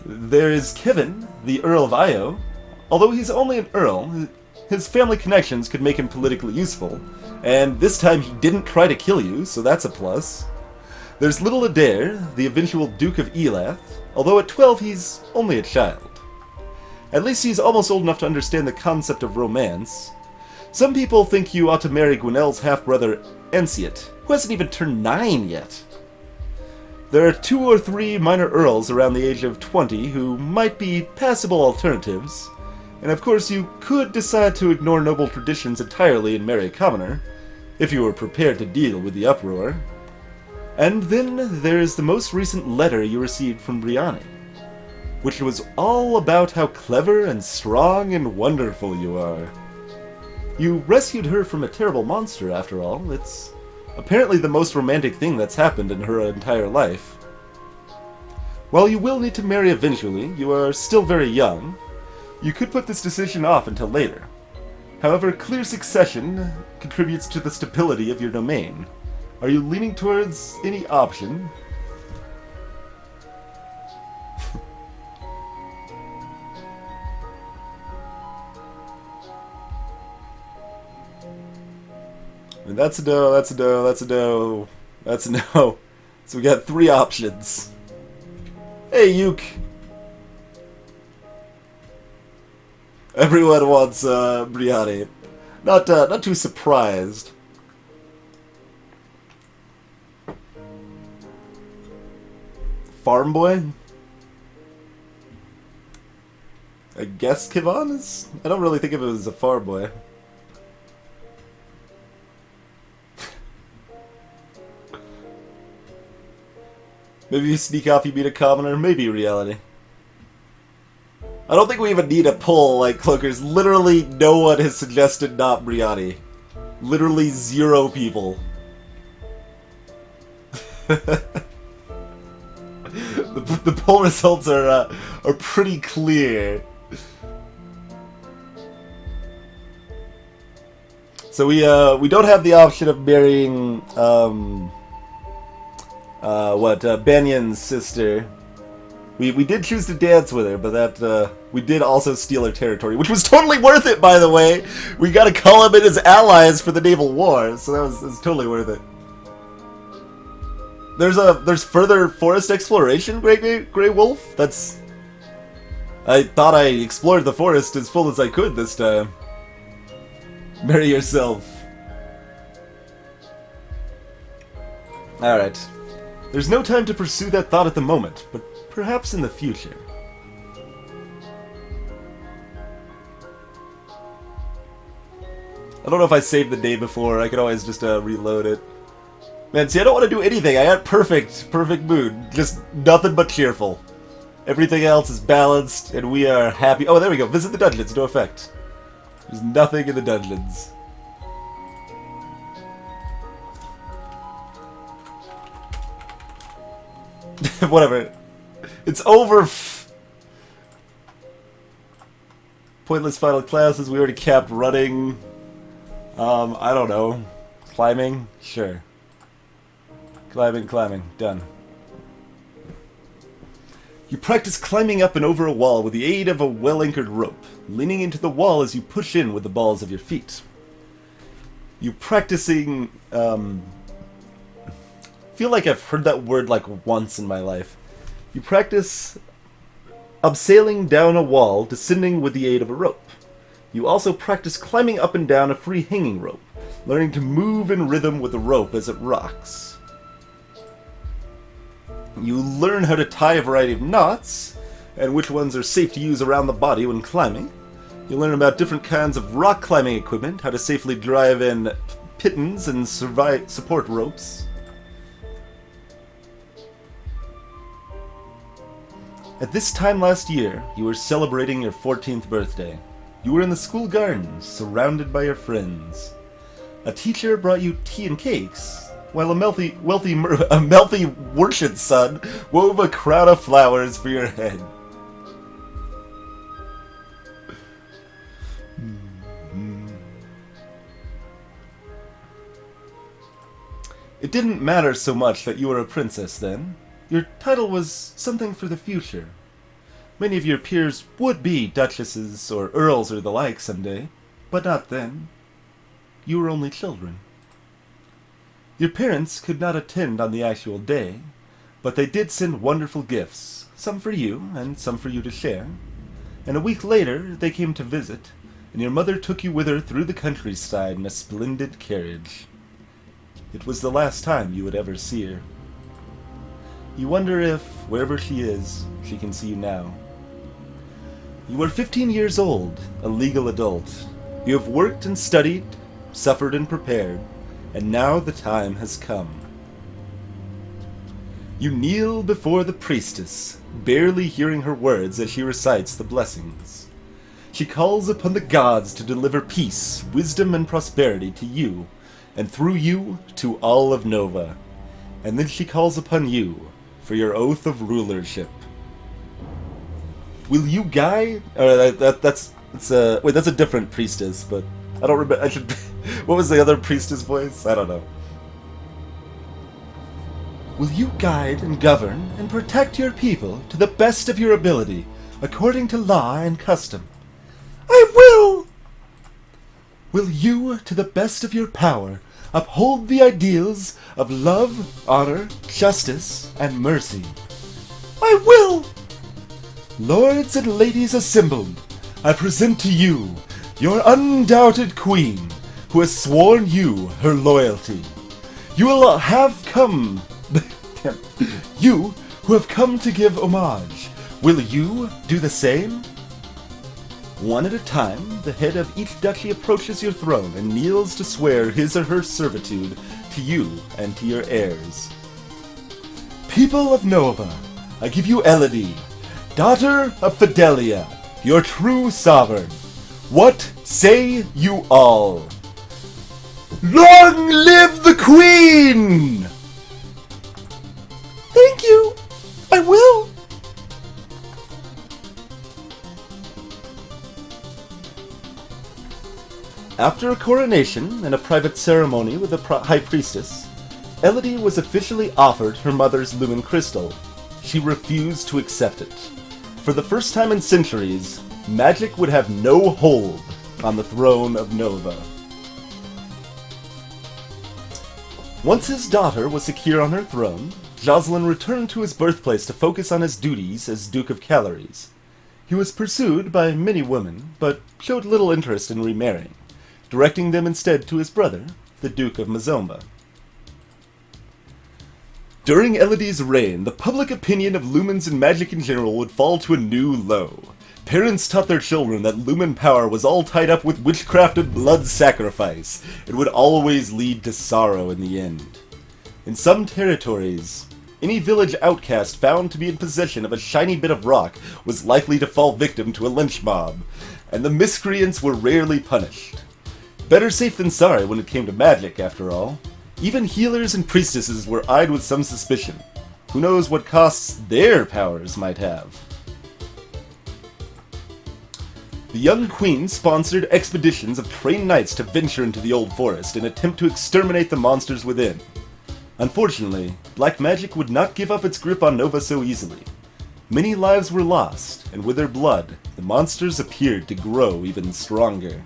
There is Kevin, the Earl of Io. Although he's only an earl, his family connections could make him politically useful, and this time he didn't try to kill you, so that's a plus. There's little Adair, the eventual Duke of Elath, although at 12 he's only a child. At least he's almost old enough to understand the concept of romance. Some people think you ought to marry Gwinnell's half-brother Ensiat, who hasn't even turned 9 yet. There are 2 or 3 minor earls around the age of 20 who might be passable alternatives, and of course you could decide to ignore noble traditions entirely and marry a commoner, if you were prepared to deal with the uproar. And then there's the most recent letter you received from Brianni, which was all about how clever and strong and wonderful you are. You rescued her from a terrible monster, after all. It's apparently the most romantic thing that's happened in her entire life. While you will need to marry eventually, you are still very young. You could put this decision off until later. However, clear succession contributes to the stability of your domain. Are you leaning towards any option? And that's a no, that's a no, that's a no, that's a no. So we got 3 options. Hey, Yuke! Everyone wants Brianni. Not too surprised. Farm boy? I guess Kivon is? I don't really think of it as a farm boy. Maybe you sneak off, you meet a commoner, maybe reality. I don't think we even need a poll like Cloakers. Literally no one has suggested not Brianni. Literally 0 people. The poll results are pretty clear. So we don't have the option of marrying Banyan's sister. We did choose to dance with her, but that we did also steal her territory, which was totally worth it, by the way. We got to call him in as allies for the naval war, so that was totally worth it. There's further forest exploration, Grey Wolf. I thought I explored the forest as full as I could this time. Marry yourself. Alright. There's no time to pursue that thought at the moment, but perhaps in the future. I don't know if I saved the day before. I could always just reload it. Man, see, I don't want to do anything. I got perfect mood. Just nothing but cheerful. Everything else is balanced, and we are happy. Oh, there we go. Visit the dungeons. No effect. There's nothing in the dungeons. Whatever. It's over. Pointless final classes. We already capped running. I don't know. Climbing? Sure. Climbing. Done. You practice climbing up and over a wall with the aid of a well-anchored rope, leaning into the wall as you push in with the balls of your feet. You practicing, feel like I've heard that word like once in my life. You practice abseiling down a wall, descending with the aid of a rope. You also practice climbing up and down a free hanging rope, learning to move in rhythm with the rope as it rocks. You learn how to tie a variety of knots, and which ones are safe to use around the body when climbing. You'll learn about different kinds of rock climbing equipment, how to safely drive in pittons and support ropes. At this time last year, you were celebrating your 14th birthday. You were in the school gardens, surrounded by your friends. A teacher brought you tea and cakes, while a wealthy merchant's son wove a crown of flowers for your head. It didn't matter so much that you were a princess then. Your title was something for the future. Many of your peers would be duchesses or earls or the like someday, but not then. You were only children. Your parents could not attend on the actual day, but they did send wonderful gifts, some for you and some for you to share. And a week later they came to visit, and your mother took you with her through the countryside in a splendid carriage. It was the last time you would ever see her. You wonder if, wherever she is, she can see you now. You are 15 years old, a legal adult. You have worked and studied, suffered and prepared, and now the time has come. You kneel before the priestess, barely hearing her words as she recites the blessings. She calls upon the gods to deliver peace, wisdom, and prosperity to you, and through you to all of Nova. And then she calls upon you for your oath of rulership. Will you guide? That's a different priestess, but I don't remember. What was the other priestess voice? I don't know. Will you guide and govern and protect your people to the best of your ability, according to law and custom? I will! Will you, to the best of your power, uphold the ideals of love, honor, justice, and mercy? I will! Lords and ladies assembled, I present to you your undoubted queen, who has sworn you her loyalty. You will have come... you who have come to give homage, will you do the same? One at a time, the head of each duchy approaches your throne and kneels to swear his or her servitude to you and to your heirs. People of Nova, I give you Elodie, daughter of Fidelia, your true sovereign. What say you all? Long live the Queen! Thank you! I will! After a coronation and a private ceremony with the High Priestess, Elodie was officially offered her mother's lumen crystal. She refused to accept it. For the first time in centuries, magic would have no hold on the throne of Nova. Once his daughter was secure on her throne, Jocelyn returned to his birthplace to focus on his duties as Duke of Calories. He was pursued by many women, but showed little interest in remarrying, directing them instead to his brother, the Duke of Mazomba. During Elodie's reign, the public opinion of lumens and magic in general would fall to a new low. Parents taught their children that lumen power was all tied up with witchcraft and blood sacrifice. It would always lead to sorrow in the end. In some territories, any village outcast found to be in possession of a shiny bit of rock was likely to fall victim to a lynch mob, and the miscreants were rarely punished. Better safe than sorry when it came to magic, after all. Even healers and priestesses were eyed with some suspicion. Who knows what costs their powers might have? The young queen sponsored expeditions of trained knights to venture into the old forest in an attempt to exterminate the monsters within. Unfortunately, black magic would not give up its grip on Nova so easily. Many lives were lost, and with their blood, the monsters appeared to grow even stronger.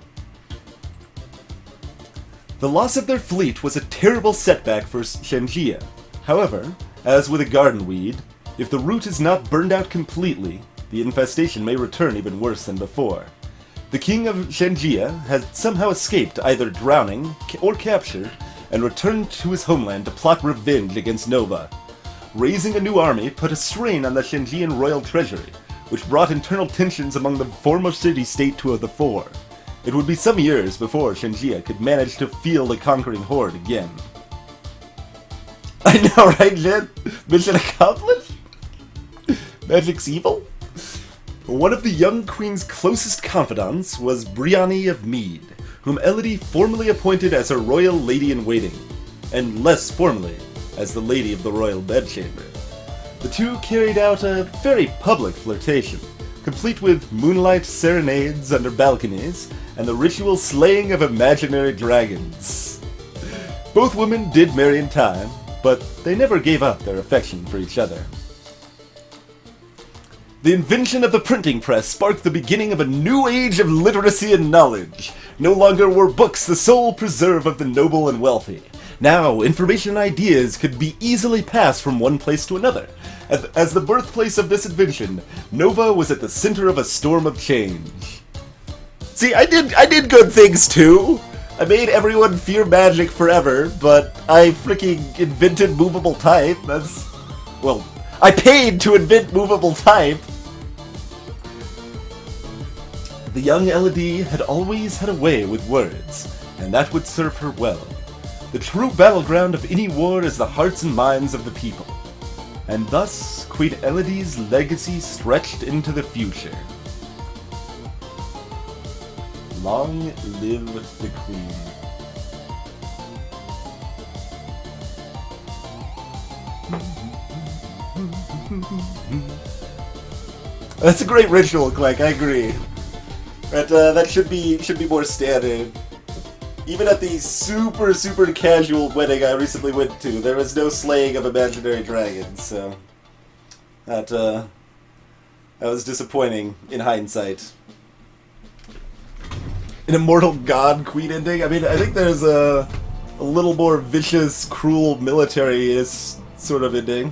The loss of their fleet was a terrible setback for Shenjia. However, as with a garden weed, if the root is not burned out completely, the infestation may return even worse than before. The king of Shenjia had somehow escaped either drowning or captured, and returned to his homeland to plot revenge against Nova. Raising a new army put a strain on the Shenjian royal treasury, which brought internal tensions among the former city-state to the fore. It would be some years before Shenjia could manage to field a conquering horde again. I know, right, Jin? Mission accomplished? Magic's evil? One of the young queen's closest confidants was Brianni of Mead, whom Elodie formally appointed as her royal lady-in-waiting, and less formally, as the lady of the royal bedchamber. The two carried out a very public flirtation, complete with moonlight serenades under balconies, and the ritual slaying of imaginary dragons. Both women did marry in time, but they never gave up their affection for each other. The invention of the printing press sparked the beginning of a new age of literacy and knowledge. No longer were books the sole preserve of the noble and wealthy. Now, information and ideas could be easily passed from one place to another. As the birthplace of this invention, Nova was at the center of a storm of change. See, I did good things too. I made everyone fear magic forever, but I freaking invented movable type. Well, I paid to invent movable type. The young Elodie had always had a way with words, and that would serve her well. The true battleground of any war is the hearts and minds of the people. And thus, Queen Elodie's legacy stretched into the future. Long live the Queen. That's a great ritual, Clegg, I agree. That should be more standard. Even at the super casual wedding I recently went to, there was no slaying of imaginary dragons, so that was disappointing in hindsight. An immortal god queen ending? I mean, I think there's a little more vicious, cruel, military-ist sort of ending.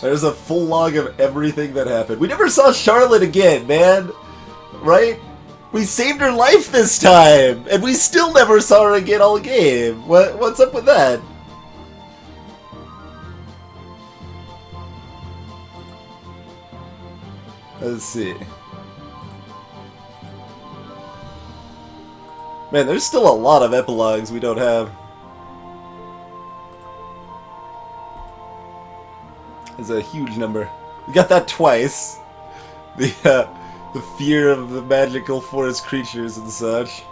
There's a full log of everything that happened. We never saw Charlotte again, man! Right? We saved her life this time! And we still never saw her again all game! What's up with that? Let's see. Man, there's still a lot of epilogues we don't have. It's a huge number. We got that twice. The fear of the magical forest creatures and such.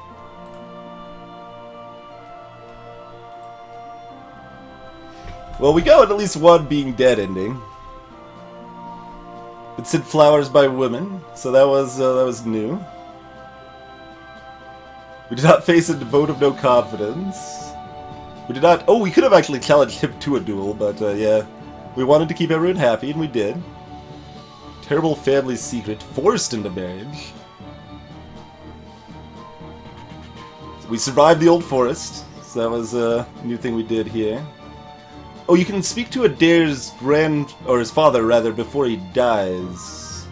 Well, we got at least one being dead ending. It said flowers by women, so that was new. We did not face a vote of no confidence. We did not. Oh, we could have actually challenged him to a duel, but yeah. We wanted to keep everyone happy, and we did. Terrible family secret, forced into marriage. We survived the old forest, so that was a new thing we did here. Oh, you can speak to Adair's or his father, rather, before he dies.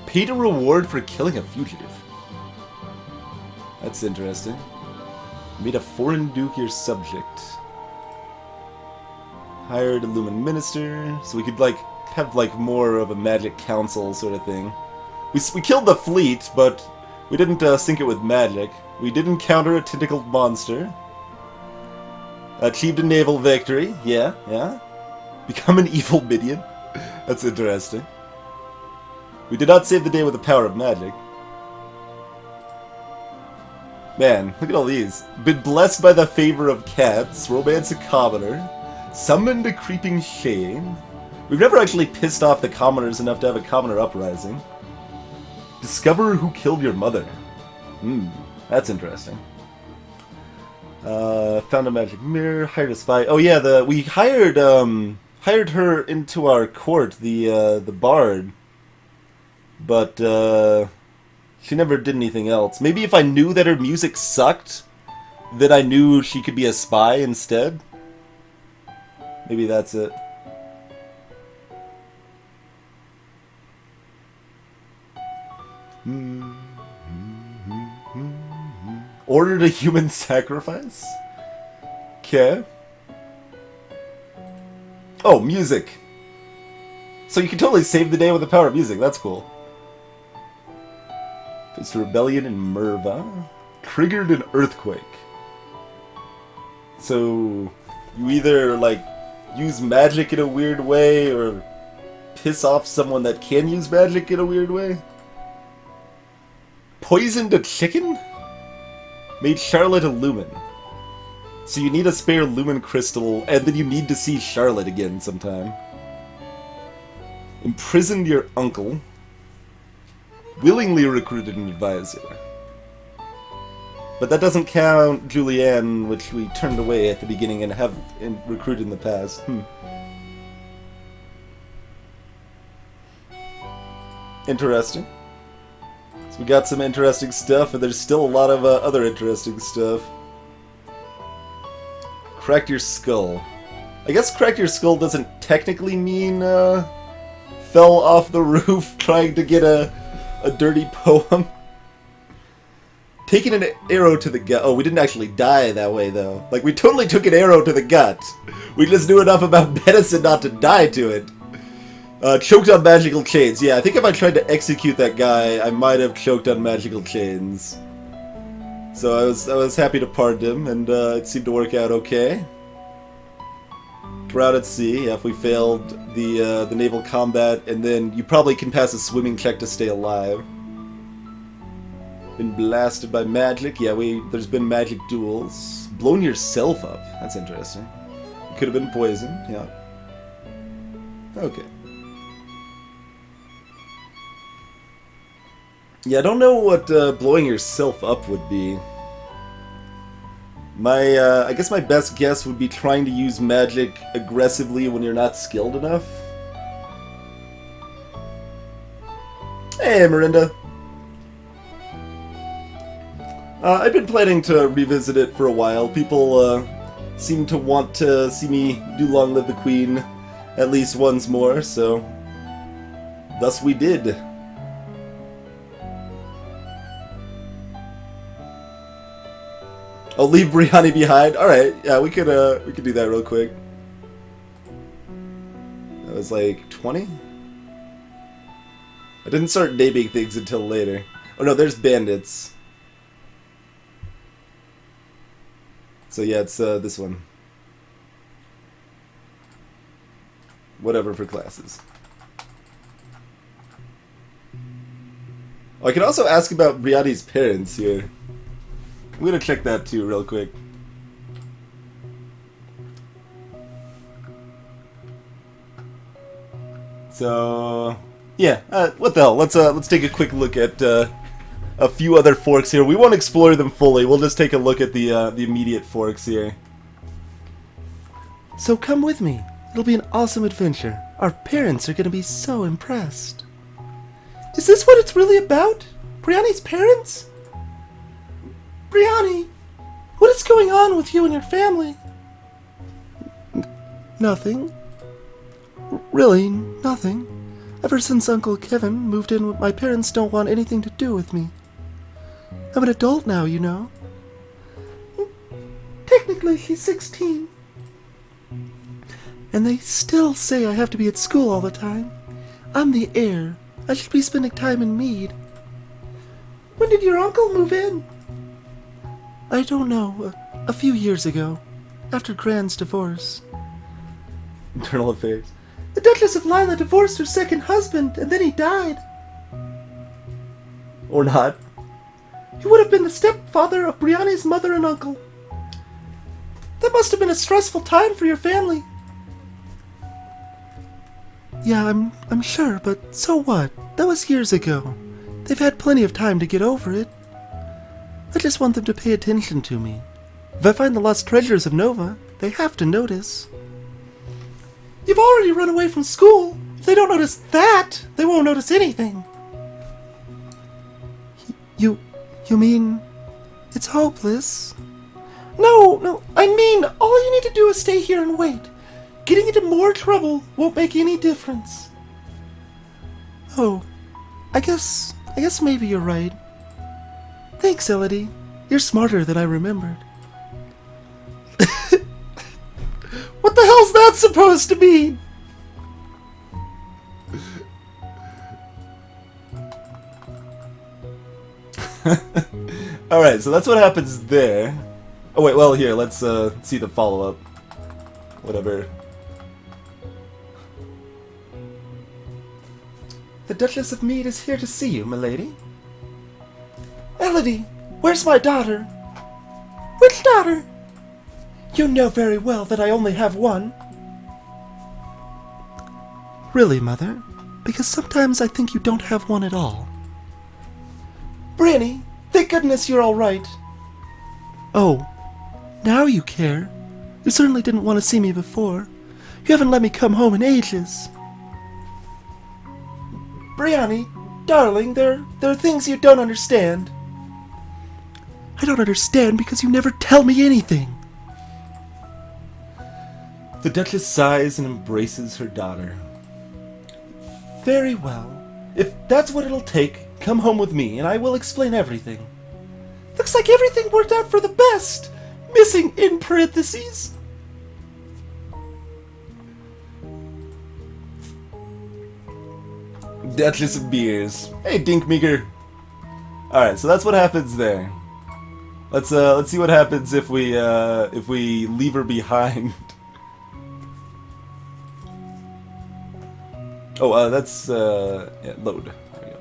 Paid a reward for killing a fugitive. That's interesting. Made a foreign duke your subject. Hired a Lumen Minister, so we could, like, have, like, more of a magic council sort of thing. We killed the fleet, but we didn't sink it with magic. We did encounter a tentacled monster. Achieved a naval victory, yeah. Become an evil minion. That's interesting. We did not save the day with the power of magic. Man, look at all these. Been blessed by the favor of cats, romance a commoner, summoned a creeping shade. We've never actually pissed off the commoners enough to have a commoner uprising. Discover who killed your mother. That's interesting. Found a magic mirror, hired a spy. Oh yeah, we hired her into our court, the bard. But she never did anything else. Maybe if I knew that her music sucked, then I knew she could be a spy instead. Maybe that's it. Ordered a human sacrifice? Okay. Oh, music. So you can totally save the day with the power of music. That's cool. Faced a rebellion in Merva. Triggered an earthquake. So you either, like, use magic in a weird way or piss off someone that can use magic in a weird way. Poisoned a chicken? Made Charlotte a lumen. So you need a spare lumen crystal, and then you need to see Charlotte again sometime. Imprisoned your uncle. Willingly recruited an advisor. But that doesn't count Julianne, which we turned away at the beginning and have recruited in the past. Interesting. So we got some interesting stuff, and there's still a lot of other interesting stuff. Cracked your skull. I guess cracked your skull doesn't technically mean fell off the roof trying to get a dirty poem. Taking an arrow to the gut. Oh, we didn't actually die that way, though. Like, we totally took an arrow to the gut. We just knew enough about medicine not to die to it. Choked on magical chains. Yeah, I think if I tried to execute that guy, I might have choked on magical chains. So I was happy to pardon him, and it seemed to work out okay. Drowned at sea. Yeah, if we failed the naval combat, and then you probably can pass a swimming check to stay alive. Been blasted by magic. Yeah, there's been magic duels. Blown yourself up. That's interesting. Could have been poisoned. Yeah. Okay. Yeah, I don't know what blowing yourself up would be. I guess my best guess would be trying to use magic aggressively when you're not skilled enough. Hey, Miranda. I've been planning to revisit it for a while. People seem to want to see me do Long Live the Queen at least once more, so thus we did. Oh, leave Brianni behind? Alright, yeah, we could do that real quick. That was like 20? I didn't start naming things until later. Oh no, there's bandits. So yeah, it's this one. Whatever for classes. Oh, I can also ask about Brianni's parents here. I'm gonna check that too real quick. So yeah, what the hell? Let's take a quick look at a few other forks here. We won't explore them fully. We'll just take a look at the immediate forks here. So come with me. It'll be an awesome adventure. Our parents are gonna be so impressed. Is this what it's really about? Brianni's parents? Brianni, what is going on with you and your family? Nothing. Really, nothing. Ever since Uncle Kevin moved in, my parents don't want anything to do with me. I'm an adult now, you know. Technically, he's 16. And they still say I have to be at school all the time. I'm the heir. I should be spending time in Mead. When did your uncle move in? I don't know. A few years ago. After Gran's divorce. Internal affairs. The Duchess of Lila divorced her second husband, and then he died. Or not. He would have been the stepfather of Brianni's mother and uncle. That must have been a stressful time for your family. Yeah, I'm sure, but so what? That was years ago. They've had plenty of time to get over it. I just want them to pay attention to me. If I find the lost treasures of Nova, they have to notice. You've already run away from school. If they don't notice that, they won't notice anything. You mean it's hopeless? No, I mean all you need to do is stay here and wait. Getting into more trouble won't make any difference. Oh, I guess maybe you're right. Thanks, Elodie. You're smarter than I remembered. What the hell's that supposed to mean? Alright, so that's what happens there. Oh wait, well here, let's see the follow-up. Whatever. The Duchess of Mead is here to see you, milady. Elodie, where's my daughter? Which daughter? You know very well that I only have one. Really, Mother? Because sometimes I think you don't have one at all. Brittany, thank goodness you're all right. Oh, now you care. You certainly didn't want to see me before. You haven't let me come home in ages. Brianni, darling, there are things you don't understand. I don't understand because you never tell me anything. The Duchess sighs and embraces her daughter. Very well. If that's what it'll take, come home with me and I will explain everything. Looks like everything worked out for the best. Missing in parentheses. Duchess of Beers. Hey, Dinkmeager. Alright, so that's what happens there. Let's see what happens if we leave her behind. Oh, that's yeah, load. There we go.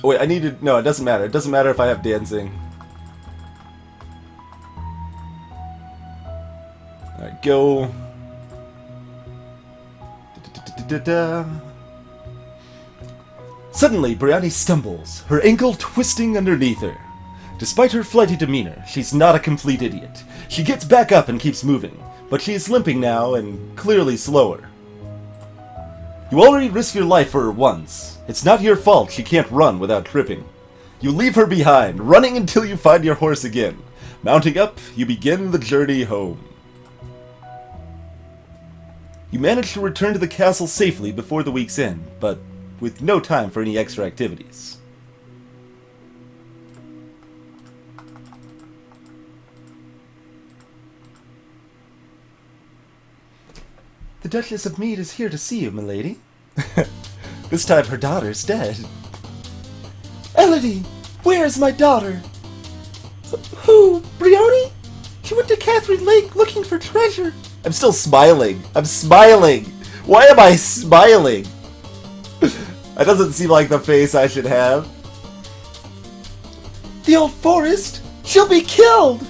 Oh wait, I needed. No, it doesn't matter. It doesn't matter if I have dancing. Alright, go. Suddenly, Brianni stumbles, her ankle twisting underneath her. Despite her flighty demeanor, she's not a complete idiot. She gets back up and keeps moving, but she is limping now and clearly slower. You already risked your life for her once. It's not your fault she can't run without tripping. You leave her behind, running until you find your horse again. Mounting up, you begin the journey home. You manage to return to the castle safely before the week's end, but with no time for any extra activities. The Duchess of Mead is here to see you, milady. This time her daughter's dead. Elodie, where is my daughter? Who? Brioni? She went to Catherine Lake looking for treasure. I'm still smiling. I'm smiling. Why am I smiling? That doesn't seem like the face I should have. The old forest? She'll be killed!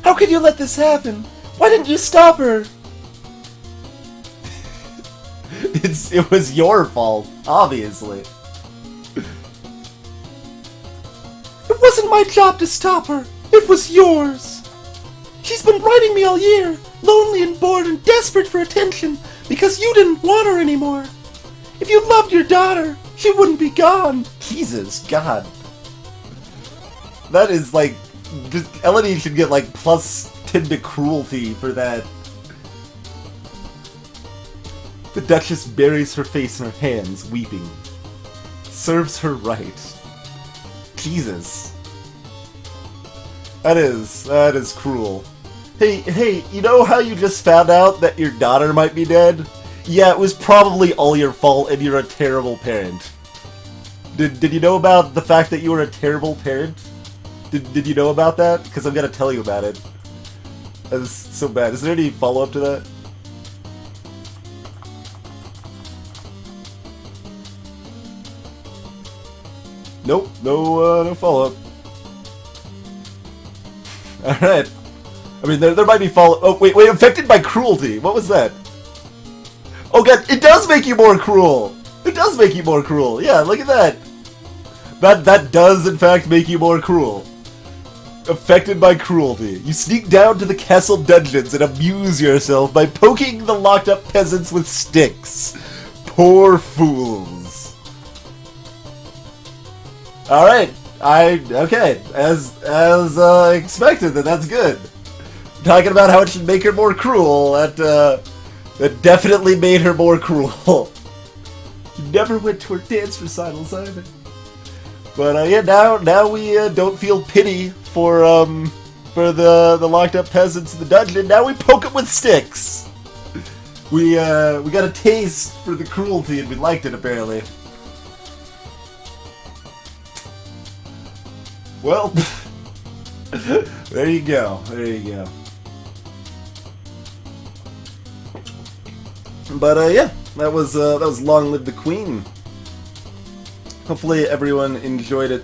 How could you let this happen? Why didn't you stop her? It was your fault, obviously. It wasn't my job to stop her. It was yours. She's been writing me all year, lonely and bored and desperate for attention, because you didn't want her anymore. If you loved your daughter, she wouldn't be gone. Jesus, God. That is like... Elodie should get like +10 to cruelty for that. The Duchess buries her face in her hands, weeping. Serves her right. Jesus. That is cruel. Hey, you know how you just found out that your daughter might be dead? Yeah, it was probably all your fault and you're a terrible parent. Did you know about the fact that you were a terrible parent? Did you know about that? Because I'm gonna tell you about it. That is so bad. Is there any follow-up to that? Nope, no follow-up. Alright. I mean, there might be follow- Oh, wait, affected by cruelty! What was that? Oh god, it does make you more cruel! It does make you more cruel! Yeah, look at that! That does, in fact, make you more cruel. Affected by cruelty. You sneak down to the castle dungeons and amuse yourself by poking the locked-up peasants with sticks. Poor fools. Alright, okay, as expected, then that's good. Talking about how it should make her more cruel, that definitely made her more cruel. never went to her dance recitals either. But yeah, now we don't feel pity for the locked up peasants in the dungeon. Now we poke them with sticks. We got a taste for the cruelty and we liked it apparently. Well, there you go. There you go. But yeah, that was Long Live the Queen. Hopefully everyone enjoyed it.